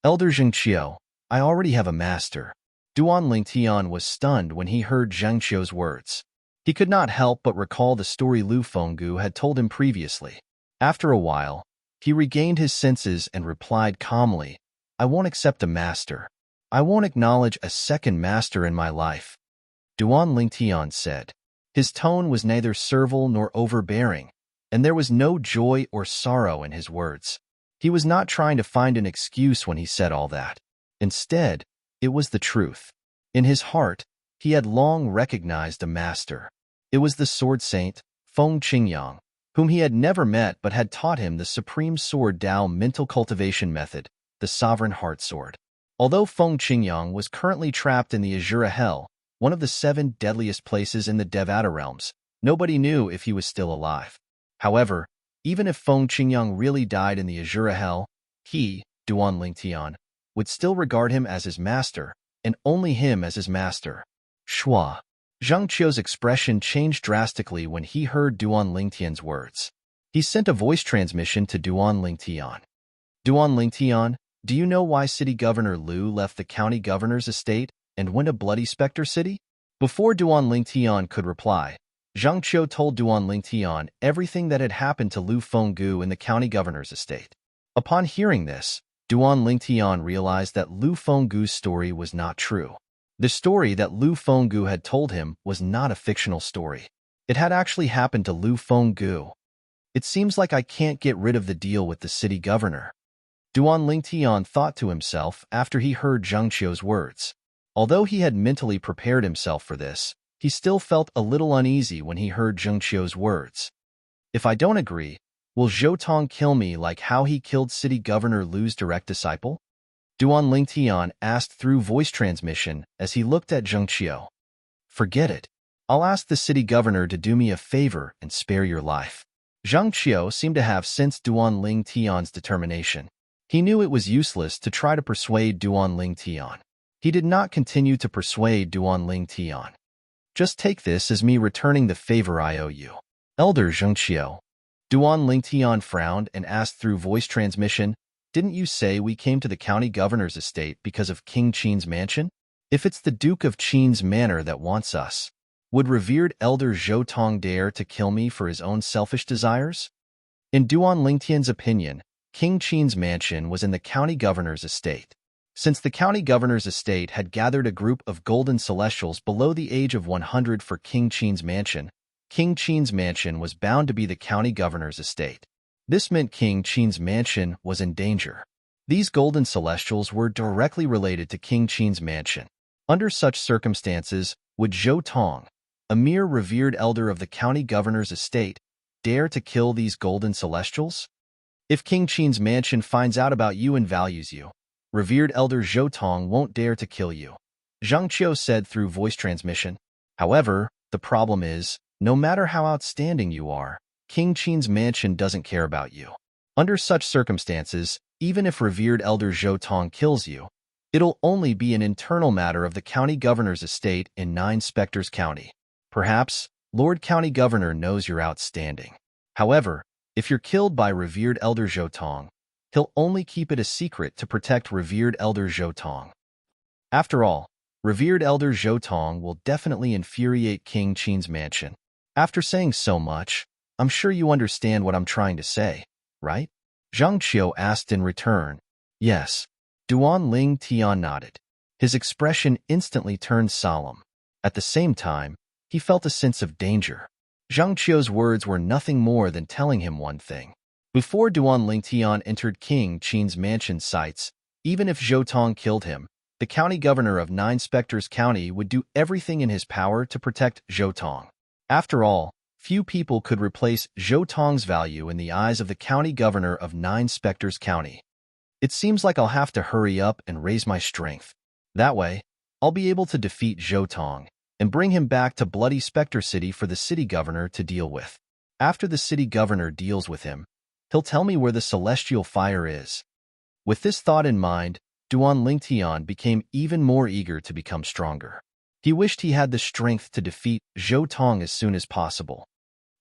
Elder Zhang Qiu, I already have a master. Duan Lingtian was stunned when he heard Zhang Qiu's words. He could not help but recall the story Lu Fenggu had told him previously. After a while, he regained his senses and replied calmly, I won't accept a master. I won't acknowledge a second master in my life. Duan Lingtian said. His tone was neither servile nor overbearing, and there was no joy or sorrow in his words. He was not trying to find an excuse when he said all that. Instead, it was the truth. In his heart, he had long recognized a master. It was the sword saint, Feng Qingyang, whom he had never met but had taught him the supreme sword Dao mental cultivation method, the sovereign heart sword. Although Feng Qingyang was currently trapped in the Azura Hell, one of the 7 deadliest places in the Devata realms, nobody knew if he was still alive. However, even if Feng Qingyang really died in the Azura Hell, he, Duan Lingtian, would still regard him as his master, and only him as his master. Shua. Zhang Qiu's expression changed drastically when he heard Duan Lingtian's words. He sent a voice transmission to Duan Lingtian. Duan Lingtian, do you know why City Governor Lu left the county governor's estate and went to Bloody Spectre City? Before Duan Lingtian could reply, Zhang Qiu told Duan Lingtian everything that had happened to Lu Fenggu in the county governor's estate. Upon hearing this, Duan Lingtian realized that Lu Fenggu's story was not true. The story that Lu Fenggu had told him was not a fictional story. It had actually happened to Lu Fenggu. It seems like I can't get rid of the deal with the city governor. Duan Lingtian thought to himself after he heard Zheng Qiu's words. Although he had mentally prepared himself for this, he still felt a little uneasy when he heard Zheng Qiu's words. If I don't agree, will Zhou Tong kill me like how he killed city governor Lu's direct disciple? Duan Lingtian asked through voice transmission as he looked at Zheng Qiu. Forget it. I'll ask the city governor to do me a favor and spare your life. Zheng Qiu seemed to have sensed Duan Lingtian's determination. He knew it was useless to try to persuade Duan Lingtian. He did not continue to persuade Duan Lingtian. Just take this as me returning the favor I owe you. Elder Zheng Qiu. Duan Lingtian frowned and asked through voice transmission, didn't you say we came to the county governor's estate because of King Qin's mansion? If it's the Duke of Qin's manor that wants us, would revered elder Zhou Tong dare to kill me for his own selfish desires? In Duan Lingtian's opinion, King Qin's mansion was in the county governor's estate. Since the county governor's estate had gathered a group of golden celestials below the age of 100 for King Qin's mansion was bound to be the county governor's estate. This meant King Qin's mansion was in danger. These golden celestials were directly related to King Qin's mansion. Under such circumstances, would Zhou Tong, a mere revered elder of the county governor's estate, dare to kill these golden celestials? If King Qin's mansion finds out about you and values you, revered elder Zhou Tong won't dare to kill you, Zheng Qiu said through voice transmission. However, the problem is, no matter how outstanding you are, King Qin's mansion doesn't care about you. Under such circumstances, even if revered elder Zhou Tong kills you, it'll only be an internal matter of the county governor's estate in 9 Spectres County. Perhaps, Lord County Governor knows you're outstanding. However, if you're killed by revered elder Zhou Tong, he'll only keep it a secret to protect revered elder Zhou Tong. After all, revered elder Zhou Tong will definitely infuriate King Qin's mansion. After saying so much, I'm sure you understand what I'm trying to say, right? Zheng Qiu asked in return. Yes. Duan Lingtian nodded. His expression instantly turned solemn. At the same time, he felt a sense of danger. Zheng Qiu's words were nothing more than telling him one thing. Before Duan Lingtian entered King Qin's mansion sites, even if Zhou Tong killed him, the county governor of 9 Spectres County would do everything in his power to protect Zhou Tong. After all, few people could replace Zhou Tong's value in the eyes of the county governor of 9 Spectres County. It seems like I'll have to hurry up and raise my strength. That way, I'll be able to defeat Zhou Tong and bring him back to Bloody Spectre City for the city governor to deal with. After the city governor deals with him, he'll tell me where the celestial fire is. With this thought in mind, Duan Lingtian became even more eager to become stronger. He wished he had the strength to defeat Zhou Tong as soon as possible.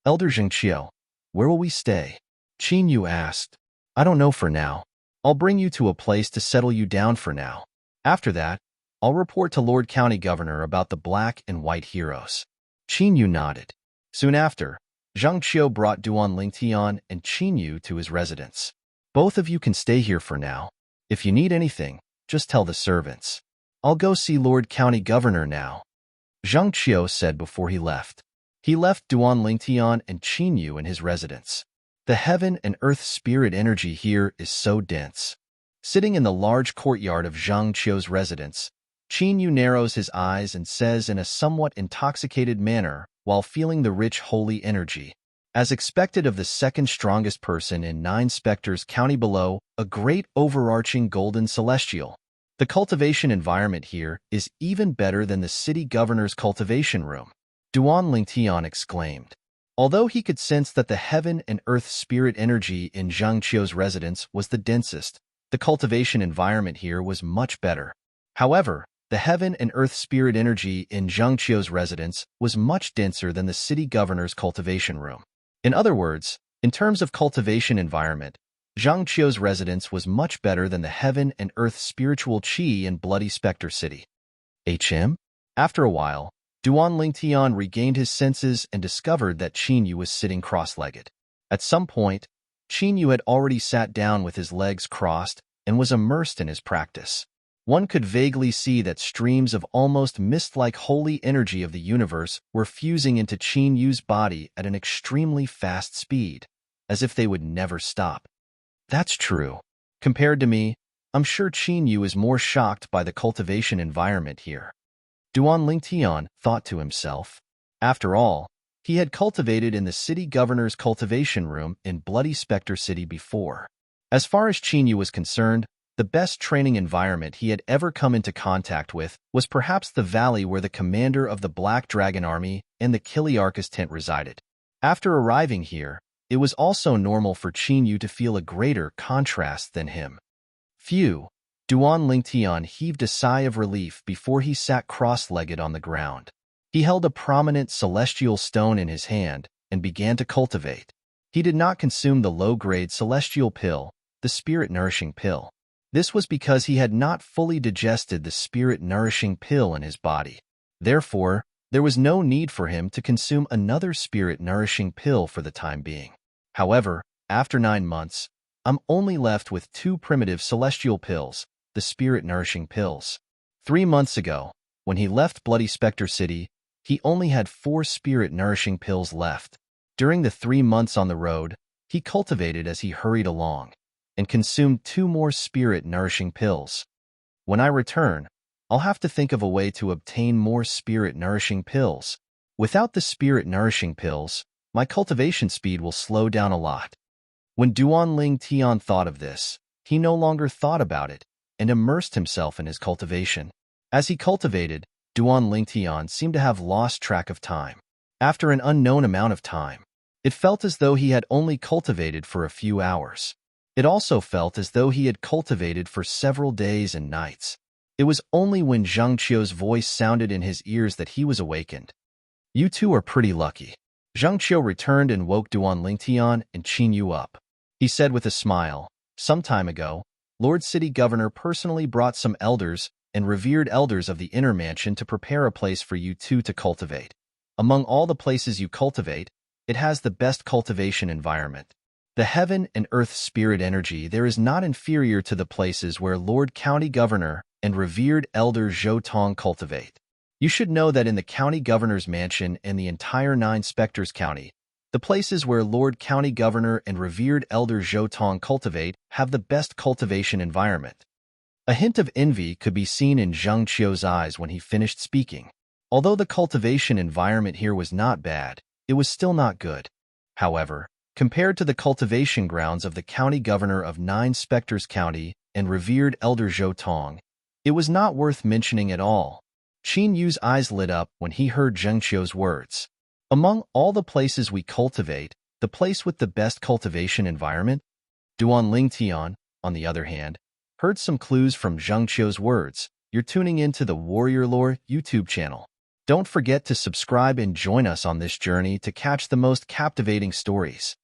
Elder Zheng Qiu, where will we stay? Qin Yu asked. I don't know for now. I'll bring you to a place to settle you down for now. After that, I'll report to Lord County Governor about the black and white heroes. Qin Yu nodded. Soon after, Zheng Qiu brought Duan Lingtian and Qin Yu to his residence. Both of you can stay here for now. If you need anything, just tell the servants. I'll go see Lord County Governor now. Zheng Qiu said before he left. He left Duan Lingtian and Qin Yu in his residence. The heaven and earth spirit energy here is so dense. Sitting in the large courtyard of Zheng Qiu's residence, Qin Yu narrows his eyes and says in a somewhat intoxicated manner while feeling the rich holy energy. As expected of the second strongest person in 9 Spectres County below, a great overarching golden celestial. The cultivation environment here is even better than the city governor's cultivation room. Duan Lingtian exclaimed. Although he could sense that the heaven and earth spirit energy in Zheng Qiu's residence was the densest, the cultivation environment here was much better. However, the heaven and earth spirit energy in Zheng Qiu's residence was much denser than the city governor's cultivation room. In other words, in terms of cultivation environment, Zheng Qiu's residence was much better than the heaven and earth spiritual qi in Bloody Spectre City. HM? After a while, Duan Lingtian regained his senses and discovered that Qin Yu was sitting cross-legged. At some point, Qin Yu had already sat down with his legs crossed and was immersed in his practice. One could vaguely see that streams of almost mist-like holy energy of the universe were fusing into Qin Yu's body at an extremely fast speed, as if they would never stop. That's true. Compared to me, I'm sure Qin Yu is more shocked by the cultivation environment here. Duan Lingtian thought to himself. After all, he had cultivated in the city governor's cultivation room in Bloody Spectre City before. As far as Qin Yu was concerned, the best training environment he had ever come into contact with was perhaps the valley where the commander of the Black Dragon Army and the Kiliarchus tent resided. After arriving here, it was also normal for Qin Yu to feel a greater contrast than him. Phew! Duan Lingtian heaved a sigh of relief before he sat cross-legged on the ground. He held a prominent celestial stone in his hand and began to cultivate. He did not consume the low-grade celestial pill, the spirit-nourishing pill. This was because he had not fully digested the spirit-nourishing pill in his body. Therefore, there was no need for him to consume another spirit-nourishing pill for the time being. However, after 9 months, I'm only left with 2 primitive celestial pills, the spirit-nourishing pills. 3 months ago, when he left Bloody Spectre City, he only had 4 spirit-nourishing pills left. During the 3 months on the road, he cultivated as he hurried along, and consumed 2 more spirit-nourishing pills. When I return, I'll have to think of a way to obtain more spirit-nourishing pills. Without the spirit-nourishing pills, my cultivation speed will slow down a lot. When Duan Lingtian thought of this, he no longer thought about it and immersed himself in his cultivation. As he cultivated, Duan Lingtian seemed to have lost track of time. After an unknown amount of time, it felt as though he had only cultivated for a few hours. It also felt as though he had cultivated for several days and nights. It was only when Zhang Qiu's voice sounded in his ears that he was awakened. You two are pretty lucky. Zhang Qiu returned and woke Duan Lingtian and Qin Yu up. He said with a smile, some time ago, Lord City Governor personally brought some elders and revered elders of the inner mansion to prepare a place for you two to cultivate. Among all the places you cultivate, it has the best cultivation environment. The heaven and earth spirit energy there is not inferior to the places where Lord County Governor and revered Elder Zhou Tong cultivate. You should know that in the County Governor's mansion and the entire 9 Spectres County, the places where Lord County Governor and revered Elder Zhou Tong cultivate have the best cultivation environment. A hint of envy could be seen in Zhang Qiu's eyes when he finished speaking. Although the cultivation environment here was not bad, it was still not good. However, compared to the cultivation grounds of the County Governor of 9 Spectres County and revered Elder Zhou Tong, it was not worth mentioning at all. Qin Yu's eyes lit up when he heard Zhang Qiu's words. Among all the places we cultivate, the place with the best cultivation environment? Duan Lingtian, on the other hand, heard some clues from Zhang Qiu's words. You're tuning into the Warrior Lore YouTube channel. Don't forget to subscribe and join us on this journey to catch the most captivating stories.